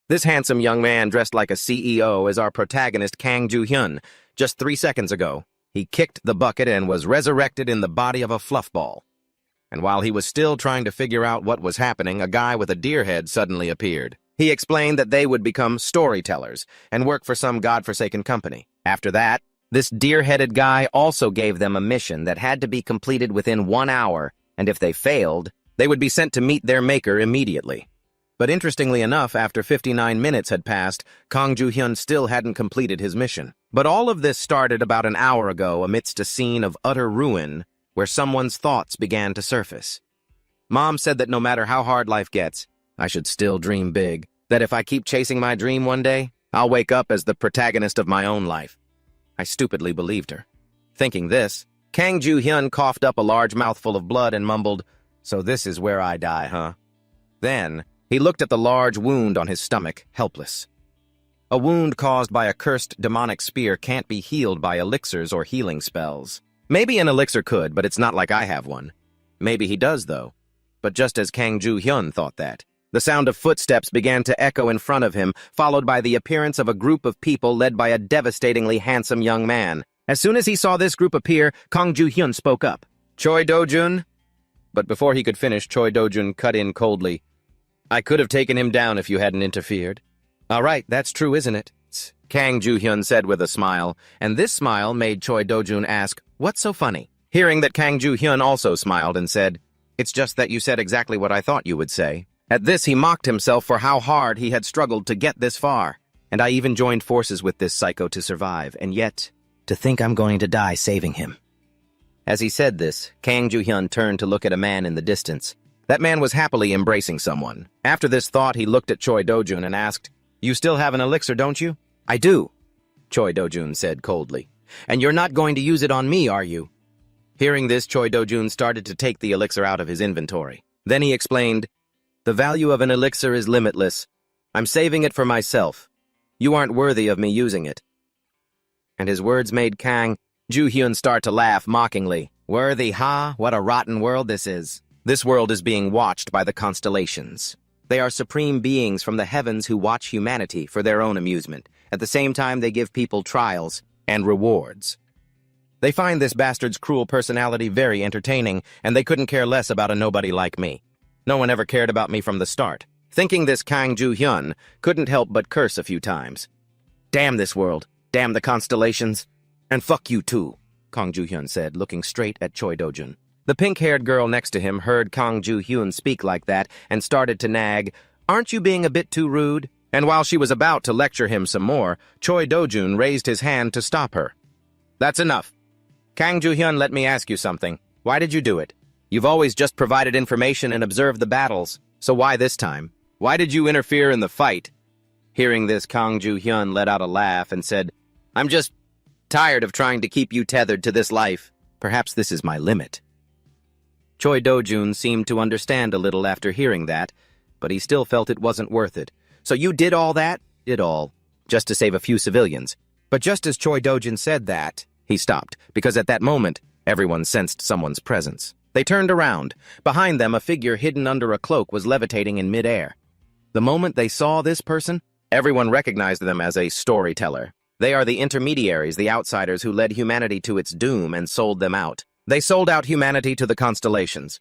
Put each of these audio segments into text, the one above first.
This handsome young man dressed like a CEO is our protagonist Kang Joo-hyun. Just 3 seconds ago, he kicked the bucket and was resurrected in the body of a fluff ball. And while he was still trying to figure out what was happening, a guy with a deer head suddenly appeared. He explained that they would become storytellers and work for some godforsaken company. After that, this deer-headed guy also gave them a mission that had to be completed within 1 hour, and if they failed, they would be sent to meet their maker immediately. But interestingly enough, after 59 minutes had passed, Kang Joo-hyun still hadn't completed his mission. But all of this started about an hour ago amidst a scene of utter ruin where someone's thoughts began to surface. Mom said that no matter how hard life gets, I should still dream big, that if I keep chasing my dream one day, I'll wake up as the protagonist of my own life. I stupidly believed her. Thinking this, Kang Joo-hyun coughed up a large mouthful of blood and mumbled, "So this is where I die, huh?" Then, he looked at the large wound on his stomach, helpless. A wound caused by a cursed demonic spear can't be healed by elixirs or healing spells. Maybe an elixir could, but it's not like I have one. Maybe he does, though. But just as Kang Joo-hyun thought that, the sound of footsteps began to echo in front of him, followed by the appearance of a group of people led by a devastatingly handsome young man. As soon as he saw this group appear, Kang Joo-hyun spoke up. "Choi Do-jun?" But before he could finish, Choi Do-jun cut in coldly. "I could have taken him down if you hadn't interfered." "All right, that's true, isn't it?" Kang Joo-hyun said with a smile, and this smile made Choi Do-jun ask, "What's so funny?" Hearing that Kang Joo-hyun also smiled and said, "It's just that you said exactly what I thought you would say." At this, he mocked himself for how hard he had struggled to get this far. "And I even joined forces with this psycho to survive, and yet, to think I'm going to die saving him." As he said this, Kang Joo-hyun turned to look at a man in the distance. That man was happily embracing someone. After this thought, he looked at Choi Do-jun and asked, "You still have an elixir, don't you?" "I do," Choi Do-jun said coldly. "And you're not going to use it on me, are you?" Hearing this, Choi Do-jun started to take the elixir out of his inventory. Then he explained, "The value of an elixir is limitless. I'm saving it for myself. You aren't worthy of me using it." And his words made Kang Joo-hyun start to laugh mockingly. "Worthy, huh? What a rotten world this is." This world is being watched by the constellations. They are supreme beings from the heavens who watch humanity for their own amusement. At the same time, they give people trials and rewards. They find this bastard's cruel personality very entertaining, and they couldn't care less about a nobody like me. No one ever cared about me from the start. Thinking this, Kang Joo-hyun couldn't help but curse a few times. "Damn this world. Damn the constellations. And fuck you too," Kang Joo-hyun said, looking straight at Choi Do-jun. The pink-haired girl next to him heard Kang Joo-hyun speak like that and started to nag, "Aren't you being a bit too rude?" And while she was about to lecture him some more, Choi Do-jun raised his hand to stop her. "That's enough. Kang Joo-hyun, let me ask you something. Why did you do it? You've always just provided information and observed the battles, so why this time? Why did you interfere in the fight?" Hearing this, Kang Joo-hyun let out a laugh and said, "I'm just tired of trying to keep you tethered to this life. Perhaps this is my limit." Choi Do-jun seemed to understand a little after hearing that, but he still felt it wasn't worth it. "So you did all that?" "Did all. Just to save a few civilians." But just as Choi Do-jun said that, he stopped, because at that moment, everyone sensed someone's presence. They turned around. Behind them, a figure hidden under a cloak was levitating in midair. The moment they saw this person, everyone recognized them as a storyteller. They are the intermediaries, the outsiders who led humanity to its doom and sold them out. They sold out humanity to the constellations.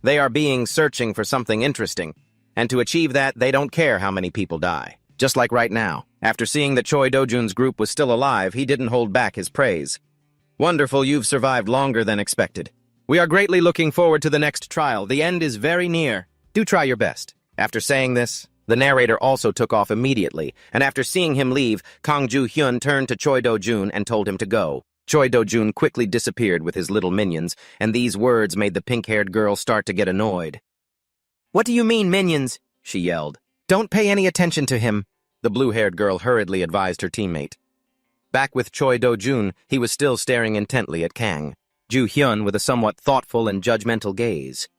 They are being searching for something interesting, and to achieve that, they don't care how many people die. Just like right now, after seeing that Choi Do-jun's group was still alive, he didn't hold back his praise. "Wonderful, you've survived longer than expected. We are greatly looking forward to the next trial. The end is very near. Do try your best." After saying this, the narrator also took off immediately, and after seeing him leave, Kang Joo-hyun turned to Choi Do-jun and told him to go. Choi Do-jun quickly disappeared with his little minions, and these words made the pink-haired girl start to get annoyed. "What do you mean, minions?" she yelled. "Don't pay any attention to him," the blue-haired girl hurriedly advised her teammate. Back with Choi Do-jun, he was still staring intently at Kang Joo-hyun with a somewhat thoughtful and judgmental gaze.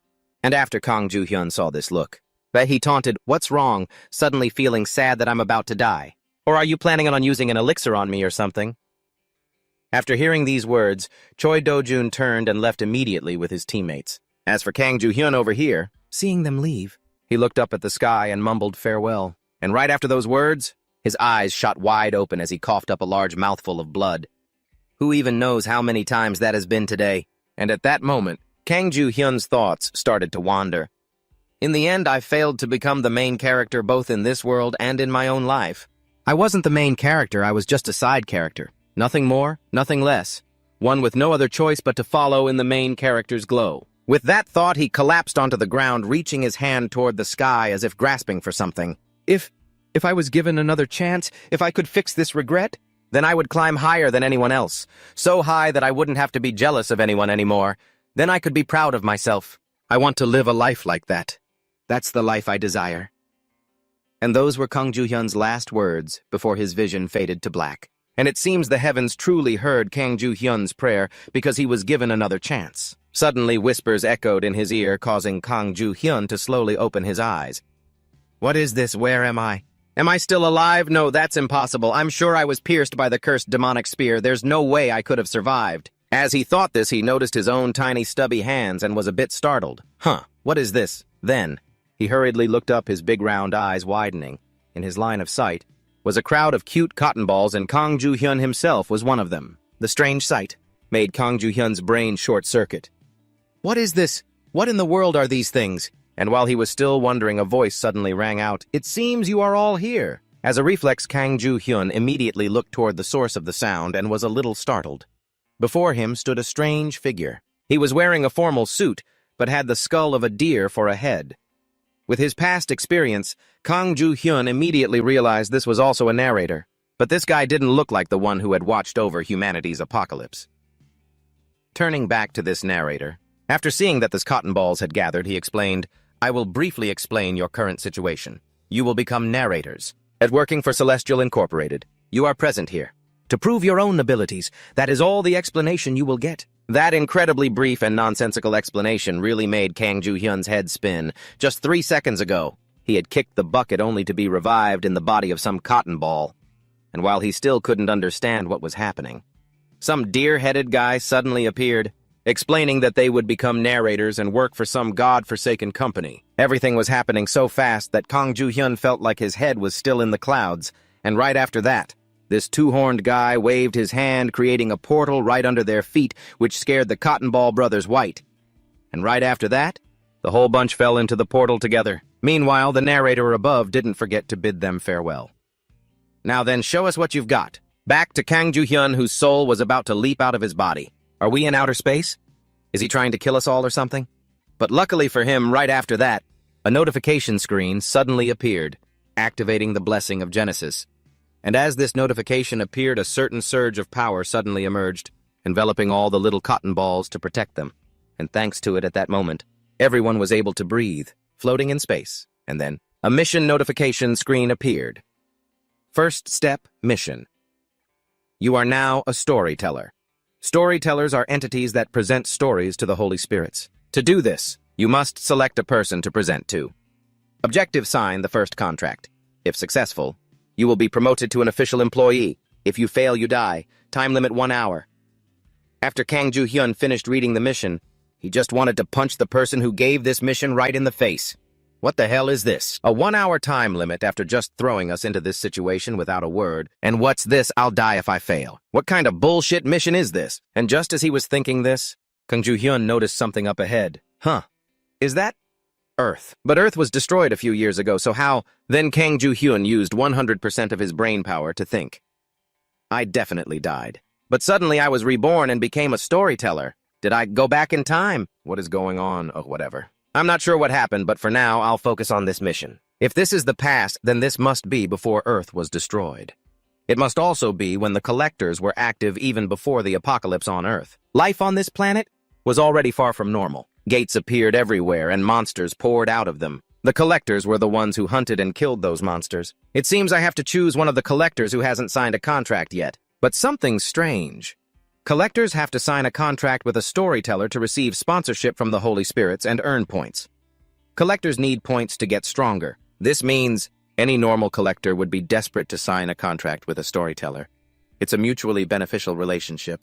And after Kang Joo-hyun saw this look, he taunted, "What's wrong? Suddenly feeling sad that I'm about to die? Or are you planning on using an elixir on me or something?" After hearing these words, Choi Do-jun turned and left immediately with his teammates. As for Kang Joo-hyun over here, seeing them leave, he looked up at the sky and mumbled farewell. And right after those words, his eyes shot wide open as he coughed up a large mouthful of blood. Who even knows how many times that has been today? And at that moment, Kang Ju-hyun's thoughts started to wander. In the end, I failed to become the main character both in this world and in my own life. I wasn't the main character, I was just a side character. Nothing more, nothing less. One with no other choice but to follow in the main character's glow. With that thought, he collapsed onto the ground, reaching his hand toward the sky as if grasping for something. If I was given another chance, if I could fix this regret, then I would climb higher than anyone else. So high that I wouldn't have to be jealous of anyone anymore. Then I could be proud of myself. I want to live a life like that. That's the life I desire. And those were Kang Ju-hyun's last words before his vision faded to black. And it seems the heavens truly heard Kang Ju-hyun's prayer because he was given another chance. Suddenly, whispers echoed in his ear, causing Kang Ju-hyun to slowly open his eyes. What is this? Where am I? Am I still alive? No, that's impossible. I'm sure I was pierced by the cursed demonic spear. There's no way I could have survived. As he thought this, he noticed his own tiny stubby hands and was a bit startled. What is this? Then, he hurriedly looked up, his big round eyes widening. In his line of sight was a crowd of cute cotton balls, and Kang Ju-hyun himself was one of them. The strange sight made Kang Ju-hyun's brain short-circuit. What is this? What in the world are these things? And while he was still wondering, a voice suddenly rang out, "It seems you are all here." As a reflex, Kang Ju-hyun immediately looked toward the source of the sound and was a little startled. Before him stood a strange figure. He was wearing a formal suit, but had the skull of a deer for a head. With his past experience, Kang Ju-hyun immediately realized this was also a narrator. But this guy didn't look like the one who had watched over humanity's apocalypse. Turning back to this narrator, after seeing that the cotton balls had gathered, he explained, "I will briefly explain your current situation. You will become narrators. At working for Celestial Incorporated, you are present here. To prove your own abilities, that is all the explanation you will get." That incredibly brief and nonsensical explanation really made Kang Ju-hyun's head spin. Just 3 seconds ago, he had kicked the bucket only to be revived in the body of some cotton ball. And while he still couldn't understand what was happening, some deer-headed guy suddenly appeared, explaining that they would become narrators and work for some god-forsaken company. Everything was happening so fast that Kang Ju-hyun felt like his head was still in the clouds, and right after that, this two-horned guy waved his hand, creating a portal right under their feet, which scared the Cotton Ball brothers white. And right after that, the whole bunch fell into the portal together. Meanwhile, the narrator above didn't forget to bid them farewell. Now then, show us what you've got. Back to Kang Ju-hyun, whose soul was about to leap out of his body. Are we in outer space? Is he trying to kill us all or something? But luckily for him, right after that, a notification screen suddenly appeared, activating the blessing of Genesis. And as this notification appeared, a certain surge of power suddenly emerged, enveloping all the little cotton balls to protect them. And thanks to it at that moment, everyone was able to breathe, floating in space. And then, a mission notification screen appeared. First step, mission. You are now a storyteller. Storytellers are entities that present stories to the Holy Spirits. To do this, you must select a person to present to. Objective: sign the first contract. If successful, you will be promoted to an official employee. If you fail, you die. Time limit 1 hour. After Kang Ju-hyun finished reading the mission, he just wanted to punch the person who gave this mission right in the face. What the hell is this? A 1-hour time limit after just throwing us into this situation without a word. And what's this? I'll die if I fail. What kind of bullshit mission is this? And just as he was thinking this, Kang Ju-hyun noticed something up ahead. Is that Earth? But Earth was destroyed a few years ago, so how? Then Kang Ju-hyun used 100% of his brain power to think. I definitely died. But suddenly I was reborn and became a storyteller. Did I go back in time? What is going on? Oh, whatever. I'm not sure what happened, but for now, I'll focus on this mission. If this is the past, then this must be before Earth was destroyed. It must also be when the collectors were active even before the apocalypse on Earth. Life on this planet was already far from normal. Gates appeared everywhere and monsters poured out of them. The collectors were the ones who hunted and killed those monsters. It seems I have to choose one of the collectors who hasn't signed a contract yet. But something's strange. Collectors have to sign a contract with a storyteller to receive sponsorship from the Holy Spirits and earn points. Collectors need points to get stronger. This means any normal collector would be desperate to sign a contract with a storyteller. It's a mutually beneficial relationship.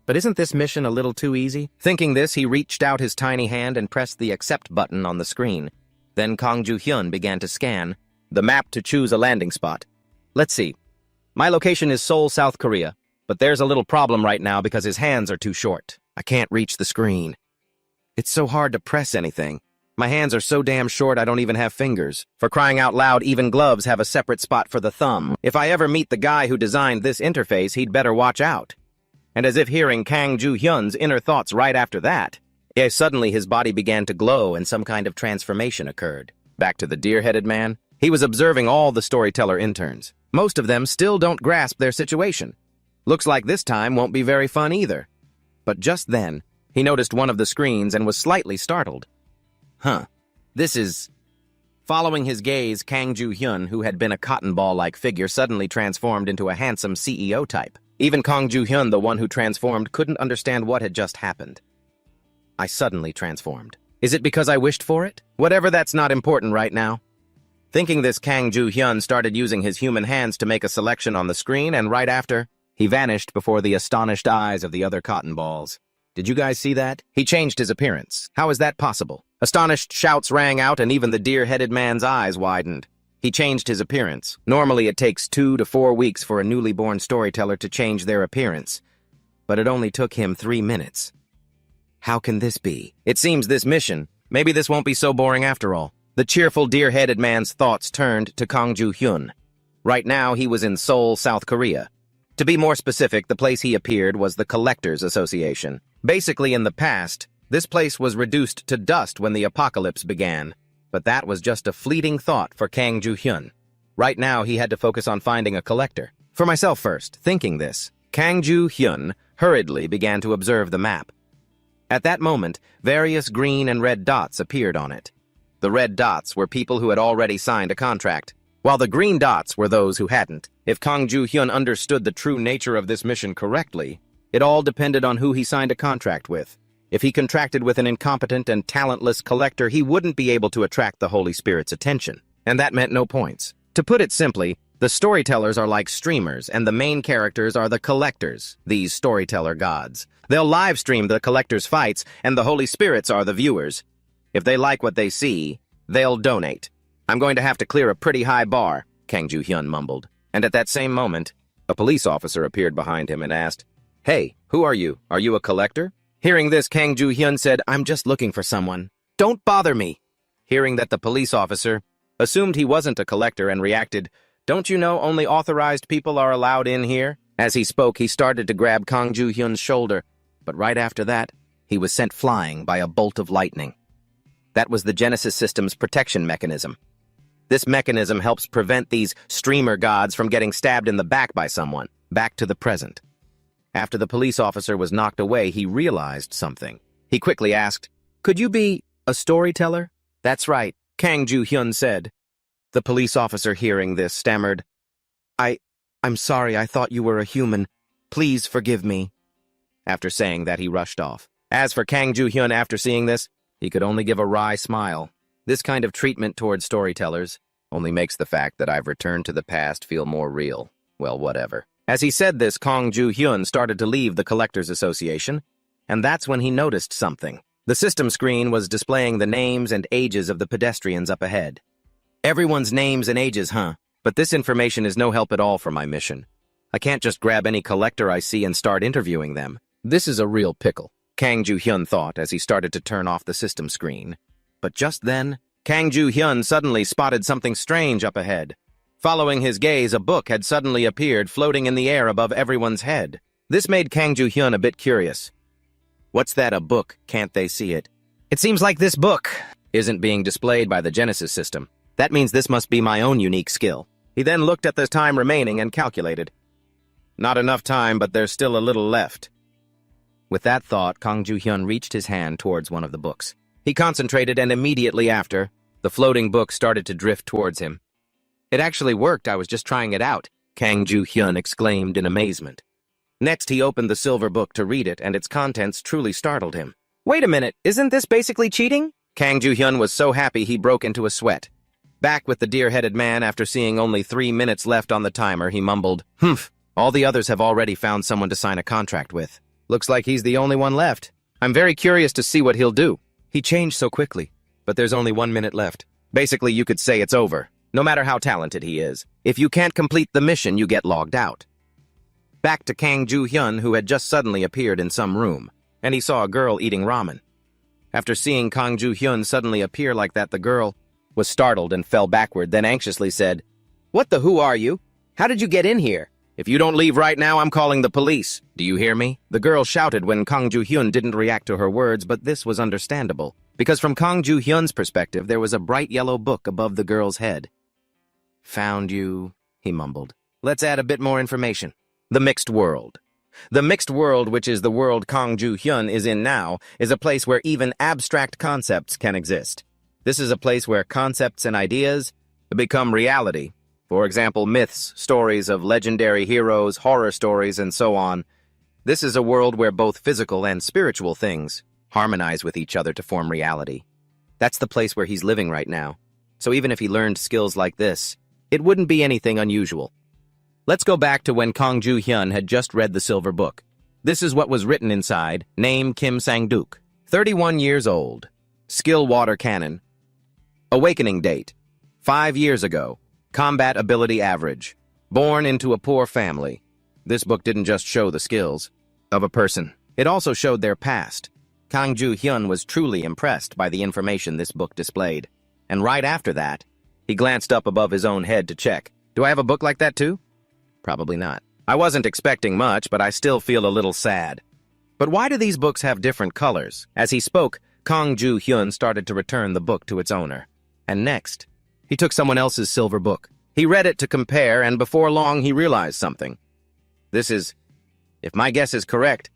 But isn't this mission a little too easy? Thinking this, he reached out his tiny hand and pressed the accept button on the screen. Then Kang Ju-hyun began to scan, the map to choose a landing spot. Let's see. My location is Seoul, South Korea, but there's a little problem right now because his hands are too short. I can't reach the screen. It's so hard to press anything. My hands are so damn short I don't even have fingers. For crying out loud, even gloves have a separate spot for the thumb. If I ever meet the guy who designed this interface, he'd better watch out. And as if hearing Kang Joo-hyun's inner thoughts right after that, suddenly his body began to glow and some kind of transformation occurred. Back to the deer-headed man. He was observing all the storyteller interns. Most of them still don't grasp their situation. Looks like this time won't be very fun either. But just then, he noticed one of the screens and was slightly startled. This is... Following his gaze, Kang Joo-hyun, who had been a cotton ball-like figure, suddenly transformed into a handsome CEO type. Even Kang Joo-hyun, the one who transformed, couldn't understand what had just happened. I suddenly transformed. Is it because I wished for it? Whatever, that's not important right now. Thinking this, Kang Joo-hyun started using his human hands to make a selection on the screen, and right after, he vanished before the astonished eyes of the other cotton balls. Did you guys see that? He changed his appearance. How is that possible? Astonished shouts rang out, and even the deer-headed man's eyes widened. He changed his appearance. Normally, it takes 2 to 4 weeks for a newly born storyteller to change their appearance, but it only took him 3 minutes. How can this be? It seems this mission, maybe this won't be so boring after all. The cheerful deer-headed man's thoughts turned to Kang Joo-hyun. Right now, he was in Seoul, South Korea. To be more specific, the place he appeared was the Collectors Association. Basically, in the past, this place was reduced to dust when the apocalypse began, but that was just a fleeting thought for Kang Joo-hyun. Right now, he had to focus on finding a collector. For myself first, thinking this, Kang Joo-hyun hurriedly began to observe the map. At that moment, various green and red dots appeared on it. The red dots were people who had already signed a contract, while the green dots were those who hadn't. If Kang Joo-hyun understood the true nature of this mission correctly, it all depended on who he signed a contract with. If he contracted with an incompetent and talentless collector, he wouldn't be able to attract the Holy Spirit's attention, and that meant no points. To put it simply, the storytellers are like streamers, and the main characters are the collectors, these storyteller gods. They'll live stream the collectors' fights, and the Holy Spirits are the viewers. If they like what they see, they'll donate. I'm going to have to clear a pretty high bar, Kang Joo-hyun mumbled. And at that same moment, a police officer appeared behind him and asked, "Hey, who are you? Are you a collector?" Hearing this, Kang Joo-hyun said, "I'm just looking for someone. Don't bother me." Hearing that the police officer assumed he wasn't a collector and reacted, "Don't you know only authorized people are allowed in here?" As he spoke, he started to grab Kang Joo-hyun's shoulder, but right after that, he was sent flying by a bolt of lightning. That was the Genesis system's protection mechanism. This mechanism helps prevent these streamer gods from getting stabbed in the back by someone. Back to the present. After the police officer was knocked away, he realized something. He quickly asked, "Could you be a storyteller?" "That's right," Kang Joo-hyun said. The police officer, hearing this, stammered, I'm sorry, I thought you were a human. Please forgive me." After saying that, he rushed off. As for Kang Joo-hyun, after seeing this, he could only give a wry smile. This kind of treatment towards storytellers only makes the fact that I've returned to the past feel more real. Well, whatever. As he said this, Kang Joo-hyun started to leave the Collectors Association, and that's when he noticed something. The system screen was displaying the names and ages of the pedestrians up ahead. Everyone's names and ages, huh? But this information is no help at all for my mission. I can't just grab any collector I see and start interviewing them. This is a real pickle, Kang Joo-hyun thought as he started to turn off the system screen. But just then, Kang Joo-hyun suddenly spotted something strange up ahead. Following his gaze, a book had suddenly appeared floating in the air above everyone's head. This made Kang Joo-hyun a bit curious. What's that, a book? Can't they see it? It seems like this book isn't being displayed by the Genesis system. That means this must be my own unique skill. He then looked at the time remaining and calculated. Not enough time, but there's still a little left. With that thought, Kang Joo-hyun reached his hand towards one of the books. He concentrated, and immediately after, the floating book started to drift towards him. It actually worked, I was just trying it out, Kang Joo-hyun exclaimed in amazement. Next, he opened the silver book to read it, and its contents truly startled him. Wait a minute, isn't this basically cheating? Kang Joo-hyun was so happy he broke into a sweat. Back with the deer-headed man, after seeing only 3 minutes left on the timer, he mumbled, "Humph, all the others have already found someone to sign a contract with. Looks like he's the only one left. I'm very curious to see what he'll do. He changed so quickly, but there's only 1 minute left. Basically, you could say it's over." no matter how talented he is. If you can't complete the mission, you get logged out. Back to Kang Joo-hyun, who had just suddenly appeared in some room, and he saw a girl eating ramen. After seeing Kang Joo-hyun suddenly appear like that, the girl was startled and fell backward, then anxiously said, "What the who are you? How did you get in here? If you don't leave right now, I'm calling the police. Do you hear me?" The girl shouted when Kang Joo-hyun didn't react to her words, but this was understandable, because from Kang Joo-hyun's perspective, there was a bright yellow book above the girl's head. "Found you," he mumbled. "Let's add a bit more information. The mixed world. The mixed world, which is the world Kang Joo-hyun is in now, is a place where even abstract concepts can exist. This is a place where concepts and ideas become reality. For example, myths, stories of legendary heroes, horror stories, and so on. This is a world where both physical and spiritual things harmonize with each other to form reality. That's the place where he's living right now. So even if he learned skills like this, it wouldn't be anything unusual. Let's go back to when Kang Joo-hyun had just read the Silver Book. This is what was written inside. Name Kim Sang-duk. 31 years old. Skill water cannon. Awakening date. 5 years ago. Combat ability average. Born into a poor family. This book didn't just show the skills of a person. It also showed their past. Kang Joo-hyun was truly impressed by the information this book displayed. And right after that, he glanced up above his own head to check. Do I have a book like that too? Probably not. I wasn't expecting much, but I still feel a little sad. But why do these books have different colors? As he spoke, Kang Joo-hyun started to return the book to its owner. And next, he took someone else's silver book. He read it to compare, and before long he realized something. This is, if my guess is correct,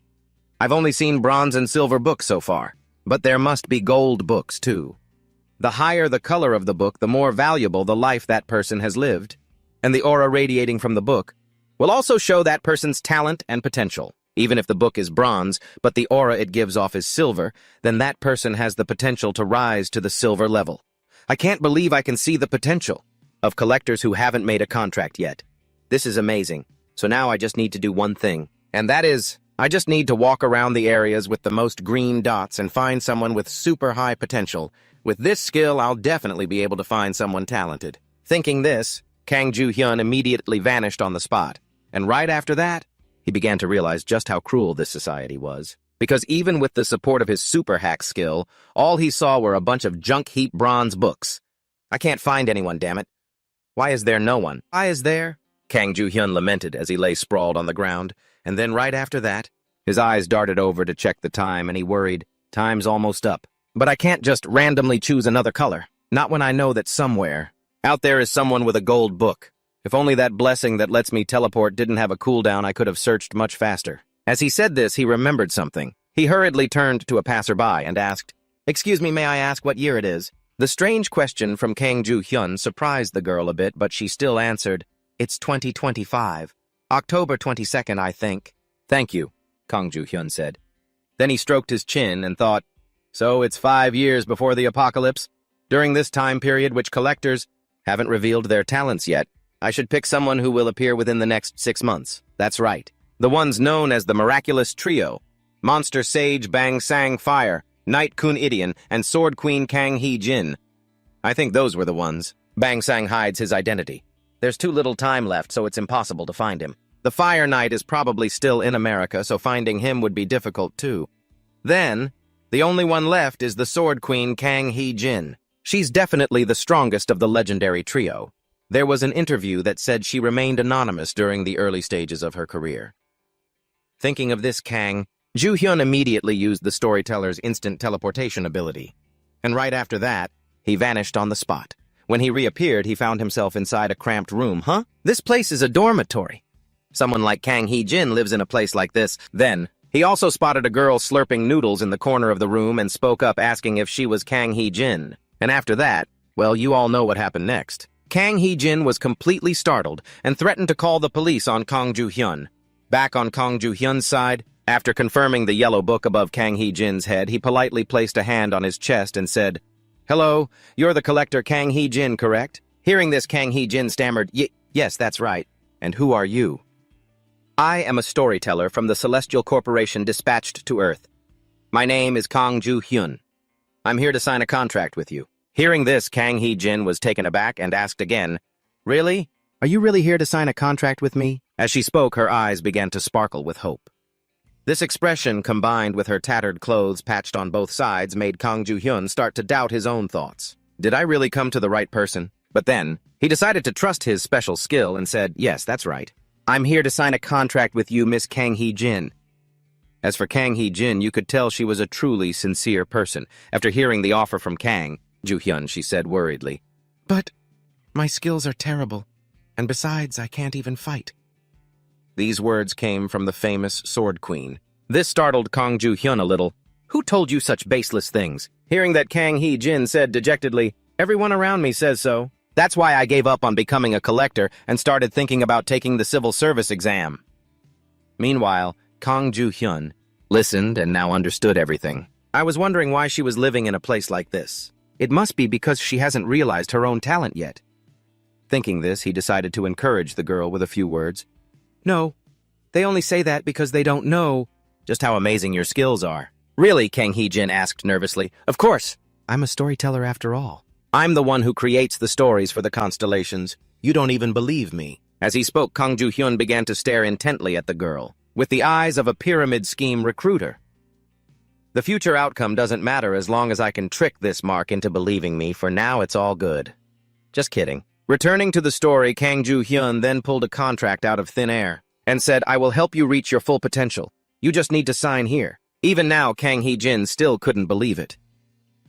I've only seen bronze and silver books so far, but there must be gold books too. The higher the color of the book, the more valuable the life that person has lived, and the aura radiating from the book will also show that person's talent and potential. Even if the book is bronze, but the aura it gives off is silver, then that person has the potential to rise to the silver level. I can't believe I can see the potential of collectors who haven't made a contract yet. This is amazing. So now I just need to do one thing, and that is, I just need to walk around the areas with the most green dots and find someone with super high potential. With this skill, I'll definitely be able to find someone talented. Thinking this, Kang Joo-hyun immediately vanished on the spot, and right after that, he began to realize just how cruel this society was. Because even with the support of his super hack skill, all he saw were a bunch of junk heap bronze books. I can't find anyone, damn it. Why is there no one? Why is there? Kang Joo-hyun lamented as he lay sprawled on the ground, and then right after that, his eyes darted over to check the time, and he worried, time's almost up. But I can't just randomly choose another color, not when I know that somewhere out there is someone with a gold book. If only that blessing that lets me teleport didn't have a cooldown, I could have searched much faster. As he said this, he remembered something. He hurriedly turned to a passerby and asked, "Excuse me, may I ask what year it is?" The strange question from Kang Joo-hyun surprised the girl a bit, but she still answered, "It's 2025. October 22nd, I think." "Thank you," Kang Joo-hyun said. Then he stroked his chin and thought, so it's 5 years before the apocalypse. During this time period, which collectors haven't revealed their talents yet, I should pick someone who will appear within the next 6 months. That's right. The ones known as the Miraculous Trio. Monster Sage Bang Sang Fire, Knight Kun Idian, and Sword Queen Kang Hee-jin. I think those were the ones. Bang Sang hides his identity. There's too little time left, so it's impossible to find him. The Fire Knight is probably still in America, so finding him would be difficult too. Then, the only one left is the Sword Queen Kang Hee-jin. She's definitely the strongest of the legendary trio. There was an interview that said she remained anonymous during the early stages of her career. Thinking of this, Kang Joo-hyun immediately used the storyteller's instant teleportation ability. And right after that, he vanished on the spot. When he reappeared, he found himself inside a cramped room. Huh? This place is a dormitory. Someone like Kang Hee-jin lives in a place like this. Then, he also spotted a girl slurping noodles in the corner of the room and spoke up asking if she was Kang Hee-jin. And after that, well, you all know what happened next. Kang Hee-jin was completely startled and threatened to call the police on Kang Joo-hyun. Back on Kang Joo-hyun's side, after confirming the yellow book above Kang Hee-jin's head, he politely placed a hand on his chest and said, "Hello, you're the collector Kang Hee-jin, correct?" Hearing this, Kang Hee-jin stammered, Yes, that's right. And who are you?" "I am a storyteller from the Celestial Corporation dispatched to Earth. My name is Kang Joo-hyun. I'm here to sign a contract with you." Hearing this, Kang Hee-jin was taken aback and asked again, "Really? Are you really here to sign a contract with me?" As she spoke, her eyes began to sparkle with hope. This expression, combined with her tattered clothes patched on both sides, made Kang Joo-hyun start to doubt his own thoughts. Did I really come to the right person? But then, he decided to trust his special skill and said, "Yes, that's right. I'm here to sign a contract with you, Miss Kang Hee-jin." As for Kang Hee-jin, you could tell she was a truly sincere person. After hearing the offer from Kang Joo-hyun, she said worriedly, "But my skills are terrible, and besides, I can't even fight." These words came from the famous Sword Queen. This startled Kang Joo-hyun a little. "Who told you such baseless things?" Hearing that, Kang Hee-jin said dejectedly, "Everyone around me says so. That's why I gave up on becoming a collector and started thinking about taking the civil service exam." Meanwhile, Kang Joo-hyun listened and now understood everything. I was wondering why she was living in a place like this. It must be because she hasn't realized her own talent yet. Thinking this, he decided to encourage the girl with a few words. "No, they only say that because they don't know just how amazing your skills are." "Really?" Kang Hee-jin asked nervously. "Of course. I'm a storyteller after all. I'm the one who creates the stories for the constellations. You don't even believe me." As he spoke, Kang Joo-hyun began to stare intently at the girl, with the eyes of a pyramid scheme recruiter. "The future outcome doesn't matter as long as I can trick this mark into believing me. For now, it's all good." Just kidding. Returning to the story, Kang Joo-hyun then pulled a contract out of thin air and said, "I will help you reach your full potential. You just need to sign here." Even now, Kang Hee-jin still couldn't believe it.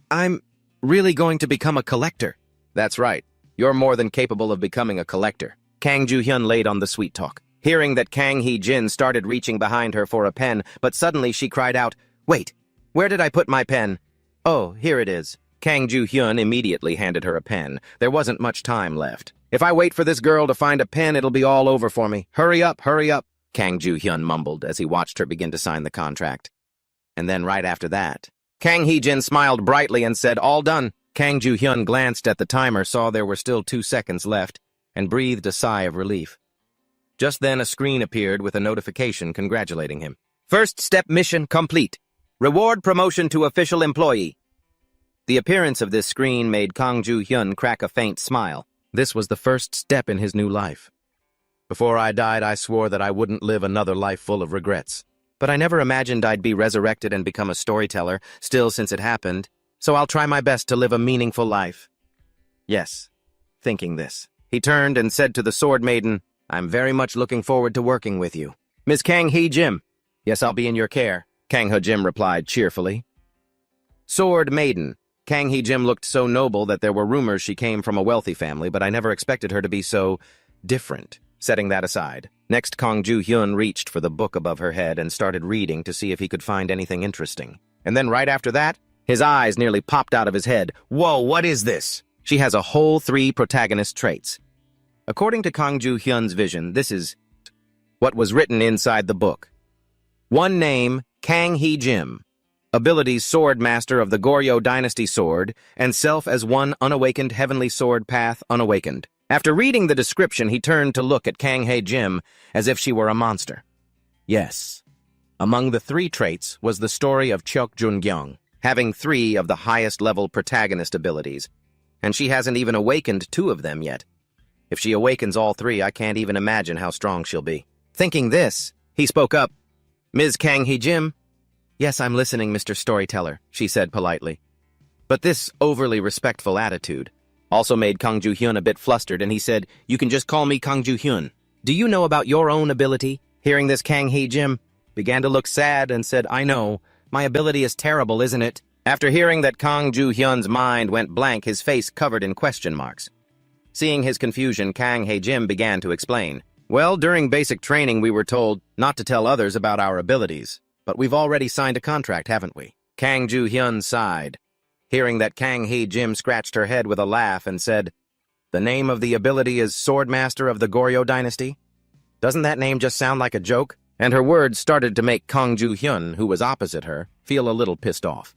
"I'm really going to become a collector?" "That's right. You're more than capable of becoming a collector." Kang Joo-hyun laid on the sweet talk. Hearing that, Kang Hee-jin started reaching behind her for a pen, but suddenly she cried out, "Wait, where did I put my pen?" "Oh, here it is." Kang Joo-hyun immediately handed her a pen. There wasn't much time left. "If I wait for this girl to find a pen, it'll be all over for me. Hurry up, hurry up," Kang Joo-hyun mumbled as he watched her begin to sign the contract. And then right after that, Kang Hee-jin smiled brightly and said, "All done." Kang Joo-hyun glanced at the timer, saw there were still 2 seconds left, and breathed a sigh of relief. Just then a screen appeared with a notification congratulating him. "First step mission complete. Reward promotion to official employee." The appearance of this screen made Kang Joo-hyun crack a faint smile. This was the first step in his new life. "Before I died, I swore that I wouldn't live another life full of regrets. But I never imagined I'd be resurrected and become a storyteller, still since it happened, so I'll try my best to live a meaningful life." Yes, thinking this, he turned and said to the Sword Maiden, "I'm very much looking forward to working with you. Ms. Kang Hee-jin." "Yes, I'll be in your care," Kang Hee-jin replied cheerfully. Sword Maiden. Kang Hee-jin looked so noble that there were rumors she came from a wealthy family, but I never expected her to be so different. Setting that aside, next Kang Joo-hyun reached for the book above her head and started reading to see if he could find anything interesting. And then right after that, his eyes nearly popped out of his head. "Whoa, what is this?" She has a whole 3 protagonist traits. According to Kang Joo-hyun's vision, this is what was written inside the book. 1 name, Kang Hee-jin. Abilities: Sword Master of the Goryeo Dynasty Sword, and self as one unawakened heavenly sword path unawakened. After reading the description, he turned to look at Kang Hee-jin as if she were a monster. Yes. Among the 3 traits was the story of Cheok Jun-gyung, having 3 of the highest level protagonist abilities, and she hasn't even awakened 2 of them yet. If she awakens all 3, I can't even imagine how strong she'll be. Thinking this, he spoke up. "Ms. Kang Hee-jin?" "Yes, I'm listening, Mr. Storyteller," she said politely. But this overly respectful attitude also made Kang Joo-hyun a bit flustered, and he said, "You can just call me Kang Joo-hyun. Do you know about your own ability?" Hearing this, Kang Hee-jin began to look sad and said, "I know. My ability is terrible, isn't it?" After hearing that, Kang Joo-hyun's mind went blank, his face covered in question marks. Seeing his confusion, Kang Hee-jin began to explain. "Well, during basic training we were told not to tell others about our abilities. But we've already signed a contract, haven't we?" Kang Joo-hyun sighed. Hearing that, Kang Hee-jin scratched her head with a laugh and said, "The name of the ability is Sword Master of the Goryeo Dynasty? Doesn't that name just sound like a joke?" And her words started to make Kang Joo-hyun, who was opposite her, feel a little pissed off.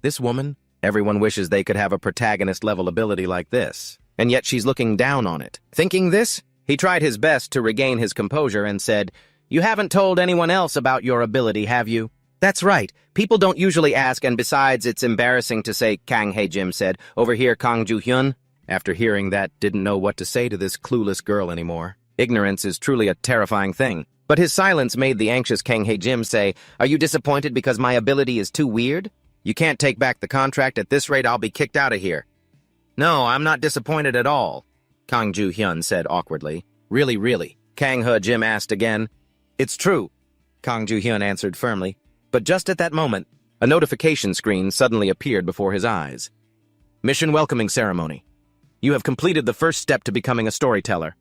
This woman, everyone wishes they could have a protagonist-level ability like this, and yet she's looking down on it. Thinking this, he tried his best to regain his composure and said, "You haven't told anyone else about your ability, have you?" That's right. People don't usually ask, and besides, it's embarrassing to say, Kang Hae-jim said. Over here, Kang Joo-hyun. After hearing that, didn't know what to say to this clueless girl anymore. Ignorance is truly a terrifying thing. But his silence made the anxious Kang Hae-jim say, Are you disappointed because my ability is too weird? You can't take back the contract. At this rate, I'll be kicked out of here. No, I'm not disappointed at all, Kang Joo-hyun said awkwardly. Really? Kang Hae-jim asked again. It's true, Kang Joo-hyun answered firmly. But just at that moment, a notification screen suddenly appeared before his eyes. Mission Welcoming Ceremony. You have completed the first step to becoming a storyteller.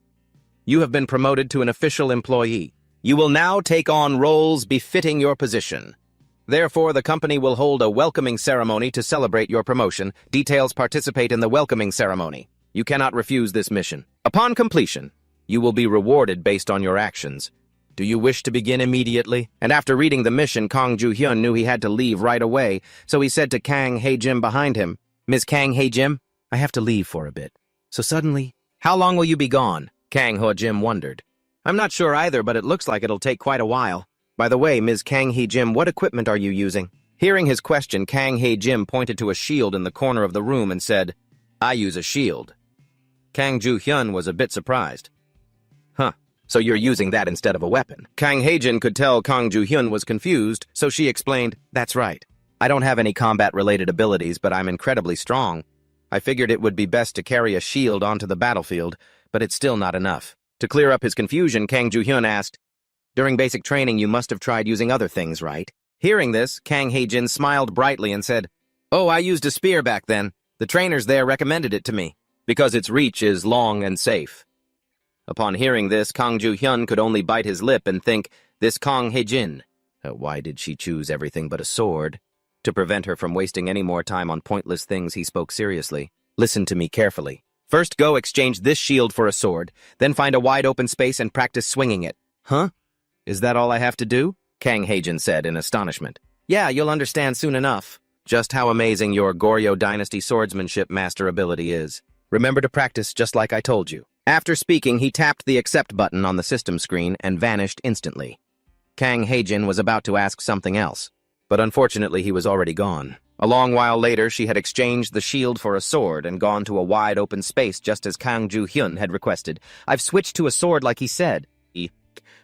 You have been promoted to an official employee. You will now take on roles befitting your position. Therefore, the company will hold a welcoming ceremony to celebrate your promotion. Details participate in the welcoming ceremony. You cannot refuse this mission. Upon completion, you will be rewarded based on your actions. Do you wish to begin immediately? And after reading the mission, Kang Joo-hyun knew he had to leave right away, so he said to Kang Hae-jim behind him, Ms. Kang Hae-jim, I have to leave for a bit. So suddenly, how long will you be gone? Kang Hae-jim wondered. I'm not sure either, but it looks like it'll take quite a while. By the way, Ms. Kang Hae-jim, what equipment are you using? Hearing his question, Kang Hae-jim pointed to a shield in the corner of the room and said, I use a shield. Kang Joo-hyun was a bit surprised. Huh. So you're using that instead of a weapon. Kang Hae-jin could tell Kang Joo-hyun was confused, so she explained, That's right. I don't have any combat-related abilities, but I'm incredibly strong. I figured it would be best to carry a shield onto the battlefield, but it's still not enough. To clear up his confusion, Kang Joo-hyun asked, During basic training, you must have tried using other things, right? Hearing this, Kang Hae-jin smiled brightly and said, Oh, I used a spear back then. The trainers there recommended it to me, because its reach is long and safe. Upon hearing this, Kang Joo-hyun could only bite his lip and think, This Kang Hae-jin, why did she choose everything but a sword? To prevent her from wasting any more time on pointless things, he spoke seriously. Listen to me carefully. First go exchange this shield for a sword, then find a wide open space and practice swinging it. Huh? Is that all I have to do? Kang Hae-jin said in astonishment. Yeah, you'll understand soon enough just how amazing your Goryeo Dynasty swordsmanship master ability is. Remember to practice just like I told you. After speaking, he tapped the accept button on the system screen and vanished instantly. Kang Hae-jin was about to ask something else, but unfortunately he was already gone. A long while later, she had exchanged the shield for a sword and gone to a wide open space just as Kang Joo-hyun had requested. I've switched to a sword like he said.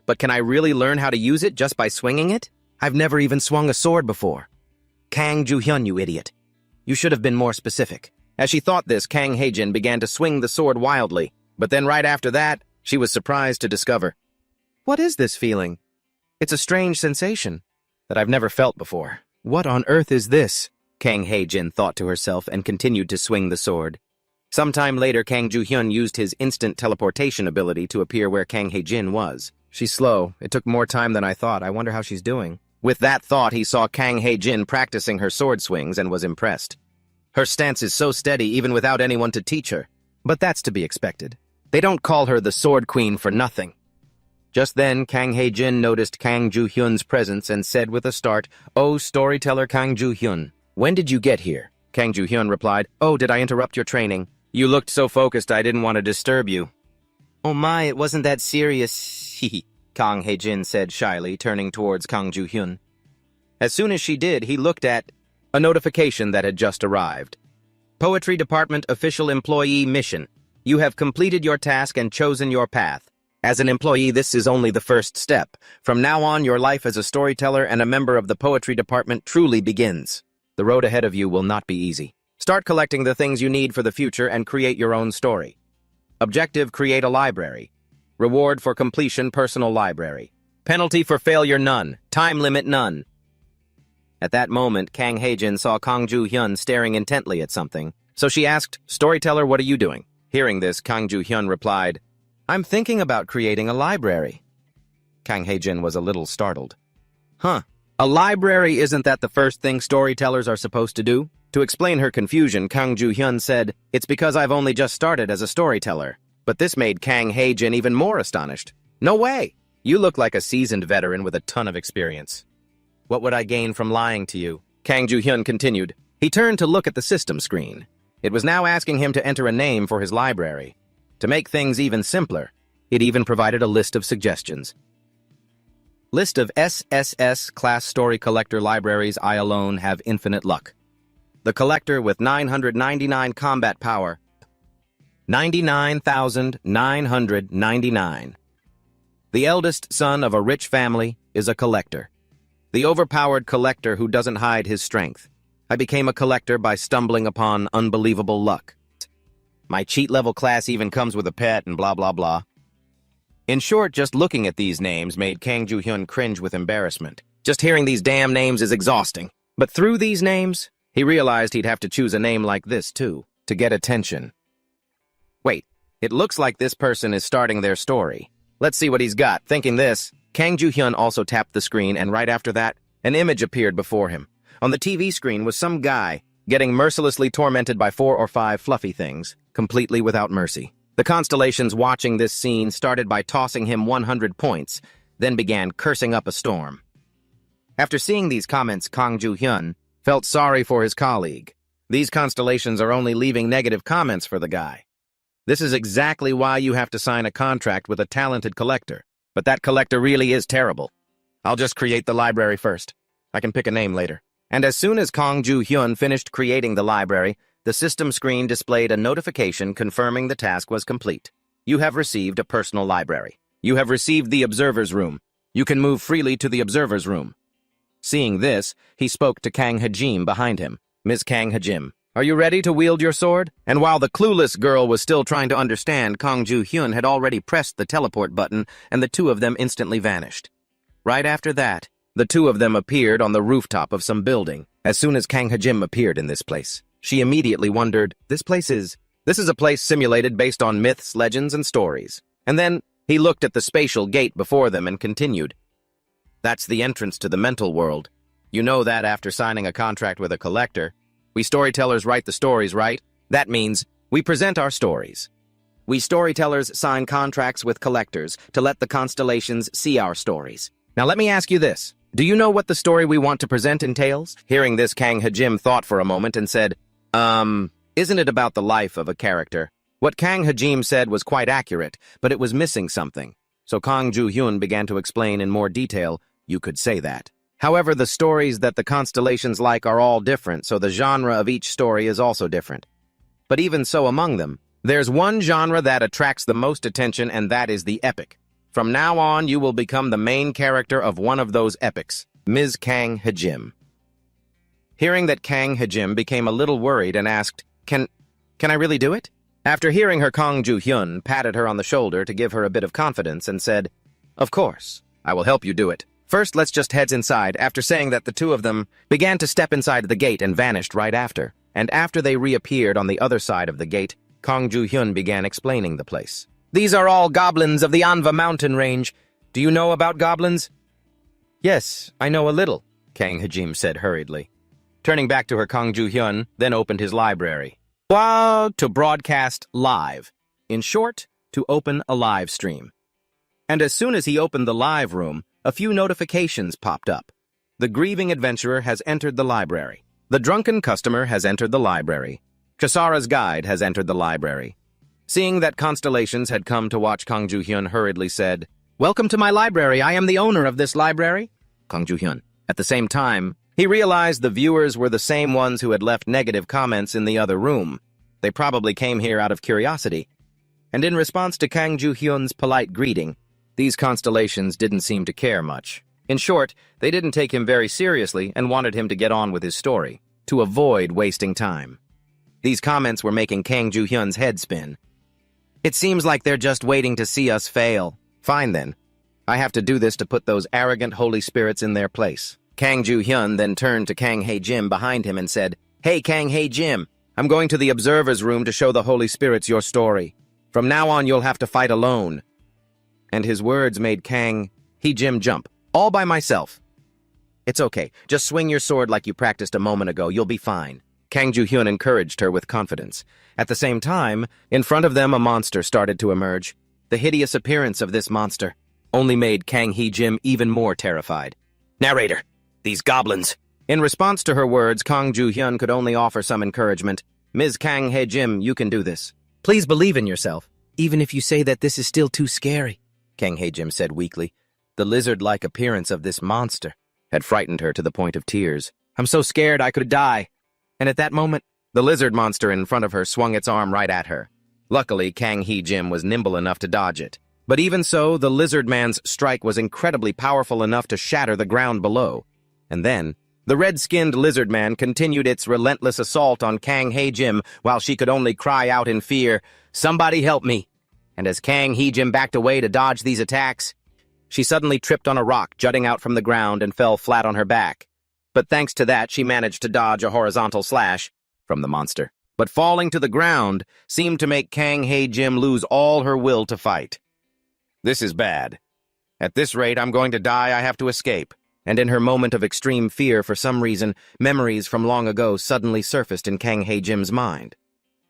But can I really learn how to use it just by swinging it? I've never even swung a sword before. Kang Joo-hyun, you idiot. You should have been more specific. As she thought this, Kang Hae-jin began to swing the sword wildly. But then right after that, she was surprised to discover. What is this feeling? It's a strange sensation that I've never felt before. What on earth is this? Kang Hae-jin thought to herself and continued to swing the sword. Sometime later, Kang Joo-hyun used his instant teleportation ability to appear where Kang Hae-jin was. She's slow. It took more time than I thought. I wonder how she's doing. With that thought, he saw Kang Hae-jin practicing her sword swings and was impressed. Her stance is so steady even without anyone to teach her. But that's to be expected. They don't call her the Sword Queen for nothing. Just then, Kang Hae-jin noticed Kang Joo-hyun's presence and said with a start, Oh, storyteller Kang Joo-hyun, when did you get here? Kang Joo-hyun replied, Oh, did I interrupt your training? You looked so focused I didn't want to disturb you. Oh my, it wasn't that serious, Kang Hae-jin said shyly, turning towards Kang Joo-hyun. As soon as she did, he looked at a notification that had just arrived. Poetry Department Official Employee Mission. You have completed your task and chosen your path. As an employee, this is only the first step. From now on, your life as a storyteller and a member of the Poetry Department truly begins. The road ahead of you will not be easy. Start collecting the things you need for the future and create your own story. Objective, create a library. Reward for completion, personal library. Penalty for failure, none. Time limit, none. At that moment, Kang Hae-jin saw Kang Joo-hyun staring intently at something. So she asked, Storyteller, what are you doing? Hearing this, Kang Joo-hyun replied, I'm thinking about creating a library. Kang Hae-jin was a little startled. Huh, a library, isn't that the first thing storytellers are supposed to do? To explain her confusion, Kang Joo-hyun said, It's because I've only just started as a storyteller. But this made Kang Hae-jin even more astonished. No way! You look like a seasoned veteran with a ton of experience. What would I gain from lying to you? Kang Joo-hyun continued. He turned to look at the system screen. It was now asking him to enter a name for his library. To make things even simpler, it even provided a list of suggestions. List of SSS class story collector libraries. I alone have infinite luck. The collector with 999 combat power. 99,999. The eldest son of a rich family is a collector. The overpowered collector who doesn't hide his strength. I became a collector by stumbling upon unbelievable luck. My cheat level class even comes with a pet and blah blah blah. In short, just looking at these names made Kang Joo-hyun cringe with embarrassment. Just hearing these damn names is exhausting. But through these names, he realized he'd have to choose a name like this too, to get attention. Wait, it looks like this person is starting their story. Let's see what he's got. Thinking this, Kang Joo-hyun also tapped the screen, and right after that, an image appeared before him. On the TV screen was some guy getting mercilessly tormented by 4 or 5 fluffy things, completely without mercy. The constellations watching this scene started by tossing him 100 points, then began cursing up a storm. After seeing these comments, Kang Joo-hyun felt sorry for his colleague. These constellations are only leaving negative comments for the guy. This is exactly why you have to sign a contract with a talented collector. But that collector really is terrible. I'll just create the library first. I can pick a name later. And as soon as Kang Joo-hyun finished creating the library, the system screen displayed a notification confirming the task was complete. You have received a personal library. You have received the observer's room. You can move freely to the observer's room. Seeing this, he spoke to Kang Hajim behind him. Ms. Kang Hajim, are you ready to wield your sword? And while the clueless girl was still trying to understand, Kang Joo-hyun had already pressed the teleport button, and the two of them instantly vanished. Right after that, the two of them appeared on the rooftop of some building. As soon as Kang Hajim appeared in this place, she immediately wondered, this is a place simulated based on myths, legends, and stories. And then he looked at the spatial gate before them and continued. That's the entrance to the mental world. You know that after signing a contract with a collector. We storytellers write the stories, right? That means we present our stories. We storytellers sign contracts with collectors to let the constellations see our stories. Now let me ask you this. Do you know what the story we want to present entails? Hearing this, Kang Hajim thought for a moment and said, isn't it about the life of a character? What Kang Hajim said was quite accurate, but it was missing something. So Kang Joo-hyun began to explain in more detail. You could say that. However, the stories that the constellations like are all different, so the genre of each story is also different. But even so among them, there's one genre that attracts the most attention, and that is the epic. From now on, you will become the main character of one of those epics, Ms. Kang Hajim. Hearing that, Kang Hajim became a little worried and asked, Can I really do it? After hearing her, Kang Joo-hyun patted her on the shoulder to give her a bit of confidence and said, Of course, I will help you do it. First, let's just head inside. After saying that, the two of them began to step inside the gate and vanished right after. And after they reappeared on the other side of the gate, Kang Joo-hyun began explaining the place. These are all goblins of the Anva mountain range. Do you know about goblins? Yes, I know a little, Kang Hajim said hurriedly. Turning back to her, Kang Joo-hyun then opened his library. To broadcast live. In short, to open a live stream. And as soon as he opened the live room, a few notifications popped up. The grieving adventurer has entered the library. The drunken customer has entered the library. Kasara's guide has entered the library. Seeing that constellations had come to watch, Kang Joo-hyun hurriedly said, Welcome to my library. I am the owner of this library. Kang Joo-hyun. At the same time, he realized the viewers were the same ones who had left negative comments in the other room. They probably came here out of curiosity. And in response to Kang Joo-hyun's polite greeting, these constellations didn't seem to care much. In short, they didn't take him very seriously and wanted him to get on with his story, to avoid wasting time. These comments were making Kang Joo-hyun's head spin. It seems like they're just waiting to see us fail. Fine then. I have to do this to put those arrogant holy spirits in their place. Kang Joo-hyun then turned to Kang Hae-jim behind him and said, Hey Kang Hae-jim, I'm going to the observer's room to show the holy spirits your story. From now on, you'll have to fight alone. And his words made Kang Hae-jim jump. All by myself. It's okay. Just swing your sword like you practiced a moment ago. You'll be fine. Kang Joo-hyun encouraged her with confidence. At the same time, in front of them a monster started to emerge. The hideous appearance of this monster only made Kang Hae-jim even more terrified. Narrator, these goblins. In response to her words, Kang Joo-hyun could only offer some encouragement. Ms. Kang Hae-jim, you can do this. Please believe in yourself, even if you say that this is still too scary, Kang Hae-jim said weakly. The lizard-like appearance of this monster had frightened her to the point of tears. "I'm so scared I could die." And at that moment, the lizard monster in front of her swung its arm right at her. Luckily, Kang Hee-jim was nimble enough to dodge it. But even so, the lizard man's strike was incredibly powerful enough to shatter the ground below. And then, the red-skinned lizard man continued its relentless assault on Kang Hee-jim while she could only cry out in fear, "Somebody help me!" And as Kang Hee-jim backed away to dodge these attacks, she suddenly tripped on a rock jutting out from the ground and fell flat on her back. But thanks to that, she managed to dodge a horizontal slash from the monster. But falling to the ground seemed to make Kang Hee-jim lose all her will to fight. "This is bad. At this rate, I'm going to die. I have to escape." And in her moment of extreme fear, for some reason, memories from long ago suddenly surfaced in Kang Hee-jim's mind.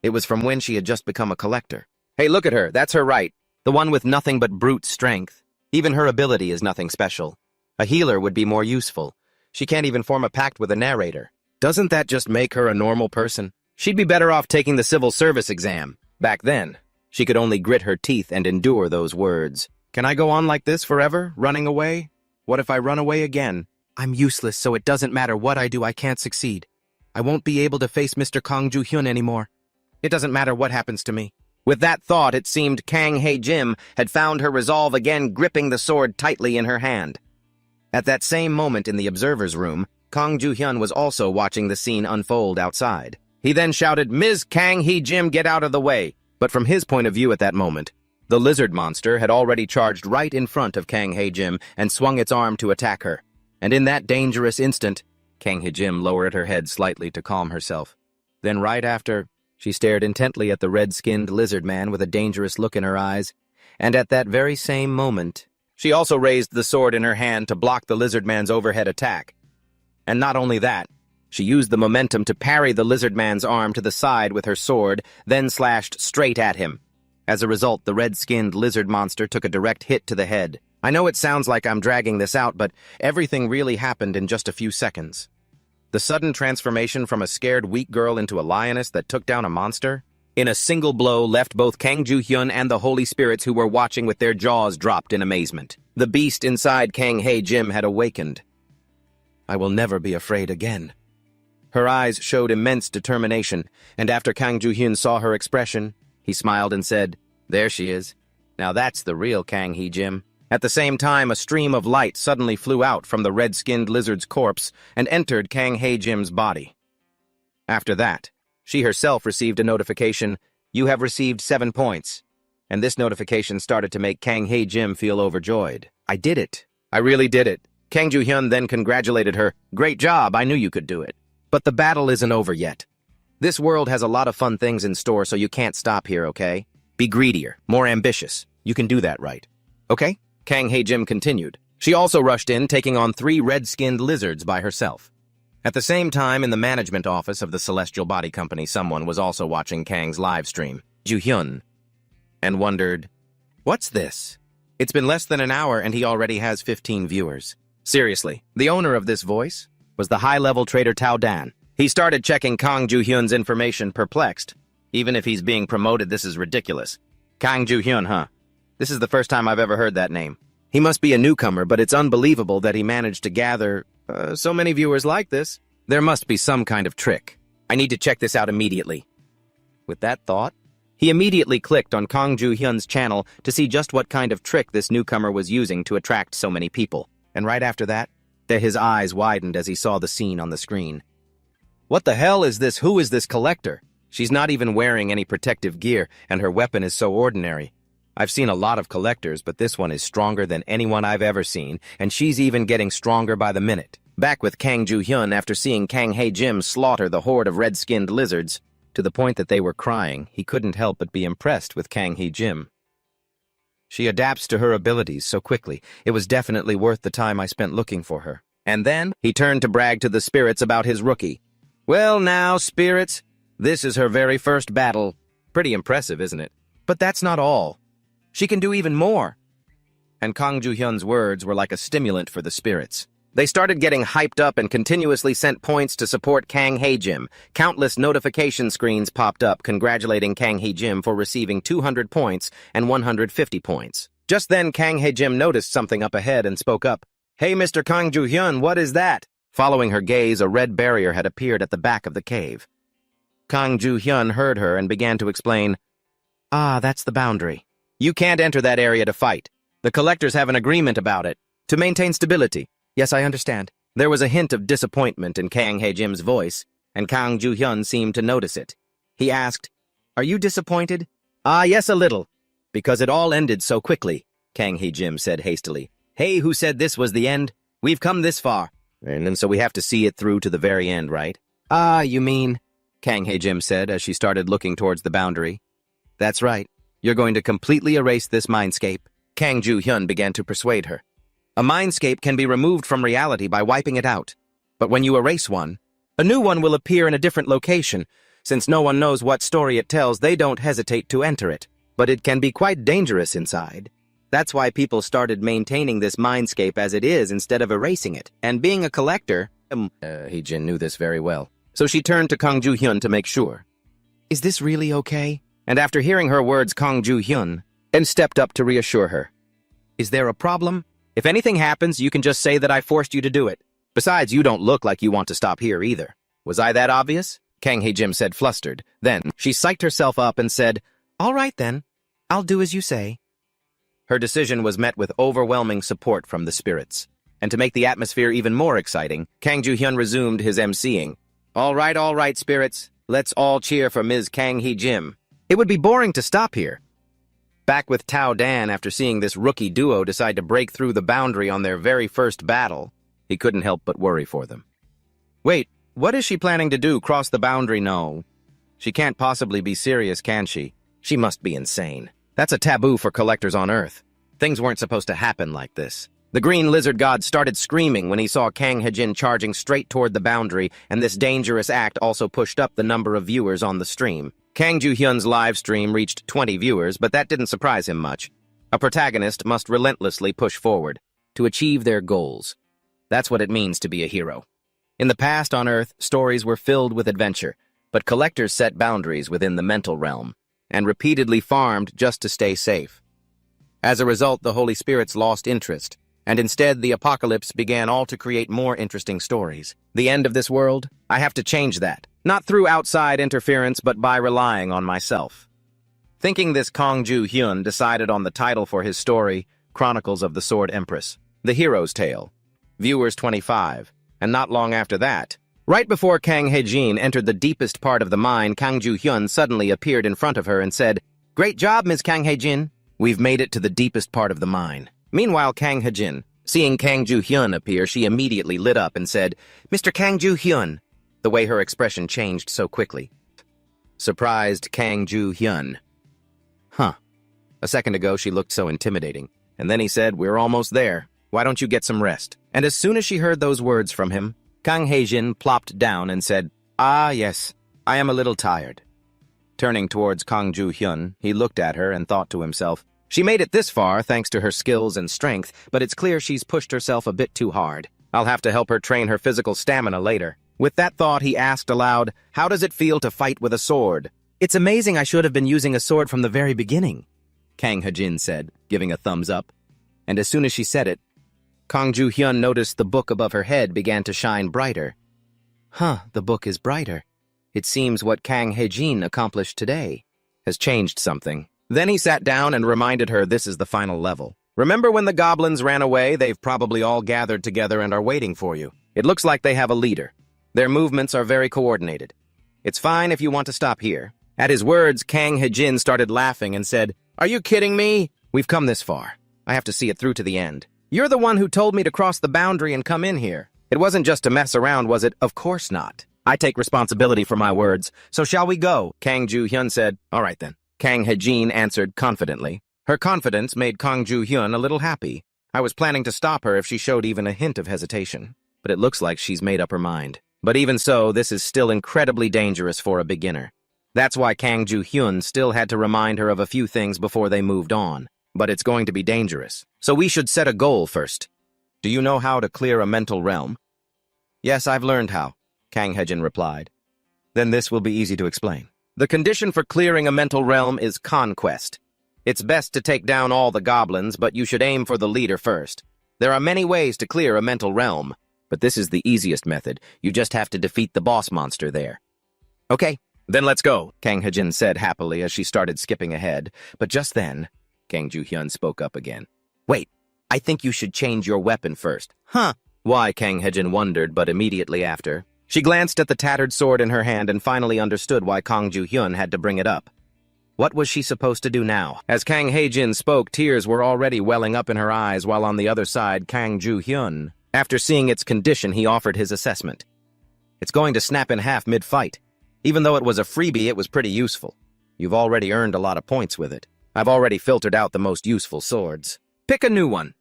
It was from when she had just become a collector. Hey, look at her. That's her right. The one with nothing but brute strength. Even her ability is nothing special. A healer would be more useful. She can't even form a pact with a narrator. Doesn't that just make her a normal person? She'd be better off taking the civil service exam. Back then, she could only grit her teeth and endure those words. Can I go on like this forever, running away? What if I run away again? I'm useless, so it doesn't matter what I do, I can't succeed. I won't be able to face Mr. Kang Joo-hyun anymore. It doesn't matter what happens to me. With that thought, it seemed Kang Hee-jim had found her resolve again, gripping the sword tightly in her hand. At that same moment in the observer's room, Kang Joo-hyun was also watching the scene unfold outside. He then shouted, "Ms. Kang Hee-jim, get out of the way!" But from his point of view at that moment, the lizard monster had already charged right in front of Kang Hee-jim and swung its arm to attack her. And in that dangerous instant, Kang Hee-jim lowered her head slightly to calm herself. Then right after, she stared intently at the red-skinned lizard man with a dangerous look in her eyes. And at that very same moment, she also raised the sword in her hand to block the lizard man's overhead attack. And not only that, she used the momentum to parry the lizard man's arm to the side with her sword, then slashed straight at him. As a result, the red-skinned lizard monster took a direct hit to the head. I know it sounds like I'm dragging this out, but everything really happened in just a few seconds. The sudden transformation from a scared weak girl into a lioness that took down a monster, in a single blow, left both Kang Joo-hyun and the holy spirits who were watching with their jaws dropped in amazement. The beast inside Kang Hee-jim had awakened. "I will never be afraid again." Her eyes showed immense determination, and after Kang Joo-hyun saw her expression, he smiled and said, "There she is. Now that's the real Kang Hee-jim." At the same time, a stream of light suddenly flew out from the red-skinned lizard's corpse and entered Kang Hee-jim's body. After that, she herself received a notification, "You have received 7 points." And this notification started to make Kang Hee-jim feel overjoyed. "I did it. I really did it." Kang Joo-hyun then congratulated her. "Great job, I knew you could do it." But the battle isn't over yet. This world has a lot of fun things in store, so you can't stop here, okay? Be greedier, more ambitious. You can do that, right? Okay? Kang Hee-jim continued. She also rushed in, taking on 3 red-skinned lizards by herself. At the same time, in the management office of the Celestial Body Company, someone was also watching Kang's live stream, Joo-hyun, and wondered, "What's this? It's been less than an hour and he already has 15 viewers." Seriously, the owner of this voice was the high-level trader Tao Dan. He started checking Kang Joo-hyun's information, perplexed. Even if he's being promoted, this is ridiculous. Kang Joo-hyun, huh? This is the first time I've ever heard that name. He must be a newcomer, but it's unbelievable that he managed to gather so many viewers like this. There must be some kind of trick. I need to check this out immediately. With that thought, he immediately clicked on Kang Joo-hyun's channel to see just what kind of trick this newcomer was using to attract so many people. And right after that, his eyes widened as he saw the scene on the screen. What the hell is this? Who is this collector? She's not even wearing any protective gear, and her weapon is so ordinary. I've seen a lot of collectors, but this one is stronger than anyone I've ever seen, and she's even getting stronger by the minute. Back with Kang Joo-hyun after seeing Kang Hee-jim slaughter the horde of red-skinned lizards, to the point that they were crying, he couldn't help but be impressed with Kang Hee-jim. She adapts to her abilities so quickly. It was definitely worth the time I spent looking for her. And then, he turned to brag to the spirits about his rookie. "Well now, spirits, this is her very first battle." Pretty impressive, isn't it? But that's not all. She can do even more. And Kang Joo-hyun's words were like a stimulant for the spirits. They started getting hyped up and continuously sent points to support Kang Hee-jim. Countless notification screens popped up congratulating Kang Hee-jim for receiving 200 points and 150 points. Just then, Kang Hye-jim noticed something up ahead and spoke up. "Hey, Mr. Kang Joo-hyun, what is that?" Following her gaze, a red barrier had appeared at the back of the cave. Kang Joo-hyun heard her and began to explain. "Ah, that's the boundary. You can't enter that area to fight. The collectors have an agreement about it. To maintain stability." "Yes, I understand." There was a hint of disappointment in Kang Hye-jim's voice, and Kang Joo-hyun seemed to notice it. He asked, "Are you disappointed?" "Ah, yes, a little. Because it all ended so quickly," Kang Hye-jim said hastily. "Hey, who said this was the end? We've come this far. And so we have to see it through to the very end, right?" "Ah, you mean," Kang Hye-jim said as she started looking towards the boundary. "That's right. You're going to completely erase this mindscape." Kang Joo-hyun began to persuade her. "A mindscape can be removed from reality by wiping it out. But when you erase one, a new one will appear in a different location. Since no one knows what story it tells, they don't hesitate to enter it. But it can be quite dangerous inside. That's why people started maintaining this mindscape as it is instead of erasing it. And being a collector, Hye-jin knew this very well. So she turned to Kang Joo-hyun to make sure. "Is this really okay?" And after hearing her words, Kang Joo-hyun stepped up to reassure her. "Is there a problem? If anything happens, you can just say that I forced you to do it. Besides, you don't look like you want to stop here either. Was I that obvious?" Kang Hye-jim said, flustered. Then she psyched herself up and said, "All right then. I'll do as you say." Her decision was met with overwhelming support from the spirits. And to make the atmosphere even more exciting, Kang Joo-hyun resumed his emceeing. All right, spirits. Let's all cheer for Ms. Kang Hye-jim. It would be boring to stop here." Back with Tao Dan, after seeing this rookie duo decide to break through the boundary on their very first battle, he couldn't help but worry for them. "Wait, what is she planning to do, cross the boundary? No. She can't possibly be serious, can she? She must be insane. That's a taboo for collectors on Earth. Things weren't supposed to happen like this." The green lizard god started screaming when he saw Kang Hye-jin charging straight toward the boundary, and this dangerous act also pushed up the number of viewers on the stream. Kang Joo-hyun's live stream reached 20 viewers, but that didn't surprise him much. A protagonist must relentlessly push forward to achieve their goals. That's what it means to be a hero. In the past on Earth, stories were filled with adventure, but collectors set boundaries within the mental realm and repeatedly farmed just to stay safe. As a result, the Holy Spirits lost interest, and instead the apocalypse began all to create more interesting stories. The end of this world? I have to change that. Not through outside interference, but by relying on myself. Thinking this, Kang Joo-hyun decided on the title for his story, Chronicles of the Sword Empress, The Hero's Tale. Viewers 25. And not long after that, right before Kang Hye-jin entered the deepest part of the mine, Kang Joo-hyun suddenly appeared in front of her and said, "Great job, Ms. Kang Hye-jin. We've made it to the deepest part of the mine." Meanwhile, Kang Hye-jin, seeing Kang Joo-hyun appear, she immediately lit up and said, "Mr. Kang Joo-hyun," the way her expression changed so quickly. Surprised Kang Joo-hyun. Huh. A second ago, she looked so intimidating. And then he said, "We're almost there. Why don't you get some rest?" And as soon as she heard those words from him, Kang Hye-jin plopped down and said, "Ah, yes, I am a little tired." Turning towards Kang Joo-hyun, he looked at her and thought to himself, she made it this far thanks to her skills and strength, but it's clear she's pushed herself a bit too hard. I'll have to help her train her physical stamina later. With that thought, he asked aloud, "How does it feel to fight with a sword?" "It's amazing I should have been using a sword from the very beginning," Kang Hye-jin said, giving a thumbs up. And as soon as she said it, Kang Joo-hyun noticed the book above her head began to shine brighter. The book is brighter. It seems what Kang Hye-jin accomplished today has changed something. Then he sat down and reminded her this is the final level. Remember when the goblins ran away? They've probably all gathered together and are waiting for you. It looks like they have a leader. Their movements are very coordinated. It's fine if you want to stop here. At his words, Kang Hye-jin started laughing and said, "Are you kidding me? We've come this far. I have to see it through to the end. You're the one who told me to cross the boundary and come in here. It wasn't just to mess around, was it? Of course not. I take responsibility for my words. So shall we go?" Kang Joo-hyun said, "All right then." Kang Hye-jin answered confidently. Her confidence made Kang Joo-hyun a little happy. I was planning to stop her if she showed even a hint of hesitation. But it looks like she's made up her mind. But even so, this is still incredibly dangerous for a beginner. That's why Kang Joo-hyun still had to remind her of a few things before they moved on. But it's going to be dangerous. So we should set a goal first. Do you know how to clear a mental realm? Yes, I've learned how, Kang Hye-jin replied. Then this will be easy to explain. The condition for clearing a mental realm is conquest. It's best to take down all the goblins, but you should aim for the leader first. There are many ways to clear a mental realm, but this is the easiest method. You just have to defeat the boss monster there. Okay, then let's go, Kang Hejin said happily as she started skipping ahead. But just then, Kang Ju-hyun spoke up again. Wait, I think you should change your weapon first. Huh? Why, Kang Hejin wondered, but immediately after, she glanced at the tattered sword in her hand and finally understood why Kang Ju-hyun had to bring it up. What was she supposed to do now? As Kang Hejin spoke, tears were already welling up in her eyes, while on the other side, Kang Ju-hyun. After seeing its condition, he offered his assessment. It's going to snap in half mid-fight. Even though it was a freebie, it was pretty useful. You've already earned a lot of points with it. I've already filtered out the most useful swords. Pick a new one.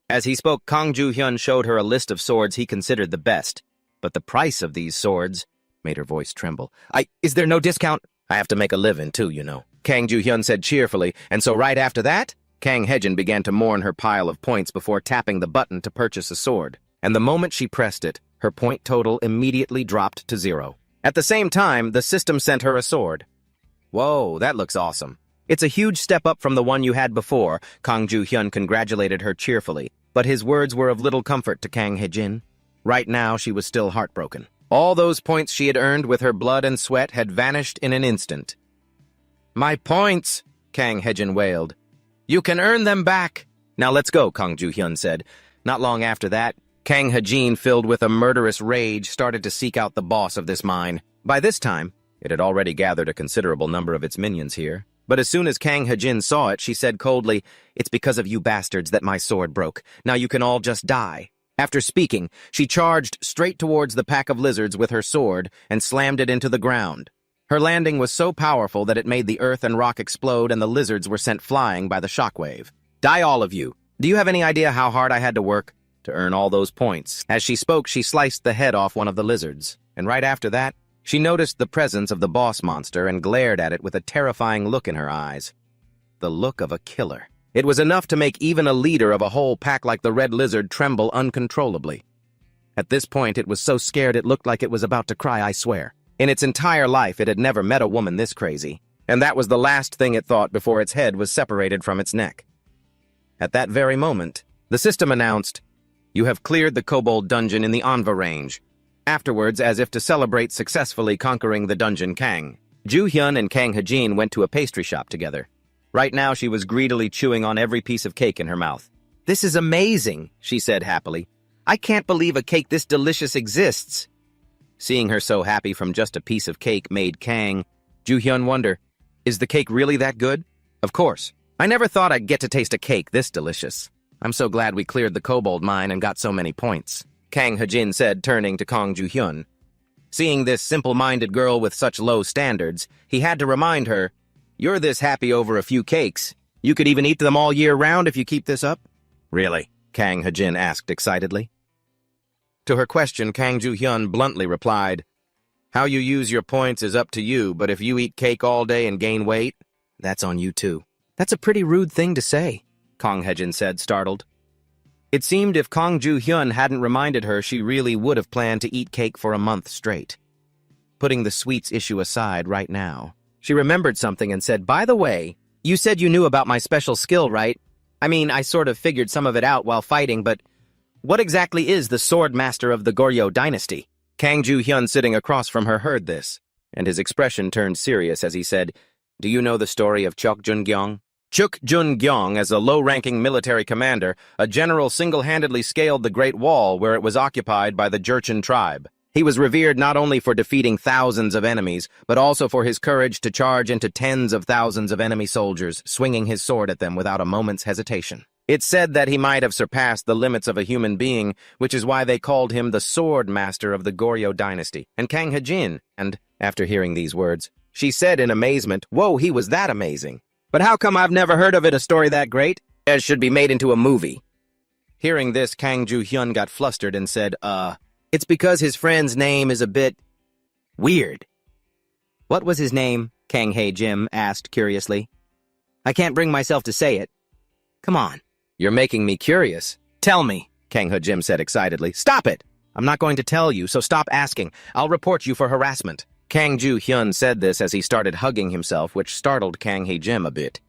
As he spoke, Kang Ju-hyun showed her a list of swords he considered the best. But the price of these swords made her voice tremble. Is there no discount? I have to make a living, too, you know, Kang Ju-hyun said cheerfully, and so right after that, Kang Hejin began to mourn her pile of points before tapping the button to purchase a sword. And the moment she pressed it, her point total immediately dropped to 0. At the same time, the system sent her a sword. Whoa, that looks awesome. It's a huge step up from the one you had before, Kang Ju-hyun congratulated her cheerfully, but his words were of little comfort to Kang Hejin. Right now, she was still heartbroken. All those points she had earned with her blood and sweat had vanished in an instant. My points, Kang Hejin wailed. You can earn them back. Now let's go, Kang Ju-hyun said. Not long after that, Kang Hejin, filled with a murderous rage, started to seek out the boss of this mine. By this time, it had already gathered a considerable number of its minions here. But as soon as Kang Hejin saw it, she said coldly, It's because of you bastards that my sword broke. Now you can all just die. After speaking, she charged straight towards the pack of lizards with her sword and slammed it into the ground. Her landing was so powerful that it made the earth and rock explode and the lizards were sent flying by the shockwave. Die all of you. Do you have any idea how hard I had to work to earn all those points? As she spoke, she sliced the head off one of the lizards. And right after that, she noticed the presence of the boss monster and glared at it with a terrifying look in her eyes. The look of a killer. It was enough to make even a leader of a whole pack like the red lizard tremble uncontrollably. At this point, it was so scared it looked like it was about to cry, I swear. In its entire life, it had never met a woman this crazy, and that was the last thing it thought before its head was separated from its neck. At that very moment, the system announced, You have cleared the kobold dungeon in the Anva range. Afterwards, as if to celebrate successfully conquering the dungeon, Kang Ju-hyun and Kang Hejin went to a pastry shop together. Right now, she was greedily chewing on every piece of cake in her mouth. This is amazing, she said happily. I can't believe a cake this delicious exists. Seeing her so happy from just a piece of cake made Kang Ju-hyun wonder, is the cake really that good? Of course. I never thought I'd get to taste a cake this delicious. I'm so glad we cleared the kobold mine and got so many points, Kang Hejin said, turning to Kang Ju-hyun. Seeing this simple-minded girl with such low standards, he had to remind her, You're this happy over a few cakes. You could even eat them all year round if you keep this up? Really? Kang Hejin asked excitedly. To her question, Kang Ju-hyun bluntly replied, How you use your points is up to you, but if you eat cake all day and gain weight, that's on you too. That's a pretty rude thing to say, Kang Hejin said, startled. It seemed if Kang Ju-hyun hadn't reminded her, she really would have planned to eat cake for a month straight. Putting the sweets issue aside right now, she remembered something and said, By the way, you said you knew about my special skill, right? I mean, I sort of figured some of it out while fighting, but what exactly is the Sword Master of the Goryeo dynasty? Kang Ju-hyun sitting across from her heard this, and his expression turned serious as he said, Do you know the story of Chuk Jun-gyong? Chuk Jun-gyong, as a low-ranking military commander, a general single-handedly scaled the Great Wall where it was occupied by the Jurchen tribe. He was revered not only for defeating thousands of enemies, but also for his courage to charge into tens of thousands of enemy soldiers, swinging his sword at them without a moment's hesitation. It's said that he might have surpassed the limits of a human being, which is why they called him the Sword Master of the Goryeo dynasty, and Kang Hejin. And, after hearing these words, she said in amazement, Whoa, he was that amazing. But how come I've never heard of it, a story that great? It should be made into a movie. Hearing this, Kang Ju-hyun got flustered and said, It's because his friend's name is a bit weird. What was his name? Kang Hejin asked curiously. I can't bring myself to say it. Come on. You're making me curious. Tell me, Kang Hejin said excitedly. Stop it! I'm not going to tell you, so stop asking. I'll report you for harassment. Kang Ju-hyun said this as he started hugging himself, which startled Kang Hejin a bit.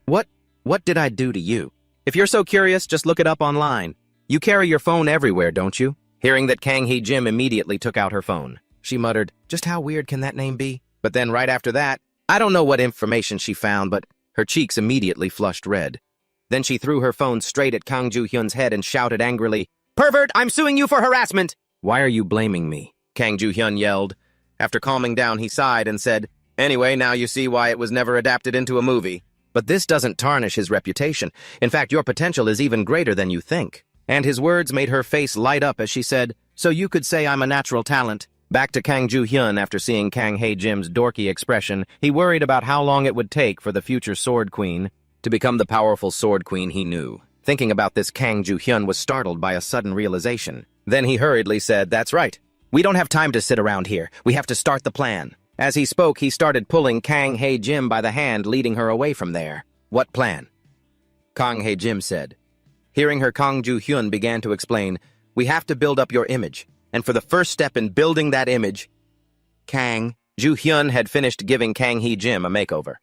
What? What did I do to you? If you're so curious, just look it up online. You carry your phone everywhere, don't you? Hearing that, Kang Hee-jim immediately took out her phone. She muttered, just how weird can that name be? But then right after that, I don't know what information she found, but her cheeks immediately flushed red. Then she threw her phone straight at Kang Joo-hyun's head and shouted angrily, "Pervert, I'm suing you for harassment!" "Why are you blaming me?" Kang Joo-hyun yelled. After calming down, he sighed and said, "Anyway, now you see why it was never adapted into a movie. But this doesn't tarnish his reputation. In fact, your potential is even greater than you think." And his words made her face light up as she said, "So you could say I'm a natural talent." Back to Kang Joo-hyun after seeing Kang Hae-jim's dorky expression, he worried about how long it would take for the future Sword Queen to become the powerful Sword Queen he knew. Thinking about this, Kang Joo-hyun was startled by a sudden realization. Then he hurriedly said, "That's right. We don't have time to sit around here. We have to start the plan." As he spoke, he started pulling Kang Hae-jim by the hand, leading her away from there. "What plan?" Kang Hae-jim said. Hearing her, Kang Joo-hyun began to explain, "We have to build up your image. And for the first step in building that image..." Kang Joo-hyun had finished giving Kang Hee-jim a makeover.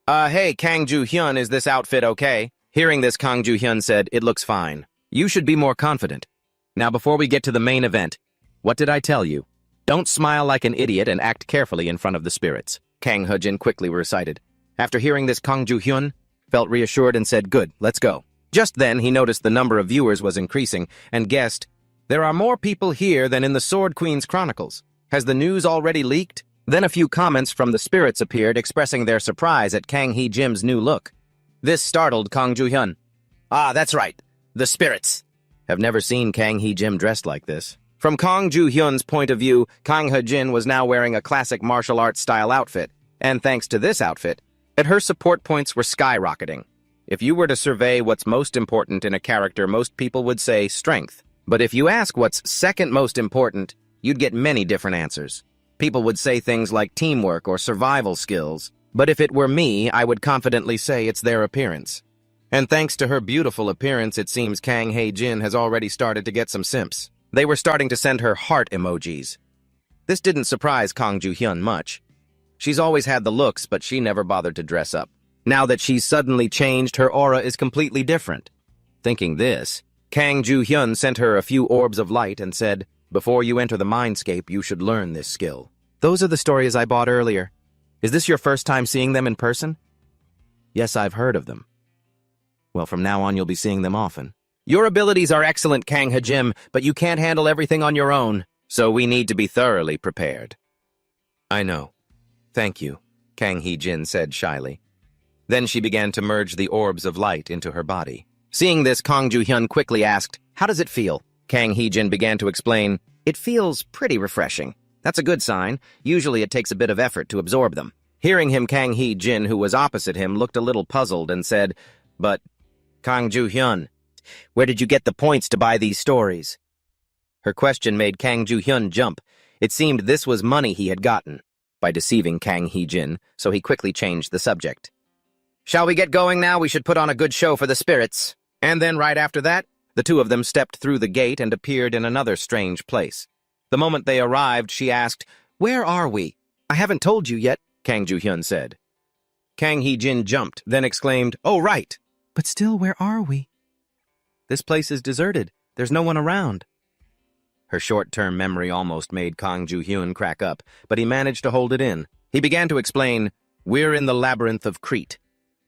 Hey, Kang Joo-hyun, is this outfit okay?" Hearing this, Kang Joo-hyun said, "It looks fine. You should be more confident. Now, before we get to the main event, what did I tell you? Don't smile like an idiot and act carefully in front of the spirits," Kang Hee-jin quickly recited. After hearing this, Kang Joo-hyun felt reassured and said, "Good, let's go." Just then, he noticed the number of viewers was increasing and guessed, "There are more people here than in the Sword Queen's Chronicles. Has the news already leaked?" Then a few comments from the spirits appeared expressing their surprise at Kang Hee-jim's new look. This startled Kang Joo-hyun. "Ah, that's right. The spirits." Have never seen Kang Hee-jim dressed like this. From Kang Joo-hyun's point of view, Kang Hee-jin was now wearing a classic martial arts style outfit, and thanks to this outfit, her support points were skyrocketing. If you were to survey what's most important in a character, most people would say strength. But if you ask what's second most important, you'd get many different answers. People would say things like teamwork or survival skills. But if it were me, I would confidently say it's their appearance. And thanks to her beautiful appearance, it seems Kang Hae-jin has already started to get some simps. They were starting to send her heart emojis. This didn't surprise Kang Joo-hyun much. She's always had the looks, but she never bothered to dress up. Now that she's suddenly changed, her aura is completely different. Thinking this, Kang Joo-hyun sent her a few orbs of light and said, "Before you enter the mindscape, you should learn this skill." "Those are the stories I bought earlier. Is this your first time seeing them in person?" "Yes, I've heard of them." "Well, from now on, you'll be seeing them often." "Your abilities are excellent, Kang Hee-jim, but you can't handle everything on your own, so we need to be thoroughly prepared." "I know. Thank you," Kang Hee-jin said shyly. Then she began to merge the orbs of light into her body. Seeing this, Kang Joo-hyun quickly asked, "How does it feel?" Kang Hee-jin began to explain, "It feels pretty refreshing. That's a good sign. Usually it takes a bit of effort to absorb them." Hearing him, Kang Hee-jin, who was opposite him, looked a little puzzled and said, "But, Kang Joo-hyun, where did you get the points to buy these stories?" Her question made Kang Joo-hyun jump. It seemed this was money he had gotten by deceiving Kang Hee-jin, so he quickly changed the subject. "Shall we get going now? We should put on a good show for the spirits." And then right after that, the two of them stepped through the gate and appeared in another strange place. The moment they arrived, she asked, "Where are we?" "I haven't told you yet," Kang Joo-hyun said. Kang Hee-jin jumped, then exclaimed, "Oh, right. But still, where are we? This place is deserted. There's no one around." Her short-term memory almost made Kang Joo-hyun crack up, but he managed to hold it in. He began to explain, "We're in the labyrinth of Crete.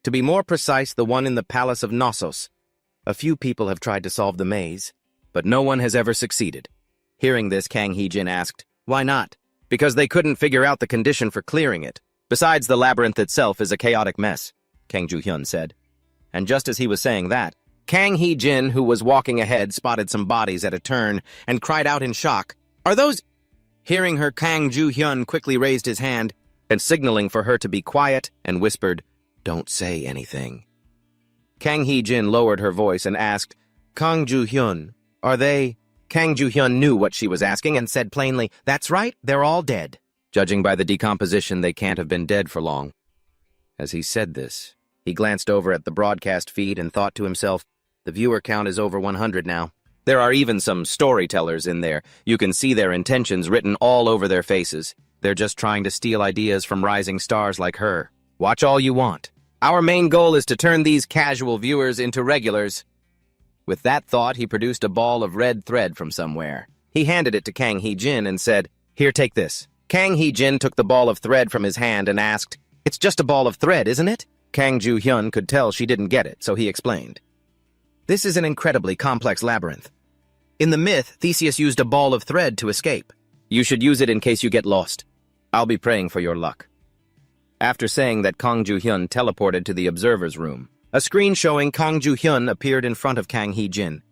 To be more precise, the one in the palace of Knossos. A few people have tried to solve the maze, but no one has ever succeeded." Hearing this, Kang Hee-jin asked, "Why not?" "Because they couldn't figure out the condition for clearing it. Besides, the labyrinth itself is a chaotic mess," Kang Joo-hyun said. And just as he was saying that, Kang Hee-jin, who was walking ahead, spotted some bodies at a turn and cried out in shock, "Are those—" Hearing her, Kang Joo-hyun quickly raised his hand and signaling for her to be quiet and whispered, "Don't say anything." Kang Hee-jin lowered her voice and asked, "Kang Joo-hyun, are they—" Kang Joo-hyun knew what she was asking and said plainly, "That's right, they're all dead." Judging by the decomposition, they can't have been dead for long. As he said this, he glanced over at the broadcast feed and thought to himself, the viewer count is over 100 now. There are even some storytellers in there. You can see their intentions written all over their faces. They're just trying to steal ideas from rising stars like her. Watch all you want. Our main goal is to turn these casual viewers into regulars. With that thought, he produced a ball of red thread from somewhere. He handed it to Kang Hee-jin and said, "Here, take this." Kang Hee-jin took the ball of thread from his hand and asked, "It's just a ball of thread, isn't it?" Kang Joo-hyun could tell she didn't get it, so he explained. "This is an incredibly complex labyrinth. In the myth, Theseus used a ball of thread to escape. You should use it in case you get lost. I'll be praying for your luck." After saying that, Kang Joo-hyun teleported to the observer's room. A screen showing Kang Joo-hyun appeared in front of Kang Hee-jin.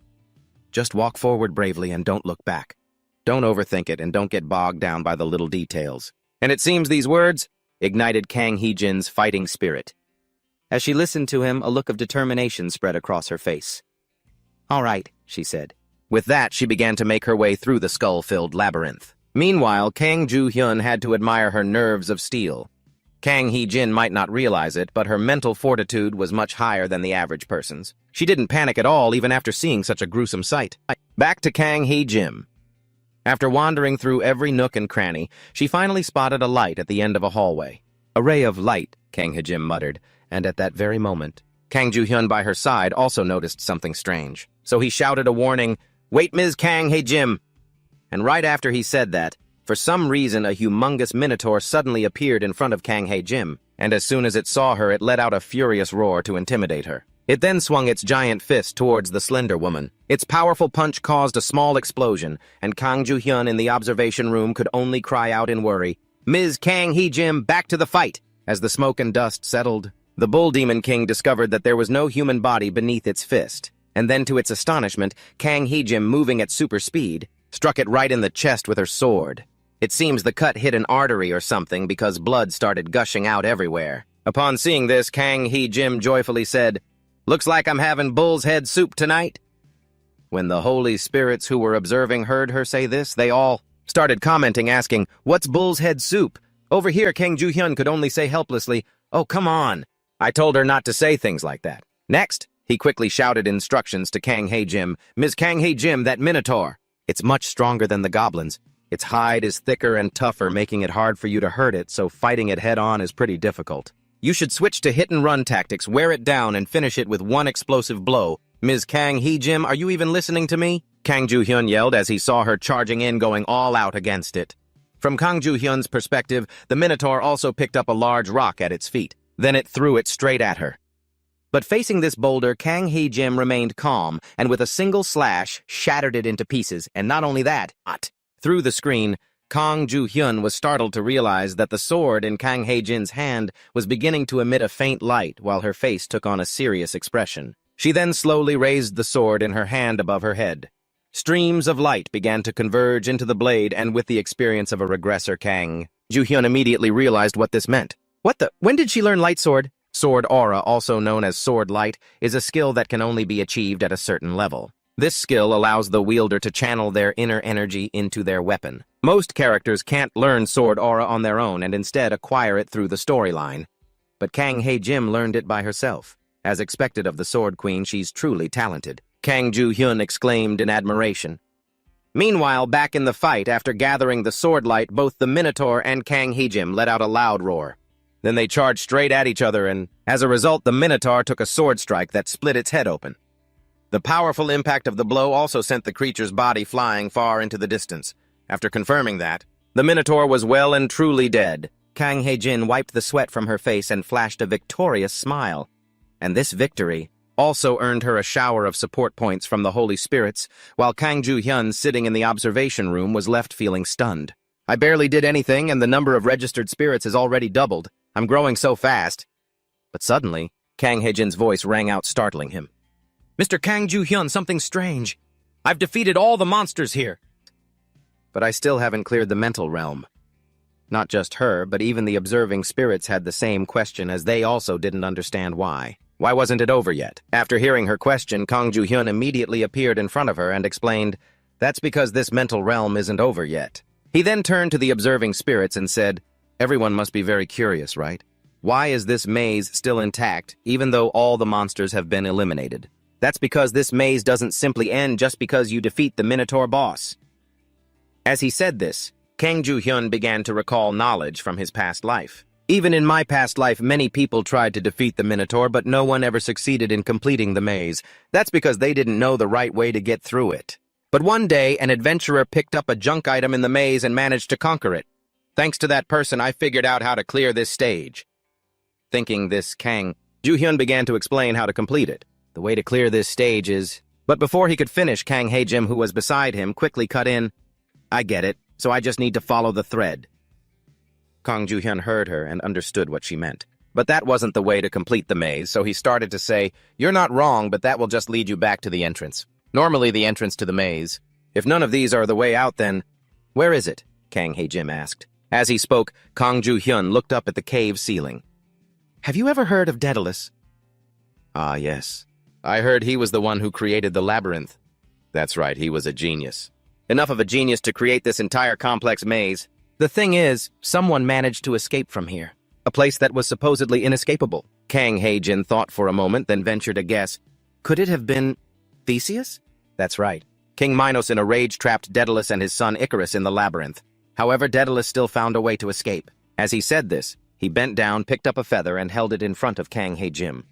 "Just walk forward bravely and don't look back. Don't overthink it and don't get bogged down by the little details." And it seems these words ignited Kang Hee-jin's fighting spirit. As she listened to him, a look of determination spread across her face. "All right," she said. With that, she began to make her way through the skull-filled labyrinth. Meanwhile, Kang Joo-hyun had to admire her nerves of steel. Kang Hee-jin might not realize it, but her mental fortitude was much higher than the average person's. She didn't panic at all, even after seeing such a gruesome sight. Back to Kang Hee-jin. After wandering through every nook and cranny, she finally spotted a light at the end of a hallway. "A ray of light," Kang Hee-jin muttered, and at that very moment, Kang Joo-hyun by her side also noticed something strange. So he shouted a warning, "Wait, Ms. Kang Hee-jin!" And right after he said that, for some reason, a humongous minotaur suddenly appeared in front of Kang Hee-jin, and as soon as it saw her, it let out a furious roar to intimidate her. It then swung its giant fist towards the slender woman. Its powerful punch caused a small explosion, and Kang Joo-hyun in the observation room could only cry out in worry, "Ms. Kang Hee-jin, back to the fight!" As the smoke and dust settled, the Bull Demon King discovered that there was no human body beneath its fist, and then to its astonishment, Kang Hee-jin, moving at super speed, struck it right in the chest with her sword. It seems the cut hit an artery or something because blood started gushing out everywhere. Upon seeing this, Kang Hee-jin joyfully said, "Looks like I'm having bull's head soup tonight." When the holy spirits who were observing heard her say this, they all started commenting, asking, "What's bull's head soup?" Over here, Kang Joo-hyun could only say helplessly, "Oh, come on. I told her not to say things like that." Next, he quickly shouted instructions to Kang Hee-jin, "Ms. Kang Hee-jin, that minotaur. It's much stronger than the goblins. Its hide is thicker and tougher, making it hard for you to hurt it, so fighting it head-on is pretty difficult. You should switch to hit-and-run tactics, wear it down, and finish it with one explosive blow. Ms. Kang Hee-jin, are you even listening to me?" Kang Joo-hyun yelled as he saw her charging in, going all out against it. From Kang Joo-hyun's perspective, the minotaur also picked up a large rock at its feet. Then it threw it straight at her. But facing this boulder, Kang Hee-jin remained calm, and with a single slash, shattered it into pieces, and not only that, through the screen, Kang Joo-hyun was startled to realize that the sword in Kang Hee-jin's hand was beginning to emit a faint light while her face took on a serious expression. She then slowly raised the sword in her hand above her head. Streams of light began to converge into the blade, and with the experience of a regressor, Kang Joo-hyun immediately realized what this meant. When did she learn light sword? Sword aura, also known as sword light, is a skill that can only be achieved at a certain level. This skill allows the wielder to channel their inner energy into their weapon. Most characters can't learn sword aura on their own and instead acquire it through the storyline. But Kang Hee-jin learned it by herself. As expected of the Sword Queen, she's truly talented. Kang Joo-hyun exclaimed in admiration. Meanwhile, back in the fight, after gathering the sword light, both the Minotaur and Kang Hee-jin let out a loud roar. Then they charged straight at each other, and as a result, the Minotaur took a sword strike that split its head open. The powerful impact of the blow also sent the creature's body flying far into the distance. After confirming that, the Minotaur was well and truly dead. Kang Hee-jin wiped the sweat from her face and flashed a victorious smile. And this victory also earned her a shower of support points from the Holy Spirits, while Kang Joo-hyun, sitting in the observation room, was left feeling stunned. "I barely did anything, and the number of registered spirits has already doubled. I'm growing so fast." But suddenly, Kang Hee-jin's voice rang out, startling him. "Mr. Kang Joo-hyun, something strange. I've defeated all the monsters here. But I still haven't cleared the mental realm." Not just her, but even the observing spirits had the same question, as they also didn't understand why. Why wasn't it over yet? After hearing her question, Kang Joo-hyun immediately appeared in front of her and explained, "That's because this mental realm isn't over yet." He then turned to the observing spirits and said, "Everyone must be very curious, right? Why is this maze still intact, even though all the monsters have been eliminated? That's because this maze doesn't simply end just because you defeat the Minotaur boss." As he said this, Kang Joo-hyun began to recall knowledge from his past life. Even in my past life, many people tried to defeat the Minotaur, but no one ever succeeded in completing the maze. That's because they didn't know the right way to get through it. But one day, an adventurer picked up a junk item in the maze and managed to conquer it. Thanks to that person, I figured out how to clear this stage. Thinking this, Kang Ju-hyun began to explain how to complete it. The way to clear this stage is... But before he could finish, Kang Hae-jim, who was beside him, quickly cut in. I get it, so I just need to follow the thread. Kang Ju-hyun heard her and understood what she meant. But that wasn't the way to complete the maze, so he started to say, You're not wrong, but that will just lead you back to the entrance. Normally the entrance to the maze. If none of these are the way out, then... Where is it? Kang Hae-jim asked. As he spoke, Kang Ju-hyun looked up at the cave ceiling. Have you ever heard of Daedalus? Ah, yes. I heard he was the one who created the labyrinth. That's right, he was a genius. Enough of a genius to create this entire complex maze. The thing is, someone managed to escape from here. A place that was supposedly inescapable. Kang Hae-jin thought for a moment, then ventured a guess. Could it have been Theseus? That's right. King Minos in a rage trapped Daedalus and his son Icarus in the labyrinth. However, Daedalus still found a way to escape. As he said this, he bent down, picked up a feather, and held it in front of Kang Hae-jim.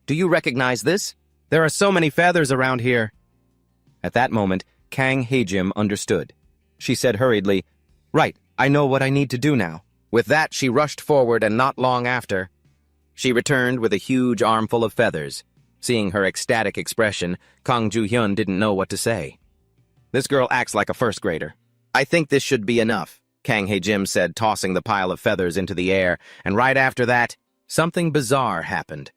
Do you recognize this? There are so many feathers around here. At that moment, Kang Hae-jim understood. She said hurriedly, Right, I know what I need to do now. With that, she rushed forward, and not long after, she returned with a huge armful of feathers. Seeing her ecstatic expression, Kang Ju-hyun didn't know what to say. This girl acts like a first grader. I think this should be enough, Kang Hae-jim said, tossing the pile of feathers into the air, and right after that, something bizarre happened.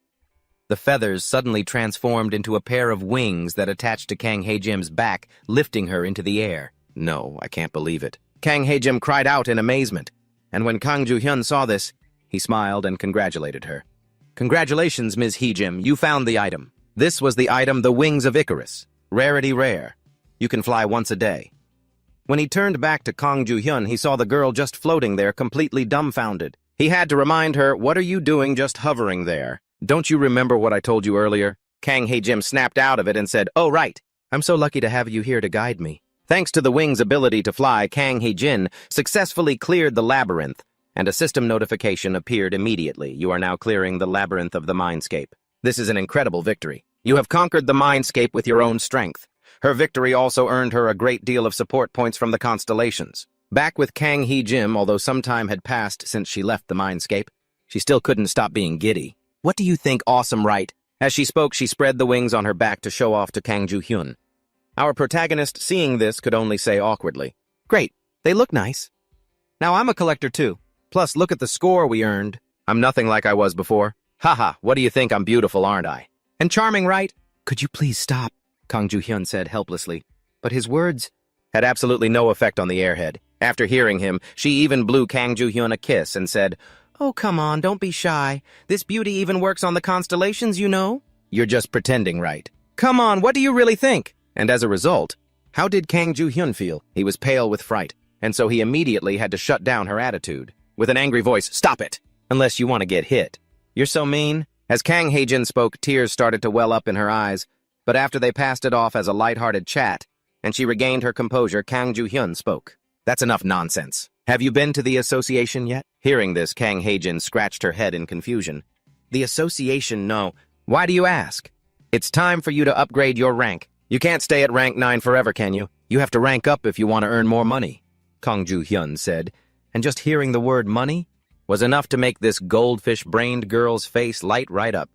The feathers suddenly transformed into a pair of wings that attached to Kang Hae-jim's back, lifting her into the air. No, I can't believe it. Kang Hae-jim cried out in amazement, and when Kang Ju-hyun saw this, he smiled and congratulated her. Congratulations, Ms. Hae-jim, you found the item. This was the item, the Wings of Icarus. Rarity rare. You can fly once a day. When he turned back to Kang Ju-hyun, he saw the girl just floating there, completely dumbfounded. He had to remind her, What are you doing just hovering there? Don't you remember what I told you earlier? Kang Hae-jim snapped out of it and said, Oh, right. I'm so lucky to have you here to guide me. Thanks to the wing's ability to fly, Kang Hae-jin successfully cleared the labyrinth, and a system notification appeared immediately. You are now clearing the labyrinth of the mindscape. This is an incredible victory. You have conquered the mindscape with your own strength. Her victory also earned her a great deal of support points from the constellations. Back with Kang Hae-jim, although some time had passed since she left the mindscape, she still couldn't stop being giddy. What do you think, awesome, right? As she spoke, she spread the wings on her back to show off to Kang Ju-hyun. Our protagonist, seeing this, could only say awkwardly, Great, they look nice. Now I'm a collector too. Plus, look at the score we earned. I'm nothing like I was before. Haha, what do you think? I'm beautiful, aren't I? And charming, right? Could you please stop? Kang Ju-hyun said helplessly. But his words had absolutely no effect on the airhead. After hearing him, she even blew Kang Ju-hyun a kiss and said, Oh, come on, don't be shy. This beauty even works on the constellations, you know? You're just pretending, right? Come on, what do you really think? And as a result, how did Kang Ju-hyun feel? He was pale with fright, and so he immediately had to shut down her attitude. With an angry voice, Stop it! Unless you want to get hit. You're so mean. As Kang Hae-jin spoke, tears started to well up in her eyes, but after they passed it off as a light-hearted chat, and she regained her composure, Kang Ju-hyun spoke. That's enough nonsense. Have you been to the association yet? Hearing this, Kang Hae-jin scratched her head in confusion. The association, no. Why do you ask? It's time for you to upgrade your rank. You can't stay at rank 9 forever, can you? You have to rank up if you want to earn more money, Kang Ju-hyun said, and just hearing the word money was enough to make this goldfish-brained girl's face light right up.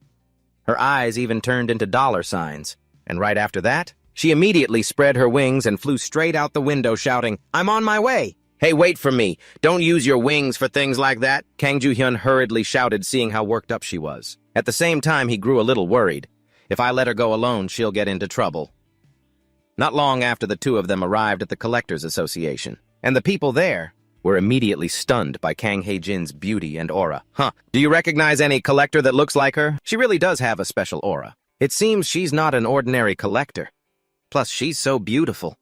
Her eyes even turned into dollar signs, and right after that, she immediately spread her wings and flew straight out the window shouting, I'm on my way! Hey, wait for me! Don't use your wings for things like that! Kang Ju-hyun hurriedly shouted, seeing how worked up she was. At the same time, he grew a little worried. If I let her go alone, she'll get into trouble. Not long after the two of them arrived at the Collectors Association, and the people there were immediately stunned by Kang Hae-jin's beauty and aura. Do you recognize any collector that looks like her? She really does have a special aura. It seems she's not an ordinary collector. Plus, she's so beautiful.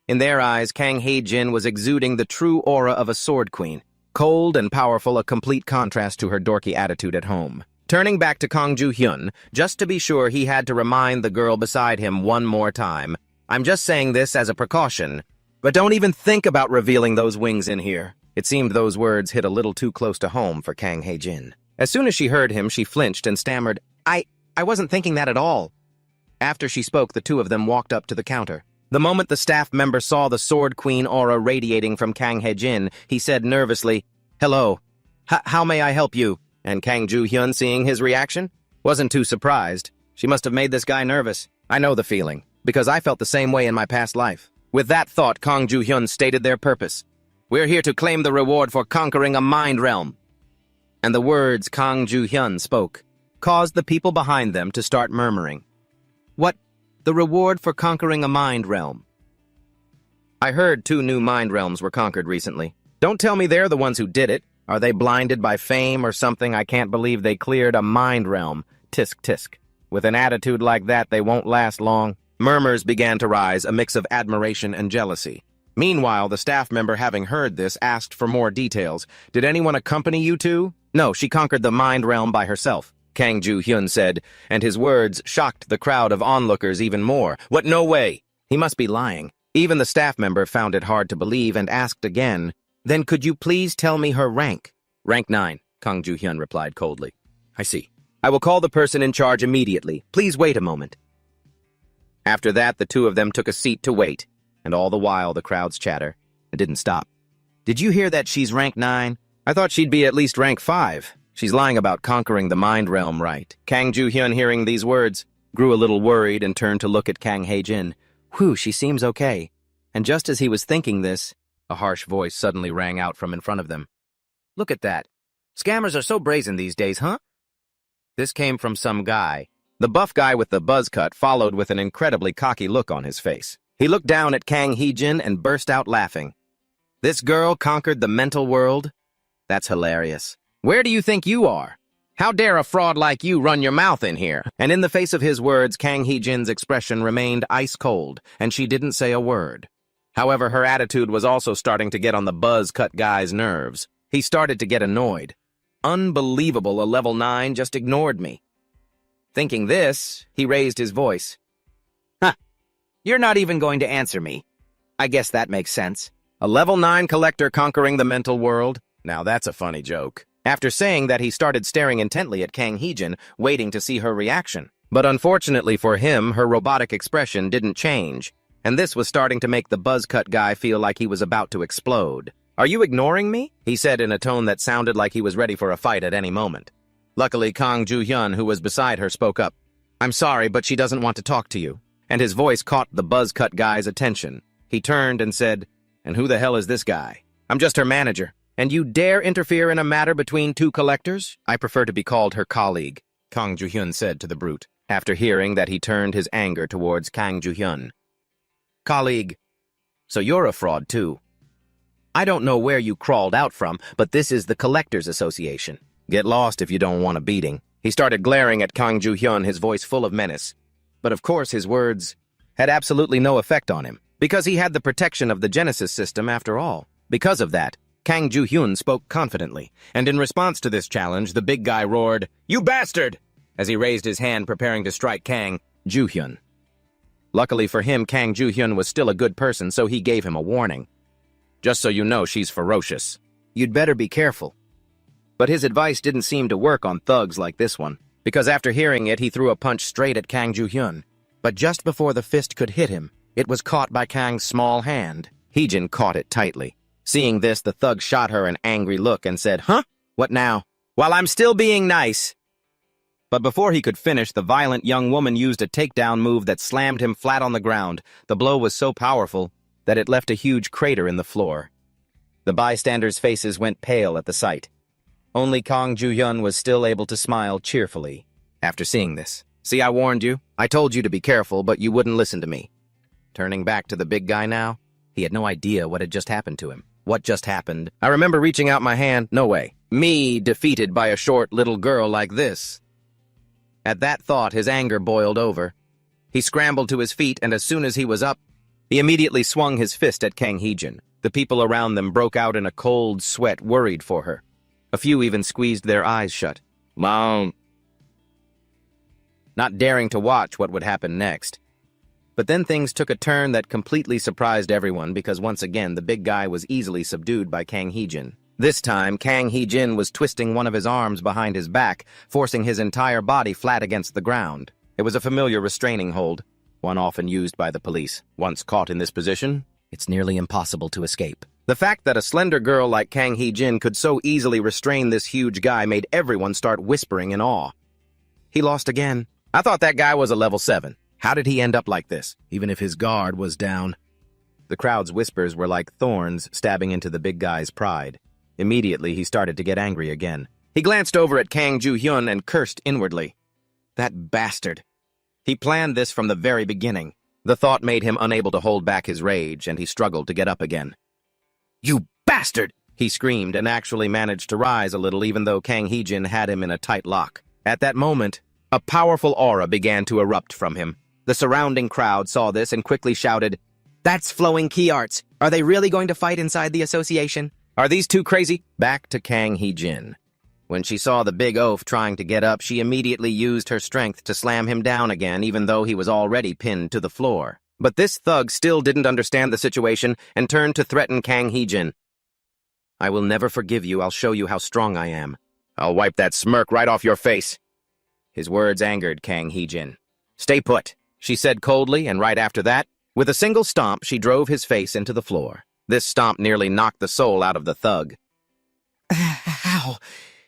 In their eyes, Kang Hae-jin was exuding the true aura of a sword queen. Cold and powerful, a complete contrast to her dorky attitude at home. Turning back to Kang Ju-hyun, just to be sure, he had to remind the girl beside him one more time. I'm just saying this as a precaution, but don't even think about revealing those wings in here. It seemed those words hit a little too close to home for Kang Hae-jin. As soon as she heard him, she flinched and stammered, I wasn't thinking that at all. After she spoke, the two of them walked up to the counter. The moment the staff member saw the Sword Queen aura radiating from Kang Hae-jin, he said nervously, "Hello. How may I help you?" And Kang Ju-hyun, seeing his reaction, wasn't too surprised. She must have made this guy nervous. I know the feeling, because I felt the same way in my past life. With that thought, Kang Ju-hyun stated their purpose. "We're here to claim the reward for conquering a mind realm." And the words Kang Ju-hyun spoke caused the people behind them to start murmuring. What? The reward for conquering a mind realm? I heard 2 new mind realms were conquered recently. Don't tell me they're the ones who did it. Are they blinded by fame or something? I can't believe they cleared a mind realm. Tisk tisk. With an attitude like that, they won't last long. Murmurs began to rise, a mix of admiration and jealousy. Meanwhile, the staff member, having heard this, asked for more details. Did anyone accompany you two? No, she conquered the mind realm by herself, Kang Ju-hyun said, and his words shocked the crowd of onlookers even more. What, no way? He must be lying. Even the staff member found it hard to believe and asked again, Then could you please tell me her rank? Rank 9, Kang Ju-hyun replied coldly. I see. I will call the person in charge immediately. Please wait a moment. After that, the two of them took a seat to wait, and all the while the crowd's chatter didn't stop. Did you hear that she's rank 9? I thought she'd be at least rank 5. She's lying about conquering the mind realm, right? Kang Ju-hyun, hearing these words, grew a little worried and turned to look at Kang Hae-jin. Whew, she seems okay. And just as he was thinking this, a harsh voice suddenly rang out from in front of them. Look at that. Scammers are so brazen these days, huh? This came from some guy. The buff guy with the buzz cut followed with an incredibly cocky look on his face. He looked down at Kang Hae-jin and burst out laughing. This girl conquered the mental world? That's hilarious. Where do you think you are? How dare a fraud like you run your mouth in here? And in the face of his words, Kang Hae-jin's expression remained ice cold, and she didn't say a word. However, her attitude was also starting to get on the buzz-cut guy's nerves. He started to get annoyed. Unbelievable, a level 9 just ignored me. Thinking this, he raised his voice. You're not even going to answer me. I guess that makes sense. A level 9 collector conquering the mental world? Now that's a funny joke. After saying that, he started staring intently at Kang Hae-jin, waiting to see her reaction. But unfortunately for him, her robotic expression didn't change, and this was starting to make the buzz-cut guy feel like he was about to explode. Are you ignoring me? He said in a tone that sounded like he was ready for a fight at any moment. Luckily, Kang Ju-hyun, who was beside her, spoke up. I'm sorry, but she doesn't want to talk to you. And his voice caught the buzz-cut guy's attention. He turned and said, And who the hell is this guy? I'm just her manager. And you dare interfere in a matter between 2 collectors? I prefer to be called her colleague, Kang Ju-hyun said to the brute. After hearing that, he turned his anger towards Kang Ju-hyun. Colleague, so you're a fraud too. I don't know where you crawled out from, but this is the Collectors Association. Get lost if you don't want a beating. He started glaring at Kang Ju-hyun, his voice full of menace. But of course his words had absolutely no effect on him, because he had the protection of the Genesis system after all. Because of that, Kang Ju-hyun spoke confidently, and in response to this challenge, the big guy roared, You bastard! As he raised his hand preparing to strike Kang Ju-hyun. Luckily for him, Kang Ju-hyun was still a good person, so he gave him a warning. Just so you know, she's ferocious. You'd better be careful. But his advice didn't seem to work on thugs like this one, because after hearing it, he threw a punch straight at Kang Ju-hyun. But just before the fist could hit him, it was caught by Kang's small hand. Hae-jin caught it tightly. Seeing this, the thug shot her an angry look and said, Huh? What now? While I'm still being nice. But before he could finish, the violent young woman used a takedown move that slammed him flat on the ground. The blow was so powerful that it left a huge crater in the floor. The bystanders' faces went pale at the sight. Only Kang Ju-hyun was still able to smile cheerfully after seeing this. See, I warned you. I told you to be careful, but you wouldn't listen to me. Turning back to the big guy now, he had no idea what had just happened to him. What just happened? I remember reaching out my hand. No way. Me defeated by a short little girl like this. At that thought, his anger boiled over. He scrambled to his feet, and as soon as he was up, he immediately swung his fist at Kang Hae-jin. The people around them broke out in a cold sweat, worried for her. A few even squeezed their eyes shut. Mom. Not daring to watch what would happen next. But then things took a turn that completely surprised everyone because once again the big guy was easily subdued by Kang Hee-jin. This time, Kang Hee-jin was twisting one of his arms behind his back, forcing his entire body flat against the ground. It was a familiar restraining hold, one often used by the police. Once caught in this position, it's nearly impossible to escape. The fact that a slender girl like Kang Hee-jin could so easily restrain this huge guy made everyone start whispering in awe. He lost again. I thought that guy was a level 7. How did he end up like this, even if his guard was down? The crowd's whispers were like thorns stabbing into the big guy's pride. Immediately, he started to get angry again. He glanced over at Kang Joo-hyun and cursed inwardly. That bastard. He planned this from the very beginning. The thought made him unable to hold back his rage, and he struggled to get up again. You bastard! He screamed and actually managed to rise a little even though Kang Hee-jin had him in a tight lock. At that moment, a powerful aura began to erupt from him. The surrounding crowd saw this and quickly shouted, "That's flowing key arts! Are they really going to fight inside the association? Are these two crazy?" Back to Kang Hee-jin. When she saw the big oaf trying to get up, she immediately used her strength to slam him down again, even though he was already pinned to the floor. But this thug still didn't understand the situation and turned to threaten Kang Hee-jin. "I will never forgive you. I'll show you how strong I am. I'll wipe that smirk right off your face." His words angered Kang Hee-jin. "Stay put," she said coldly, and right after that, with a single stomp, she drove his face into the floor. This stomp nearly knocked the soul out of the thug. "How?"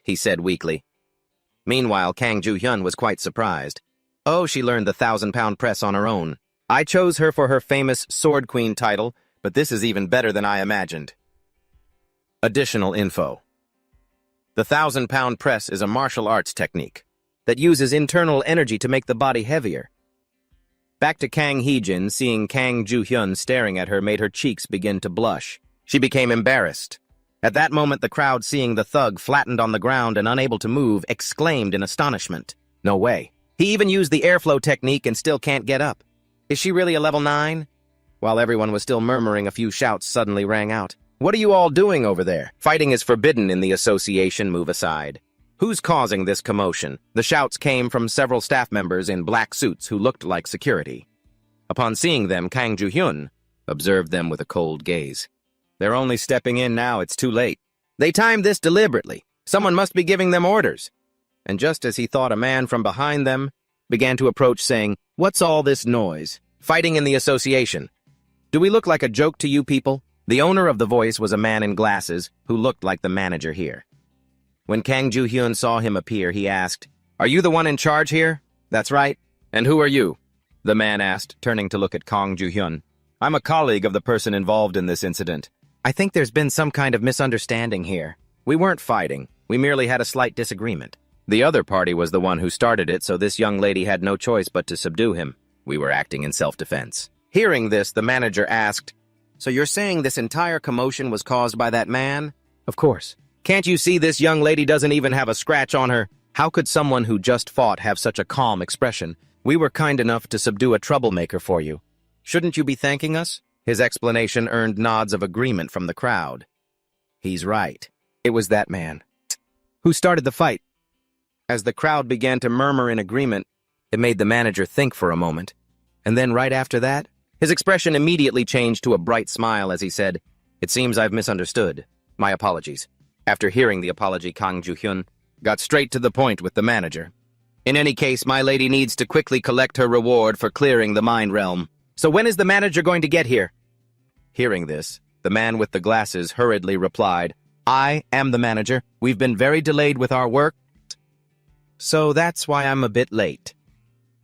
he said weakly. Meanwhile, Kang Joo-hyun was quite surprised. Oh, she learned the 1,000-pound press on her own. I chose her for her famous Sword Queen title, but this is even better than I imagined. Additional info. The 1,000-pound press is a martial arts technique that uses internal energy to make the body heavier. Back to Kang Hee-jin, seeing Kang Joo-hyun staring at her made her cheeks begin to blush. She became embarrassed. At that moment, the crowd, seeing the thug flattened on the ground and unable to move, exclaimed in astonishment. No way. He even used the airflow technique and still can't get up. Is she really a level 9? While everyone was still murmuring, a few shouts suddenly rang out. What are you all doing over there? Fighting is forbidden in the association, move aside. Who's causing this commotion? The shouts came from several staff members in black suits who looked like security. Upon seeing them, Kang Joo-hyun observed them with a cold gaze. They're only stepping in now, it's too late. They timed this deliberately. Someone must be giving them orders. And just as he thought, a man from behind them began to approach saying, "What's all this noise? Fighting in the association. Do we look like a joke to you people?" The owner of the voice was a man in glasses who looked like the manager here. When Kang Joo-hyun saw him appear, he asked, "Are you the one in charge here?" "That's right." "And who are you?" the man asked, turning to look at Kang Joo-hyun. "I'm a colleague of the person involved in this incident. I think there's been some kind of misunderstanding here. We weren't fighting. We merely had a slight disagreement. The other party was the one who started it, so this young lady had no choice but to subdue him. We were acting in self-defense." Hearing this, the manager asked, "So you're saying this entire commotion was caused by that man?" "Of course. Can't you see this young lady doesn't even have a scratch on her? How could someone who just fought have such a calm expression? We were kind enough to subdue a troublemaker for you. Shouldn't you be thanking us?" His explanation earned nods of agreement from the crowd. He's right. It was that man. Who started the fight? As the crowd began to murmur in agreement, it made the manager think for a moment. And then right after that, his expression immediately changed to a bright smile as he said, "It seems I've misunderstood. My apologies." After hearing the apology, Kang Joo-hyun got straight to the point with the manager. "In any case, my lady needs to quickly collect her reward for clearing the mind realm. So when is the manager going to get here?" Hearing this, the man with the glasses hurriedly replied, "I am the manager. We've been very delayed with our work, so that's why I'm a bit late.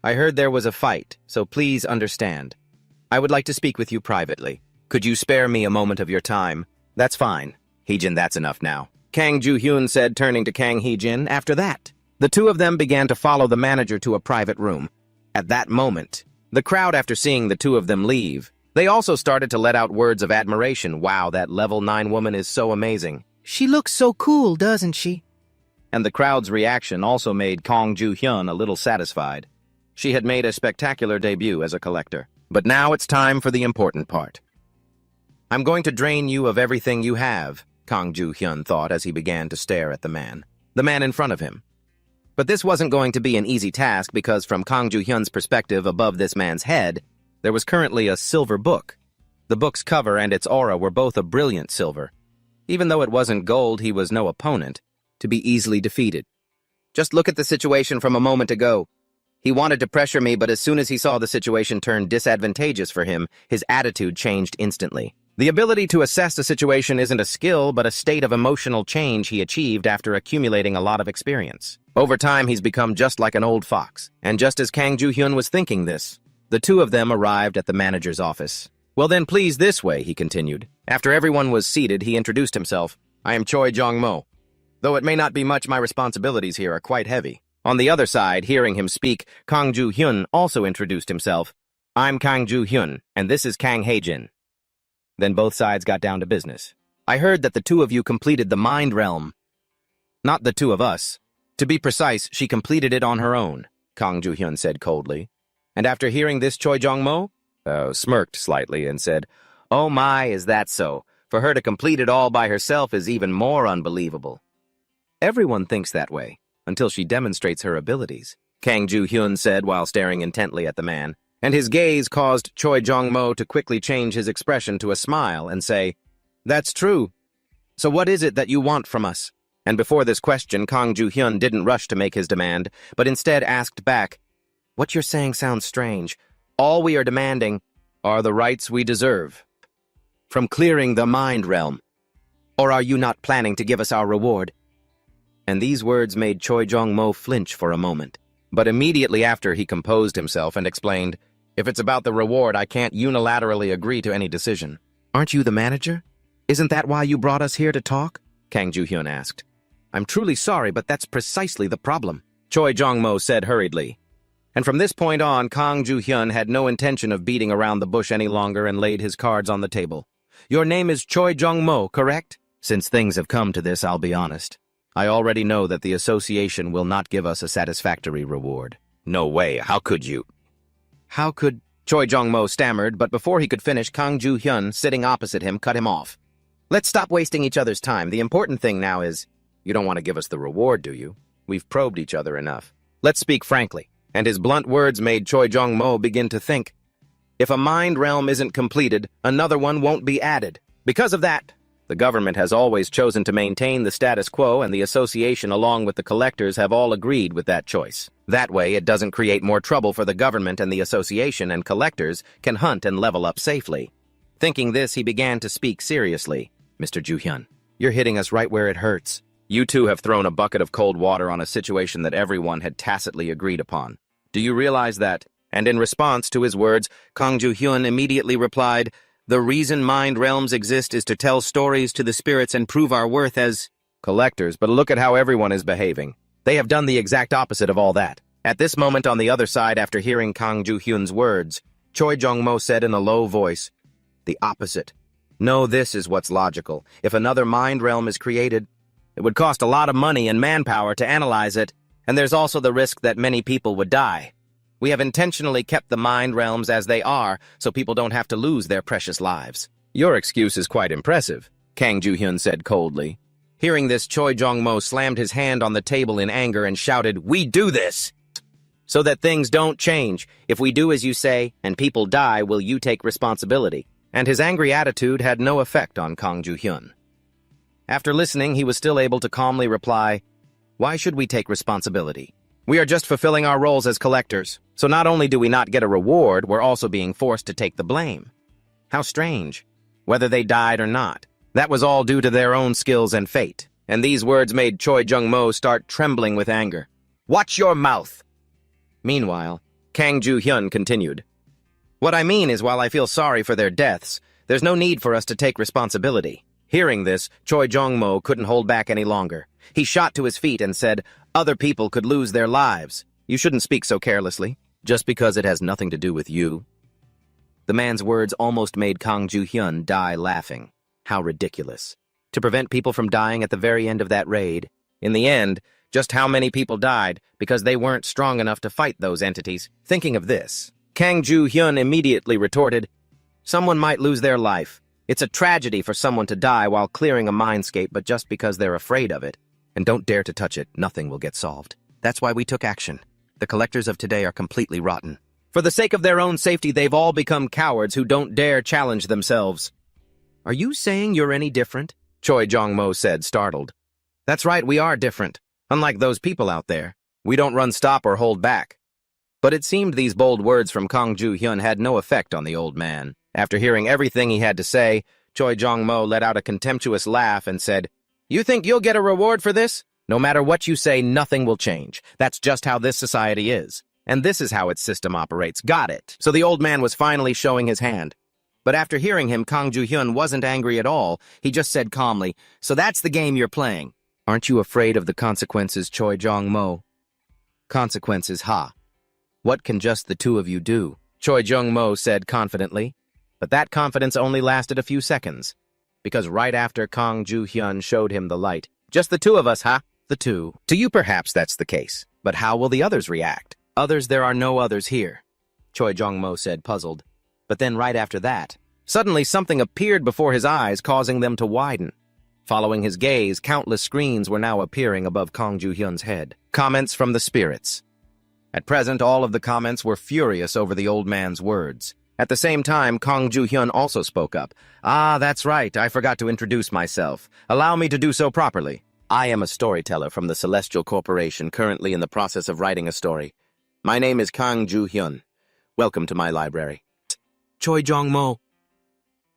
I heard there was a fight, so please understand. I would like to speak with you privately. Could you spare me a moment of your time?" "That's fine. Hee-jin, that's enough now," Kang Joo-hyun said, turning to Kang Hee-jin. After that, the two of them began to follow the manager to a private room. At that moment, the crowd, after seeing the two of them leave, they also started to let out words of admiration. "Wow, that level 9 woman is so amazing. She looks so cool, doesn't she?" And the crowd's reaction also made Kang Joo-hyun a little satisfied. She had made a spectacular debut as a collector. But now it's time for the important part. "I'm going to drain you of everything you have," Kang Joo-hyun thought as he began to stare at the man in front of him. But this wasn't going to be an easy task because from Kang Joo-hyun's perspective above this man's head, There was currently a silver book. The book's cover and its aura were both a brilliant silver. Even though it wasn't gold, he was no opponent to be easily defeated. Just look at the situation from a moment ago. He wanted to pressure me, but as soon as he saw the situation turn disadvantageous for him, his attitude changed instantly. The ability to assess a situation isn't a skill, but a state of emotional change he achieved after accumulating a lot of experience. Over time, he's become just like an old fox. And just as Kang Joo-hyun was thinking this, the two of them arrived at the manager's office. Well then, please this way, he continued. After everyone was seated, he introduced himself. I am Choi Jong-mo. Though it may not be much, my responsibilities here are quite heavy. On the other side, hearing him speak, Kang Joo-hyun also introduced himself. I'm Kang Joo-hyun, and this is Kang Hae-jin. Then both sides got down to business. I heard that the two of you completed the Mind Realm. Not the two of us. To be precise, she completed it on her own, Kang Joo-hyun said coldly. And after hearing this, Choi Jong-mo smirked slightly and said, Oh my, is that so? For her to complete it all by herself is even more unbelievable. Everyone thinks that way, until she demonstrates her abilities, Kang Joo-hyun said while staring intently at the man, and his gaze caused Choi Jong-mo to quickly change his expression to a smile and say, That's true. So what is it that you want from us? And before this question, Kang Joo-hyun didn't rush to make his demand, but instead asked back, What you're saying sounds strange. All we are demanding are the rights we deserve from clearing the Mind Realm. Or are you not planning to give us our reward? And these words made Choi Jong-mo flinch for a moment. But immediately after, he composed himself and explained, If it's about the reward, I can't unilaterally agree to any decision. Aren't you the manager? Isn't that why you brought us here to talk? Kang Joo-hyun asked. I'm truly sorry, but that's precisely the problem, Choi Jong-mo said hurriedly. And from this point on, Kang Joo-hyun had no intention of beating around the bush any longer and laid his cards on the table. Your name is Choi Jong-mo, correct? Since things have come to this, I'll be honest. I already know that the association will not give us a satisfactory reward. No way, how could you? How could... Choi Jong-mo stammered, but before he could finish, Kang Joo-hyun, sitting opposite him, cut him off. Let's stop wasting each other's time. The important thing now is, you don't want to give us the reward, do you? We've probed each other enough. Let's speak frankly. And his blunt words made Choi Jong-mo begin to think. If a mind realm isn't completed, another one won't be added. Because of that, the government has always chosen to maintain the status quo, and the association along with the collectors have all agreed with that choice. That way, it doesn't create more trouble for the government, and the association and collectors can hunt and level up safely. Thinking this, he began to speak seriously. Mr. Joo-hyun, you're hitting us right where it hurts. You two have thrown a bucket of cold water on a situation that everyone had tacitly agreed upon. Do you realize that? And in response to his words, Kang Joo-hyun immediately replied, The reason mind realms exist is to tell stories to the spirits and prove our worth as collectors, but look at how everyone is behaving. They have done the exact opposite of all that. At this moment on the other side, after hearing Kang Joo-hyun's words, Choi Jong-mo said in a low voice, The opposite. No, this is what's logical. If another mind realm is created, it would cost a lot of money and manpower to analyze it, and there's also the risk that many people would die. We have intentionally kept the mind realms as they are, so people don't have to lose their precious lives. Your excuse is quite impressive, Kang Joo-hyun said coldly. Hearing this, Choi Jong-mo slammed his hand on the table in anger and shouted, We do this! So that things don't change. If we do as you say, and people die, will you take responsibility? And his angry attitude had no effect on Kang Joo-hyun. After listening, he was still able to calmly reply, Why should we take responsibility? We are just fulfilling our roles as collectors. So not only do we not get a reward, we're also being forced to take the blame. How strange. Whether they died or not. That was all due to their own skills and fate. And these words made Choi Jong-mo start trembling with anger. Watch your mouth! Meanwhile, Kang Joo-hyun continued. What I mean is, while I feel sorry for their deaths, there's no need for us to take responsibility. Hearing this, Choi Jong-mo couldn't hold back any longer. He shot to his feet and said, Other people could lose their lives. You shouldn't speak so carelessly, just because it has nothing to do with you. The man's words almost made Kang Joo-hyun die laughing. How ridiculous. To prevent people from dying at the very end of that raid. In the end, just how many people died because they weren't strong enough to fight those entities. Thinking of this, Kang Joo-hyun immediately retorted, Someone might lose their life. It's a tragedy for someone to die while clearing a mindscape, but just because they're afraid of it. And don't dare to touch it, nothing will get solved. That's why we took action. The collectors of today are completely rotten. For the sake of their own safety, they've all become cowards who don't dare challenge themselves. Are you saying you're any different? Choi Jong-mo said, startled. That's right, we are different. Unlike those people out there. We don't run stop or hold back. But it seemed these bold words from Kang Joo-hyun had no effect on the old man. After hearing everything he had to say, Choi Jong-mo let out a contemptuous laugh and said, You think you'll get a reward for this? No matter what you say, nothing will change. That's just how this society is. And this is how its system operates. Got it. So the old man was finally showing his hand. But after hearing him, Kang Joo-hyun wasn't angry at all. He just said calmly, So that's the game you're playing. Aren't you afraid of the consequences, Choi Jong-mo? Consequences, ha. What can just the two of you do? Choi Jong-mo said confidently. But that confidence only lasted a few seconds. Because right after Kang Joo-hyun showed him the light, just the two of us, huh? The two. To you, perhaps that's the case. But how will the others react? Others, there are no others here. Choi Jong-mo said, puzzled. But then right after that, suddenly something appeared before his eyes, causing them to widen. Following his gaze, countless screens were now appearing above Kang Joo-hyun's head. Comments from the spirits. At present, all of the comments were furious over the old man's words. At the same time, Kang Joo-hyun also spoke up. Ah, that's right, I forgot to introduce myself. Allow me to do so properly. I am a storyteller from the Celestial Corporation, currently in the process of writing a story. My name is Kang Joo-hyun. Welcome to my library. Choi Jong-mo.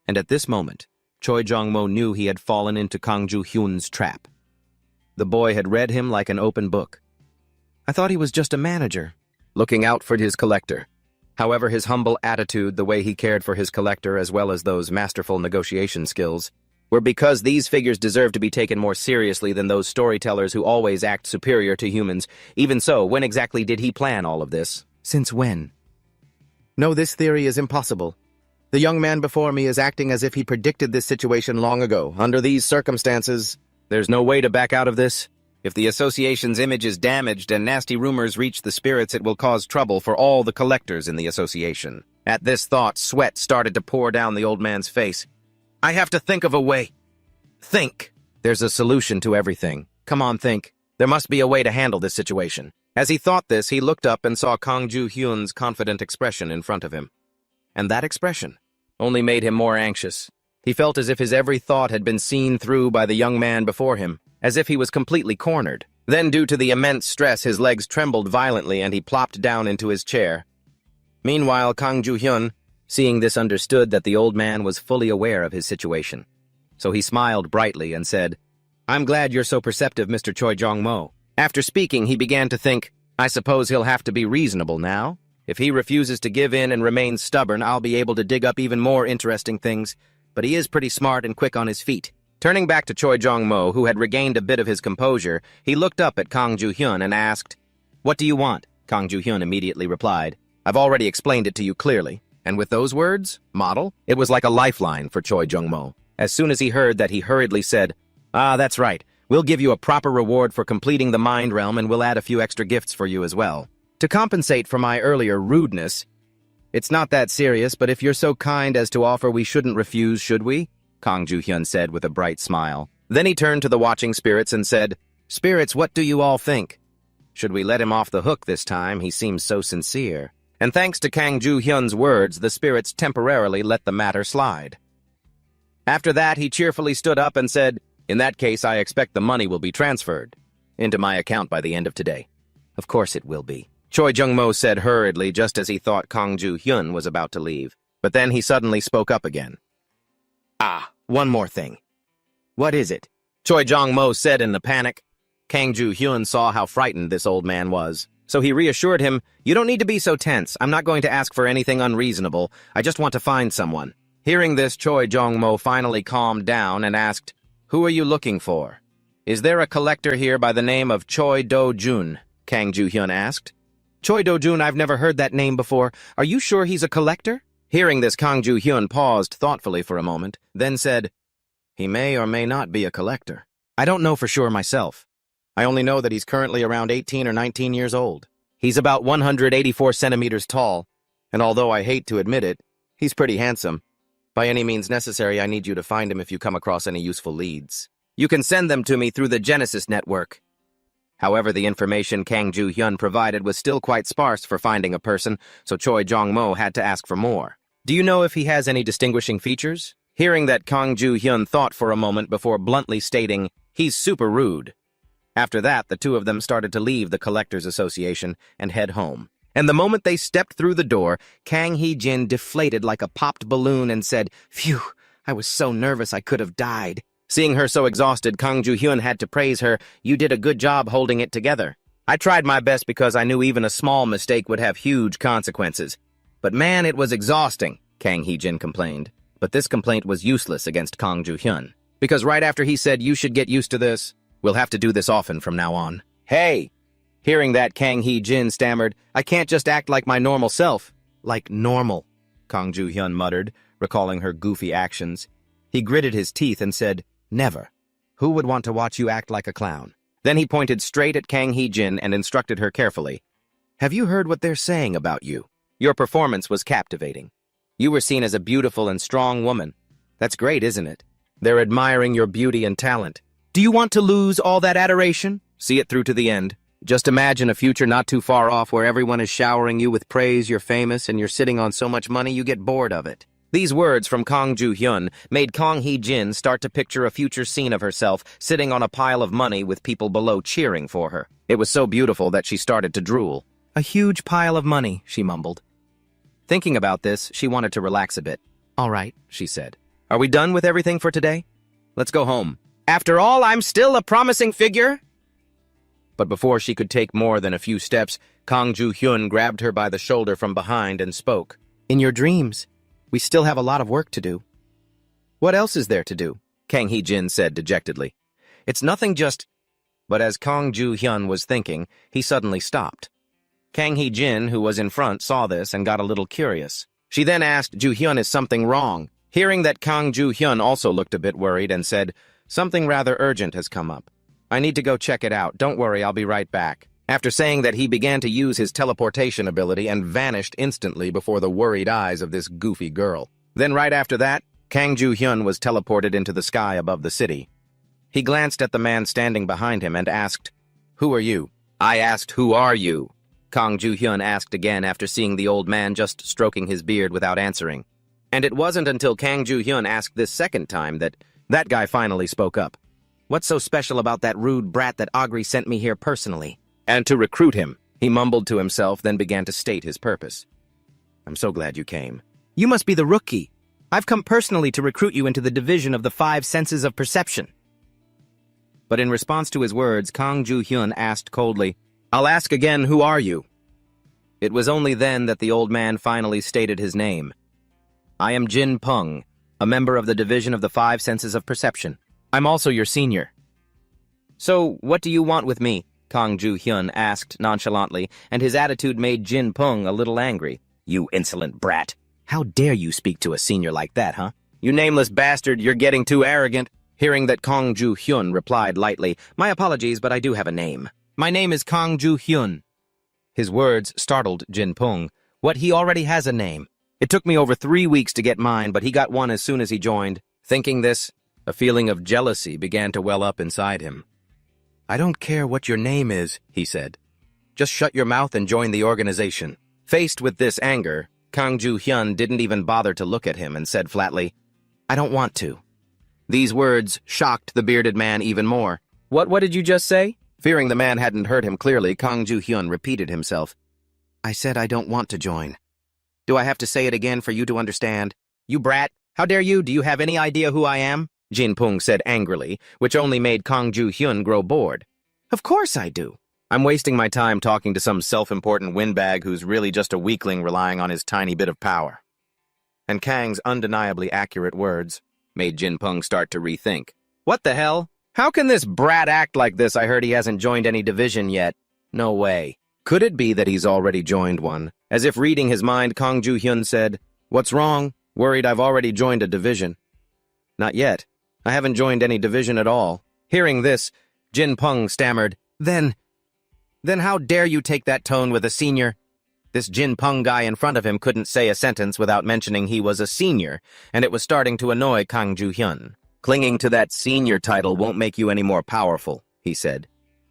And at this moment, Choi Jong-mo knew he had fallen into Kang Joo-hyun's trap. The boy had read him like an open book. I thought he was just a manager, looking out for his collector. However, his humble attitude, the way he cared for his collector, as well as those masterful negotiation skills, were because these figures deserve to be taken more seriously than those storytellers who always act superior to humans. Even so, when exactly did he plan all of this? Since when? No, this theory is impossible. The young man before me is acting as if he predicted this situation long ago. Under these circumstances, there's no way to back out of this. If the association's image is damaged and nasty rumors reach the spirits, it will cause trouble for all the collectors in the association. At this thought, sweat started to pour down the old man's face. I have to think of a way. Think. There's a solution to everything. Come on, think. There must be a way to handle this situation. As he thought this, he looked up and saw Kang Joo-hyun's confident expression in front of him. And that expression only made him more anxious. He felt as if his every thought had been seen through by the young man before him, as if he was completely cornered. Then, due to the immense stress, his legs trembled violently and he plopped down into his chair. Meanwhile, Kang Joo-hyun, seeing this, understood that the old man was fully aware of his situation. So he smiled brightly and said, I'm glad you're so perceptive, Mr. Choi Jong-mo. After speaking, he began to think, I suppose he'll have to be reasonable now. If he refuses to give in and remains stubborn, I'll be able to dig up even more interesting things. But he is pretty smart and quick on his feet. Turning back to Choi Jong-mo, who had regained a bit of his composure, he looked up at Kang Joo-hyun and asked, What do you want? Kang Joo-hyun immediately replied, I've already explained it to you clearly. And with those words, model, it was like a lifeline for Choi Jong-mo. As soon as he heard that, he hurriedly said, That's right. We'll give you a proper reward for completing the Mind Realm, and we'll add a few extra gifts for you as well. To compensate for my earlier rudeness, it's not that serious, but if you're so kind as to offer, we shouldn't refuse, should we? Kang Joo-hyun said with a bright smile. Then he turned to the watching spirits and said, Spirits, what do you all think? Should we let him off the hook this time? He seems so sincere. And thanks to Kang Joo-hyun's words, the spirits temporarily let the matter slide. After that, he cheerfully stood up and said, In that case, I expect the money will be transferred into my account by the end of today. Of course it will be. Choi Jong-mo said hurriedly, just as he thought Kang Joo-hyun was about to leave. But then he suddenly spoke up again. One more thing. What is it? Choi Jong-mo said in a panic. Kang Joo-hyun saw how frightened this old man was. So he reassured him, You don't need to be so tense. I'm not going to ask for anything unreasonable. I just want to find someone. Hearing this, Choi Jong-mo finally calmed down and asked, Who are you looking for? Is there a collector here by the name of Choi Do-jun? Kang Joo-hyun asked. Choi Do-jun, I've never heard that name before. Are you sure he's a collector? Hearing this, Kang Joo-hyun paused thoughtfully for a moment, then said, He may or may not be a collector. I don't know for sure myself. I only know that he's currently around 18 or 19 years old. He's about 184 centimeters tall, and although I hate to admit it, he's pretty handsome. By any means necessary, I need you to find him if you come across any useful leads. You can send them to me through the Genesis network. However, the information Kang Ju-hyun provided was still quite sparse for finding a person, so Choi Jong-mo had to ask for more. Do you know if he has any distinguishing features? Hearing that, Kang Ju-hyun thought for a moment before bluntly stating, "He's super rude." After that, the two of them started to leave the Collectors Association and head home. And the moment they stepped through the door, Kang Hee-jin deflated like a popped balloon and said, "Phew, I was so nervous I could have died." Seeing her so exhausted, Kang Ju-hyun had to praise her. "You did a good job holding it together." "I tried my best because I knew even a small mistake would have huge consequences. But man, it was exhausting," Kang Hee-jin complained. But this complaint was useless against Kang Ju-hyun, because right after he said, "You should get used to this. We'll have to do this often from now on." "Hey!" Hearing that, Kang Hee-jin stammered, "I can't just act like my normal self." "Like normal," Kang Ju-hyun muttered, recalling her goofy actions. He gritted his teeth and said, "Never. Who would want to watch you act like a clown?" Then he pointed straight at Kang Hee-jin and instructed her carefully. "Have you heard what they're saying about you? Your performance was captivating. You were seen as a beautiful and strong woman. That's great, isn't it? They're admiring your beauty and talent. Do you want to lose all that adoration? See it through to the end. Just imagine a future not too far off where everyone is showering you with praise, you're famous, and you're sitting on so much money you get bored of it." These words from Kang Ju-hyun made Kang Hee-jin start to picture a future scene of herself sitting on a pile of money with people below cheering for her. It was so beautiful that she started to drool. "A huge pile of money," she mumbled. Thinking about this, she wanted to relax a bit. "All right," she said. "Are we done with everything for today? Let's go home. After all, I'm still a promising figure." But before she could take more than a few steps, Kang Ju-hyun grabbed her by the shoulder from behind and spoke. "In your dreams, we still have a lot of work to do." "What else is there to do?" Kang Hee-jin said dejectedly. "It's nothing, just—" But as Kang Ju-hyun was thinking, he suddenly stopped. Kang Hee-jin, who was in front, saw this and got a little curious. She then asked Ju-hyun, "Is something wrong?" Hearing that, Kang Ju-hyun also looked a bit worried and said, "Something rather urgent has come up. I need to go check it out. Don't worry, I'll be right back." After saying that, he began to use his teleportation ability and vanished instantly before the worried eyes of this goofy girl. Then right after that, Kang Ju-hyun was teleported into the sky above the city. He glanced at the man standing behind him and asked, "Who are you?" "I asked, who are you?" Kang Ju-hyun asked again after seeing the old man just stroking his beard without answering. And it wasn't until Kang Ju-hyun asked this second time that guy finally spoke up. "What's so special about that rude brat that Agri sent me here personally?" "And to recruit him," he mumbled to himself, then began to state his purpose. "I'm so glad you came." "You must be the rookie. I've come personally to recruit you into the division of the 5 senses of perception." But in response to his words, Kang Ju-hyun asked coldly, "I'll ask again, who are you?" It was only then that the old man finally stated his name. "I am Jin Peng, a member of the division of the 5 senses of perception. I'm also your senior." "So, what do you want with me?" Kang Ju-hyun asked nonchalantly, and his attitude made Jin Peng a little angry. "You insolent brat. How dare you speak to a senior like that, huh? You nameless bastard, you're getting too arrogant." Hearing that, Kang Ju-hyun replied lightly, "My apologies, but I do have a name. My name is Kang Ju-hyun." His words startled Jin Peng. What, he already has a name? It took me over 3 weeks to get mine, but he got one as soon as he joined. Thinking this, a feeling of jealousy began to well up inside him. "I don't care what your name is," he said. "Just shut your mouth and join the organization." Faced with this anger, Kang Ju-hyun didn't even bother to look at him and said flatly, "I don't want to." These words shocked the bearded man even more. What did you just say?" Fearing the man hadn't heard him clearly, Kang Ju-hyun repeated himself. "I said I don't want to join." "Do I have to say it again for you to understand?" "You brat! How dare you? Do you have any idea who I am?" Jin Peng said angrily, which only made Kang Ju-hyun grow bored. "Of course I do. I'm wasting my time talking to some self-important windbag who's really just a weakling relying on his tiny bit of power." And Kang's undeniably accurate words made Jin Peng start to rethink. What the hell? How can this brat act like this? I heard he hasn't joined any division yet. No way. Could it be that he's already joined one? As if reading his mind, Kang Ju-hyun said, "What's wrong? Worried I've already joined a division." "Not yet. I haven't joined any division at all." Hearing this, Jin Peng stammered, Then how dare you take that tone with a senior?" This Jin Peng guy in front of him couldn't say a sentence without mentioning he was a senior, and it was starting to annoy Kang Ju-hyun. "Clinging to that senior title won't make you any more powerful," he said.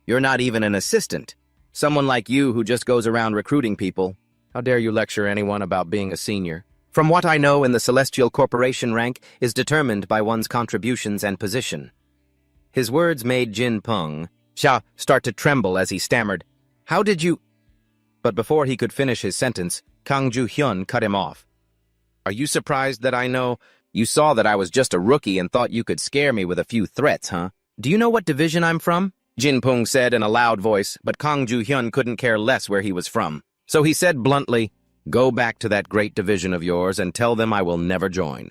You're not even an assistant. Someone like you who just goes around recruiting people. How dare you lecture anyone about being a senior? From what I know in the Celestial Corporation, rank is determined by one's contributions and position. His words made Jin Peng start to tremble as he stammered, "How did you—" But before he could finish his sentence, Kang Ju-hyun cut him off. "Are you surprised that I know? You saw that I was just a rookie and thought you could scare me with a few threats, huh? Do you know what division I'm from?" Jin Peng said in a loud voice, but Kang Ju-hyun couldn't care less where he was from. So he said bluntly, "Go back to that great division of yours and tell them I will never join.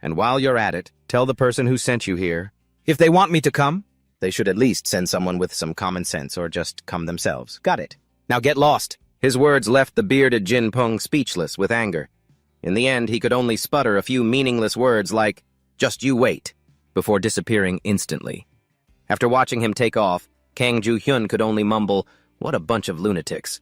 And while you're at it, tell the person who sent you here, if they want me to come, they should at least send someone with some common sense or just come themselves. Got it? Now get lost." His words left the bearded Jin Peng speechless with anger. In the end, he could only sputter a few meaningless words like, "Just you wait," before disappearing instantly. After watching him take off, Kang Ju-hyun could only mumble, "What a bunch of lunatics."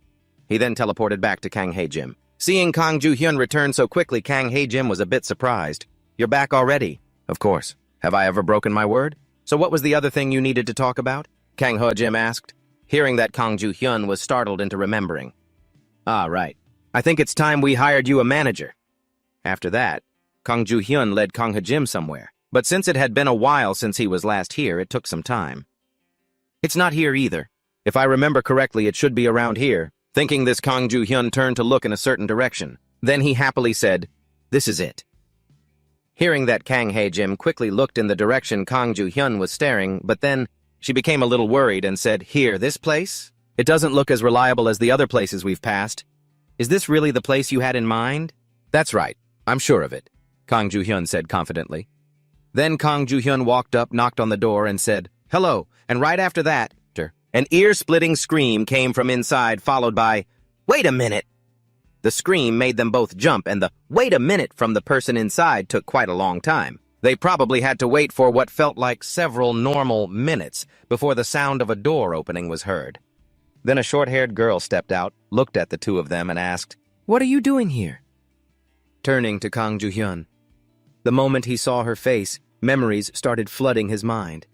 He then teleported back to Kang Hae-jim. Seeing Kang Ju-hyun return so quickly, Kang Hae-jim was a bit surprised. "You're back already?" "Of course. Have I ever broken my word?" "So what was the other thing you needed to talk about?" Kang Hae-jim asked, hearing that Kang Ju-hyun was startled into remembering. "Ah, right. I think it's time we hired you a manager." After that, Kang Ju-hyun led Kang Hae-jim somewhere, but since it had been a while since he was last here, it took some time. "It's not here either. If I remember correctly, it should be around here." Thinking this, Kang Ju-hyun turned to look in a certain direction. Then he happily said, "This is it." Hearing that, Kang Hae-jim quickly looked in the direction Kang Ju-hyun was staring, but then she became a little worried and said, "Here, this place? It doesn't look as reliable as the other places we've passed. Is this really the place you had in mind?" "That's right. I'm sure of it," Kang Ju-hyun said confidently. Then Kang Ju-hyun walked up, knocked on the door, and said, "Hello," and right after that, an ear-splitting scream came from inside, followed by, "Wait a minute!" The scream made them both jump, and the "wait a minute" from the person inside took quite a long time. They probably had to wait for what felt like several normal minutes before the sound of a door opening was heard. Then a short-haired girl stepped out, looked at the two of them, and asked, "What are you doing here?" Turning to Kang Ju-hyun. The moment he saw her face, memories started flooding his mind.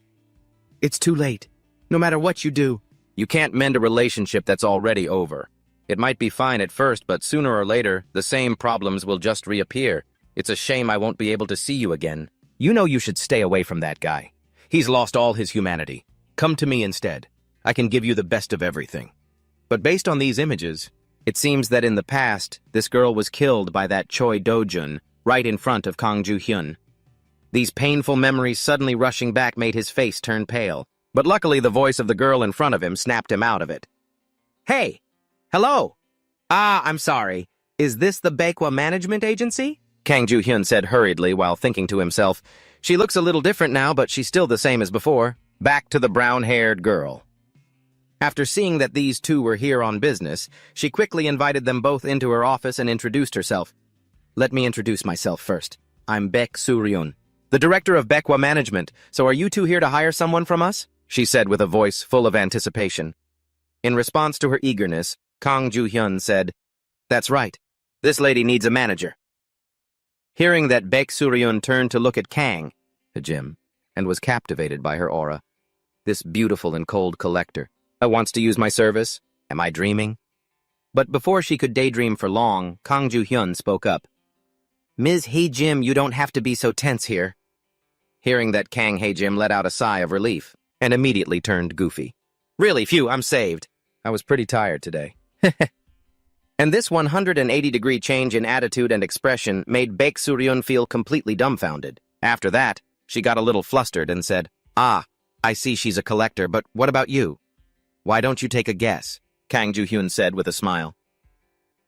"It's too late. No matter what you do, you can't mend a relationship that's already over. It might be fine at first, but sooner or later, the same problems will just reappear. It's a shame I won't be able to see you again. You know you should stay away from that guy. He's lost all his humanity. Come to me instead. I can give you the best of everything." But based on these images, it seems that in the past, this girl was killed by that Choi Do-jun right in front of Kang Ju-hyun. These painful memories suddenly rushing back made his face turn pale. But luckily, the voice of the girl in front of him snapped him out of it. "Hey! Hello! Ah, I'm sorry. Is this the Manhwa Management Agency?" Kang Ju-hyun said hurriedly while thinking to himself, "She looks a little different now, but she's still the same as before." Back to the brown-haired girl. After seeing that these two were here on business, she quickly invited them both into her office and introduced herself. "Let me introduce myself first. I'm Baek Soo-ryun, the director of Manhwa Management. So are you two here to hire someone from us?" she said with a voice full of anticipation. In response to her eagerness, Kang Ju-hyun said, "That's right. This lady needs a manager." Hearing that, Baek Soo-ryun turned to look at Kang Hae-jim and was captivated by her aura. This beautiful and cold collector wants to use my service? Am I dreaming? But before she could daydream for long, Kang Ju-hyun spoke up. "Ms. Hae-jim, you don't have to be so tense here." Hearing that, Kang Hae-jim let out a sigh of relief and immediately turned goofy. "Really, phew, I'm saved. I was pretty tired today." And this 180-degree change in attitude and expression made Baek Soo-ryun feel completely dumbfounded. After that, she got a little flustered and said, "Ah, I see she's a collector, but what about you?" "Why don't you take a guess?" Kang Ju-hyun said with a smile.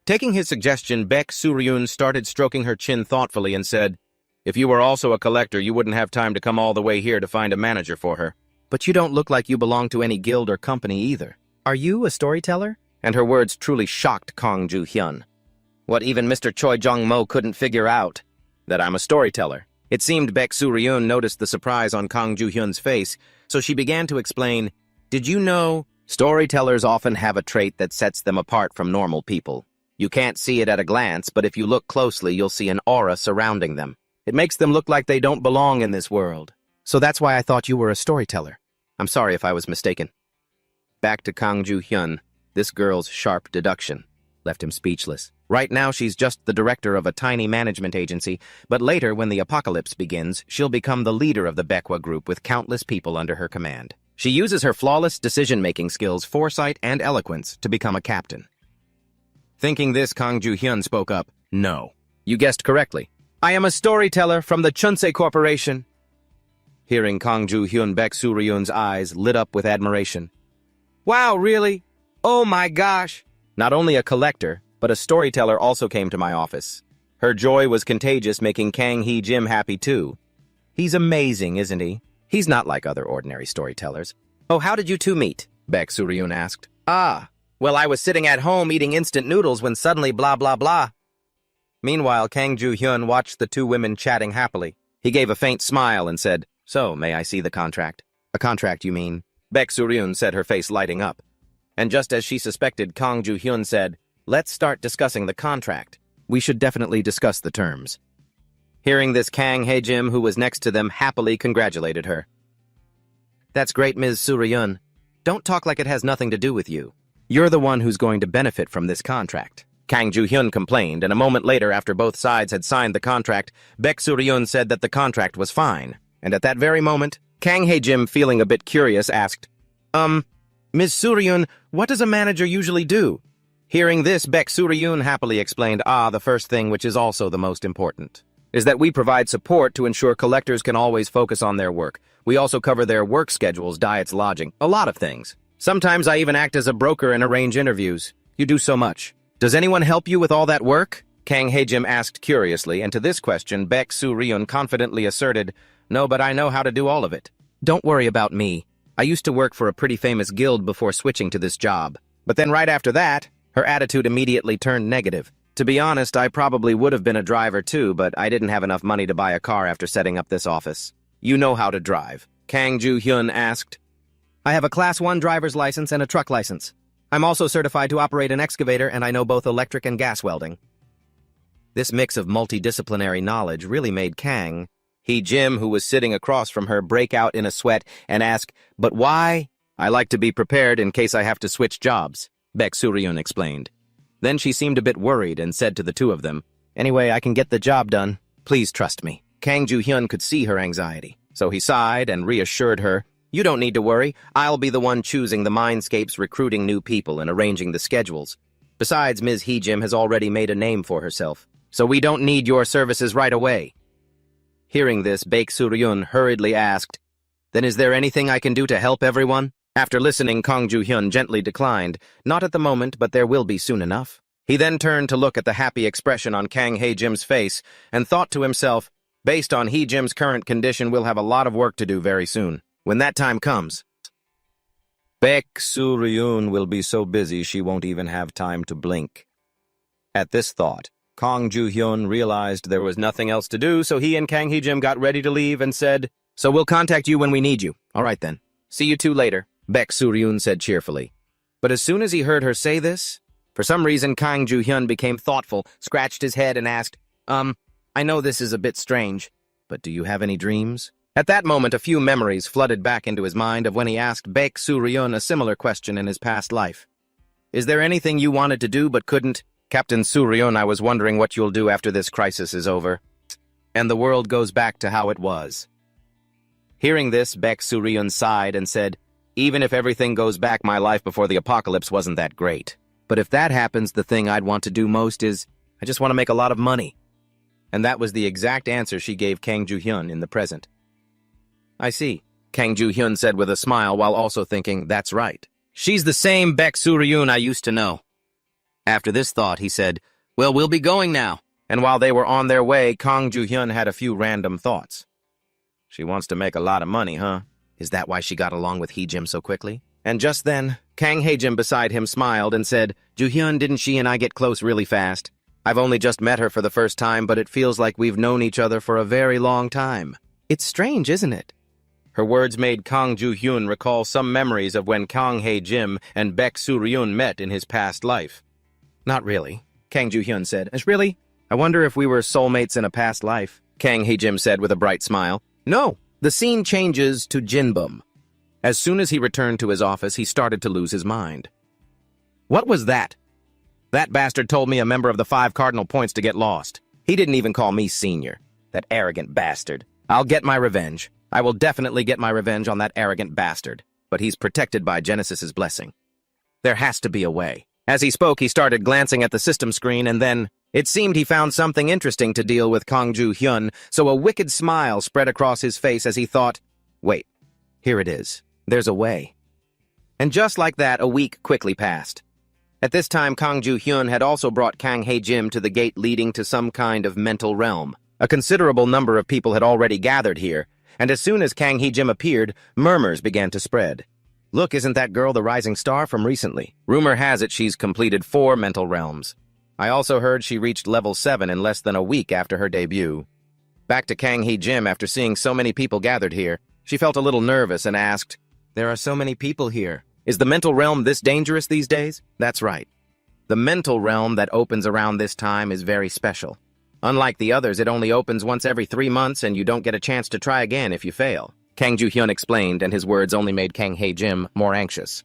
Taking his suggestion, Baek Soo-ryun started stroking her chin thoughtfully and said, "If you were also a collector, you wouldn't have time to come all the way here to find a manager for her. But you don't look like you belong to any guild or company either. Are you a storyteller?" And her words truly shocked Kang Ju-hyun. What even Mr. Choi Jong-mo couldn't figure out, that I'm a storyteller. It seemed Baek Soo-ryun noticed the surprise on Kang Ju-hyun's face, so she began to explain, "Did you know storytellers often have a trait that sets them apart from normal people? You can't see it at a glance, but if you look closely, you'll see an aura surrounding them. It makes them look like they don't belong in this world. So that's why I thought you were a storyteller. I'm sorry if I was mistaken." Back to Kang Ju-hyun. This girl's sharp deduction left him speechless. Right now, she's just the director of a tiny management agency, but later, when the apocalypse begins, she'll become the leader of the Baekwa group with countless people under her command. She uses her flawless decision-making skills, foresight, and eloquence to become a captain. Thinking this, Kang Ju-hyun spoke up. No. You guessed correctly. I am a storyteller from the Chunse Corporation. Hearing Kang Ju-hyun, Baek Soo-ryun's eyes lit up with admiration. Wow, really? Oh my gosh! Not only a collector, but a storyteller also came to my office. Her joy was contagious, making Kang Hee-jim happy too. He's amazing, isn't he? He's not like other ordinary storytellers. Oh, how did you two meet? Baek Soo-ryun asked. Well, I was sitting at home eating instant noodles when suddenly blah blah blah. Meanwhile, Kang Ju-hyun watched the two women chatting happily. He gave a faint smile and said, So, may I see the contract? A contract, you mean? Baek Soo-ryun said, her face lighting up. And just as she suspected, Kang Ju-hyun said, Let's start discussing the contract. We should definitely discuss the terms. Hearing this, Kang Hee-jim, who was next to them, happily congratulated her. That's great, Ms. Soo-ryun. Don't talk like it has nothing to do with you. You're the one who's going to benefit from this contract. Kang Ju-hyun complained, and a moment later, after both sides had signed the contract, Baek Soo-ryun said that the contract was fine. And at that very moment, Kang Hee-jim, feeling a bit curious, asked, Ms. Soo-ryun, what does a manager usually do? Hearing this, Baek Soo-ryun happily explained, the first thing, which is also the most important, is that we provide support to ensure collectors can always focus on their work. We also cover their work schedules, diets, lodging, a lot of things. Sometimes I even act as a broker and arrange interviews. You do so much. Does anyone help you with all that work? Kang Hee-jim asked curiously, and to this question, Baek Soo-ryun confidently asserted, No, but I know how to do all of it. Don't worry about me. I used to work for a pretty famous guild before switching to this job. But then right after that, her attitude immediately turned negative. To be honest, I probably would have been a driver too, but I didn't have enough money to buy a car after setting up this office. You know how to drive? Kang Ju-hyun asked. I have a Class 1 driver's license and a truck license. I'm also certified to operate an excavator, and I know both electric and gas welding. This mix of multidisciplinary knowledge really made Kang Hee-jim, who was sitting across from her, break out in a sweat and ask, But why? I like to be prepared in case I have to switch jobs, Baek Soo-ryun explained. Then she seemed a bit worried and said to the two of them, Anyway, I can get the job done. Please trust me. Kang Ju-hyun could see her anxiety, so he sighed and reassured her, You don't need to worry. I'll be the one choosing the mindscapes, recruiting new people, and arranging the schedules. Besides, Ms. Hee-jim has already made a name for herself, so we don't need your services right away. Hearing this, Baek Soo-ryun hurriedly asked, Then is there anything I can do to help everyone? After listening, Kang Ju-hyun gently declined, Not at the moment, but there will be soon enough. He then turned to look at the happy expression on Kang Hee-jim's face and thought to himself, Based on Hee-jim's current condition, we'll have a lot of work to do very soon. When that time comes, Baek Soo-ryun will be so busy she won't even have time to blink. At this thought, Kang Ju-hyun realized there was nothing else to do, so he and Kang Hee-jim got ready to leave and said, So we'll contact you when we need you. All right then. See you two later, Baek Soo-ryun said cheerfully. But as soon as he heard her say this, for some reason Kang Ju-hyun became thoughtful, scratched his head and asked, I know this is a bit strange, but do you have any dreams? At that moment, a few memories flooded back into his mind of when he asked Baek Soo-ryun a similar question in his past life. Is there anything you wanted to do but couldn't? Captain Soo-ryun, I was wondering what you'll do after this crisis is over, and the world goes back to how it was. Hearing this, Baek Soo-ryun sighed and said, Even if everything goes back, my life before the apocalypse wasn't that great. But if that happens, the thing I'd want to do most is, I just want to make a lot of money. And that was the exact answer she gave Kang Ju-hyun in the present. I see, Kang Ju-hyun said with a smile while also thinking, That's right. She's the same Baek Soo-ryun I used to know. After this thought, he said, Well, we'll be going now. And while they were on their way, Kang Ju-hyun had a few random thoughts. She wants to make a lot of money, huh? Is that why she got along with Hee-jim so quickly? And just then, Kang Hee-jim beside him smiled and said, Ju-hyun, didn't she and I get close really fast? I've only just met her for the first time, but it feels like we've known each other for a very long time. It's strange, isn't it? Her words made Kang Ju-hyun recall some memories of when Kang Hee-jim and Baek Soo-ryun met in his past life. Not really, Kang Ju-hyun said. Really? I wonder if we were soulmates in a past life, Kang Hee-jim said with a bright smile. No, the scene changes to Jinbum. As soon as he returned to his office, he started to lose his mind. What was that? That bastard told me a member of the 5 cardinal points to get lost. He didn't even call me senior. That arrogant bastard. I'll get my revenge. I will definitely get my revenge on that arrogant bastard. But he's protected by Genesis's blessing. There has to be a way. As he spoke, he started glancing at the system screen, and then it seemed he found something interesting to deal with Kang Ju-hyun, so a wicked smile spread across his face as he thought, wait, here it is. There's a way. And just like that, a week quickly passed. At this time, Kang Ju-hyun had also brought Kang Hae-jim to the gate leading to some kind of mental realm. A considerable number of people had already gathered here, and as soon as Kang Hae-jim appeared, murmurs began to spread. Look, isn't that girl the rising star from recently? Rumor has it she's completed 4 mental realms. I also heard she reached level 7 in less than a week after her debut. Back to Kang Hae-jim, after seeing so many people gathered here, she felt a little nervous and asked, there are so many people here. Is the mental realm this dangerous these days? That's right. The mental realm that opens around this time is very special. Unlike the others, it only opens once every 3 months and you don't get a chance to try again if you fail. Kang Ju-hyun explained, and his words only made Kang Hae-jim more anxious.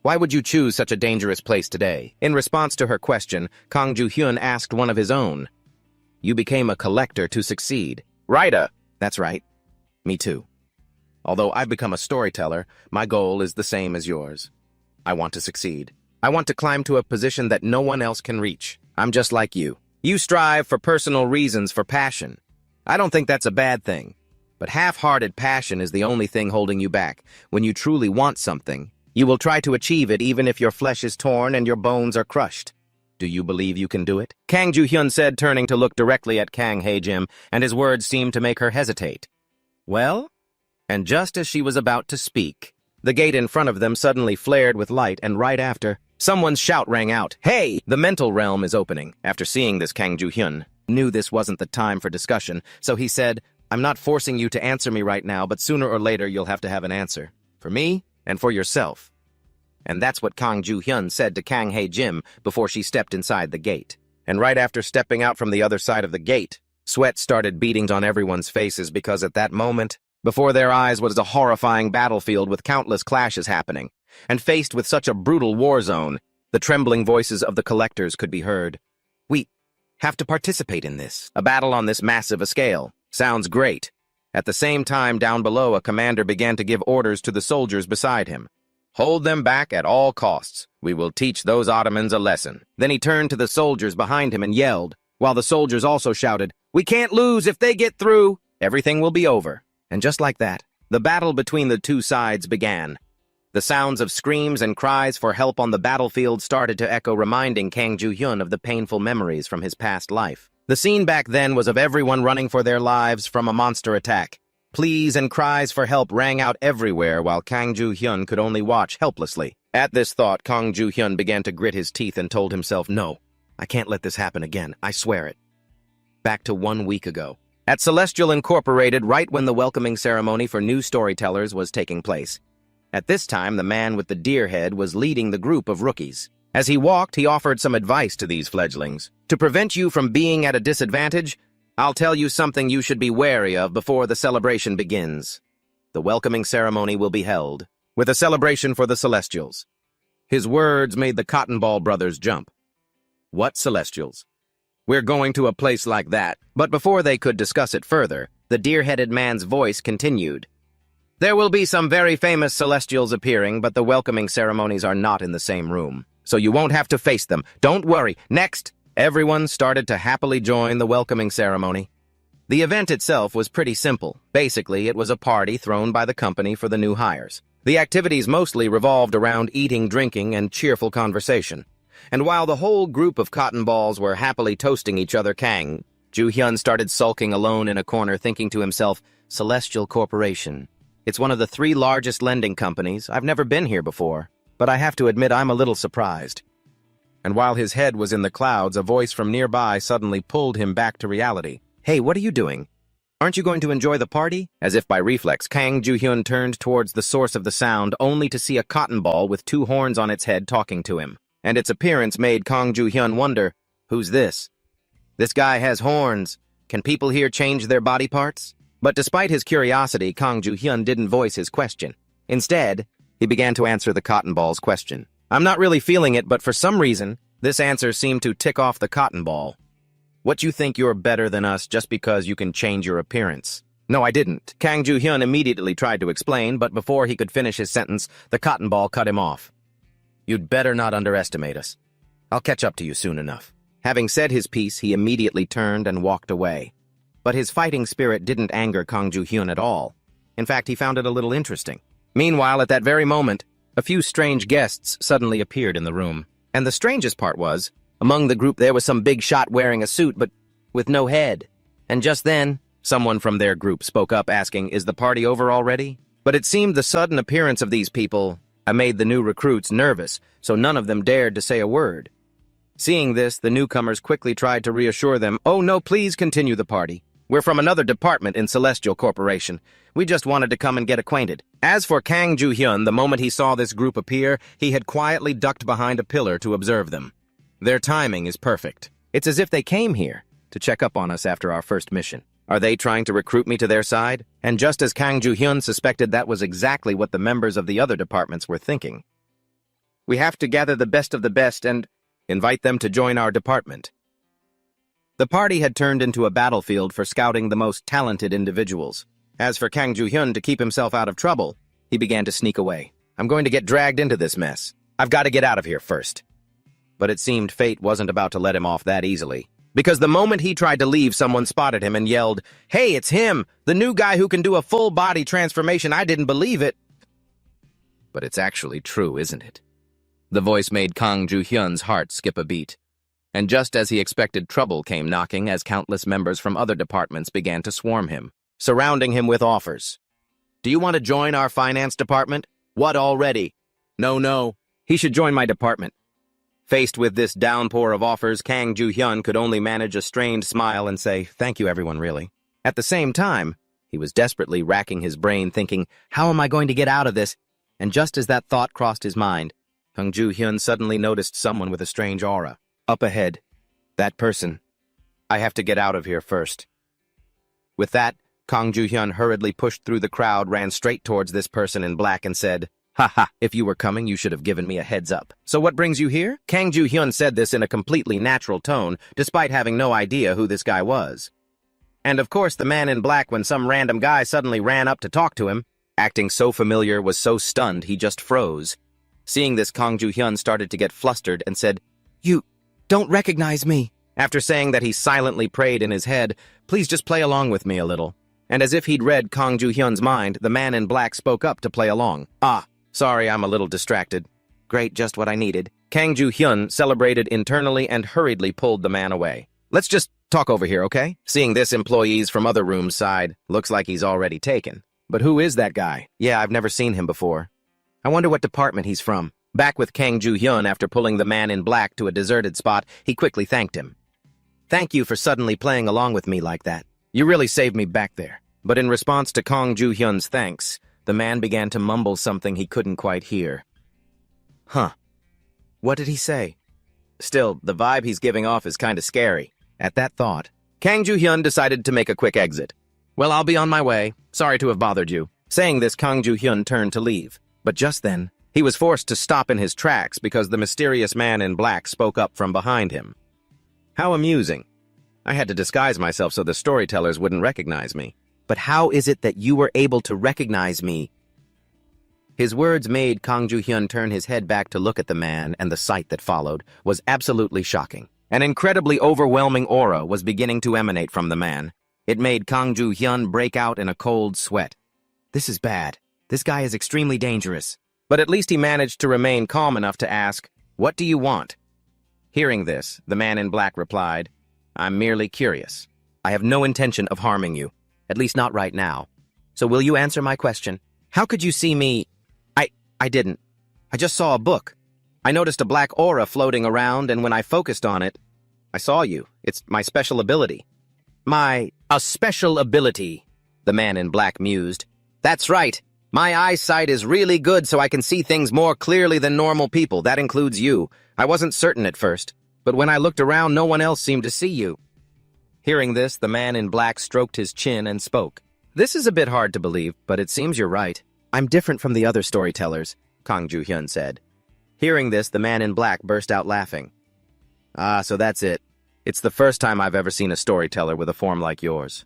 Why would you choose such a dangerous place today? In response to her question, Kang Ju-hyun asked one of his own. You became a collector to succeed. Right, That's right. Me too. Although I've become a storyteller, my goal is the same as yours. I want to succeed. I want to climb to a position that no one else can reach. I'm just like you. You strive for personal reasons for passion. I don't think that's a bad thing. But half-hearted passion is the only thing holding you back. When you truly want something, you will try to achieve it even if your flesh is torn and your bones are crushed. Do you believe you can do it? Kang Ju-hyun said, turning to look directly at Kang Hae-jim, and his words seemed to make her hesitate. Well? And just as she was about to speak, the gate in front of them suddenly flared with light, and right after, someone's shout rang out, Hey! The mental realm is opening. After seeing this, Kang Ju-hyun knew this wasn't the time for discussion, so he said, I'm not forcing you to answer me right now, but sooner or later you'll have to have an answer. For me, and for yourself. And that's what Kang Ju-hyun said to Kang Hae-jim before she stepped inside the gate. And right after stepping out from the other side of the gate, sweat started beading on everyone's faces because at that moment, before their eyes was a horrifying battlefield with countless clashes happening. And faced with such a brutal war zone, the trembling voices of the collectors could be heard. We have to participate in this. A battle on this massive a scale. Sounds great. At the same time, down below, a commander began to give orders to the soldiers beside him. Hold them back at all costs. We will teach those Ottomans a lesson. Then he turned to the soldiers behind him and yelled, while the soldiers also shouted, We can't lose if they get through. Everything will be over. And just like that, the battle between the two sides began. The sounds of screams and cries for help on the battlefield started to echo, reminding Kang Ju-hyun of the painful memories from his past life. The scene back then was of everyone running for their lives from a monster attack. Pleas and cries for help rang out everywhere while Kang Ju-hyun could only watch helplessly. At this thought, Kang Ju-hyun began to grit his teeth and told himself, No, I can't let this happen again. I swear it. Back to 1 week ago. At Celestial Incorporated, right when the welcoming ceremony for new storytellers was taking place. At this time, the man with the deer head was leading the group of rookies. As he walked, he offered some advice to these fledglings. To prevent you from being at a disadvantage, I'll tell you something you should be wary of before the celebration begins. The welcoming ceremony will be held, with a celebration for the Celestials. His words made the Cotton Ball brothers jump. What Celestials? We're going to a place like that. But before they could discuss it further, the deer-headed man's voice continued. There will be some very famous Celestials appearing, but the welcoming ceremonies are not in the same room. So you won't have to face them. Don't worry. Next, everyone started to happily join the welcoming ceremony. The event itself was pretty simple. Basically, it was a party thrown by the company for the new hires. The activities mostly revolved around eating, drinking, and cheerful conversation. And while the whole group of cotton balls were happily toasting each other, Kang Ju-hyun started sulking alone in a corner, thinking to himself, Celestial Corporation. It's one of the 3 largest lending companies. I've never been here before, but I have to admit I'm a little surprised. And while his head was in the clouds, a voice from nearby suddenly pulled him back to reality. Hey, what are you doing? Aren't you going to enjoy the party? As if by reflex, Kang Ju-hyun turned towards the source of the sound, only to see a cotton ball with 2 horns on its head talking to him. And its appearance made Kang Ju-hyun wonder, who's this? This guy has horns. Can people here change their body parts? But despite his curiosity, Kang Ju-hyun didn't voice his question. Instead, he began to answer the cotton ball's question. I'm not really feeling it, but for some reason, this answer seemed to tick off the cotton ball. What you think you're better than us just because you can change your appearance? No, I didn't. Kang Joo-hyun immediately tried to explain, but before he could finish his sentence, the cotton ball cut him off. You'd better not underestimate us. I'll catch up to you soon enough. Having said his piece, he immediately turned and walked away. But his fighting spirit didn't anger Kang Joo-hyun at all. In fact, he found it a little interesting. Meanwhile, at that very moment, a few strange guests suddenly appeared in the room. And the strangest part was, among the group there was some big shot wearing a suit, but with no head. And just then, someone from their group spoke up asking, is the party over already? But it seemed the sudden appearance of these people made the new recruits nervous, so none of them dared to say a word. Seeing this, the newcomers quickly tried to reassure them, oh no, please continue the party. We're from another department in Celestial Corporation. We just wanted to come and get acquainted. As for Kang Joo-hyun, the moment he saw this group appear, he had quietly ducked behind a pillar to observe them. Their timing is perfect. It's as if they came here to check up on us after our first mission. Are they trying to recruit me to their side? And just as Kang Joo-hyun suspected, that was exactly what the members of the other departments were thinking. We have to gather the best of the best and invite them to join our department. The party had turned into a battlefield for scouting the most talented individuals. As for Kang Joo-hyun, to keep himself out of trouble, he began to sneak away. I'm going to get dragged into this mess. I've got to get out of here first. But it seemed fate wasn't about to let him off that easily. Because the moment he tried to leave, someone spotted him and yelled, hey, it's him, the new guy who can do a full-body transformation. I didn't believe it. But it's actually true, isn't it? The voice made Kang Joo-hyun's heart skip a beat. And just as he expected, trouble came knocking as countless members from other departments began to swarm him, surrounding him with offers. Do you want to join our finance department? What already? No. He should join my department. Faced with this downpour of offers, Kang Joo-hyun could only manage a strained smile and say, thank you everyone, really. At the same time, he was desperately racking his brain thinking, how am I going to get out of this? And just as that thought crossed his mind, Kang Joo-hyun suddenly noticed someone with a strange aura. Up ahead. That person. I have to get out of here first. With that, Kang Joo-hyun hurriedly pushed through the crowd, ran straight towards this person in black and said, haha, if you were coming, you should have given me a heads up. So what brings you here? Kang Joo-hyun said this in a completely natural tone, despite having no idea who this guy was. And of course, the man in black, when some random guy suddenly ran up to talk to him, acting so familiar, was so stunned he just froze. Seeing this, Kang Joo-hyun started to get flustered and said, you don't recognize me. After saying that, he silently prayed in his head, please just play along with me a little. And as if he'd read Kang Joo-hyun's mind, the man in black spoke up to play along. Sorry, I'm a little distracted. Great, just what I needed. Kang Joo-hyun celebrated internally and hurriedly pulled the man away. Let's just talk over here, okay? Seeing this, employees from other rooms sighed. Looks like he's already taken. But who is that guy? Yeah, I've never seen him before. I wonder what department he's from. Back with Kang Joo-hyun after pulling the man in black to a deserted spot, he quickly thanked him. Thank you for suddenly playing along with me like that. You really saved me back there. But in response to Kang Joo-hyun's thanks, the man began to mumble something he couldn't quite hear. Huh. What did he say? Still, the vibe he's giving off is kinda scary. At that thought, Kang Joo-hyun decided to make a quick exit. Well, I'll be on my way. Sorry to have bothered you. Saying this, Kang Joo-hyun turned to leave. But just then, he was forced to stop in his tracks because the mysterious man in black spoke up from behind him. How amusing. I had to disguise myself so the storytellers wouldn't recognize me. But how is it that you were able to recognize me? His words made Kang Joo-hyun turn his head back to look at the man, and the sight that followed was absolutely shocking. An incredibly overwhelming aura was beginning to emanate from the man. It made Kang Joo-hyun break out in a cold sweat. This is bad. This guy is extremely dangerous. But at least he managed to remain calm enough to ask, what do you want? Hearing this, the man in black replied, I'm merely curious. I have no intention of harming you, at least not right now. So will you answer my question? How could you see me? I didn't. I just saw a book. I noticed a black aura floating around, and when I focused on it, I saw you. It's my special ability. A special ability, the man in black mused. That's right. My eyesight is really good, so I can see things more clearly than normal people. That includes you. I wasn't certain at first, but when I looked around, no one else seemed to see you. Hearing this, the man in black stroked his chin and spoke. This is a bit hard to believe, but it seems you're right. I'm different from the other storytellers, Kang Ju-hyun said. Hearing this, the man in black burst out laughing. Ah, so that's it. It's the first time I've ever seen a storyteller with a form like yours.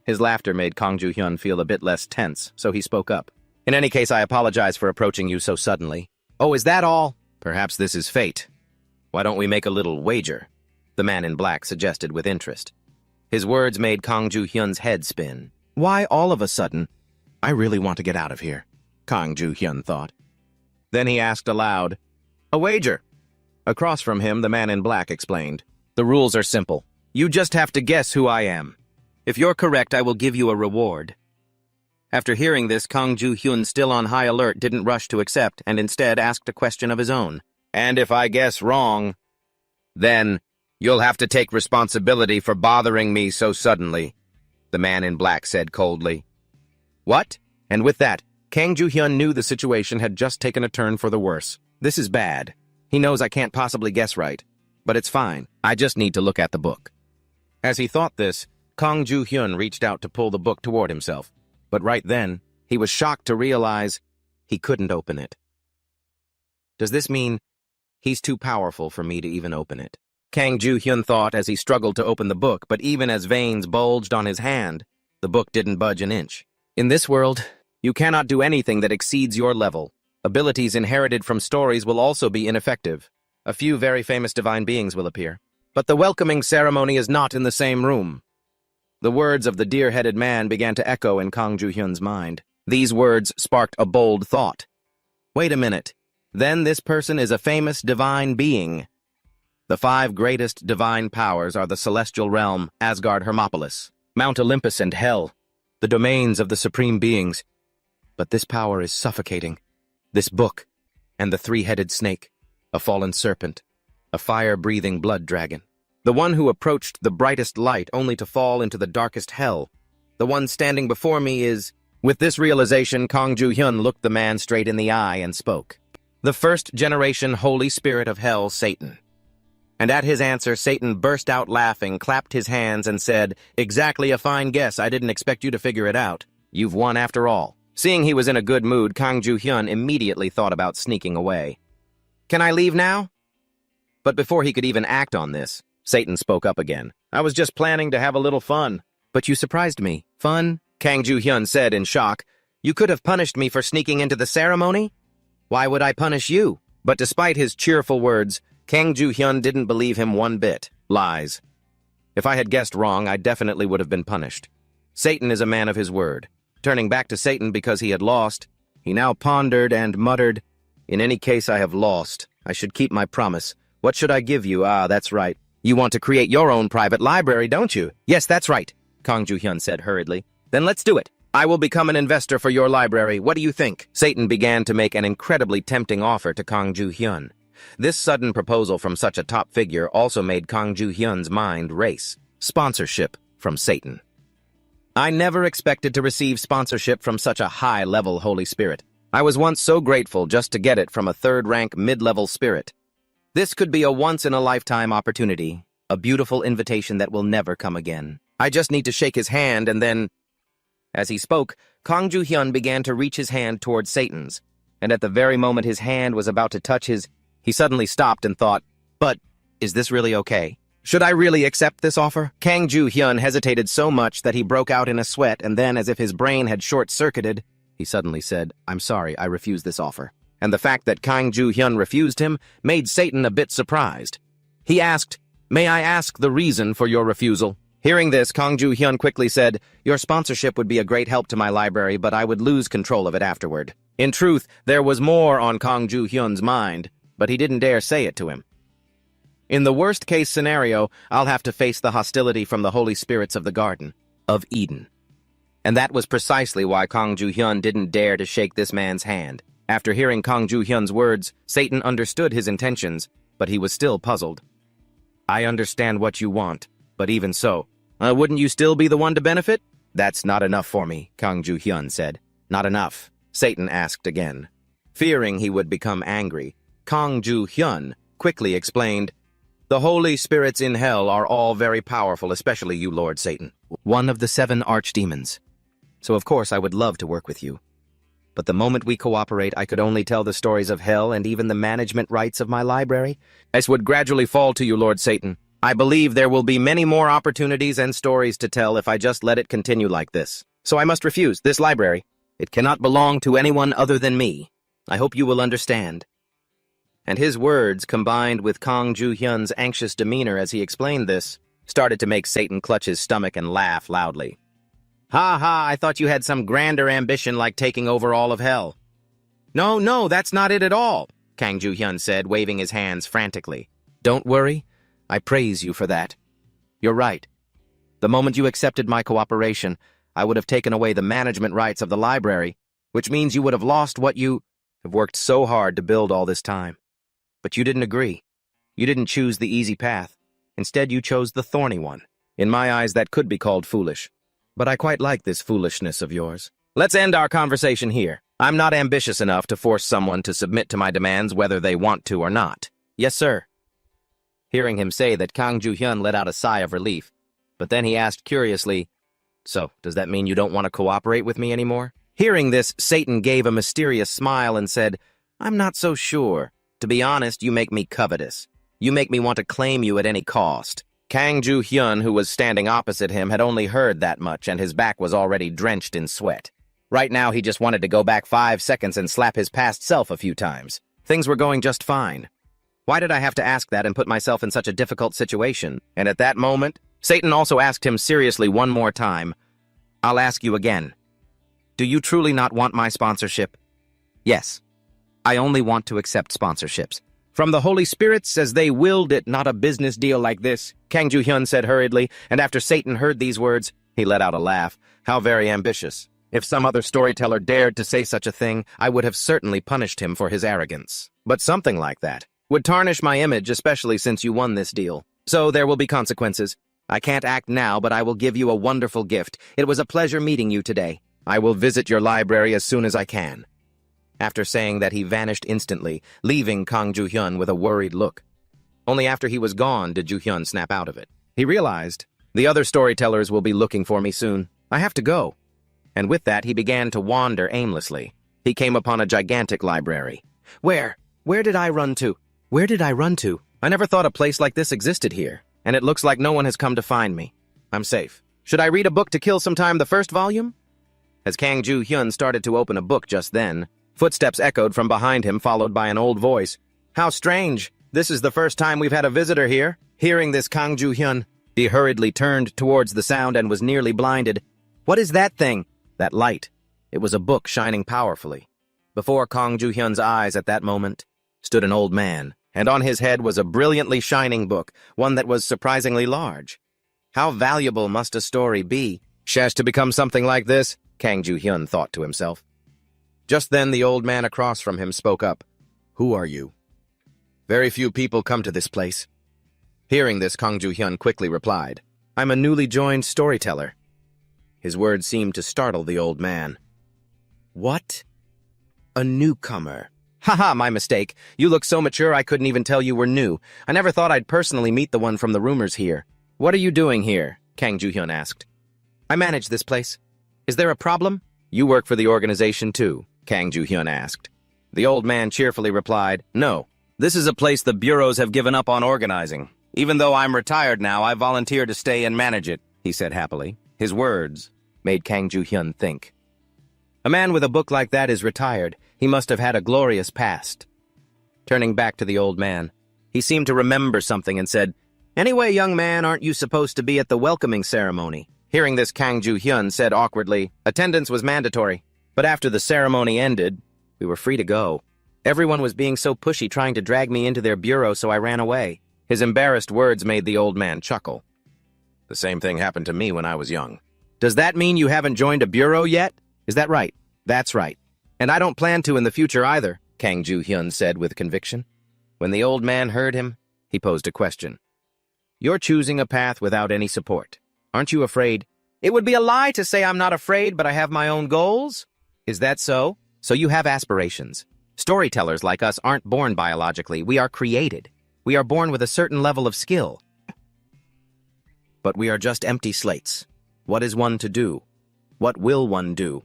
His laughter made Kang Ju-hyun feel a bit less tense, so he spoke up. In any case, I apologize for approaching you so suddenly. Oh, is that all? Perhaps this is fate. Why don't we make a little wager? The man in black suggested with interest. His words made Kang Ju-hyun's head spin. Why all of a sudden? I really want to get out of here, Kang Ju-hyun thought. Then he asked aloud, A wager? Across from him, the man in black explained. The rules are simple. You just have to guess who I am. If you're correct, I will give you a reward. After hearing this, Kang Ju-hyun, still on high alert, didn't rush to accept and instead asked a question of his own. And if I guess wrong, then you'll have to take responsibility for bothering me so suddenly, the man in black said coldly. What? And with that, Kang Ju-hyun knew the situation had just taken a turn for the worse. This is bad. He knows I can't possibly guess right. But it's fine. I just need to look at the book. As he thought this, Kang Ju-hyun reached out to pull the book toward himself. But right then, he was shocked to realize he couldn't open it. Does this mean he's too powerful for me to even open it? Kang Ju-hyun thought as he struggled to open the book, but even as veins bulged on his hand, the book didn't budge an inch. In this world, you cannot do anything that exceeds your level. Abilities inherited from stories will also be ineffective. A few very famous divine beings will appear. But the welcoming ceremony is not in the same room. The words of the deer-headed man began to echo in Kang Ju-hyun's mind. These words sparked a bold thought. Wait a minute. Then this person is a famous divine being. The 5 greatest divine powers are the celestial realm, Asgard Hermopolis, Mount Olympus and Hell, the domains of the supreme beings. But this power is suffocating. This book, and the 3-headed snake, a fallen serpent, a fire-breathing blood dragon. The one who approached the brightest light only to fall into the darkest hell. The one standing before me is... With this realization, Kang Ju-hyun looked the man straight in the eye and spoke. The first-generation Holy Spirit of Hell, Satan. And at his answer, Satan burst out laughing, clapped his hands, and said, Exactly a fine guess. I didn't expect you to figure it out. You've won after all. Seeing he was in a good mood, Kang Ju-hyun immediately thought about sneaking away. Can I leave now? But before he could even act on this, Satan spoke up again. I was just planning to have a little fun. But you surprised me. Fun? Kang Ju-hyun said in shock. You could have punished me for sneaking into the ceremony? Why would I punish you? But despite his cheerful words, Kang Ju-hyun didn't believe him one bit. Lies. If I had guessed wrong, I definitely would have been punished. Satan is a man of his word. Turning back to Satan because he had lost, he now pondered and muttered, In any case, I have lost. I should keep my promise. What should I give you? Ah, that's right. You want to create your own private library, don't you? Yes, that's right, Kang Ju-hyun said hurriedly. Then let's do it. I will become an investor for your library. What do you think? Satan began to make an incredibly tempting offer to Kang Ju-hyun. This sudden proposal from such a top figure also made Kang Ju-hyun's mind race. Sponsorship from Satan. I never expected to receive sponsorship from such a high-level Holy Spirit. I was once so grateful just to get it from a third-rank mid-level spirit. This could be a once-in-a-lifetime opportunity, a beautiful invitation that will never come again. I just need to shake his hand and then... As he spoke, Kang Ju-hyun began to reach his hand toward Satan's, and at the very moment his hand was about to touch his, he suddenly stopped and thought, But, is this really okay? Should I really accept this offer? Kang Ju-hyun hesitated so much that he broke out in a sweat, and then, as if his brain had short-circuited, he suddenly said, I'm sorry, I refuse this offer. And the fact that Kang Ju-hyun refused him made Satan a bit surprised. He asked, May I ask the reason for your refusal? Hearing this, Kang Ju-hyun quickly said, Your sponsorship would be a great help to my library, but I would lose control of it afterward. In truth, there was more on Kang Ju-hyun's mind, but he didn't dare say it to him. In the worst-case scenario, I'll have to face the hostility from the holy spirits of the Garden of Eden. And that was precisely why Kang Ju-hyun didn't dare to shake this man's hand. After hearing Kang Ju-hyun's words, Satan understood his intentions, but he was still puzzled. I understand what you want, but even so, wouldn't you still be the one to benefit? That's not enough for me, Kang Ju-hyun said. Not enough, Satan asked again. Fearing he would become angry, Kang Ju-hyun quickly explained, The holy spirits in hell are all very powerful, especially you, Lord Satan, one of the 7 archdemons. So of course I would love to work with you. But the moment we cooperate, I could only tell the stories of hell and even the management rights of my library. This would gradually fall to you, Lord Satan. I believe there will be many more opportunities and stories to tell if I just let it continue like this. So I must refuse this library. It cannot belong to anyone other than me. I hope you will understand. And his words, combined with Kang Ju-hyun's anxious demeanor as he explained this, started to make Satan clutch his stomach and laugh loudly. Ha ha, I thought you had some grander ambition like taking over all of hell. No, that's not it at all, Kang Ju-hyun said, waving his hands frantically. Don't worry, I praise you for that. You're right. The moment you accepted my cooperation, I would have taken away the management rights of the library, which means you would have lost what you have worked so hard to build all this time. But you didn't agree. You didn't choose the easy path. Instead, you chose the thorny one. In my eyes, that could be called foolish. But I quite like this foolishness of yours. Let's end our conversation here. I'm not ambitious enough to force someone to submit to my demands whether they want to or not. Yes, sir. Hearing him say that, Kang Ju-hyun let out a sigh of relief. But then he asked curiously, So, does that mean you don't want to cooperate with me anymore? Hearing this, Satan gave a mysterious smile and said, I'm not so sure. To be honest, you make me covetous. You make me want to claim you at any cost. Kang Ju-hyun, who was standing opposite him, had only heard that much, and his back was already drenched in sweat. Right now, he just wanted to go back 5 seconds and slap his past self a few times. Things were going just fine. Why did I have to ask that and put myself in such a difficult situation? And at that moment, Satan also asked him seriously one more time, I'll ask you again. Do you truly not want my sponsorship? Yes. I only want to accept sponsorships. From the Holy Spirits, as they willed it, not a business deal like this, Kang Ju-hyun said hurriedly, and after Satan heard these words, he let out a laugh. How very ambitious. If some other storyteller dared to say such a thing, I would have certainly punished him for his arrogance. But something like that would tarnish my image, especially since you won this deal. So there will be consequences. I can't act now, but I will give you a wonderful gift. It was a pleasure meeting you today. I will visit your library as soon as I can. After saying that, he vanished instantly, leaving Kang Ju-hyun with a worried look. Only after he was gone did Ju-hyun snap out of it. He realized, the other storytellers will be looking for me soon. I have to go. And with that, he began to wander aimlessly. He came upon a gigantic library. Where did I run to? Where did I run to? I never thought a place like this existed here, and it looks like no one has come to find me. I'm safe. Should I read a book to kill some time, the first volume? As Kang Ju-hyun started to open a book just then, footsteps echoed from behind him, followed by an old voice. How strange. This is the first time we've had a visitor here. Hearing this, Kang Ju-hyun, he hurriedly turned towards the sound and was nearly blinded. What is that thing? That light. It was a book shining powerfully. Before Kang Ju-hyun's eyes at that moment stood an old man, and on his head was a brilliantly shining book, one that was surprisingly large. How valuable must a story be, to become something like this? Kang Ju-hyun thought to himself. Just then, the old man across from him spoke up. Who are you? Very few people come to this place. Hearing this, Kang Ju-hyun quickly replied, I'm a newly joined storyteller. His words seemed to startle the old man. What? A newcomer. Haha, my mistake. You look so mature I couldn't even tell you were new. I never thought I'd personally meet the one from the rumors here. What are you doing here? Kang Ju-hyun asked. I manage this place. Is there a problem? You work for the organization too? Kang Ju-hyun asked. The old man cheerfully replied, No, this is a place the bureaus have given up on organizing. Even though I'm retired now, I volunteer to stay and manage it, he said happily. His words made Kang Ju-hyun think. A man with a book like that is retired. He must have had a glorious past. Turning back to the old man, he seemed to remember something and said, Anyway, young man, aren't you supposed to be at the welcoming ceremony? Hearing this, Kang Ju-hyun said awkwardly, Attendance was mandatory. But after the ceremony ended, we were free to go. Everyone was being so pushy trying to drag me into their bureau, so I ran away. His embarrassed words made the old man chuckle. The same thing happened to me when I was young. Does that mean you haven't joined a bureau yet? Is that right? That's right. And I don't plan to in the future either, Kang Ju-hyun said with conviction. When the old man heard him, he posed a question. You're choosing a path without any support. Aren't you afraid? It would be a lie to say I'm not afraid, but I have my own goals. Is that so? So you have aspirations. Storytellers like us aren't born biologically. We are created. We are born with a certain level of skill. But we are just empty slates. What is one to do? What will one do?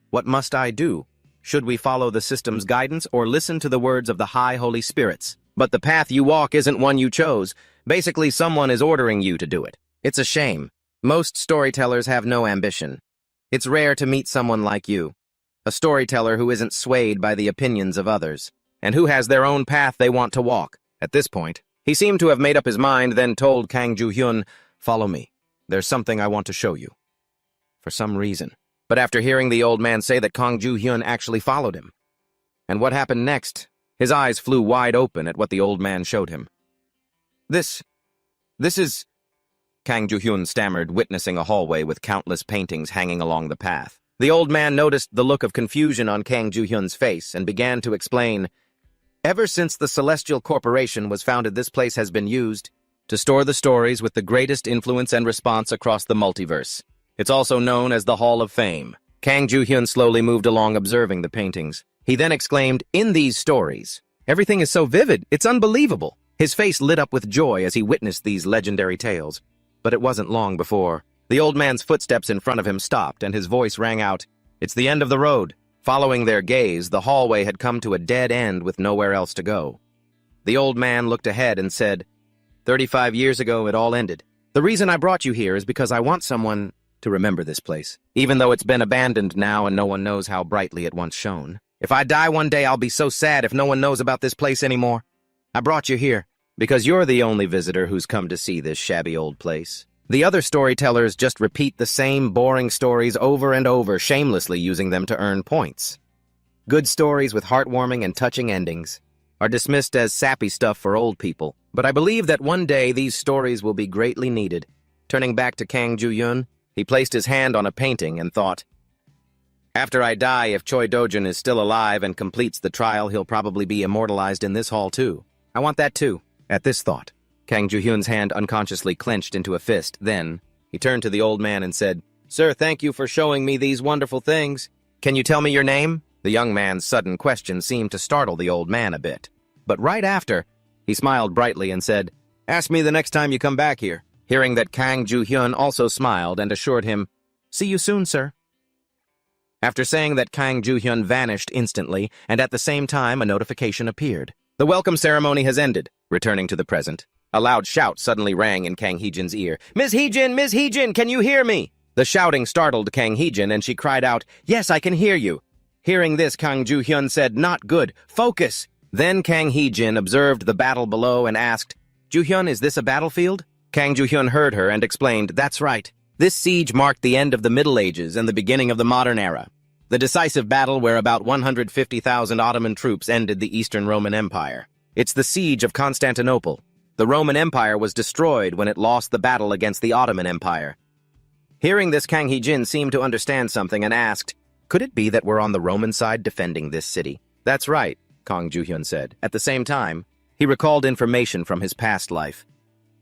What must I do? Should we follow the system's guidance or listen to the words of the high holy spirits? But the path you walk isn't one you chose. Basically, someone is ordering you to do it. It's a shame. Most storytellers have no ambition. It's rare to meet someone like you, a storyteller who isn't swayed by the opinions of others, and who has their own path they want to walk. At this point, he seemed to have made up his mind, then told Kang Ju-hyun, "Follow me. There's something I want to show you." For some reason. But after hearing the old man say that Kang Ju-hyun actually followed him. And what happened next? His eyes flew wide open at what the old man showed him. This is... Kang Ju-hyun stammered, witnessing a hallway with countless paintings hanging along the path. The old man noticed the look of confusion on Kang Ju-hyun's face and began to explain, "Ever since the Celestial Corporation was founded, this place has been used to store the stories with the greatest influence and response across the multiverse. It's also known as the Hall of Fame." Kang Ju-hyun slowly moved along, observing the paintings. He then exclaimed, "In these stories, everything is so vivid, it's unbelievable." His face lit up with joy as he witnessed these legendary tales. But it wasn't long before the old man's footsteps in front of him stopped and his voice rang out, "It's the end of the road." Following their gaze, the hallway had come to a dead end with nowhere else to go. The old man looked ahead and said, 35 years ago, it all ended. The reason I brought you here is because I want someone to remember this place, even though it's been abandoned now and no one knows how brightly it once shone. If I die one day, I'll be so sad if no one knows about this place anymore. I brought you here because you're the only visitor who's come to see this shabby old place. The other storytellers just repeat the same boring stories over and over, shamelessly using them to earn points. Good stories with heartwarming and touching endings are dismissed as sappy stuff for old people, but I believe that one day these stories will be greatly needed. Turning back to Kang Ju-hyun, he placed his hand on a painting and thought, "After I die, if Choi Do-jun is still alive and completes the trial, he'll probably be immortalized in this hall too. I want that too." At this thought, Kang Ju-hyun's hand unconsciously clenched into a fist. Then, he turned to the old man and said, "Sir, thank you for showing me these wonderful things. Can you tell me your name?" The young man's sudden question seemed to startle the old man a bit. But right after, he smiled brightly and said, "Ask me the next time you come back here." Hearing that, Kang Ju-hyun also smiled and assured him, "See you soon, sir." After saying that, Kang Ju-hyun vanished instantly, and at the same time a notification appeared. "The welcome ceremony has ended." Returning to the present, a loud shout suddenly rang in Kang Hee-jin's ear. "Ms. Hee-jin! Ms. Hee-jin! Can you hear me?" The shouting startled Kang Hee-jin, and she cried out, "Yes, I can hear you." Hearing this, Kang Ju-hyun said, "Not good. Focus." Then Kang Hee-jin observed the battle below and asked, "Ju-hyun, is this a battlefield?" Kang Ju-hyun heard her and explained, "That's right. This siege marked the end of the Middle Ages and the beginning of the modern era. The decisive battle where about 150,000 Ottoman troops ended the Eastern Roman Empire. It's the siege of Constantinople. The Roman Empire was destroyed when it lost the battle against the Ottoman Empire." Hearing this, Kang Hee-jin seemed to understand something and asked, "Could it be that we're on the Roman side defending this city?" "That's right," Kang Ju-hyun said. At the same time, he recalled information from his past life.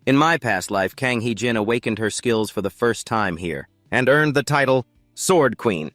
"In my past life, Kang Hee-jin awakened her skills for the first time here and earned the title Sword Queen.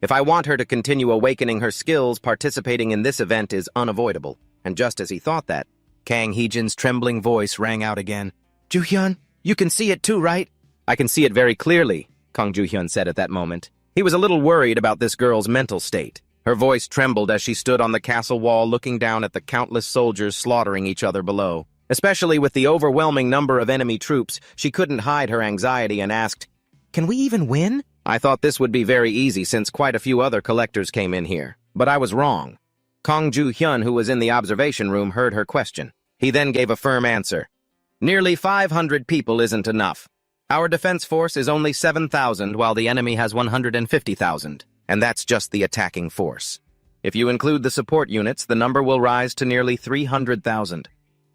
If I want her to continue awakening her skills, participating in this event is unavoidable." And just as he thought that, Kang Hee-jin's trembling voice rang out again. "Ju-hyun, you can see it too, right?" "I can see it very clearly," Kang Ju-hyun said at that moment. He was a little worried about this girl's mental state. Her voice trembled as she stood on the castle wall looking down at the countless soldiers slaughtering each other below. Especially with the overwhelming number of enemy troops, she couldn't hide her anxiety and asked, "Can we even win?" "I thought this would be very easy since quite a few other collectors came in here. But I was wrong." Kang Ju-hyun, who was in the observation room, heard her question. He then gave a firm answer. "Nearly 500 people isn't enough. Our defense force is only 7,000 while the enemy has 150,000. And that's just the attacking force. If you include the support units, the number will rise to nearly 300,000.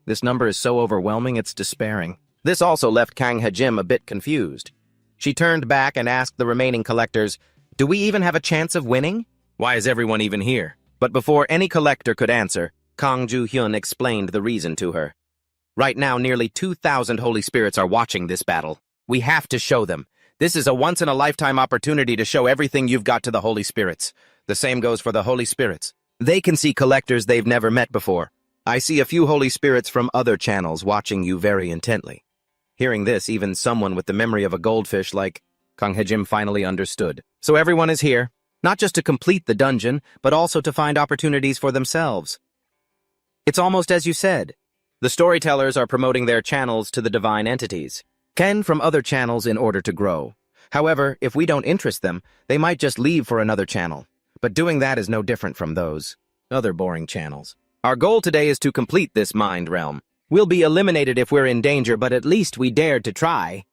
This number is so overwhelming it's despairing." This also left Kang Hee-jin a bit confused. She turned back and asked the remaining collectors, "Do we even have a chance of winning? Why is everyone even here?" But before any collector could answer, Kang Ju-hyun explained the reason to her. "Right now, nearly 2,000 holy spirits are watching this battle. We have to show them. This is a once-in-a-lifetime opportunity to show everything you've got to the holy spirits. The same goes for the holy spirits. They can see collectors they've never met before. I see a few holy spirits from other channels watching you very intently." Hearing this, even someone with the memory of a goldfish like Kang Hee-jin finally understood. "So everyone is here. Not just to complete the dungeon, but also to find opportunities for themselves. It's almost as you said. The storytellers are promoting their channels to the divine entities, Ken from other channels in order to grow. However, if we don't interest them, they might just leave for another channel. But doing that is no different from those other boring channels. Our goal today is to complete this mind realm. We'll be eliminated if we're in danger, but at least we dared to try.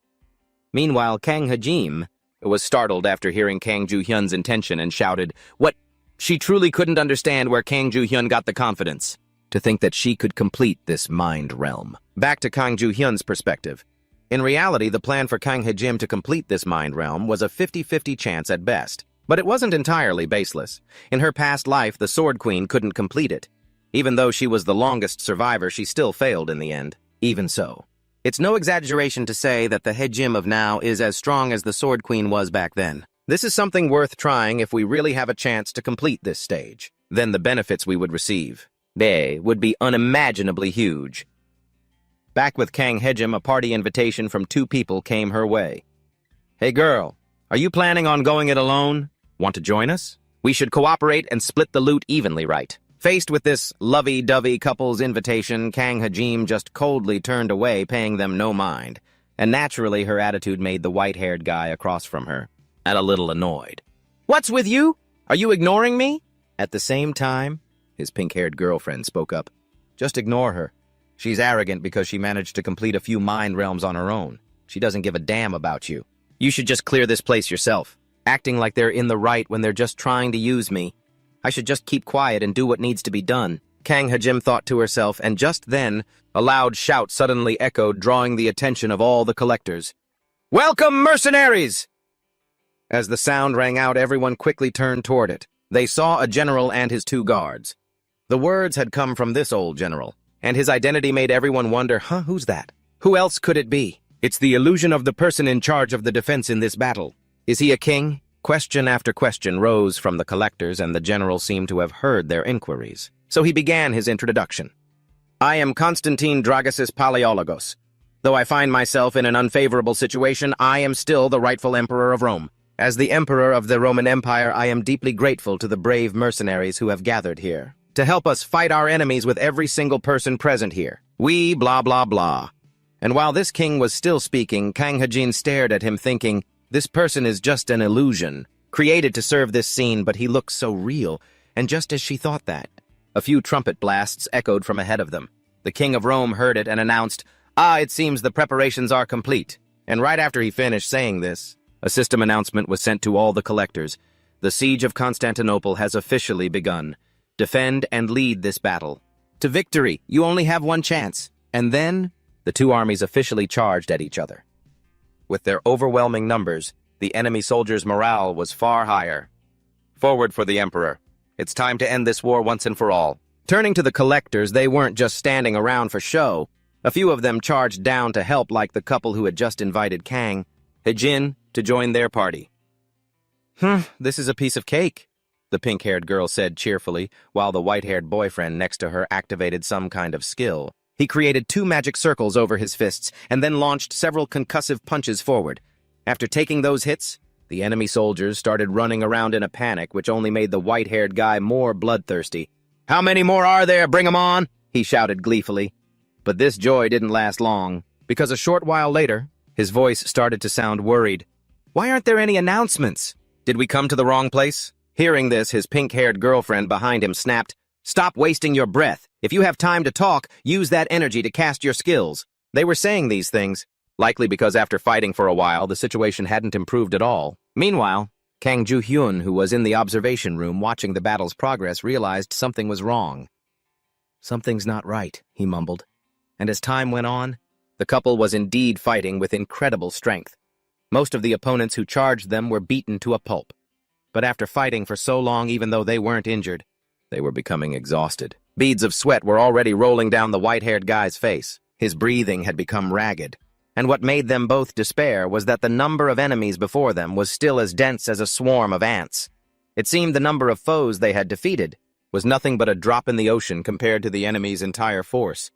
Meanwhile, Kang Hajim was startled after hearing Kang Ju-hyun's intention and shouted, "What?" She truly couldn't understand where Kang Ju-hyun got the confidence to think that she could complete this mind realm. Back to Kang Ju-hyun's perspective. In reality, the plan for Kang Hajim to complete this mind realm was a 50-50 chance at best. But it wasn't entirely baseless. In her past life, the Sword Queen couldn't complete it. Even though she was the longest survivor, she still failed in the end. Even so, it's no exaggeration to say that the Hajim of now is as strong as the Sword Queen was back then. This is something worth trying if we really have a chance to complete this stage. Then the benefits we would receive, they would be unimaginably huge. Back with Kang Hajim, a party invitation from 2 people came her way. "Hey girl, are you planning on going it alone? Want to join us? We should cooperate and split the loot evenly, right?" Faced with this lovey-dovey couple's invitation, Kang Hajim just coldly turned away, paying them no mind. And naturally, her attitude made the white-haired guy across from her a little annoyed. "What's with you? Are you ignoring me?" At the same time, his pink-haired girlfriend spoke up. "Just ignore her. She's arrogant because she managed to complete a few mind realms on her own. She doesn't give a damn about you. You should just clear this place yourself, acting like they're in the right when they're just trying to use me. I should just keep quiet and do what needs to be done." Kang Hajim thought to herself, and just then, a loud shout suddenly echoed, drawing the attention of all the collectors. "Welcome, mercenaries!" As the sound rang out, everyone quickly turned toward it. They saw a general and his 2 guards. The words had come from this old general, and his identity made everyone wonder, who's that? Who else could it be? It's the illusion of the person in charge of the defense in this battle. Is he a king? Question after question rose from the collectors, and the general seemed to have heard their inquiries. So he began his introduction. "I am Constantine Dragosis Palaiologos. Though I find myself in an unfavorable situation, I am still the rightful emperor of Rome. As the emperor of the Roman Empire, I am deeply grateful to the brave mercenaries who have gathered here to help us fight our enemies with every single person present here. We blah blah blah." And while this king was still speaking, Kang Hajin stared at him thinking, this person is just an illusion, created to serve this scene, but he looks so real. And just as she thought that, a few trumpet blasts echoed from ahead of them. The king of Rome heard it and announced, "It seems the preparations are complete." And right after he finished saying this, a system announcement was sent to all the collectors. "The siege of Constantinople has officially begun. Defend and lead this battle. To victory, you only have one chance." And then, the 2 armies officially charged at each other. With their overwhelming numbers, the enemy soldiers' morale was far higher. Forward for the emperor. It's time to end this war once and for all. Turning to the collectors, they weren't just standing around for show. A few of them charged down to help, like the couple who had just invited Kang Hajin to join their party. This is a piece of cake," the pink-haired girl said cheerfully, while the white-haired boyfriend next to her activated some kind of skill. He created 2 magic circles over his fists and then launched several concussive punches forward. After taking those hits, the enemy soldiers started running around in a panic, which only made the white-haired guy more bloodthirsty. "How many more are there? Bring 'em on!" he shouted gleefully. But this joy didn't last long, because a short while later, his voice started to sound worried. "Why aren't there any announcements? Did we come to the wrong place?" Hearing this, his pink-haired girlfriend behind him snapped, "Stop wasting your breath. If you have time to talk, use that energy to cast your skills." They were saying these things, likely because after fighting for a while, the situation hadn't improved at all. Meanwhile, Kang Ju-hyun, who was in the observation room watching the battle's progress, realized something was wrong. "Something's not right," he mumbled. And as time went on, the couple was indeed fighting with incredible strength. Most of the opponents who charged them were beaten to a pulp. But after fighting for so long, even though they weren't injured, they were becoming exhausted. Beads of sweat were already rolling down the white-haired guy's face. His breathing had become ragged. And what made them both despair was that the number of enemies before them was still as dense as a swarm of ants. It seemed the number of foes they had defeated was nothing but a drop in the ocean compared to the enemy's entire force.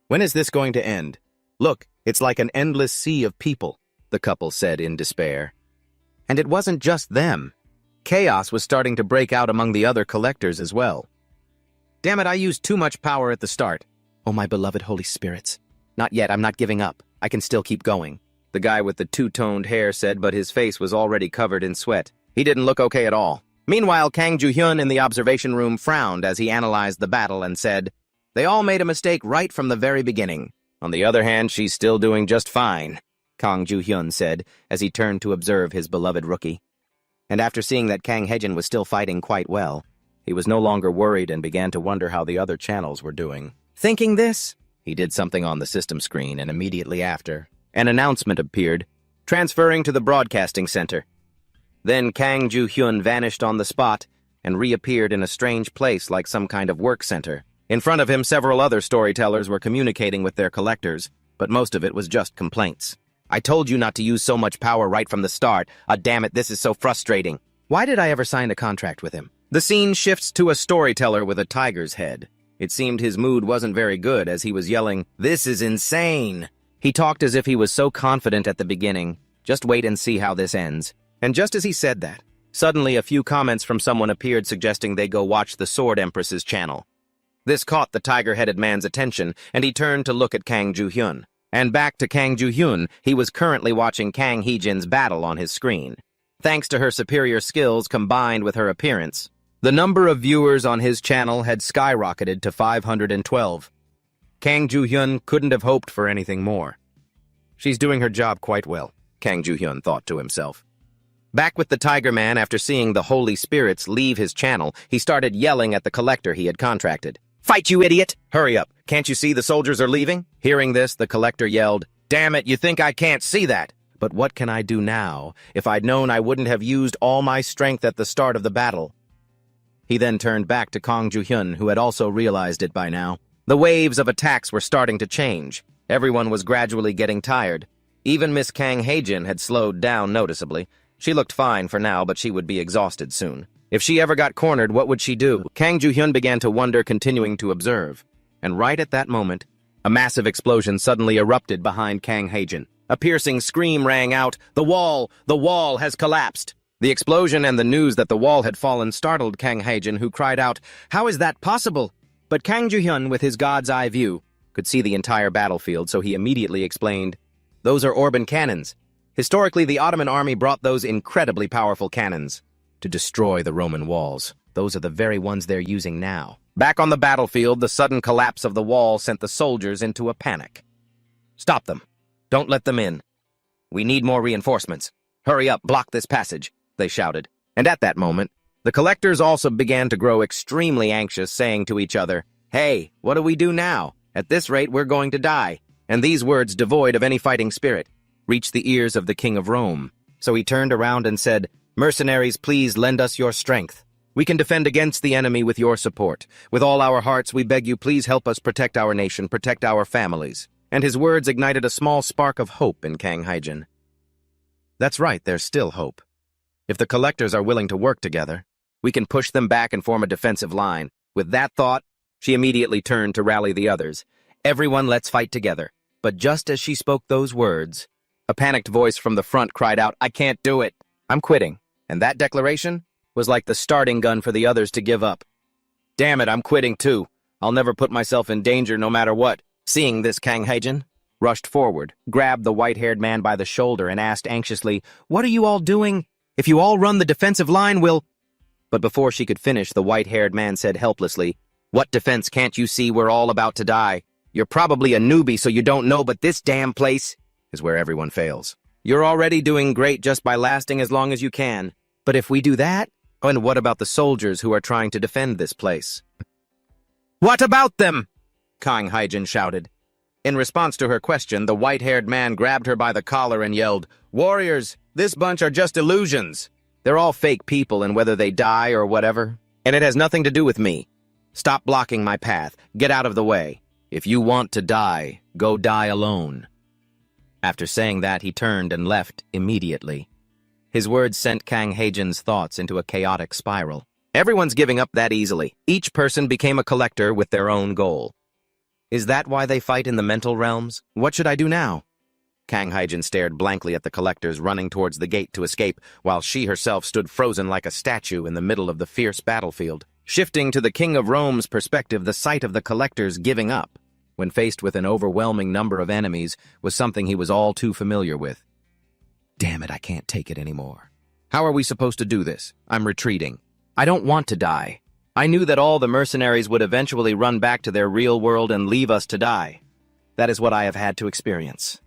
"When is this going to end? Look, it's like an endless sea of people," the couple said in despair. And it wasn't just them. chaos was starting to break out among the other collectors as well. Damn it, I used too much power at the start. Oh, my beloved Holy Spirits. Not yet, I'm not giving up. I can still keep going. The guy with the two-toned hair said, but his face was already covered in sweat. He didn't look okay at all. Meanwhile, Kang Ju-hyun in the observation room frowned as he analyzed the battle and said, "They all made a mistake right from the very beginning. On the other hand, she's still doing just fine," Kang Ju-hyun said as he turned to observe his beloved rookie. And after seeing that Kang Hae-jin was still fighting quite well, he was no longer worried and began to wonder how the other channels were doing. Thinking this, he did something on the system screen, and immediately after, an announcement appeared, transferring to the broadcasting center. Then Kang Ju-hyun vanished on the spot and reappeared in a strange place like some kind of work center. In front of him, several other storytellers were communicating with their collectors, but most of it was just complaints. "I told you not to use so much power right from the start. Damn it, this is so frustrating. Why did I ever sign a contract with him?" The scene shifts to a storyteller with a tiger's head. It seemed his mood wasn't very good as he was yelling, "This is insane!" He talked as if he was so confident at the beginning. Just wait and see how this ends. And just as he said that, suddenly a few comments from someone appeared suggesting they go watch the Sword Empress's channel. This caught the tiger-headed man's attention, and he turned to look at Kang Ju-hyun. And back to Kang Ju-hyun, he was currently watching Kang Hae-jin's battle on his screen. Thanks to her superior skills combined with her appearance, the number of viewers on his channel had skyrocketed to 512. Kang Ju-hyun couldn't have hoped for anything more. She's doing her job quite well, Kang Ju-hyun thought to himself. Back with the Tiger Man, after seeing the Holy Spirits leave his channel, he started yelling at the collector he had contracted. "Fight, you idiot! Hurry up! Can't you see the soldiers are leaving?" Hearing this, the collector yelled, "Damn it, you think I can't see that? But what can I do now? If I'd known, I wouldn't have used all my strength at the start of the battle." He then turned back to Kang Ju-hyun, who had also realized it by now. The waves of attacks were starting to change. Everyone was gradually getting tired. Even Miss Kang Hae-jin had slowed down noticeably. She looked fine for now, but she would be exhausted soon. If she ever got cornered, what would she do? Kang Ju-hyun began to wonder, continuing to observe. And right at that moment, a massive explosion suddenly erupted behind Kang Hae-jin. A piercing scream rang out, The wall has collapsed!" The explosion and the news that the wall had fallen startled Kang Hae-jin, who cried out, "How is that possible?" But Kang Ju-hyun, with his god's eye view, could see the entire battlefield, so he immediately explained, "Those are Orban cannons. Historically, the Ottoman army brought those incredibly powerful cannons to destroy the Roman walls. Those are the very ones they're using now." Back on the battlefield, the sudden collapse of the wall sent the soldiers into a panic. "Stop them. Don't let them in. We need more reinforcements. Hurry up, block this passage," they shouted. And at that moment, the collectors also began to grow extremely anxious, saying to each other, "Hey, what do we do now? At this rate, we're going to die." And these words, devoid of any fighting spirit, reached the ears of the King of Rome. So he turned around and said, "Mercenaries, please lend us your strength. We can defend against the enemy with your support. With all our hearts, we beg you, please help us protect our nation, protect our families." And his words ignited a small spark of hope in Kang Hae-jin. That's right, there's still hope. If the collectors are willing to work together, we can push them back and form a defensive line. With that thought, she immediately turned to rally the others. "Everyone, let's fight together." But just as she spoke those words, a panicked voice from the front cried out, "I can't do it. I'm quitting." And that declaration was like the starting gun for the others to give up. "Damn it, I'm quitting too. I'll never put myself in danger no matter what." Seeing this, Kang Hae-jin rushed forward, grabbed the white-haired man by the shoulder, and asked anxiously, "What are you all doing? If you all run the defensive line, we'll—" But before she could finish, the white-haired man said helplessly, "What defense? Can't you see we're all about to die? You're probably a newbie, so you don't know, but this damn place is where everyone fails. You're already doing great just by lasting as long as you can. But if we do that, and what about the soldiers who are trying to defend this place?" "What about them?" Kang Hae-jin shouted. In response to her question, the white-haired man grabbed her by the collar and yelled, "Warriors, this bunch are just illusions. They're all fake people, and whether they die or whatever, and it has nothing to do with me. Stop blocking my path. Get out of the way. If you want to die, go die alone." After saying that, he turned and left immediately. His words sent Kang Hae-jin's thoughts into a chaotic spiral. Everyone's giving up that easily. Each person became a collector with their own goal. Is that why they fight in the mental realms? What should I do now? Kang Hyjin stared blankly at the collectors running towards the gate to escape, while she herself stood frozen like a statue in the middle of the fierce battlefield. Shifting to the King of Rome's perspective, the sight of the collectors giving up, when faced with an overwhelming number of enemies, was something he was all too familiar with. Damn it, I can't take it anymore. How are we supposed to do this? I'm retreating. I don't want to die. I knew that all the mercenaries would eventually run back to their real world and leave us to die. That is what I have had to experience.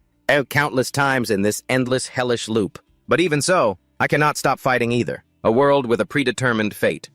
Countless times in this endless, hellish loop. But even so, I cannot stop fighting either. A world with a predetermined fate.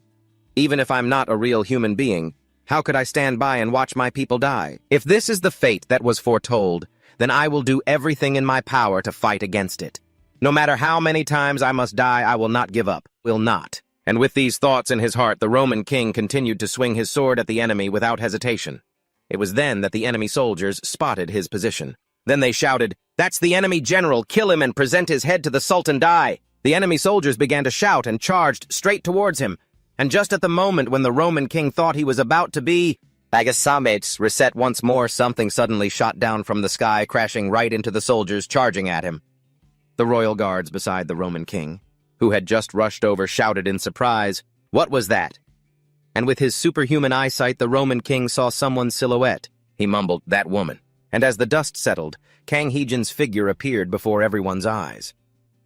Even if I'm not a real human being, how could I stand by and watch my people die? If this is the fate that was foretold, then I will do everything in my power to fight against it. No matter how many times I must die, I will not give up. Will not. And with these thoughts in his heart, the Roman king continued to swing his sword at the enemy without hesitation. It was then that the enemy soldiers spotted his position. Then they shouted, "That's the enemy general! Kill him and present his head to the Sultan die!" The enemy soldiers began to shout and charged straight towards him. And just at the moment when the Roman king thought he was about to be reset once more, something suddenly shot down from the sky, crashing right into the soldiers charging at him. The royal guards beside the Roman king, who had just rushed over, shouted in surprise, "What was that?" And with his superhuman eyesight, the Roman king saw someone's silhouette. He mumbled, "That woman." And as the dust settled, Kang Hyjin's figure appeared before everyone's eyes.